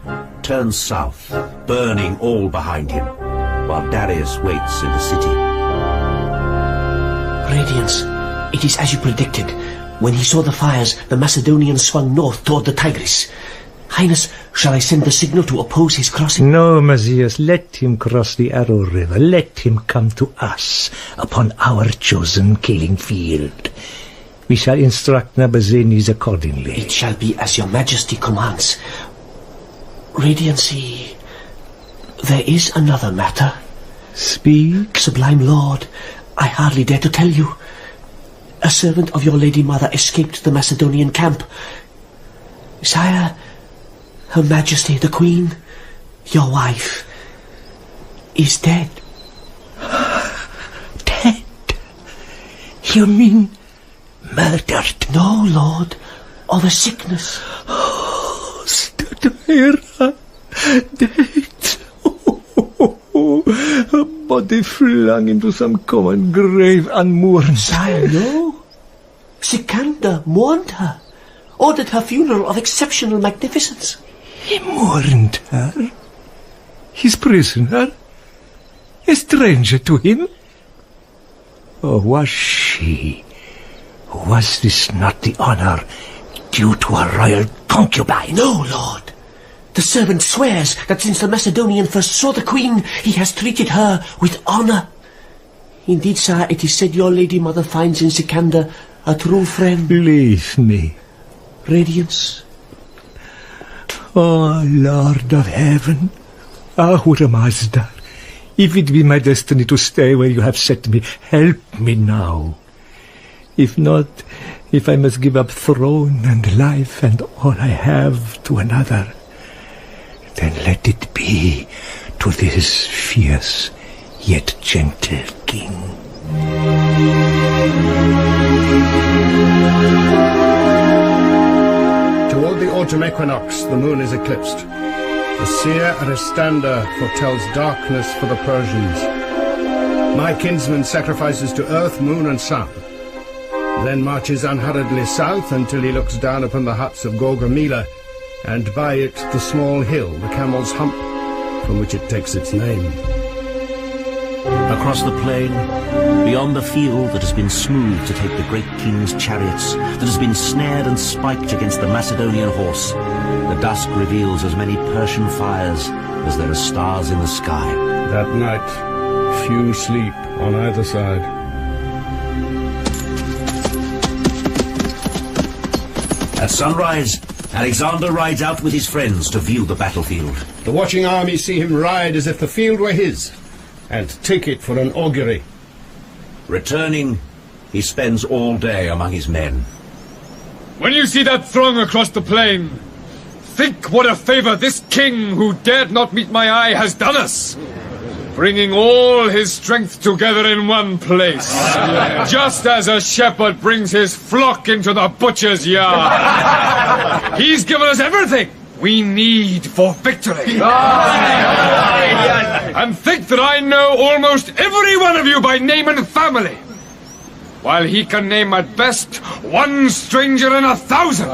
turns south, burning all behind him, while Darius waits in the city. Radiance, it is as you predicted. When he saw the fires, the Macedonians swung north toward the Tigris. Highness, shall I send the signal to oppose his crossing? No, Mazias, let him cross the Arrow River. Let him come to us upon our chosen killing field. We shall instruct Nabazenes accordingly. It shall be as your majesty commands. Radiancy, there is another matter. Speak. Sublime Lord, I hardly dare to tell you. A servant of your lady mother escaped the Macedonian camp. Sire, Her Majesty the Queen, your wife, is dead. Dead? You mean murdered? No, Lord, of a sickness. Oh, Statira, dead. Her body flung into some common grave unmourned. Sire, no. Sikander mourned her, ordered her funeral of exceptional magnificence. He mourned her? His prisoner? A stranger to him? Or was she? Was this not the honor due to a royal concubine? No, Lord. The servant swears that since the Macedonian first saw the Queen, he has treated her with honor. Indeed, sire, it is said your lady mother finds in Sikander a true friend. Leave me. Radiance. Oh, Lord of Heaven, Ahura Mazda, if it be my destiny to stay where you have set me, help me now. If not, if I must give up throne and life and all I have to another, then let it be to this fierce yet gentle king. Toward the autumn equinox, the moon is eclipsed. The seer Aristander foretells darkness for the Persians. My kinsman sacrifices to earth, moon, and sun, then marches unhurriedly south until he looks down upon the huts of Gorgamila, and by it the small hill, the Camel's Hump, from which it takes its name. Across the plain, beyond the field that has been smoothed to take the great king's chariots, that has been snared and spiked against the Macedonian horse, the dusk reveals as many Persian fires as there are stars in the sky. That night, few sleep on either side. At sunrise, Alexander rides out with his friends to view the battlefield. The watching army see him ride as if the field were his, and take it for an augury. Returning, he spends all day among his men. When you see that throng across the plain, think what a favour this king who dared not meet my eye has done us, bringing all his strength together in one place, just as a shepherd brings his flock into the butcher's yard. He's given us everything we need for victory. and think that I know almost every one of you by name and family, while he can name at best one stranger in 1,000.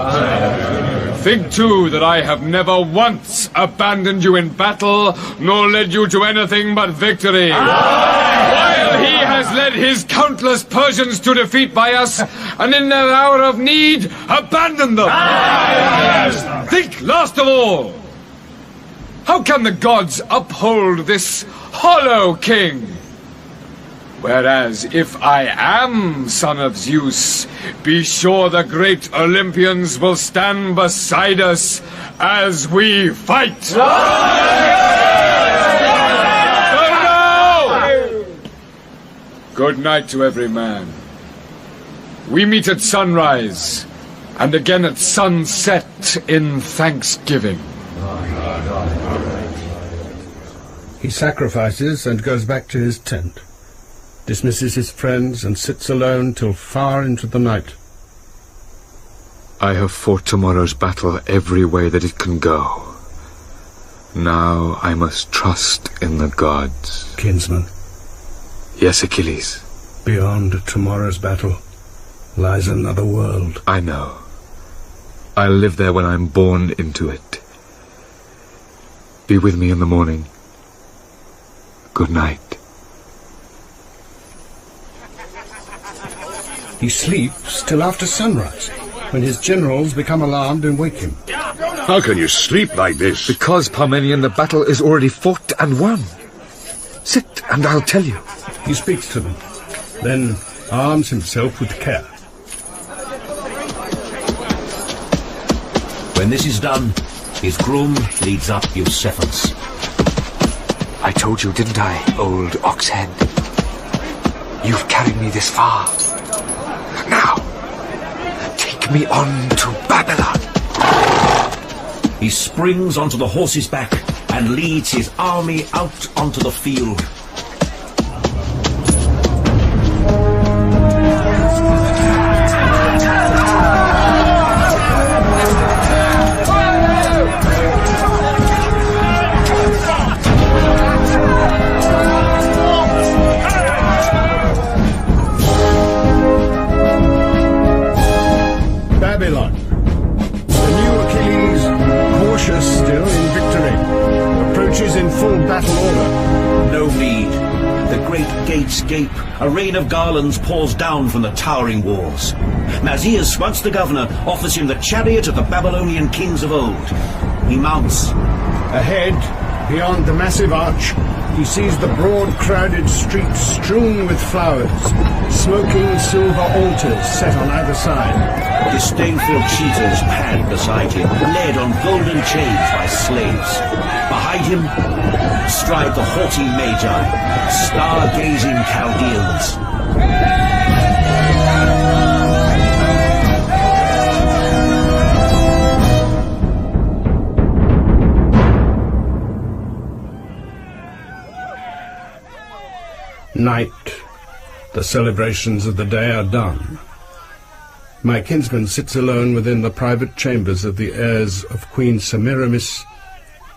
Think, too, that I have never once abandoned you in battle, nor led you to anything but victory. While he has led his countless Persians to defeat by us, and in their hour of need, abandoned them. Think, last of all, how can the gods uphold this hollow king? Whereas, if I am son of Zeus, be sure the great Olympians will stand beside us as we fight. So now, good night to every man. We meet at sunrise, and again at sunset in thanksgiving. He sacrifices and goes back to his tent, dismisses his friends, and sits alone till far into the night. I have fought tomorrow's battle every way that it can go. Now I must trust in the gods. Kinsman. Yes, Achilles. Beyond tomorrow's battle lies another world. I know. I'll live there when I'm born into it. Be with me in the morning. Good night. He sleeps till after sunrise, when his generals become alarmed and wake him. How can you sleep like this? Because, Parmenion, the battle is already fought and won. Sit, and I'll tell you. He speaks to them, then arms himself with care. When this is done, his groom leads up Eusephalus. I told you, didn't I, old oxhead? You've carried me this far. Now, take me on to Babylon. He springs onto the horse's back and leads his army out onto the field. Babylon. The new Achilles, cautious still in victory, approaches in full battle order. No need. The great gates gape. A rain of garlands pours down from the towering walls. Mazias, once the governor, offers him the chariot of the Babylonian kings of old. He mounts. Ahead, beyond the massive arch, he sees the broad, crowded streets strewn with flowers, smoking silver altars set on either side. Disdainful cheaters pad beside him, led on golden chains by slaves. Behind him stride the haughty Magi, star-gazing Chaldeans. Night. The celebrations of the day are done. My kinsman sits alone within the private chambers of the heirs of Queen Semiramis,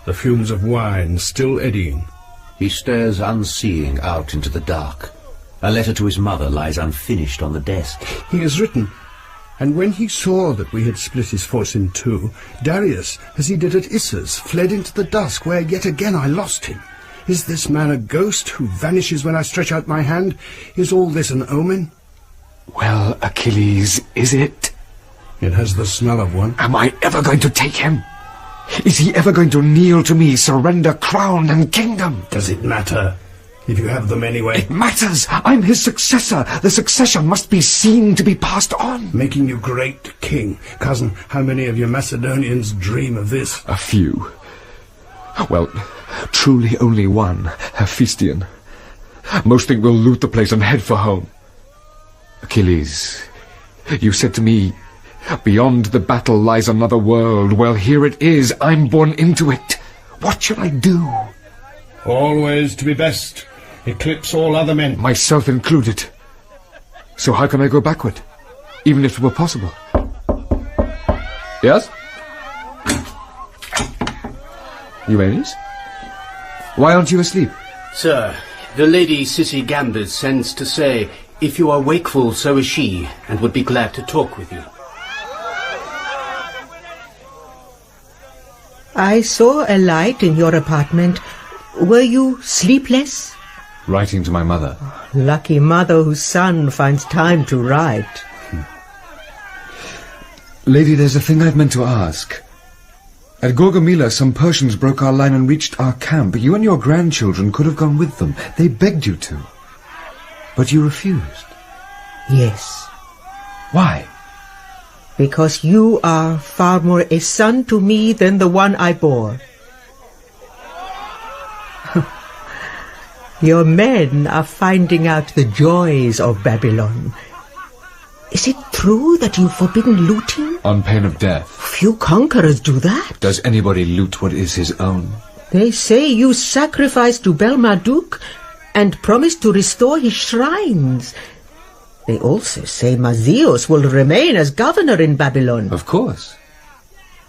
the fumes of wine still eddying. He stares unseeing out into the dark. A letter to his mother lies unfinished on the desk. He has written, and when he saw that we had split his force in two, Darius, as he did at Issus, fled into the dusk, where yet again I lost him. Is this man a ghost who vanishes when I stretch out my hand? Is all this an omen? Well, Achilles, is it? It has the smell of one. Am I ever going to take him? Is he ever going to kneel to me, surrender crown and kingdom? Does it matter? If you have them anyway. It matters! I'm his successor. The succession must be seen to be passed on. Making you great king. Cousin, how many of your Macedonians dream of this? A few. Well, truly only one, Hephaistion. Most think we'll loot the place and head for home. Achilles, you said to me, beyond the battle lies another world. Well, here it is. I'm born into it. What should I do? Always to be best. Eclipse all other men. Myself included. So how can I go backward? Even if it were possible. Yes? Eumenes? Why aren't you asleep? Sir, the Lady Sissy Gambis sends to say, if you are wakeful, so is she, and would be glad to talk with you. I saw a light in your apartment. Were you sleepless? Writing to my mother. Lucky mother whose son finds time to write. Lady, there's a thing I've meant to ask. At Gorgamila, some Persians broke our line and reached our camp. You and your grandchildren could have gone with them. They begged you to. But you refused. Yes. Why? Because you are far more a son to me than the one I bore. Your men are finding out the joys of Babylon. Is it true that you've forbidden looting? On pain of death. Few conquerors do that. Does anybody loot what is his own? They say you sacrificed to Bel-Marduk and promised to restore his shrines. They also say Mazios will remain as governor in Babylon. Of course.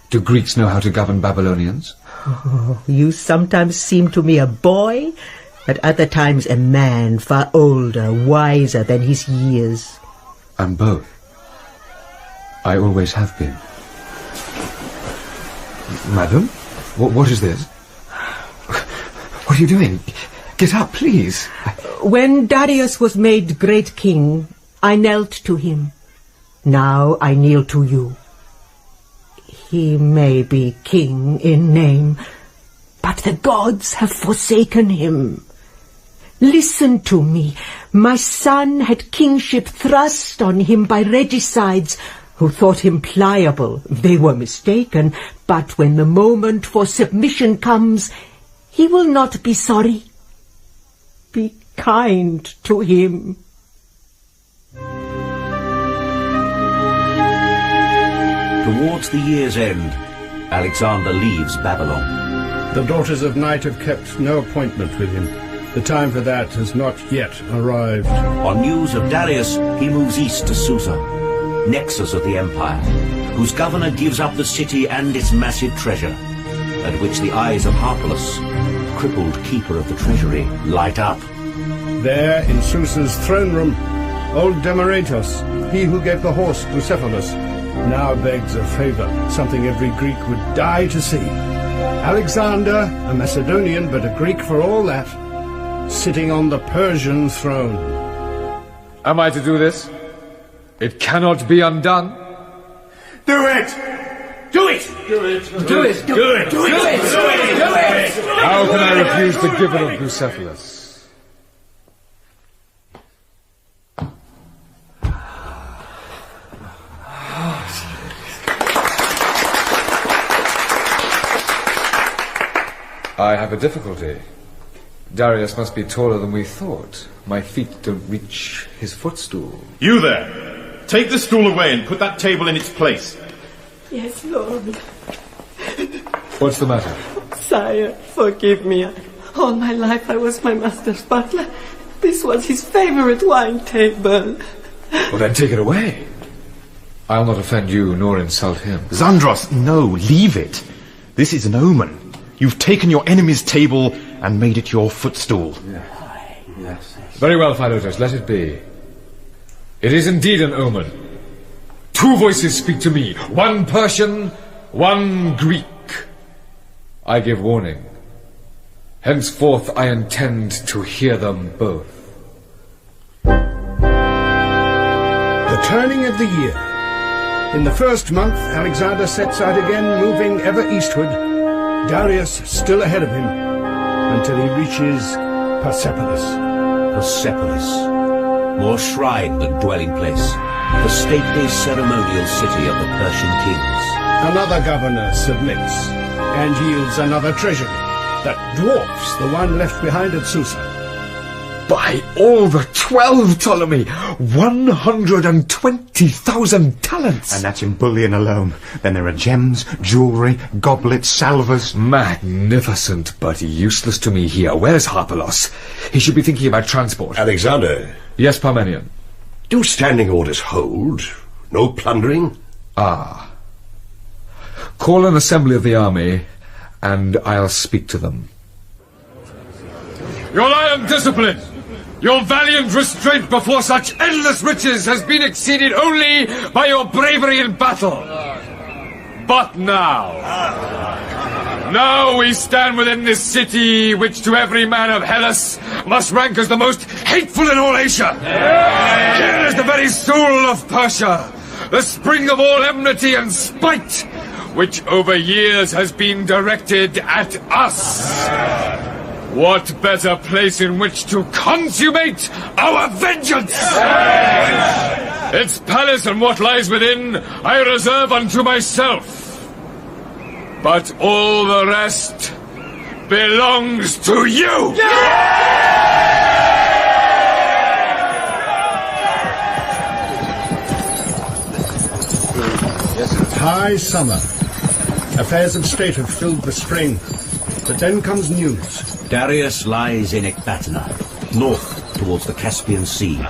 Do Greeks know how to govern Babylonians? Oh, you sometimes seem to me a boy, at other times a man far older, wiser than his years. I'm both. I always have been. Madam? What is this? What are you doing? Get up, please. When Darius was made great king, I knelt to him. Now I kneel to you. He may be king in name, but the gods have forsaken him. Listen to me. My son had kingship thrust on him by regicides who thought him pliable. They were mistaken, but when the moment for submission comes, he will not be sorry. Be kind to him. Towards the year's end, Alexander leaves Babylon. The daughters of night have kept no appointment with him. The time for that has not yet arrived. On news of Darius, he moves east to Susa, nexus of the empire, whose governor gives up the city and its massive treasure, at which the eyes of Harpalus, crippled keeper of the treasury, light up. There, in Susa's throne room, old Demosthenes, he who gave the horse Bucephalus, now begs a favor, something every Greek would die to see. Alexander, a Macedonian but a Greek for all that, sitting on the Persian throne. Am I to do this? It cannot be undone. Do it! Do it! Do it! Do it! Do it! Do it! How can I refuse the giver of Bucephalus? I have a difficulty. Darius must be taller than we thought. My feet don't reach his footstool. You there! Take the stool away and put that table in its place. Yes, Lord. What's the matter? Sire, forgive me. All my life I was my master's butler. This was his favorite wine table. Well, then take it away. I'll not offend you nor insult him. Xandros, no, leave it. This is an omen. You've taken your enemy's table and made it your footstool. Yes. Very well, Philotas, let it be. It is indeed an omen. Two voices speak to me. One Persian, one Greek. I give warning. Henceforth I intend to hear them both. The turning of the year. In the first month, Alexander sets out again, moving ever eastward, Darius still ahead of him, until he reaches Persepolis. Persepolis. More shrine than dwelling place. The stately ceremonial city of the Persian kings. Another governor submits, and yields another treasury that dwarfs the one left behind at Susa. By all the 12, Ptolemy! 120,000 talents! And that's in bullion alone. Then there are gems, jewellery, goblets, salvers. Magnificent, but useless to me here. Where's Harpalos? He should be thinking about transport. Alexander. Yes, Parmenion. Do standing orders hold? No plundering? Ah. Call an assembly of the army, and I'll speak to them. Your iron discipline, your valiant restraint before such endless riches has been exceeded only by your bravery in battle. But now we stand within this city which to every man of Hellas must rank as the most hateful in all Asia. Here is the very soul of Persia, the spring of all enmity and spite, which over years has been directed at us. What better place in which to consummate our vengeance? Its palace and what lies within I reserve unto myself. But all the rest belongs to you! High summer. Affairs of state have filled the spring. But then comes news. Darius lies in Ecbatana, north towards the Caspian Sea.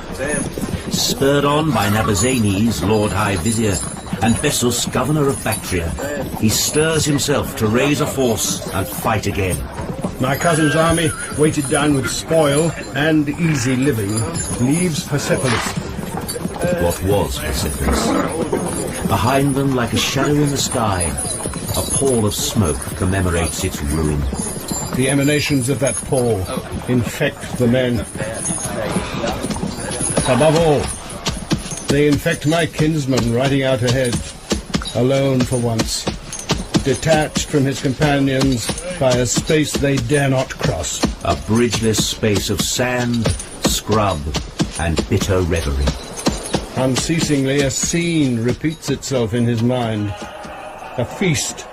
Spurred on by Nabonidus, Lord High Vizier, and Bessus, governor of Bactria, he stirs himself to raise a force and fight again. My cousin's army, weighted down with spoil and easy living, leaves Persepolis. What was Persepolis? Behind them, like a shadow in the sky, a pall of smoke commemorates its ruin. The emanations of that pall infect the men. Above all, they infect my kinsman riding out ahead, alone for once, detached from his companions by a space they dare not cross. A bridgeless space of sand, scrub, and bitter reverie. Unceasingly a scene repeats itself in his mind. A feast,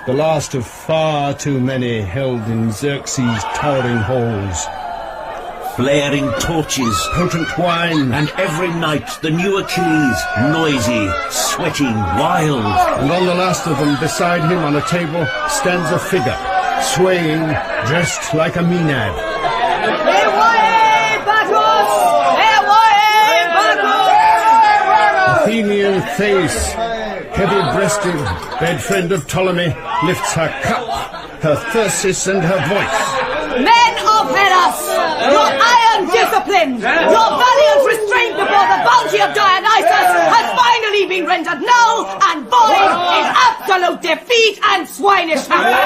the last of far too many held in Xerxes' towering halls. Flaring torches, potent wine, and every night the new Achilles, noisy, sweating, wild. And on the last of them, beside him on a table, stands a figure, swaying, dressed like a Maenad. Athenian Thais, heavy-breasted, bed-friend of Ptolemy, lifts her cup, her thyrsus and her voice. Men of Hellas, your iron discipline, your valiant restraint before the bounty of Dionysus has finally been rendered null and void in absolute defeat and swinish habit.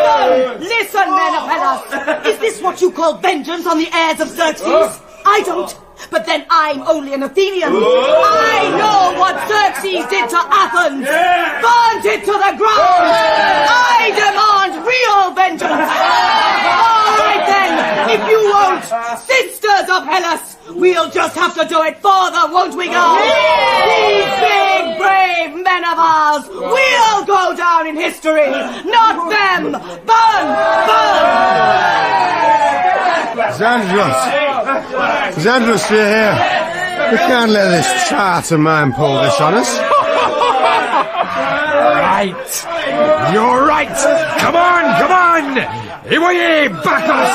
But listen, men of Hellas. Is this what you call vengeance on the heirs of Xerxes? I don't. But then I'm only an Athenian. I know what Xerxes did to Athens. Burnt it to the ground. I demand real vengeance. All right then, if you won't, sisters of Hellas, we'll just have to do it further, won't we, girls? These big, brave men of ours, we'll go down in history, not them. Burn, burn. Xandros, you're here. We can't let this charter man pull this on us. Right. You're right. Come on, come on. Iwoye, Bacchus.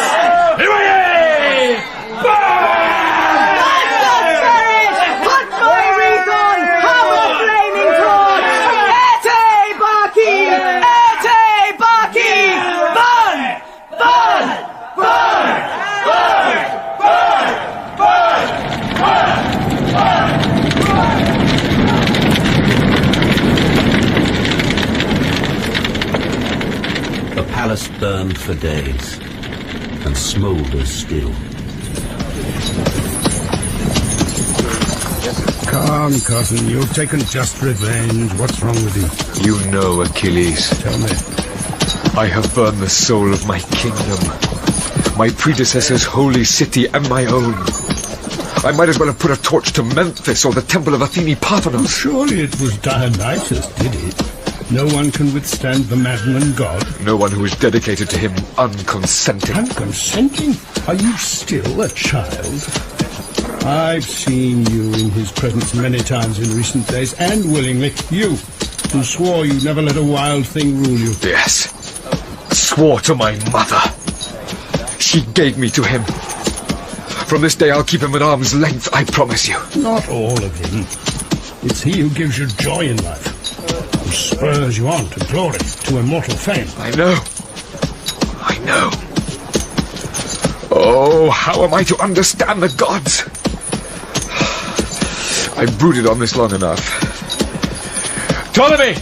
Iwoye! Burn! Put my wreath on! Have a flaming torch! Ete Baki! Ete Baki! Burn! Burn! Burn! Burn! The palace burned for days, and smoulders still. Calm, cousin. You've taken just revenge. What's wrong with you? You know, Achilles. Tell me. I have burned the soul of my kingdom, my predecessor's holy city, and my own. I might as well have put a torch to Memphis or the temple of Athene Parthenos. Surely it was Dionysus did it. No one can withstand the madman god. No one who is dedicated to him unconsenting. Unconsenting? Are you still a child? I've seen you in his presence many times in recent days, and willingly. You, who swore you'd never let a wild thing rule you. Yes. Swore to my mother. She gave me to him. From this day I'll keep him at arm's length, I promise you. Not all of him. It's he who gives you joy in life, who spurs you on to glory, to immortal fame. I know. I know. how am I to understand the gods? I've brooded on this long enough. Ptolemy!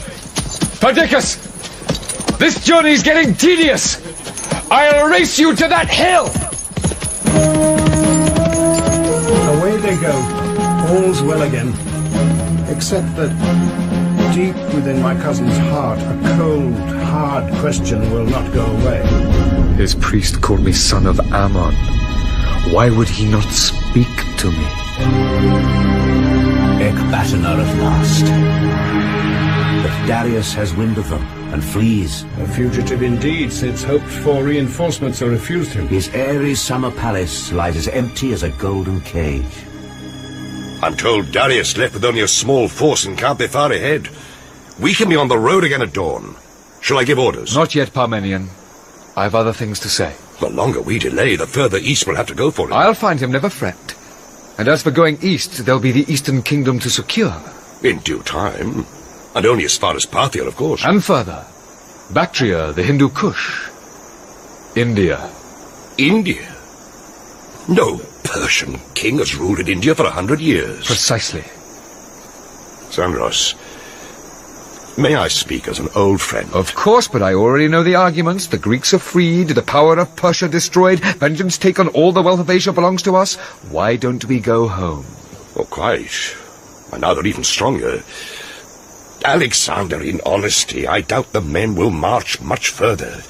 Perdiccas! This journey's getting tedious! I'll race you to that hill! Away they go. All's well again. Except that deep within my cousin's heart, a cold, hard question will not go away. His priest called me son of Ammon. Why would he not speak to me? Ecbatana at last. But Darius has wind of them and flees. A fugitive indeed, since hoped-for reinforcements are refused him. His airy summer palace lies as empty as a golden cage. I'm told Darius left with only a small force and can't be far ahead. We can be on the road again at dawn. Shall I give orders? Not yet, Parmenion. I have other things to say. The longer we delay, the further east we'll have to go for him. I'll find him, never fret. And as for going east, there'll be the Eastern Kingdom to secure. In due time. And only as far as Parthia, of course. And further. Bactria, the Hindu Kush. India. India? No Persian king has ruled in India for 100 years. Precisely. Sandros, may I speak as an old friend? Of course, but I already know the arguments. The Greeks are freed, the power of Persia destroyed, vengeance taken, all the wealth of Asia belongs to us. Why don't we go home? Oh, quite. And now they're even stronger. Alexander, in honesty, I doubt the men will march much further.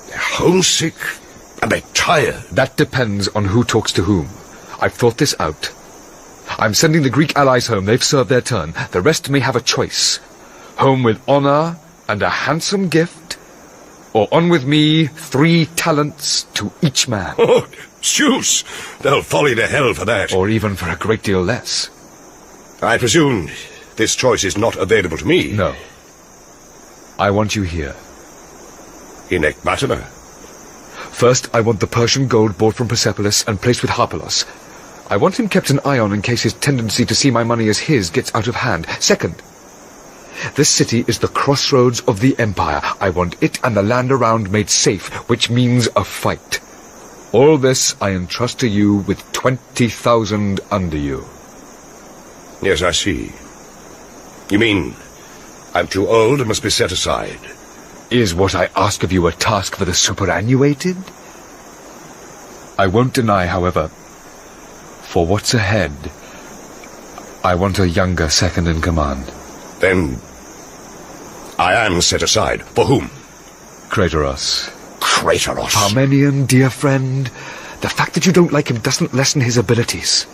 They're homesick, and they're tired. That depends on who talks to whom. I've thought this out. I'm sending the Greek allies home. They've served their turn. The rest may have a choice. Home with honor and a handsome gift, or on with me 3 talents to each man. Oh, Zeus! They'll folly to hell for that. Or even for a great deal less. I presume this choice is not available to me? No. I want you here. In Ecbatana? First, I want the Persian gold bought from Persepolis and placed with Harpalos. I want him kept an eye on in case his tendency to see my money as his gets out of hand. Second, this city is the crossroads of the Empire. I want it and the land around made safe, which means a fight. All this I entrust to you with 20,000 under you. Yes, I see. You mean I'm too old and must be set aside? Is what I ask of you a task for the superannuated? I won't deny, however, for what's ahead, I want a younger second in command. Then I am set aside. For whom? Kleitos. Kleitos? Parmenion, dear friend, the fact that you don't like him doesn't lessen his abilities.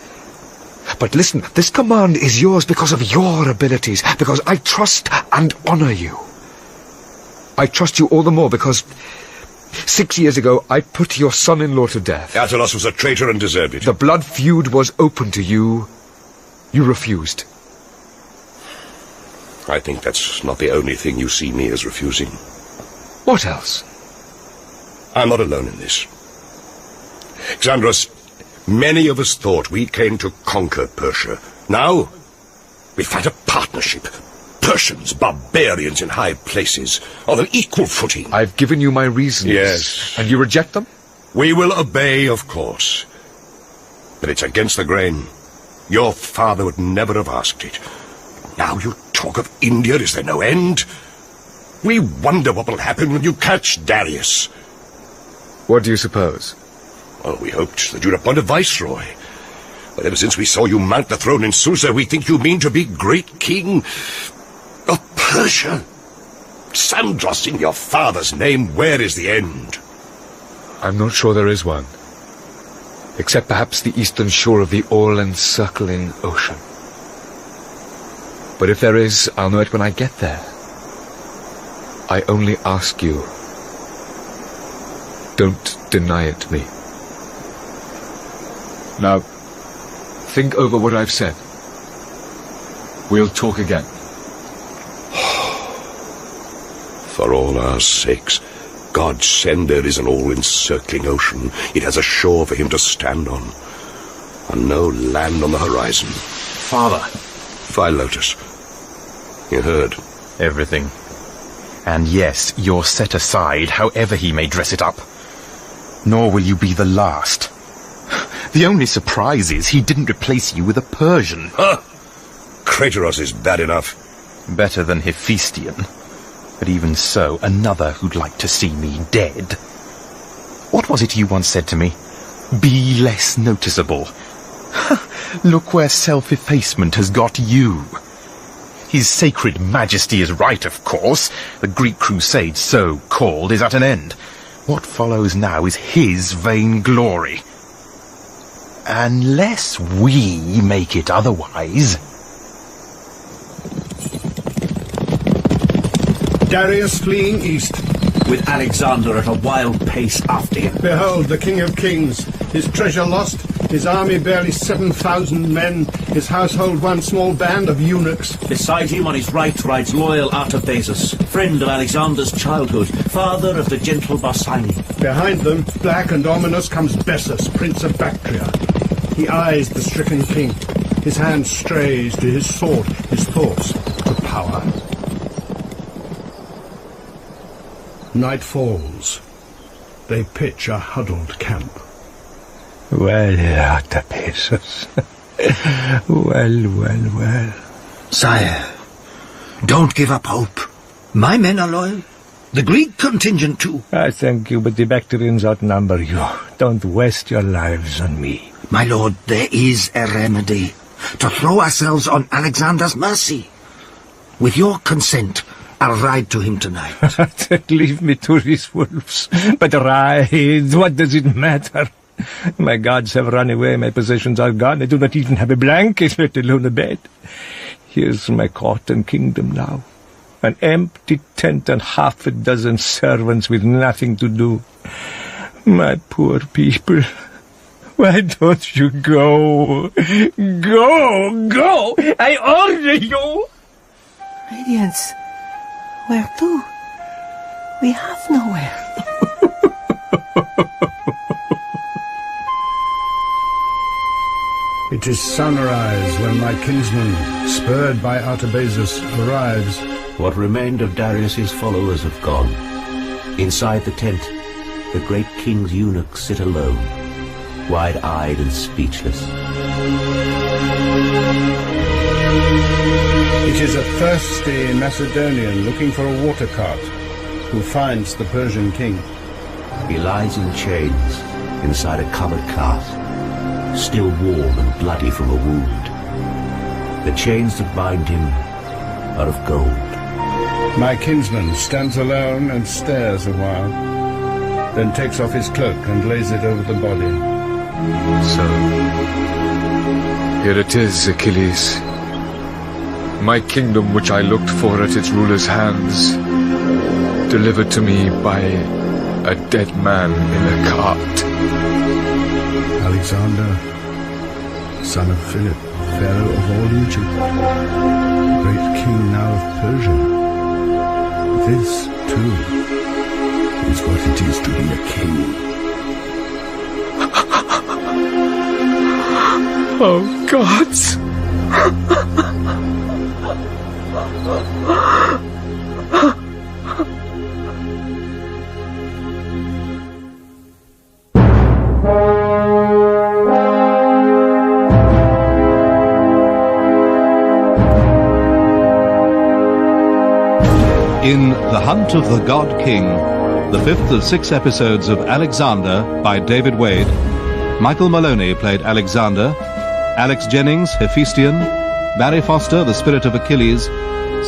But listen, this command is yours because of your abilities, because I trust and honor you. I trust you all the more because 6 years ago I put your son-in-law to death. Attalus was a traitor and deserved it. The blood feud was open to you. You refused. I think that's not the only thing you see me as refusing. What else? I'm not alone in this. Xandros, many of us thought we came to conquer Persia. Now, we fight a partnership. Persians, barbarians in high places, on an equal footing. I've given you my reasons. Yes. And you reject them? We will obey, of course. But it's against the grain. Your father would never have asked it. Now you talk of India, is there no end? We wonder what will happen when you catch Darius. What do you suppose? Well, we hoped that you'd appoint a viceroy. But ever since we saw you mount the throne in Susa, we think you mean to be great king of Persia. Sandros, in your father's name, where is the end? I'm not sure there is one. Except perhaps the eastern shore of the all-encircling ocean. But if there is, I'll know it when I get there. I only ask you, don't deny it me. Now, think over what I've said. We'll talk again. For all our sakes, God send there is an all-encircling ocean. It has a shore for him to stand on, and no land on the horizon. Father. Philotas, you heard. Everything. And yes, you're set aside, however he may dress it up. Nor will you be the last. The only surprise is he didn't replace you with a Persian. Huh! Kleitos is bad enough. Better than Hephaistion. But even so, another who'd like to see me dead. What was it you once said to me? Be less noticeable. Look where self-effacement has got you. His sacred majesty is right, of course. The Greek crusade, so-called, is at an end. What follows now is his vain glory. Unless we make it otherwise. Darius fleeing east, with Alexander at a wild pace after him. Behold, the King of Kings, his treasure lost, his army barely 7,000 men, his household one small band of eunuchs. Beside him on his right rides loyal Artabazus, friend of Alexander's childhood, father of the gentle Pusanias. Behind them, black and ominous, comes Bessus, prince of Bactria. He eyes the stricken king. His hand strays to his sword, his thoughts to power. Night falls. They pitch a huddled camp. Well, Artabazus. well. Sire, don't give up hope. My men are loyal. The Greek contingent too. I thank you, but the Bactrians outnumber you. Don't waste your lives on me. My lord, there is a remedy. To throw ourselves on Alexander's mercy. With your consent, I'll ride to him tonight. Leave me to these wolves. But ride, what does it matter? My gods have run away, my possessions are gone. I do not even have a blanket, let alone a bed. Here's my court and kingdom now. An empty tent and half a dozen servants with nothing to do. My poor people, why don't you go? Go! I order you! Radiance, where to? We have nowhere. It is sunrise when my kinsman, spurred by Artabazus, arrives. What remained of Darius's followers have gone. Inside the tent, the great king's eunuchs sit alone, wide-eyed and speechless. It is a thirsty Macedonian looking for a water cart who finds the Persian king. He lies in chains inside a covered cart, still warm and bloody from a wound. The chains that bind him are of gold. My kinsman stands alone and stares a while, then takes off his cloak and lays it over the body. So, here it is, Achilles. My kingdom which I looked for at its ruler's hands, delivered to me by a dead man in a cart. Alexander, son of Philip, pharaoh of all Egypt, great king now of Persia. This, too, is what it is to be a king. Oh, gods! In The Hunt of the God King, the fifth of 6 episodes of Alexander by David Wade, Michael Maloney played Alexander, Alex Jennings, Hephaistion, Barry Foster, the spirit of Achilles,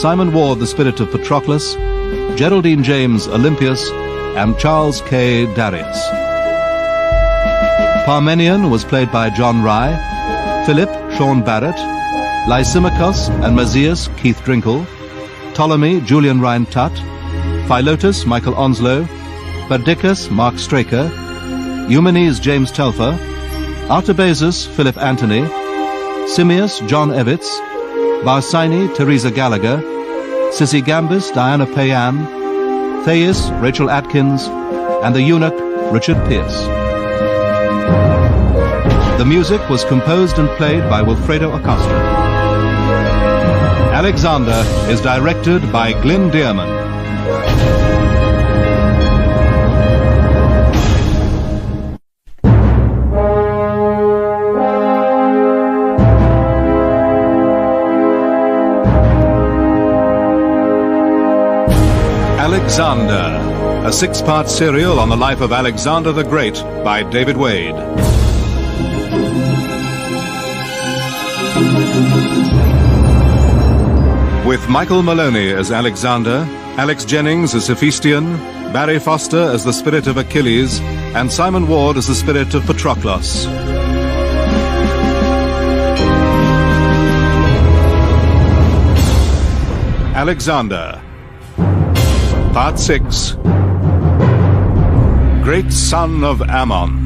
Simon Ward, the spirit of Patroclus, Geraldine James, Olympias, and Charles K. Darius. Parmenion was played by John Rye, Philip, Sean Barrett, Lysimachos and Mazias, Keith Drinkel, Ptolemy, Julian Ryan Tutt, Philotas, Michael Onslow, Perdiccas, Mark Straker, Eumenes, James Telfer, Artabazus, Philip Anthony, Simmias, John Evitts, Barsini, Teresa Gallagher, Sissy Gambis, Diana Payan, Thais, Rachel Atkins, and the eunuch, Richard Pierce. The music was composed and played by Wilfredo Acosta. Alexander is directed by Glyn Dearman. Alexander, a 6-part serial on the life of Alexander the Great by David Wade. With Michael Maloney as Alexander, Alex Jennings as Hephaistion, Barry Foster as the spirit of Achilles, and Simon Ward as the spirit of Patroclus. Alexander, Part 6, Great Son of Ammon.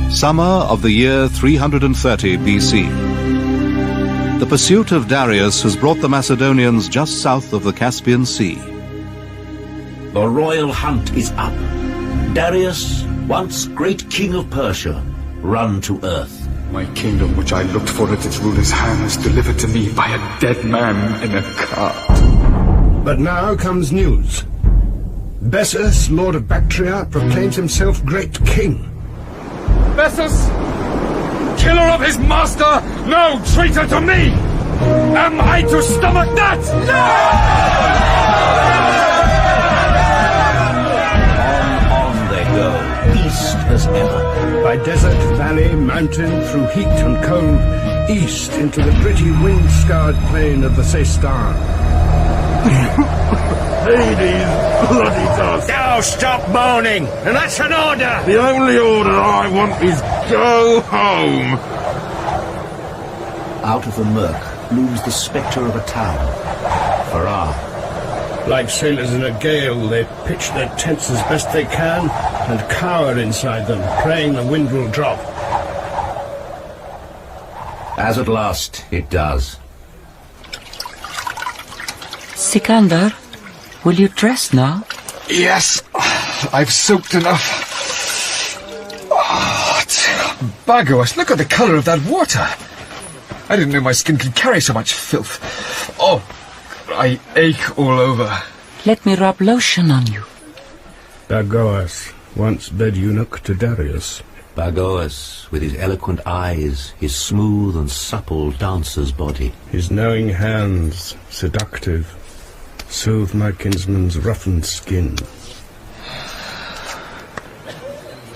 Summer of the year 330 BC. The pursuit of Darius has brought the Macedonians just south of the Caspian Sea. The royal hunt is up. Darius, once great king of Persia, run to earth. My kingdom, which I looked for at its ruler's hand, is delivered to me by a dead man in a cart. But now comes news. Bessus, lord of Bactria, proclaims himself great king. Bessus! Killer of his master! No traitor to me! Am I to stomach that? On they go, east as ever. By desert, valley, mountain, through heat and cold, east into the gritty wind-scarred plain of the Seistan. Hades, bloody dust! Now stop moaning, and that's an order! The only order I want is go home! Out of the murk looms the spectre of a town. Farah. Like sailors in a gale, they pitch their tents as best they can and cower inside them, praying the wind will drop. As at last it does. Sikander, will you dress now? Yes, I've soaked enough. Oh, Bagos, look at the colour of that water. I didn't know my skin could carry so much filth. Oh, I ache all over. Let me rub lotion on you. Bagoas, once bed eunuch to Darius. Bagoas, with his eloquent eyes, his smooth and supple dancer's body. His knowing hands, seductive, soothe my kinsman's roughened skin.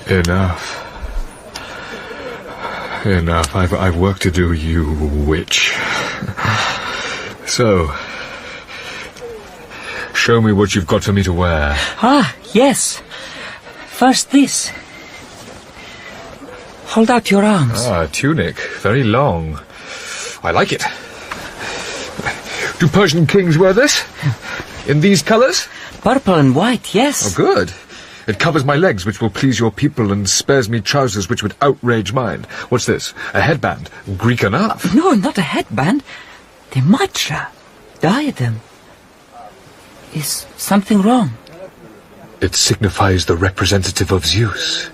Enough. Enough. I've work to do, you witch. So, show me what you've got for me to wear. Ah, yes. First this. Hold out your arms. Ah, a tunic. Very long. I like it. Do Persian kings wear this? In these colours? Purple and white, yes. Oh, good. It covers my legs, which will please your people, and spares me trousers, which would outrage mine. What's this? A headband? Greek enough. No, not a headband. The mitra. Diadem. Is something wrong? It signifies the representative of Zeus.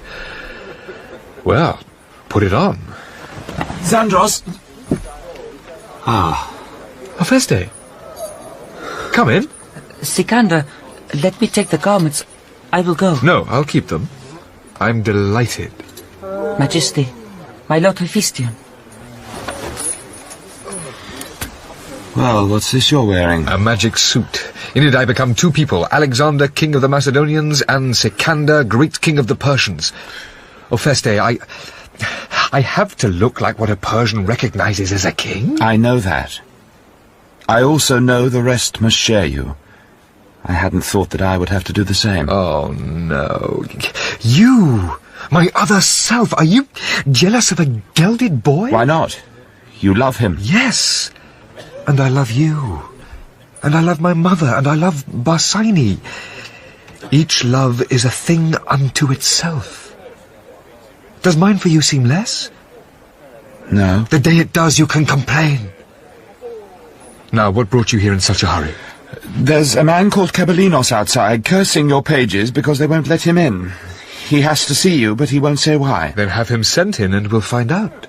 Well, put it on. Xandros! Ah. Hephaestion. Come in. Sikander, let me take the garments. I will go. No, I'll keep them. I'm delighted. Majesty, my Lord Hephaestion. Well, what's this you're wearing? A magic suit. In it I become two people, Alexander, king of the Macedonians, and Sikander, great king of the Persians. Hephaestion, I have to look like what a Persian recognizes as a king? I know that. I also know the rest must share you. I hadn't thought that I would have to do the same. Oh, no. You! My other self! Are you jealous of a gelded boy? Why not? You love him. Yes! And I love you. And I love my mother, and I love Barsine. Each love is a thing unto itself. Does mine for you seem less? No. The day it does, you can complain. Now, what brought you here in such a hurry? There's a man called Cabalinos outside, cursing your pages because they won't let him in. He has to see you, but he won't say why. Then have him sent in and we'll find out.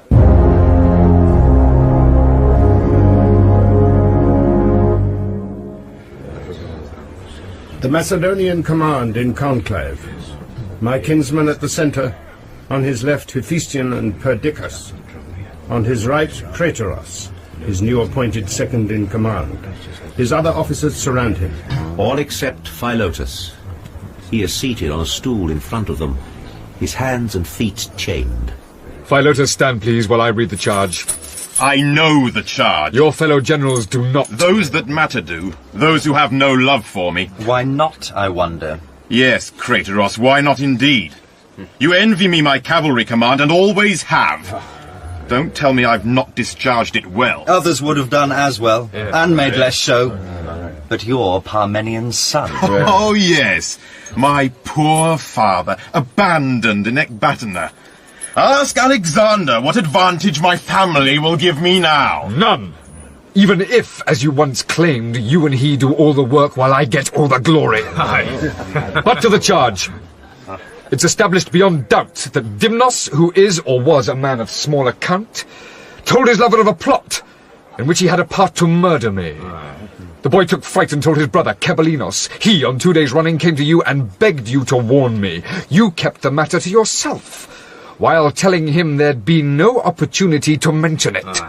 The Macedonian command in conclave. My kinsman at the centre. On his left, Hephaestion and Perdiccas. On his right, Praetoros. his new appointed second-in-command. His other officers surround him. All except Philotas. He is seated on a stool in front of them, his hands and feet chained. Philotas, stand please while I read the charge. I know the charge. Your fellow generals do not. Those that matter do. Those who have no love for me. Why not, I wonder? Yes, Kleitos, why not indeed? You envy me my cavalry command, and always have. Don't tell me I've not discharged it well. Others would have done as well, and made less show. But you're Parmenian's son. Oh, yes. My poor father, abandoned in Ecbatana. Ask Alexander what advantage my family will give me now. None. Even if, as you once claimed, you and he do all the work while I get all the glory. But to the charge. It's established beyond doubt that Dimnos, who is or was a man of small account, told his lover of a plot in which he had a part to murder me. The boy took fright and told his brother, Kebalinos. He, on 2 days running, came to you and begged you to warn me. You kept the matter to yourself, while telling him there'd been no opportunity to mention it.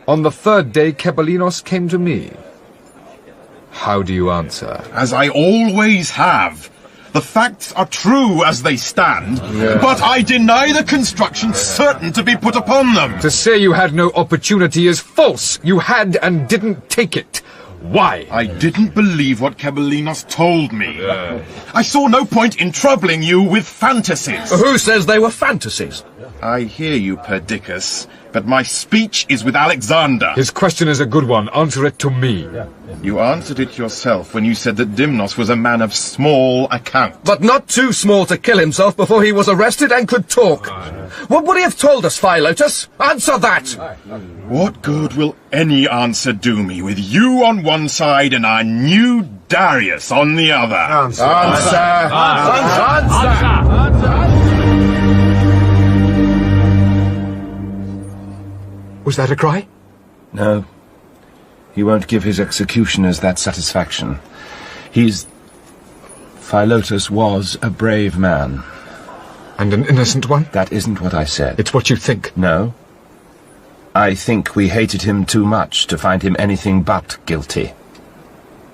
On the 3rd day, Kebalinos came to me. How do you answer? As I always have. The facts are true as they stand, but I deny the construction certain to be put upon them. To say you had no opportunity is false. You had and didn't take it. Why? I didn't believe what Kebalinos told me. I saw no point in troubling you with fantasies. Who says they were fantasies? I hear you, Perdiccas, but my speech is with Alexander. His question is a good one. Answer it to me. You answered it yourself when you said that Dimnos was a man of small account. But not too small to kill himself before he was arrested and could talk. What would he have told us, Philotas? Answer that! What good will any answer do me with you on one side and our new Darius on the other? Answer! Was that a cry? No. He won't give his executioners that satisfaction. Philotas was a brave man. And an innocent one? That isn't what I said. It's what you think. No. I think we hated him too much to find him anything but guilty.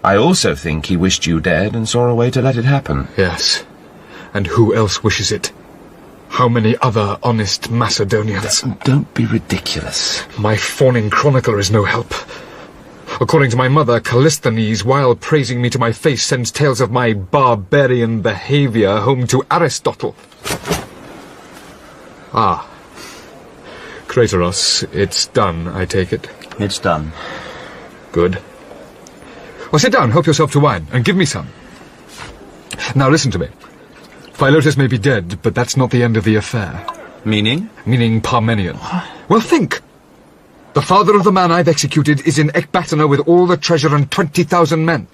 I also think he wished you dead and saw a way to let it happen. Yes. And who else wishes it? How many other honest Macedonians? Don't be ridiculous. My fawning chronicler is no help. According to my mother, Callisthenes, while praising me to my face, sends tales of my barbarian behaviour home to Aristotle. Ah. Kleitos, it's done, I take it. It's done. Good. Well, sit down, help yourself to wine, and give me some. Now listen to me. Philotas may be dead, but that's not the end of the affair. Meaning? Meaning Parmenion. Well, think. The father of the man I've executed is in Ecbatana with all the treasure and 20,000 men.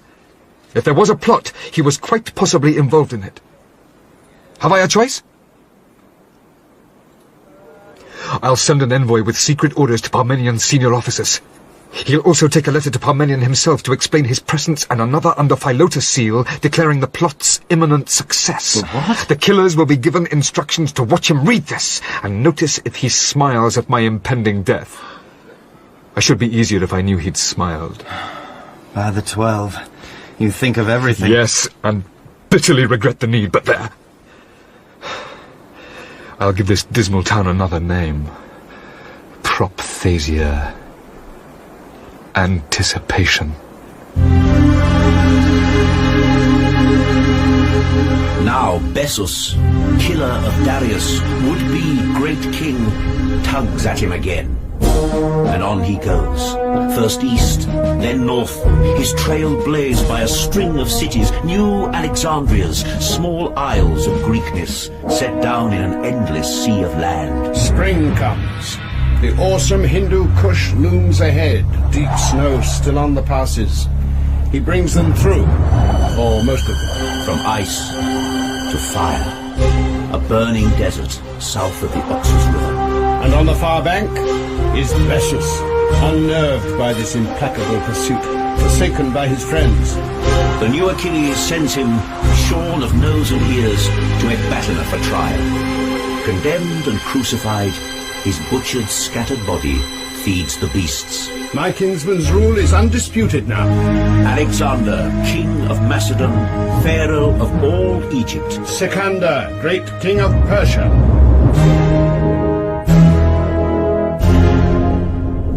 If there was a plot, he was quite possibly involved in it. Have I a choice? I'll send an envoy with secret orders to Parmenion's senior officers. He'll also take a letter to Parmenion himself to explain his presence and another under Philotas' seal, declaring the plot's imminent success. What? The killers will be given instructions to watch him read this, and notice if he smiles at my impending death. I should be easier if I knew he'd smiled. By the 12, you think of everything. Yes, and bitterly regret the need, but there. I'll give this dismal town another name. Propthasia. Anticipation. Now Bessus, killer of Darius, would-be great king, tugs at him again. And on he goes, first east, then north, his trail blazed by a string of cities, new Alexandrias, small isles of Greekness, set down in an endless sea of land. Spring comes. The awesome Hindu Kush looms ahead, deep snow still on the passes. He brings them through, or most of them. From ice to fire, a burning desert south of the Oxus River. And on the far bank is Bessus, unnerved by this implacable pursuit, forsaken by his friends. The new Achilles sends him, shorn of nose and ears, to Ecbatana for trial. Condemned and crucified, his butchered, scattered body feeds the beasts. My kinsman's rule is undisputed now. Alexander, king of Macedon, pharaoh of all Egypt. Sikander, great king of Persia.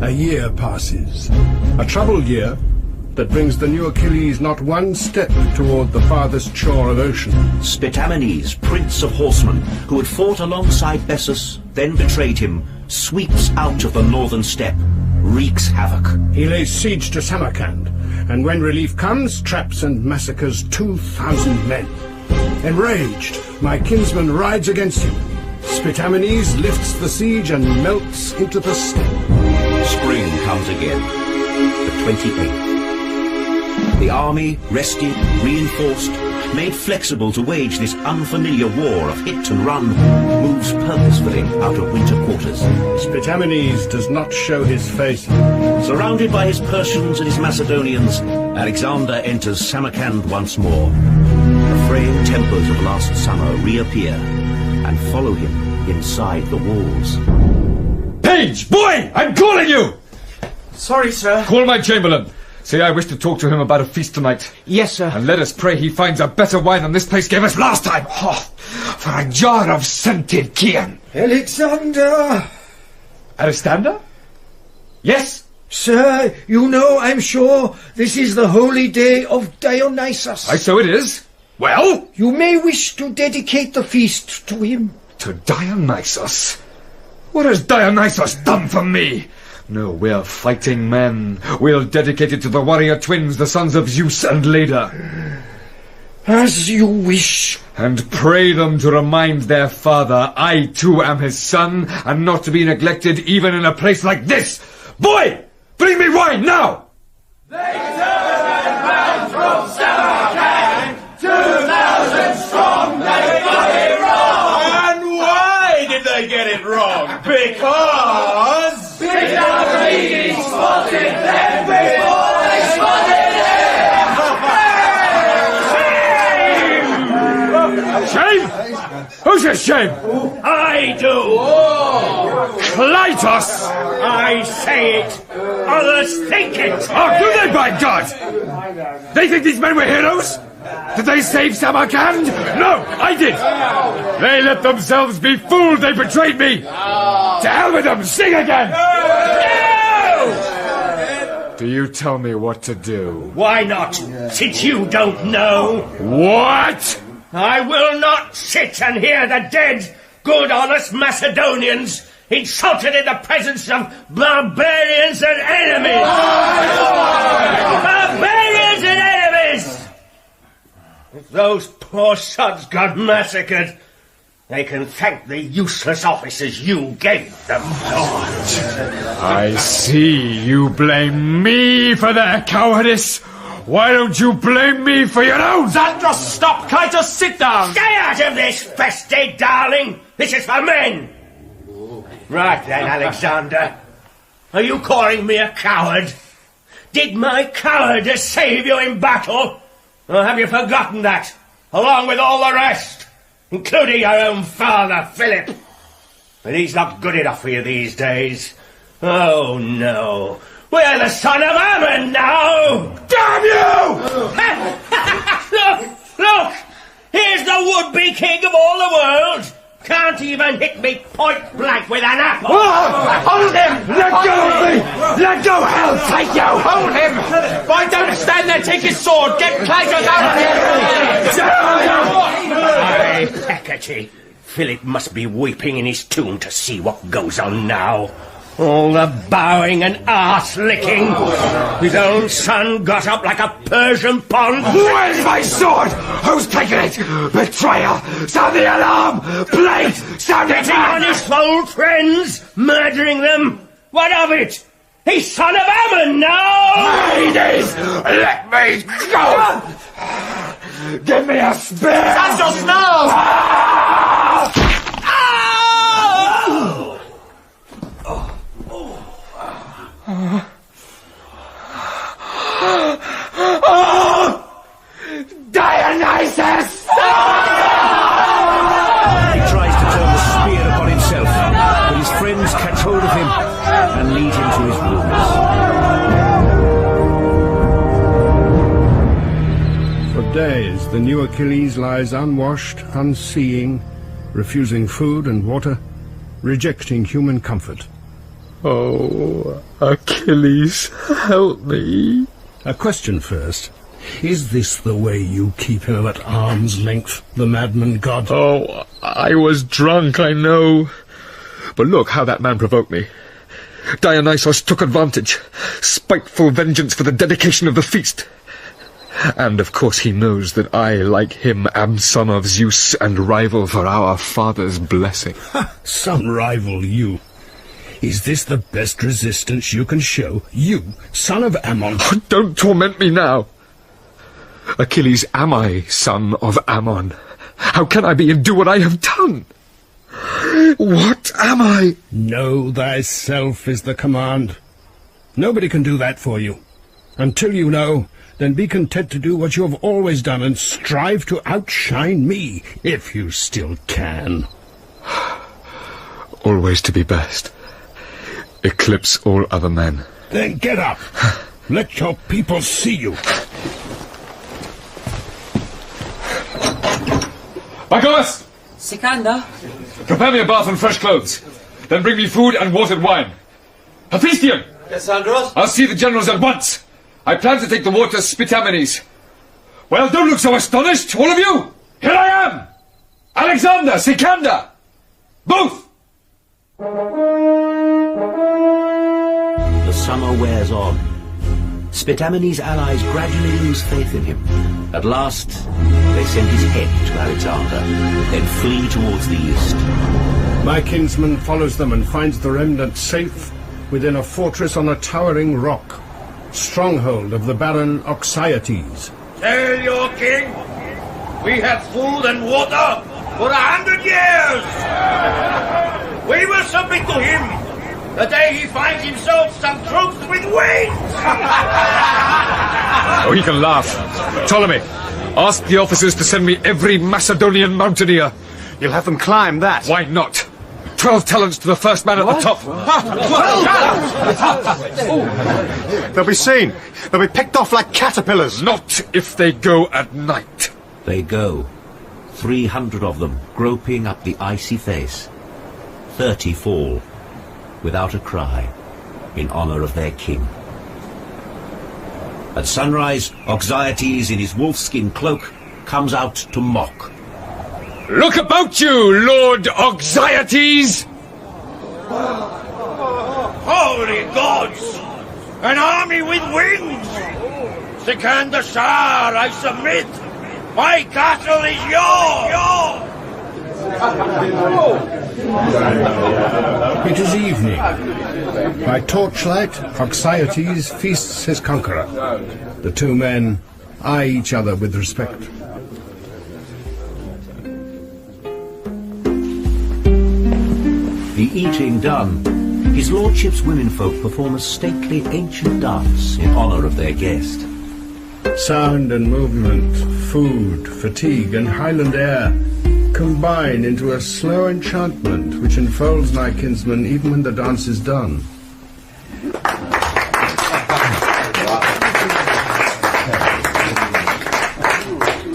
A year passes. A troubled year that brings the new Achilles not one step toward the farthest shore of ocean. Spitamenes, prince of horsemen, who had fought alongside Bessus, then betrayed him, sweeps out of the northern steppe, wreaks havoc. He lays siege to Samarkand, and when relief comes, traps and massacres 2,000 men. Enraged, my kinsman rides against him. Spitamenes lifts the siege and melts into the steppe. Spring comes again, the 28th. The army, rested, reinforced, made flexible to wage this unfamiliar war of hit and run, moves purposefully out of winter quarters. Spitamenes does not show his face. Surrounded by his Persians and his Macedonians, Alexander enters Samarkand once more. The frail tempers of last summer reappear and follow him inside the walls. Page! Boy! I'm calling you! Sorry, sir. Call my chamberlain. Say I wish to talk to him about a feast tonight. Yes, sir. And let us pray he finds a better wine than this place gave us last time. Oh, for a jar of scented Chian. Alexander! Aristander? Yes? Sir, you know, I'm sure, this is the holy day of Dionysus. Aye, so it is. Well? You may wish to dedicate the feast to him. To Dionysus? What has Dionysus done for me? No, we're fighting men. We'll dedicate it to the warrior twins, the sons of Zeus and Leda. As you wish. And pray them to remind their father I too am his son, and not to be neglected even in a place like this. Boy! Bring me wine now! They turned round from Samarkand, 2,000 strong, they got it wrong! And why did they get it wrong? Because... Spitamenes spotted them before they spotted him! Shame! Who's ashamed? I do! Kleitos! I say it! Others think it! Oh, do they, by God? They think these men were heroes? Did they save Samarkand? No, I did! They let themselves be fooled, they betrayed me! To hell with them, sing again! No! Do you tell me what to do? Why not, since you don't know? What? I will not sit and hear the dead, good honest Macedonians insulted in the presence of barbarians and enemies! Barbarians and enemies! If those poor sods got massacred, they can thank the useless officers you gave them. I see you blame me for their cowardice. Why don't you blame me for your own? Xandros, stop! Kleitos, sit down! Stay out of this, feste, darling! This is for men! Right then, Alexander. Are you calling me a coward? Did my cowardice save you in battle? Or have you forgotten that, along with all the rest, including your own father, Philip? But he's not good enough for you these days. Oh, no. We're the son of Ammon now! Damn you! Look! Here's the would-be king of all the world! Can't even hit me point blank with an apple! Oh, hold him! Let go of me! Let go, hell take you! Hold him! Why don't stand there, take his sword! Get Kleitos out of here! Aye, Hecate. Philip must be weeping in his tomb to see what goes on now. All the bowing and arse-licking. His own son got up like a Persian pond. Where's my sword? Who's taken it? Betrayer! Sound the alarm! Blade! Sound it! Getting on his old friends, murdering them. What of it? He's son of Ammon now! Ladies! Let me go! Give me a spear! Xandros, no! Dionysus! He tries to turn the spear upon himself, but his friends catch hold of him and lead him to the new Achilles lies unwashed, unseeing, refusing food and water, rejecting human comfort. Oh, Achilles, help me. A question first. Is this the way you keep him at arm's length, the madman god? Oh, I was drunk, I know. But look how that man provoked me. Dionysos took advantage. Spiteful vengeance for the dedication of the feast. And of course he knows that I, like him, am son of Zeus and rival for our father's blessing. Ha! Son rival you. Is this the best resistance you can show? You, son of Ammon. Oh, don't torment me now. Achilles, am I son of Ammon? How can I be and do what I have done? What am I? Know thyself is the command. Nobody can do that for you. Until you know, then be content to do what you have always done and strive to outshine me, if you still can. Always to be best. Eclipse all other men. Then get up. Let your people see you. Lysimachos! Sikander? Prepare me a bath and fresh clothes. Then bring me food and watered wine. Hephaistion! Yes, Andros? I'll see the generals at once. I plan to take the war to Spitamenes. Well, don't look so astonished, all of you! Here I am! Alexander, Sikander! Both! The summer wears on. Spitamenes' allies gradually lose faith in him. At last, they send his head to Alexander, then flee towards the east. My kinsman follows them and finds the remnant safe within a fortress on a towering rock, stronghold of the Baron Oxyates. Tell your king, we have food and water for 100 years. We will submit to him the day he finds himself some troops with wings. Oh, he can laugh. Ptolemy, ask the officers to send me every Macedonian mountaineer. You'll have them climb that. Why not? 12 talents to the first man at the top. They'll be seen. They'll be picked off like caterpillars. Not if they go at night. They go. 300 of them, groping up the icy face. 30 fall, without a cry, in honor of their king. At sunrise, Oxyates, in his wolfskin cloak, comes out to mock. Look about you, Lord Oxyates! Holy gods! An army with wings! Sikander Shah, I submit! My castle is yours! It is evening. By torchlight, Oxyates feasts his conqueror. The two men eye each other with respect. The eating done, his lordship's womenfolk perform a stately ancient dance in honor of their guest. Sound and movement, food, fatigue, and highland air combine into a slow enchantment which enfolds my kinsman even when the dance is done.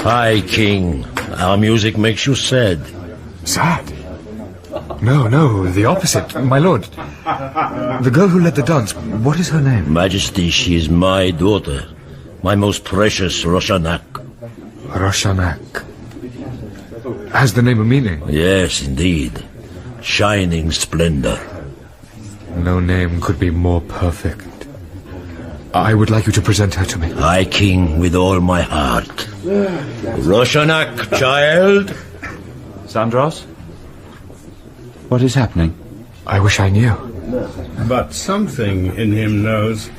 Hi, King. Our music makes you sad. Sad? No, the opposite, my lord. The girl who led the dance, what is her name? Majesty, she is my daughter. My most precious Roshanak. Roshanak. Has the name a meaning? Yes, indeed. Shining splendor. No name could be more perfect. I would like you to present her to me. I, King, with all my heart. Roshanak, child. Sandros? What is happening? I wish I knew. But something in him knows.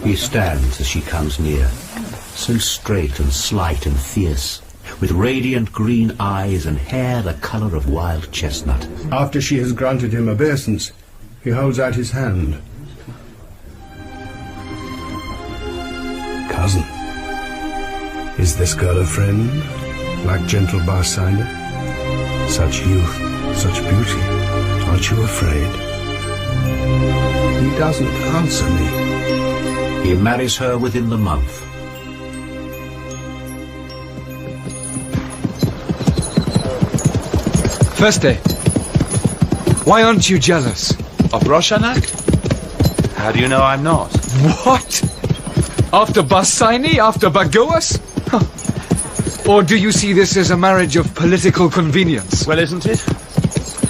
He stands as she comes near, so straight and slight and fierce, with radiant green eyes and hair the colour of wild chestnut. After she has granted him obeisance, he holds out his hand. Cousin, is this girl a friend, like gentle Barsinder? Such youth, such beauty, aren't you afraid? He doesn't answer me. He marries her within the month, Feste, why aren't you jealous? Of Roshanak? How do you know I'm not? What? After Bassini? After Bagoas? Huh. Or do you see this as a marriage of political convenience? Well, isn't it?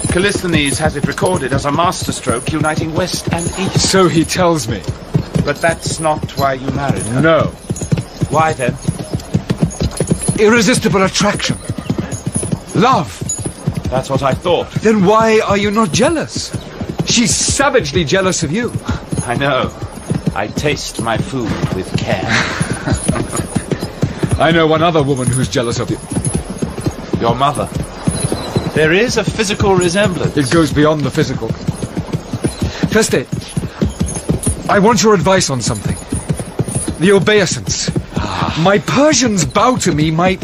Callisthenes has it recorded as a masterstroke uniting West and East. So he tells me. But that's not why you married her. No. Why then? Irresistible attraction. Love. That's what I thought. Then why are you not jealous? She's savagely jealous of you. I know. I taste my food with care. I know one other woman who's jealous of you. Your mother. There is a physical resemblance. It goes beyond the physical. Feste, I want your advice on something. The obeisance. My Persians bow to me, my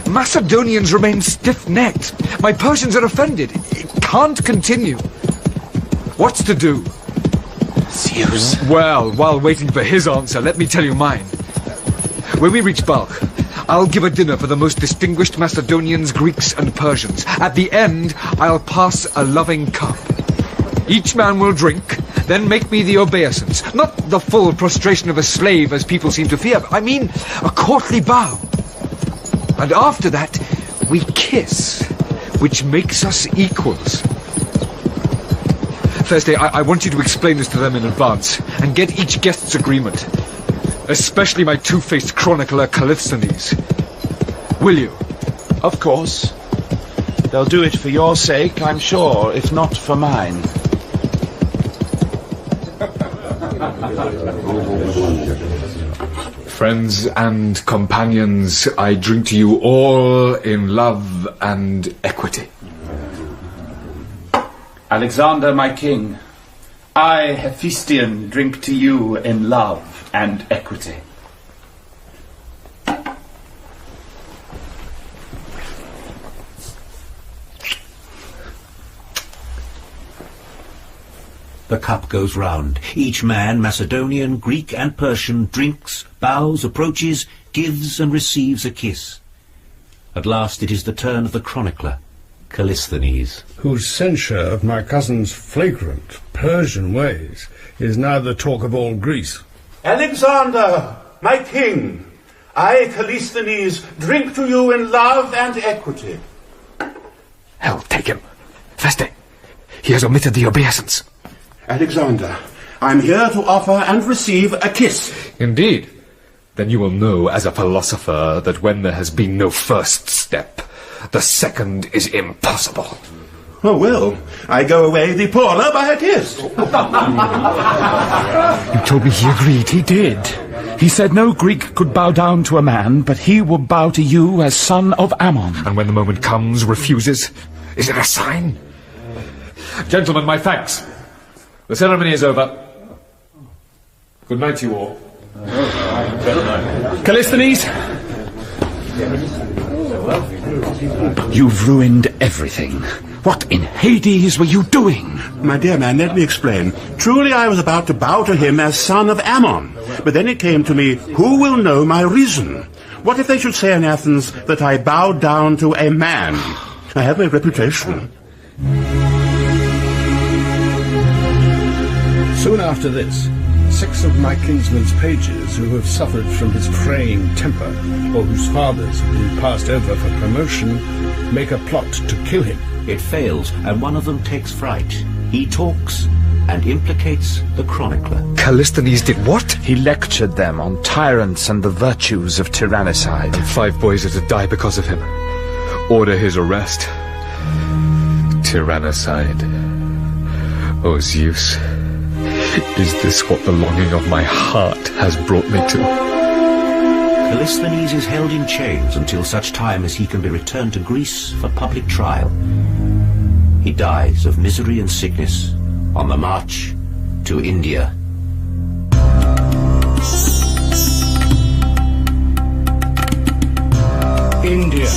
Macedonians remain stiff-necked. My Persians are offended. It can't continue. What's to do? Zeus. Well, while waiting for his answer, let me tell you mine. When we reach Balkh, I'll give a dinner for the most distinguished Macedonians, Greeks, and Persians. At the end, I'll pass a loving cup. Each man will drink, then make me the obeisance. Not the full prostration of a slave, as people seem to fear. I mean, a courtly bow. And after that, we kiss, which makes us equals. Thursday, I want you to explain this to them in advance, and get each guest's agreement. Especially my two-faced chronicler Callisthenes. Will you? Of course. They'll do it for your sake, I'm sure, if not for mine. Friends and companions, I drink to you all in love and equity. Alexander, my king, I, Hephaistion, drink to you in love and equity. The cup goes round. Each man, Macedonian, Greek and Persian, drinks, bows, approaches, gives and receives a kiss. At last it is the turn of the chronicler, Callisthenes, whose censure of my cousin's flagrant Persian ways is now the talk of all Greece. Alexander, my king, I, Callisthenes, drink to you in love and equity. Hell, take him. Feste, he has omitted the obeisance. Alexander, I'm here to offer and receive a kiss. Indeed. Then you will know as a philosopher that when there has been no first step, the second is impossible. Oh, well, I go away the poorer by a kiss. You told me he agreed. He did. He said no Greek could bow down to a man, but he would bow to you as son of Ammon. And when the moment comes, refuses? Is it a sign? Gentlemen, my thanks. The ceremony is over. Good night to you all. Callisthenes? You've ruined everything. What in Hades were you doing? My dear man, let me explain. Truly I was about to bow to him as son of Ammon. But then it came to me, who will know my reason? What if they should say in Athens that I bowed down to a man? I have my reputation. Soon after this, 6 of my kinsman's pages who have suffered from his fraying temper, or whose fathers have been passed over for promotion, make a plot to kill him. It fails, and one of them takes fright. He talks and implicates the chronicler. Callisthenes did what? He lectured them on tyrants and the virtues of tyrannicide. 5 boys are to die because of him. Order his arrest. Tyrannicide. Oh, Zeus. Is this what the longing of my heart has brought me to? Callisthenes is held in chains until such time as he can be returned to Greece for public trial. He dies of misery and sickness on the march to India. India.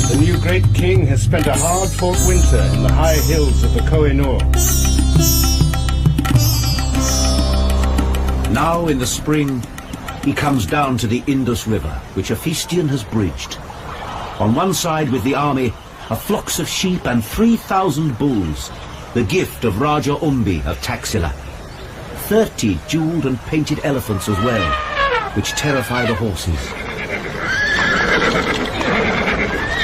The new great king has spent a hard-fought winter in the high hills of the Koh-i-Noor. Now in the spring, he comes down to the Indus River, which Hephaistion has bridged. On one side with the army are flocks of sheep and 3,000 bulls, the gift of Raja Umbi of Taxila. 30 jewelled and painted elephants as well, which terrify the horses.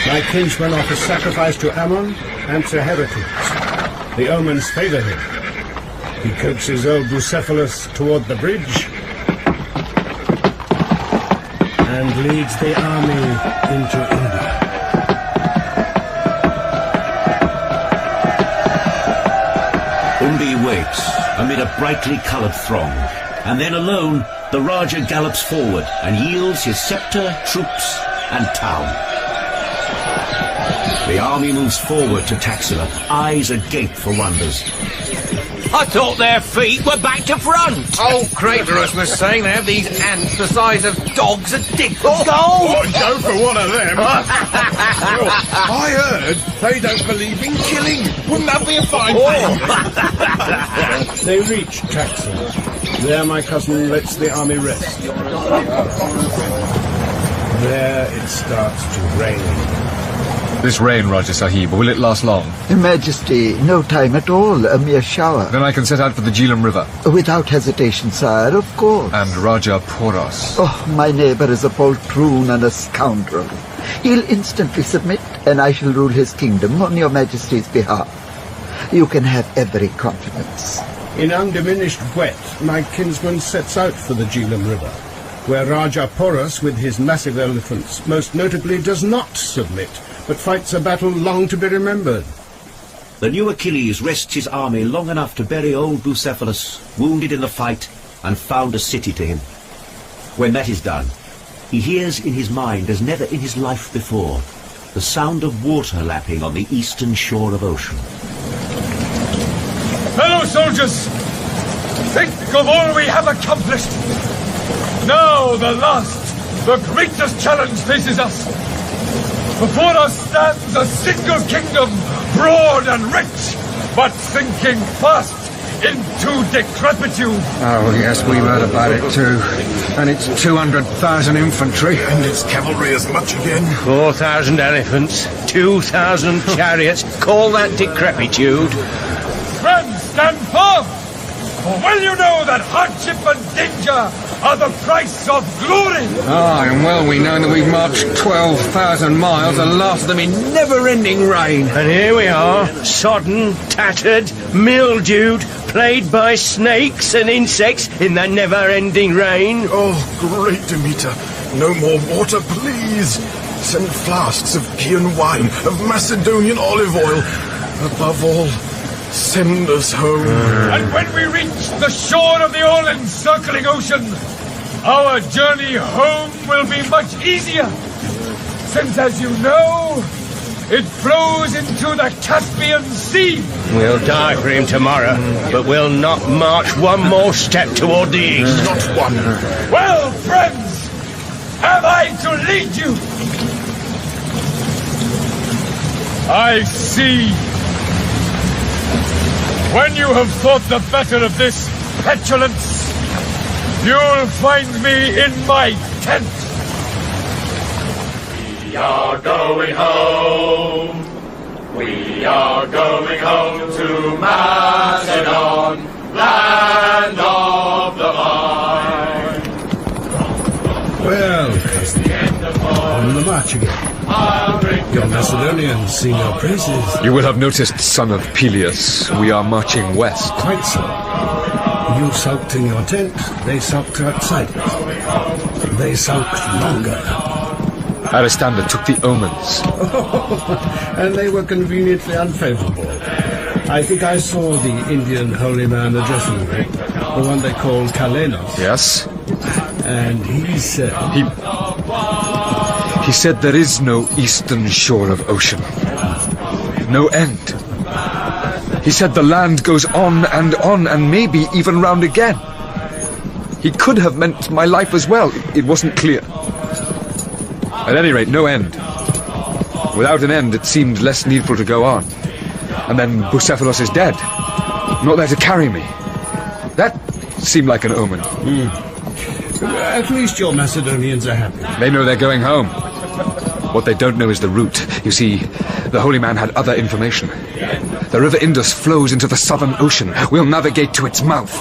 My kinsman offers sacrifice to Ammon and to Heracles. The omens favour him. He coaxes old Bucephalus toward the bridge and leads the army into India. Umbi waits amid a brightly coloured throng, and then alone the Raja gallops forward and yields his sceptre, troops and town. The army moves forward to Taxila, eyes agape for wonders. I thought their feet were back to front. Old Kleitos was saying they have these ants the size of dogs at Drinkel. Oh, go for one of them. I heard they don't believe in killing. Wouldn't that be a fine thing? They reach Taxila. There my cousin lets the army rest. There it starts to rain. This rain, Raja Sahib, will it last long? Your Majesty, no time at all, a mere shower. Then I can set out for the Jhelum River. Without hesitation, sire, of course. And Raja Poros. Oh, my neighbour is a poltroon and a scoundrel. He'll instantly submit, and I shall rule his kingdom on your Majesty's behalf. You can have every confidence. In undiminished wet, my kinsman sets out for the Jhelum River, where Raja Poros, with his massive elephants, most notably does not submit, but fights a battle long to be remembered. The new Achilles rests his army long enough to bury old Bucephalus, wounded in the fight, and found a city to him. When that is done, he hears in his mind, as never in his life before, the sound of water lapping on the eastern shore of ocean. Fellow soldiers, think of all we have accomplished. Now the last, the greatest challenge faces us. Before us stands a single kingdom, broad and rich, but sinking fast into decrepitude. Oh, yes, we've heard about it too. And it's 200,000 infantry. And its cavalry as much again. 4,000 elephants, 2,000 chariots. Call that decrepitude. Friends, stand firm! For well you know that hardship and danger are the price of glory. Aye, and well we know that we've marched 12,000 miles and lost them in never-ending rain. And here we are, sodden, tattered, mildewed, plagued by snakes and insects in that never-ending rain. Oh, great Demeter, no more water, please. Send flasks of Chian wine, of Macedonian olive oil. Above all, send us home. And when we reach the shore of the all-encircling ocean, our journey home will be much easier, since, as you know, it flows into the Caspian Sea. We'll die for him tomorrow, but we'll not march one more step toward the east. Not one. Well, friends, have I to lead you? I see. When you have thought the better of this petulance, you'll find me in my tent. We are going home. We are going home to Macedon, land of the vine. Well, on the march again. Your Macedonians sing your praises. You will have noticed, son of Peleus, we are marching west. Quite so. You sulked in your tent, they sulked outside it. They sulked longer. Aristander took the omens. And they were conveniently unfavourable. I think I saw the Indian holy man addressing me, the one they call Kleitos. Yes? And he said... He said there is no eastern shore of ocean. No end. He said the land goes on and maybe even round again. He could have meant my life as well. It wasn't clear. At any rate, no end. Without an end, it seemed less needful to go on. And then Bucephalus is dead. Not there to carry me. That seemed like an omen. At least your Macedonians are happy. They know they're going home. What they don't know is the route. You see, the holy man had other information. The river Indus flows into the southern ocean. We'll navigate to its mouth.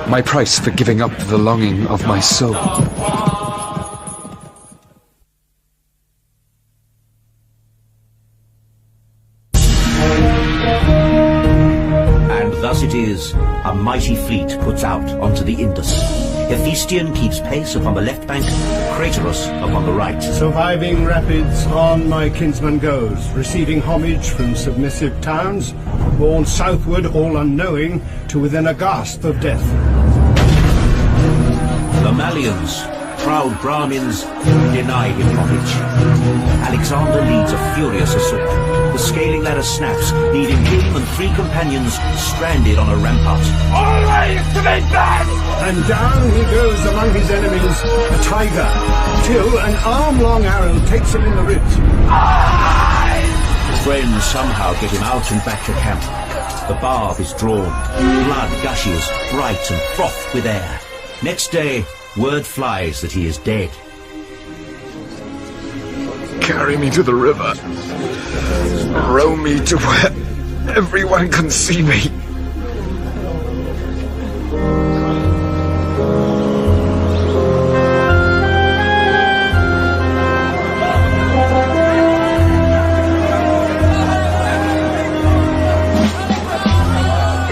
My price for giving up the longing of my soul. And thus it is, a mighty fleet puts out onto the Indus. Hephaistion keeps pace upon the left bank, Kleitos upon the right. Surviving rapids, on my kinsman goes, receiving homage from submissive towns, borne southward all unknowing, to within a gasp of death. The Malians, proud Brahmins, deny him homage. Alexander leads a furious assault. The scaling ladder snaps, leaving him and 3 companions stranded on a rampart. Always to be bad! And down he goes among his enemies, a tiger, till an arm-long arrow takes him in the ribs. His friends somehow get him out and back to camp. The barb is drawn, blood gushes, bright and frothed with air. Next day, word flies that he is dead. Carry me to the river. Row me to where everyone can see me.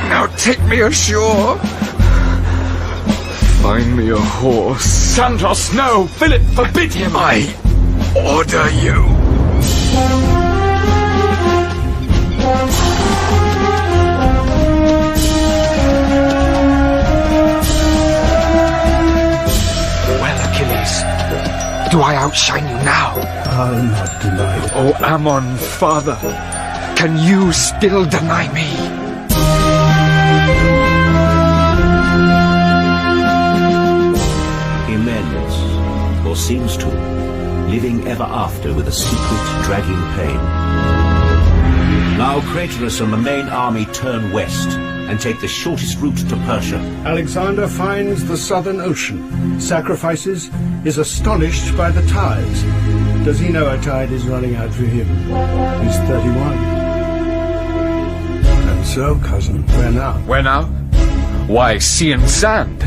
Now take me ashore. Find me a horse. Santos, no! Philip, forbid him! I order you. Well, Achilles, do I outshine you now? I'll not deny it. Oh, Ammon, father, can you still deny me? He mends, or seems to, living ever after with a secret, dragging pain. Now Kleitos and the main army turn west and take the shortest route to Persia. Alexander finds the southern ocean, sacrifices, is astonished by the tides. Does he know a tide is running out for him? He's 31. And so, cousin, where now? Where now? Why, sea and sand.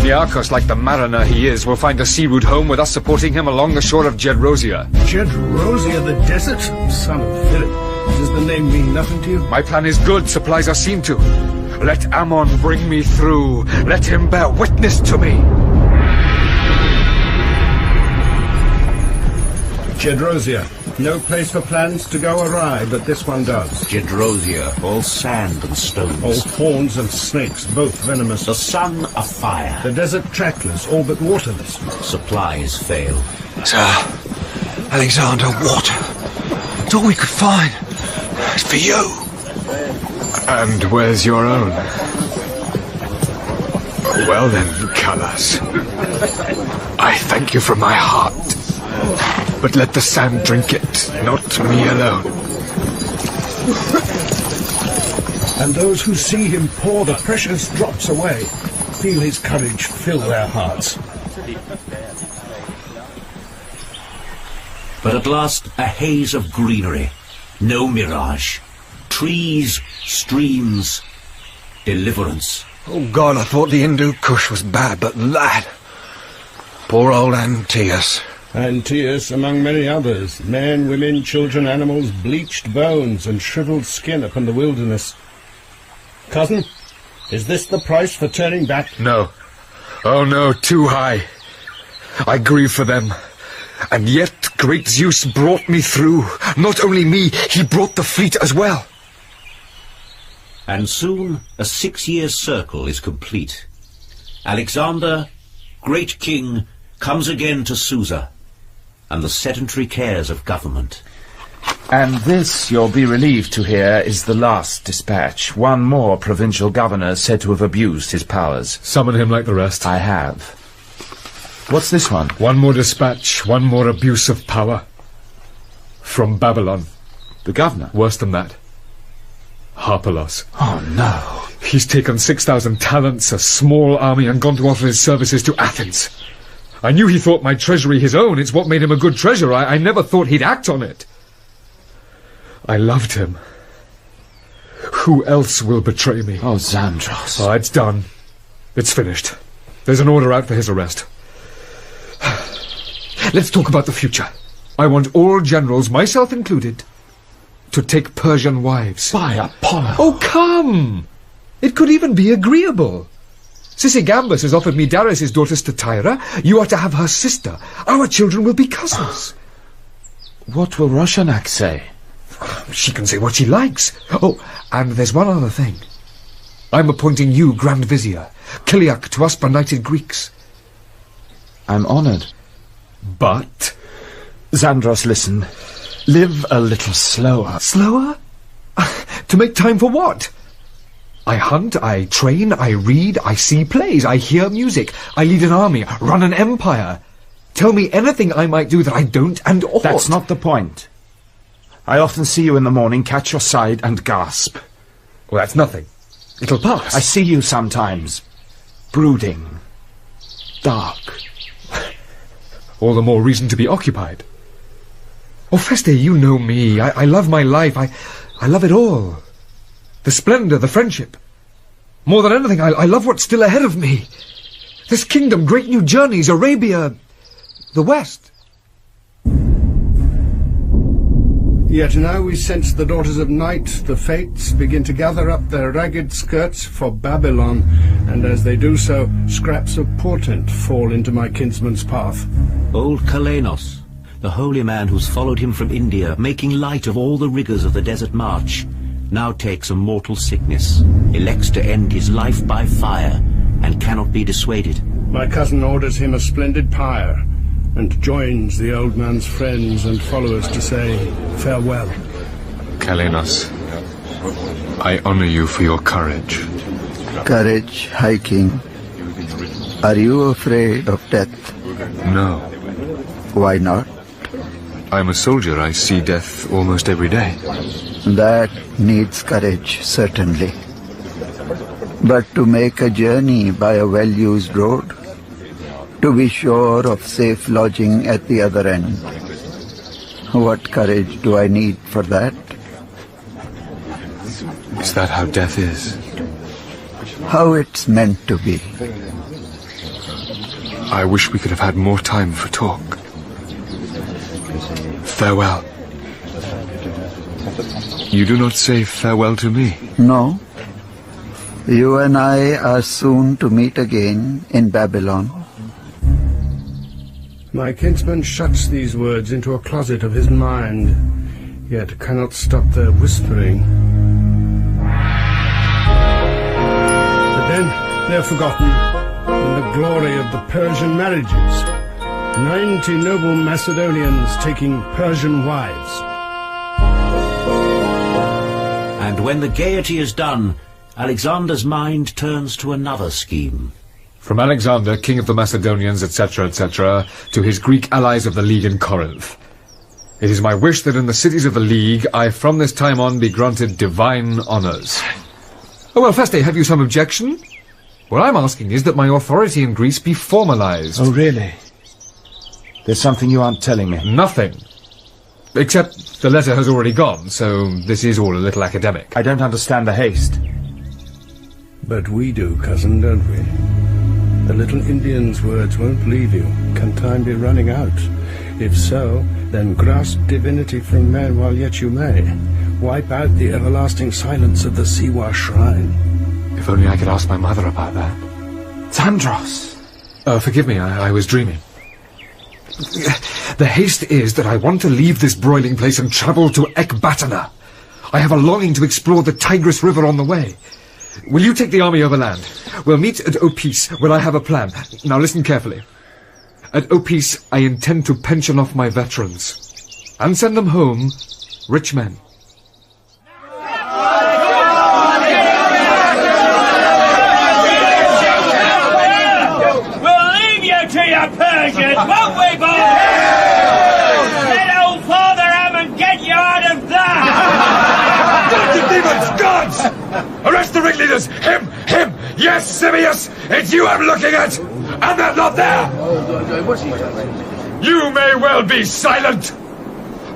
Nearchos, like the mariner he is, will find a sea route home with us supporting him along the shore of Gedrosia. Gedrosia the desert? Son of Philip. Does the name mean nothing to you? My plan is good, supplies are seen to. Let Ammon bring me through. Let him bear witness to me. Gedrosia. No place for plans to go awry, but this one does. Gedrosia, all sand and stones. All thorns and snakes, both venomous. The sun afire. The desert trackless, all but waterless. Supplies fail. Sir, Alexander, water. It's all we could find. It's for you. And where's your own? Well then, Callas. I thank you from my heart. But let the sand drink it, not me alone. And those who see him pour the precious drops away feel his courage fill their hearts. But at last, a haze of greenery. No mirage. Trees, streams, deliverance. Oh God, I thought the Hindu Kush was bad, but lad, poor old Antipatros. Antipatros, among many others, men, women, children, animals, bleached bones and shriveled skin upon the wilderness. Cousin, is this the price for turning back? No. Oh no, too high. I grieve for them. And yet great Zeus brought me through. Not only me, he brought the fleet as well. And soon a 6-year circle is complete. Alexander, great king, comes again to Susa, and the sedentary cares of government. And this, you'll be relieved to hear, is the last dispatch. One more provincial governor said to have abused his powers. Summon him like the rest. I have. What's this one? One more dispatch, one more abuse of power. From Babylon. The governor? Worse than that. Harpalos. Oh, no. He's taken 6,000 talents, a small army, and gone to offer his services to Athens. I knew he thought my treasury his own. It's what made him a good treasurer. I never thought he'd act on it. I loved him. Who else will betray me? Oh, Xandros. Oh, it's done. It's finished. There's an order out for his arrest. Let's talk about the future. I want all generals, myself included, to take Persian wives. By Apollo! Oh, come! It could even be agreeable. Sisigambus has offered me Darius' daughter Statira. You are to have her sister. Our children will be cousins. What will Roshanak say? She can say what she likes. Oh, and there's one other thing. I'm appointing you Grand Vizier, Kiliak to us benighted Greeks. I'm honoured. But... Xandros, listen. Live a little slower. Slower? To make time for what? I hunt, I train, I read, I see plays, I hear music, I lead an army, run an empire. Tell me anything I might do that I don't and ought. That's not the point. I often see you in the morning, catch your side and gasp. Well, that's nothing. It'll pass. I see you sometimes. Brooding. Dark. All the more reason to be occupied. Oh, Feste, you know me. I love my life. I love it all. The splendour, the friendship. More than anything, I love what's still ahead of me. This kingdom, great new journeys, Arabia, the West. Yet now we sense the daughters of night, the Fates, begin to gather up their ragged skirts for Babylon, and as they do so, scraps of portent fall into my kinsman's path. Old Kleitos, the holy man who's followed him from India, making light of all the rigours of the desert march, now takes a mortal sickness, elects to end his life by fire, and cannot be dissuaded. My cousin orders him a splendid pyre, and joins the old man's friends and followers to say farewell. Kleitos, I honor you for your courage. Courage, High King. Are you afraid of death? No. Why not? I'm a soldier. I see death almost every day. That needs courage, certainly. But to make a journey by a well-used road, to be sure of safe lodging at the other end. What courage do I need for that? Is that how death is? How it's meant to be. I wish we could have had more time for talk. Farewell. You do not say farewell to me. No. You and I are soon to meet again in Babylon. My kinsman shuts these words into a closet of his mind, yet cannot stop their whispering. But then they're forgotten in the glory of the Persian marriages. 90 noble Macedonians taking Persian wives. And when the gaiety is done, Alexander's mind turns to another scheme. From Alexander, king of the Macedonians, etc., etc., to his Greek allies of the League in Corinth. It is my wish that in the cities of the League, I from this time on be granted divine honours. Oh, well, Feste, have you some objection? What I'm asking is that my authority in Greece be formalised. Oh, really? There's something you aren't telling me. Nothing. Except the letter has already gone, so this is all a little academic. I don't understand the haste. But we do, cousin, don't we? The little Indian's words won't leave you. Can time be running out? If so, then grasp divinity from men while yet you may. Wipe out the everlasting silence of the Siwa shrine. If only I could ask my mother about that. Xandros! Forgive me, I was dreaming. The haste is that I want to leave this broiling place and travel to Ecbatana. I have a longing to explore the Tigris River on the way. Will you take the army overland? We'll meet at Opis, where I have a plan. Now listen carefully. At Opis, I intend to pension off my veterans and send them home rich men. We'll leave you to your Persians, won't we, boys? Let old Father Ammon get you out of that! Gods and demons! Gods! Arrest the ringleaders! Him! Yes, Simeus! It's you I'm looking at! and they're not there! You may well be silent!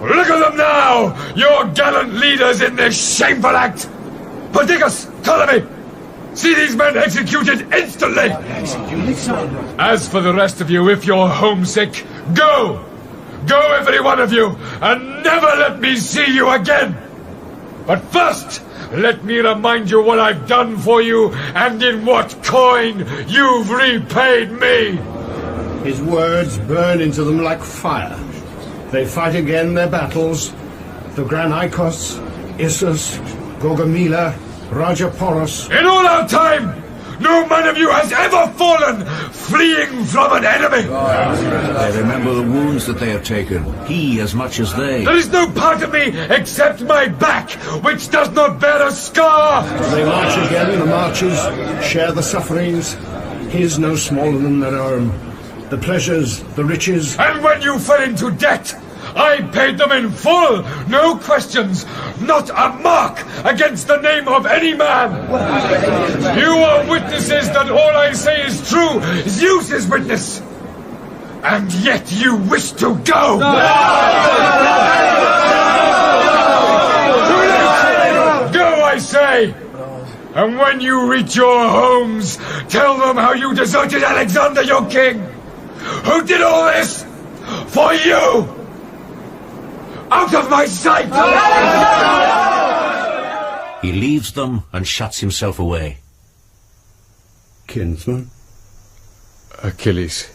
Look at them now, your gallant leaders in this shameful act! Patroclus, Ptolemy, see these men executed instantly! As for the rest of you, if you're homesick, go! Go, every one of you, and never let me see you again! But first, let me remind you what I've done for you, and in what coin you've repaid me! His words burn into them like fire. They fight again their battles. The Granikos, Issus, Gaugamela, Rajaporos. In all our time, no man of you has ever fallen fleeing from an enemy! They remember the wounds that they have taken, he as much as they. There is no part of me except my back, which does not bear a scar! They march again the marches, share the sufferings, his no smaller than their own. The pleasures, the riches. And when you fell into debt, I paid them in full, no questions, not a mark against the name of any man. You are witnesses that all I say is true. Zeus is witness. And yet you wish to go. Go, I say. And when you reach your homes, tell them how you deserted Alexander, your king, who did all this for you. Out of my sight! He leaves them and shuts himself away. Kinsman? Achilles,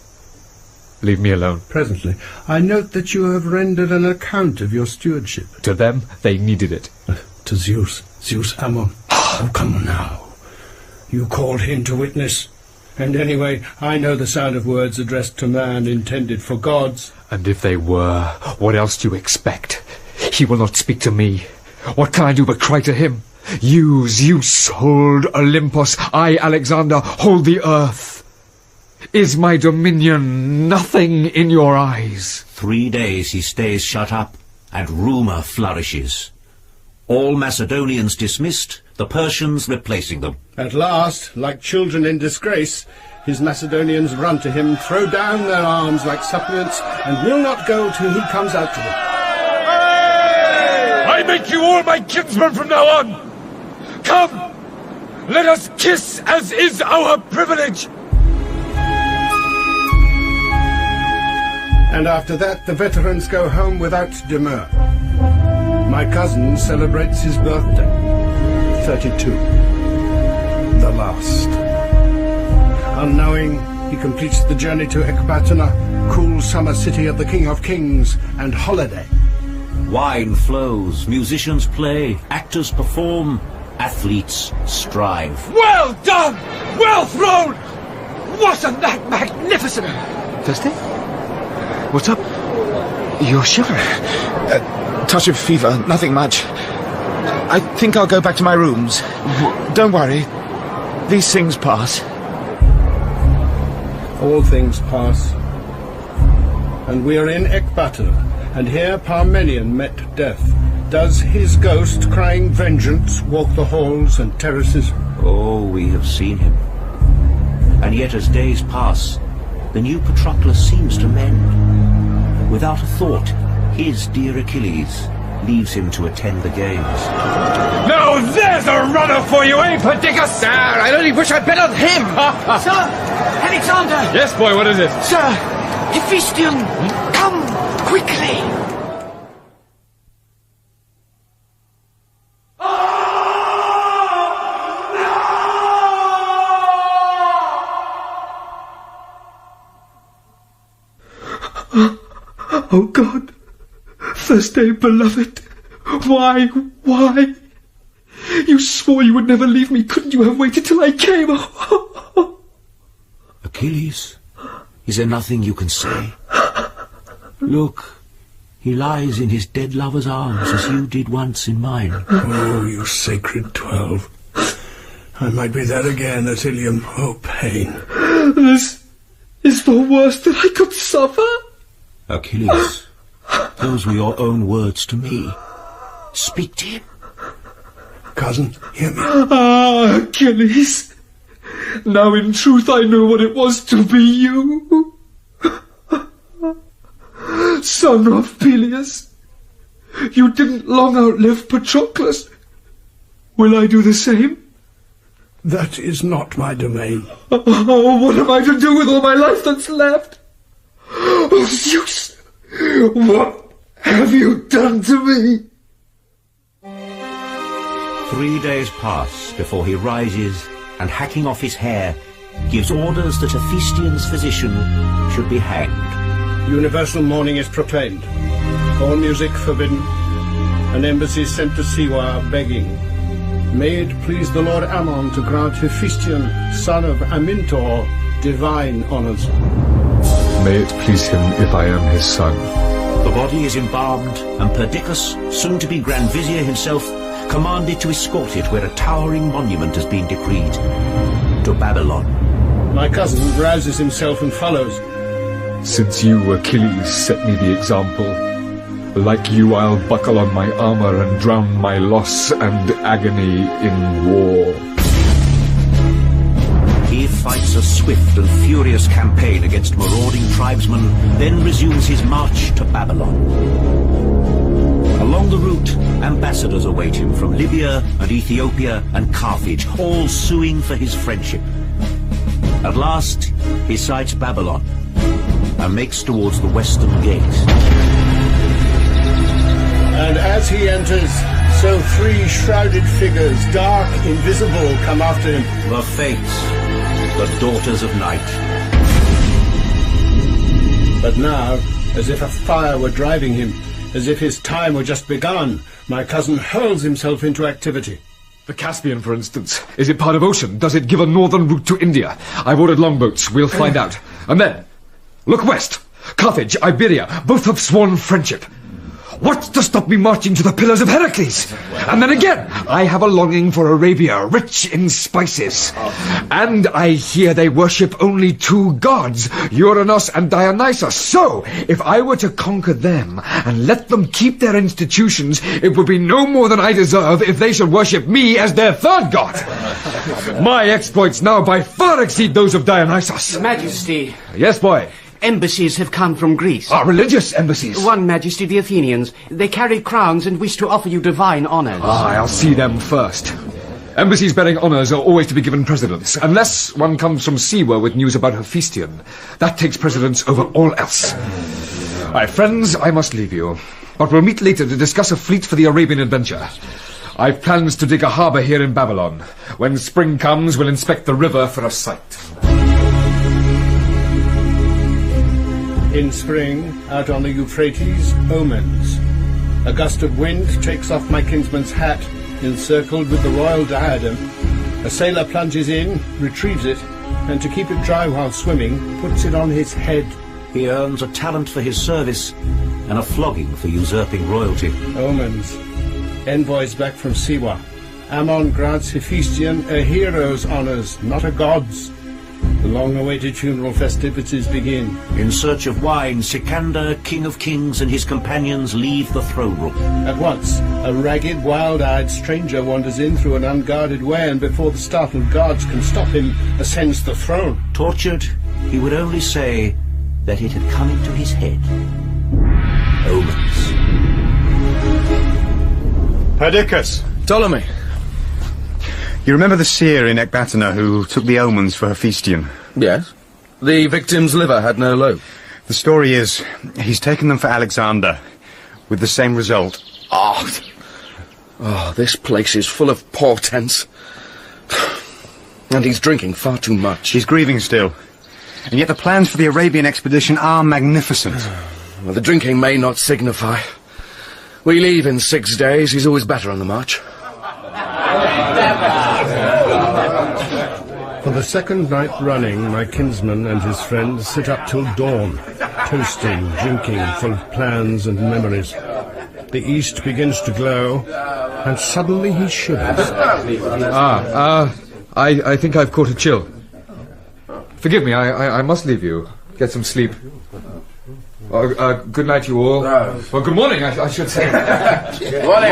leave me alone. Presently. I note that you have rendered an account of your stewardship. To them, they needed it. To Zeus Ammon. Oh, come now. You called him to witness. And anyway, I know the sound of words addressed to man intended for gods. And if they were, what else do you expect? He will not speak to me. What can I do but cry to him? You, Zeus, hold Olympus. I, Alexander, hold the earth. Is my dominion nothing in your eyes? 3 days he stays shut up, and rumour flourishes. All Macedonians dismissed, the Persians replacing them. At last, like children in disgrace, his Macedonians run to him, throw down their arms like suppliants, and will not go till he comes out to them. I make you all my kinsmen from now on! Come! Let us kiss as is our privilege! And after that, the veterans go home without demur. My cousin celebrates his birthday, 32. The last. Unknowing, he completes the journey to Ecbatana, cool summer city of the King of Kings, and holiday. Wine flows, musicians play, actors perform, athletes strive. Well done! Well thrown! What a night magnificent! Thirsty? What's up? You're shivering. Touch of fever, nothing much. I think I'll go back to my rooms. Don't worry. These things pass. All things pass. And we are in Ecbatana, and here Parmenion met death. Does his ghost, crying vengeance, walk the halls and terraces? Oh, we have seen him. And yet as days pass, the new Patroclus seems to mend. Without a thought, his dear Achilles leaves him to attend the games. Now there's a runner for you, eh, Patroclus? Sir, I only wish I'd bet on him! Sir, Alexander! Yes, boy, what is it? Sir, Hephaistion, come quickly! Oh God, first day, beloved, why? You swore you would never leave me. Couldn't you have waited till I came? Achilles, is there nothing you can say? Look, he lies in his dead lover's arms as you did once in mine. Oh, you sacred 12. I might be that again at Ilium. Oh, pain. This is the worst that I could suffer. Achilles, those were your own words to me. Speak to him. Cousin, hear me. Ah, Achilles, Now in truth I know what it was to be you. Son of Peleus, you didn't long outlive Patroclus. Will I do the same? That is not my domain. Oh, what am I to do with all my life that's left? Oh, Zeus! What have you done to me? 3 days pass before he rises and, hacking off his hair, gives orders that Hephaistion's physician should be hanged. Universal mourning is proclaimed. All music forbidden. An embassy sent to Siwa begging, "May it please the Lord Ammon to grant Hephaistion, son of Amintor, divine honours." May it please him if I am his son. The body is embalmed, and Perdiccas, soon to be Grand Vizier himself, commanded to escort it where a towering monument has been decreed. To Babylon. My cousin rouses himself and follows. Since you, Achilles, set me the example, like you I'll buckle on my armour and drown my loss and agony in war. He fights a swift and furious campaign against marauding tribesmen, then resumes his march to Babylon. Along the route, ambassadors await him from Libya and Ethiopia and Carthage, all suing for his friendship. At last, he sights Babylon and makes towards the western gate. And as he enters, so 3 shrouded figures, dark, invisible, come after him. The Fates, the daughters of night. But now, as if a fire were driving him, as if his time were just begun, my cousin hurls himself into activity. The Caspian, for instance. Is it part of ocean? Does it give a northern route to India? I've ordered longboats. We'll find out. And then, look west. Carthage, Iberia, both have sworn friendship. What's to stop me marching to the Pillars of Heracles? And then again, I have a longing for Arabia, rich in spices. And I hear they worship only 2 gods, Uranus and Dionysus. So, if I were to conquer them and let them keep their institutions, it would be no more than I deserve if they should worship me as their 3rd god. My exploits now by far exceed those of Dionysus. Majesty. Yes, boy? Embassies have come from Greece. Religious embassies? One, Majesty, the Athenians. They carry crowns and wish to offer you divine honours. I'll see them first. Embassies bearing honours are always to be given precedence, unless one comes from Siwa with news about Hephaistion. That takes precedence over all else. My friends, I must leave you. But we'll meet later to discuss a fleet for the Arabian adventure. I've plans to dig a harbour here in Babylon. When spring comes, we'll inspect the river for a site. In spring, out on the Euphrates, omens. A gust of wind takes off my kinsman's hat, encircled with the royal diadem. A sailor plunges in, retrieves it, and to keep it dry while swimming, puts it on his head. He earns a talent for his service and a flogging for usurping royalty. Omens. Envoys back from Siwa. Ammon grants Hephaistion a hero's honours, not a god's. The long-awaited funeral festivities begin. In search of wine, Sikander, king of kings, and his companions leave the throne room. At once, a ragged, wild-eyed stranger wanders in through an unguarded way, and before the startled guards can stop him, ascends the throne. Tortured, he would only say that it had come into his head. Omens. Perdiccas! Ptolemy! You remember the seer in Ecbatana who took the omens for Hephaistion? Yes. The victim's liver had no lobe. The story is, he's taken them for Alexander, with the same result. Oh, this place is full of portents. And he's drinking far too much. He's grieving still. And yet the plans for the Arabian expedition are magnificent. Well, the drinking may not signify. We leave in 6 days. He's always better on the march. For the 2nd night running, my kinsman and his friends sit up till dawn, toasting, drinking, full of plans and memories. The east begins to glow, and suddenly he shivers. I think I've caught a chill. Forgive me, I must leave you. Get some sleep. Good night, you all. Well, good morning, I should say. Good morning.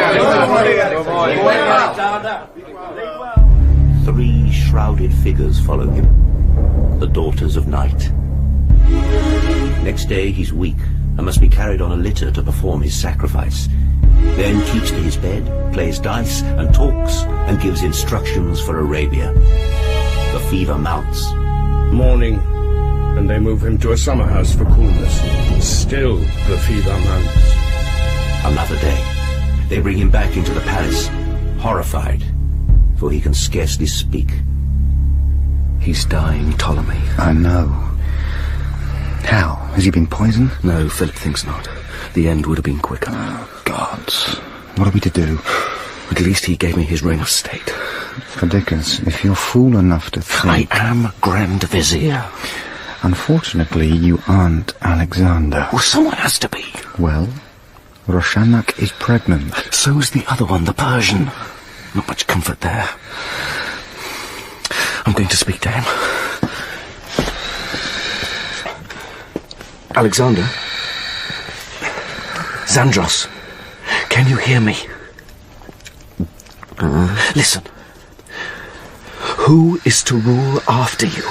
3 shrouded figures follow him, the daughters of night. Next day he's weak and must be carried on a litter to perform his sacrifice. Then keeps to his bed, plays dice and talks, and gives instructions for Arabia. The fever mounts. Morning, and they move him to a summer house for coolness. Still the fever mounts. Another day, they bring him back into the palace, horrified, for he can scarcely speak. He's dying, Ptolemy. I know. How? Has he been poisoned? No, Philip thinks not. The end would have been quicker. Oh, gods. What are we to do? At least he gave me his ring of state. For Dickens, if you're fool enough to think... I am Grand Vizier. Unfortunately, you aren't Alexander. Well, someone has to be. Well, Roshanak is pregnant. So's the other one, the Persian. Not much comfort there. I'm going to speak to him. Alexander? Zandros? Can you hear me? Listen. Who is to rule after you?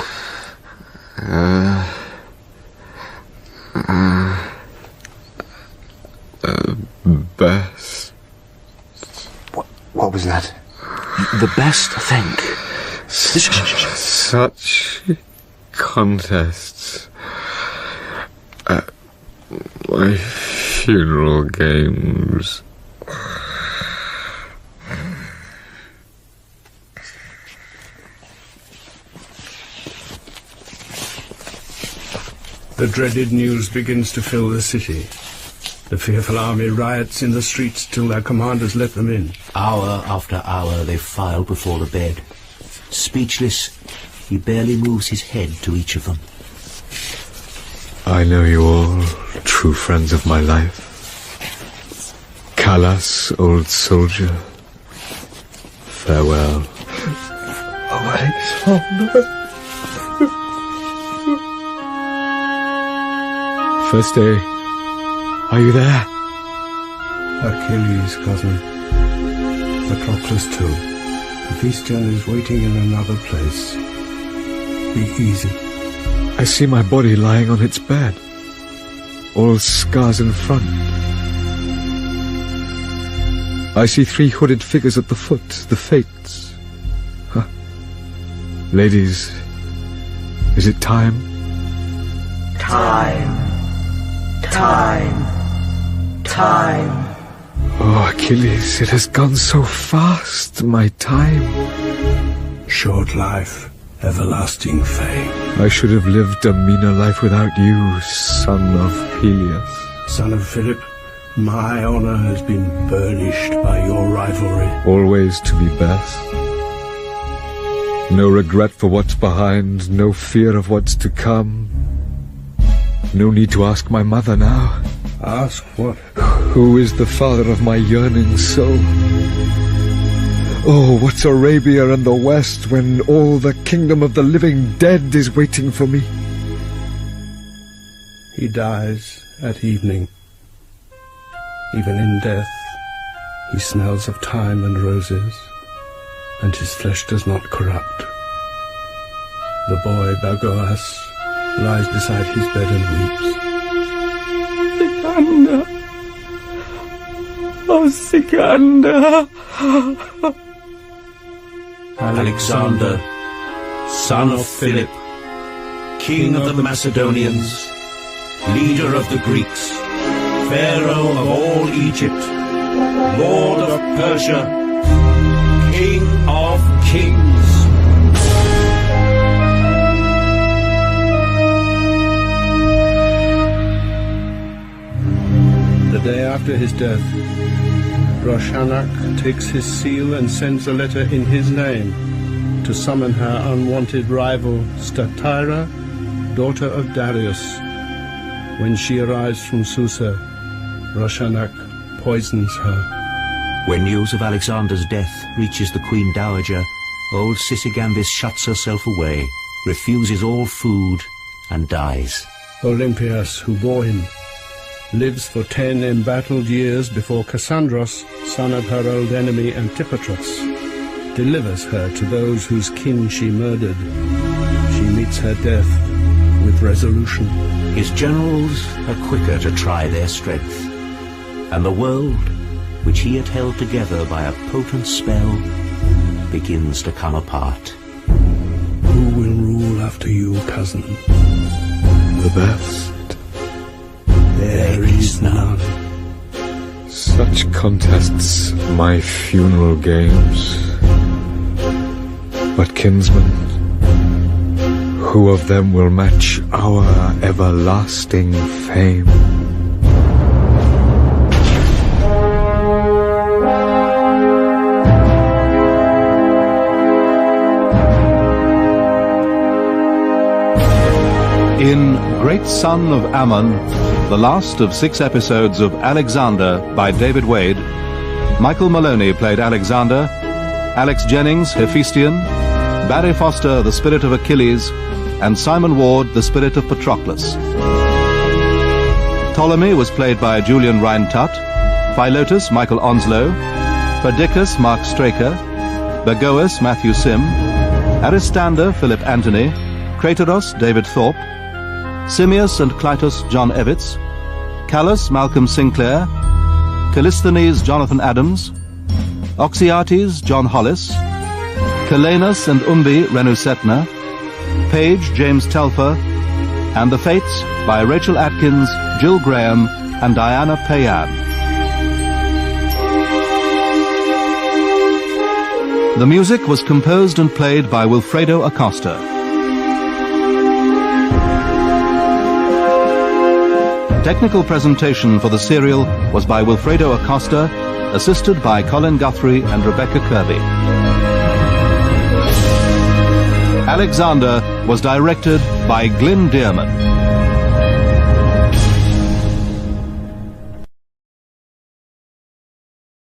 Best. What was that? The best, I think. Such contests at my funeral games. The dreaded news begins to fill the city. The fearful army riots in the streets till their commanders let them in. Hour after hour they file before the bed. Speechless, he barely moves his head to each of them. I know you all, true friends of my life. Callas, old soldier, farewell. Alexander. First day, are you there? Achilles, cousin. Patroclus too. Hephaistion is waiting in another place. Be easy. I see my body lying on its bed, all scars in front. I see 3 hooded figures at the foot, the Fates. Huh. Ladies, is it time? Time. Oh, Achilles, it has gone so fast, my time. Short life, everlasting fame. I should have lived a meaner life without you, son of Peleus. Son of Philip, my honor has been burnished by your rivalry. Always to be best. No regret for what's behind, no fear of what's to come. No need to ask my mother now. Ask what? Who is the father of my yearning soul? Oh, what's Arabia and the West when all the kingdom of the living dead is waiting for me? He dies at evening. Even in death, he smells of thyme and roses, and his flesh does not corrupt. The boy Bagoas lies beside his bed and weeps. Sikander! Oh, Sikander! Alexander, son of Philip, king of the Macedonians, leader of the Greeks, pharaoh of all Egypt, lord of Persia, king of kings. The day after his death, Roshanak takes his seal and sends a letter in his name to summon her unwanted rival Statira, daughter of Darius. When she arrives from Susa, Roshanak poisons her. When news of Alexander's death reaches the Queen Dowager, old Sisigambis shuts herself away, refuses all food, and dies. Olympias, who bore him, lives for 10 embattled years before Cassandros, son of her old enemy Antipatros, delivers her to those whose kin she murdered. She meets her death with resolution. His generals are quicker to try their strength, and the world, which he had held together by a potent spell, begins to come apart. Who will rule after you, cousin? The best. There is none. Such contests my funeral games. But kinsman, who of them will match our everlasting fame? In Great Son of Ammon, the last of 6 episodes of Alexander by David Wade, Michael Maloney played Alexander, Alex Jennings, Hephaistion, Barry Foster, the spirit of Achilles, and Simon Ward, the spirit of Patroclus. Ptolemy was played by Julian Rhind-Tutt, Philotas, Michael Onslow, Perdiccas, Mark Straker, Bagoas, Matthew Sim, Aristander, Philip Anthony, Kleitos, David Thorpe, Simmias and Kleitos, John Evitts, Callus, Malcolm Sinclair, Callisthenes, Jonathan Adams, Oxyates, John Hollis, Calenus and Umbi, Renu Setner, Page, James Telfer, and The Fates by Rachel Atkins, Jill Graham, and Diana Payan. The music was composed and played by Wilfredo Acosta. Technical presentation for the serial was by Wilfredo Acosta, assisted by Colin Guthrie and Rebecca Kirby. Alexander was directed by Glyn Dearman.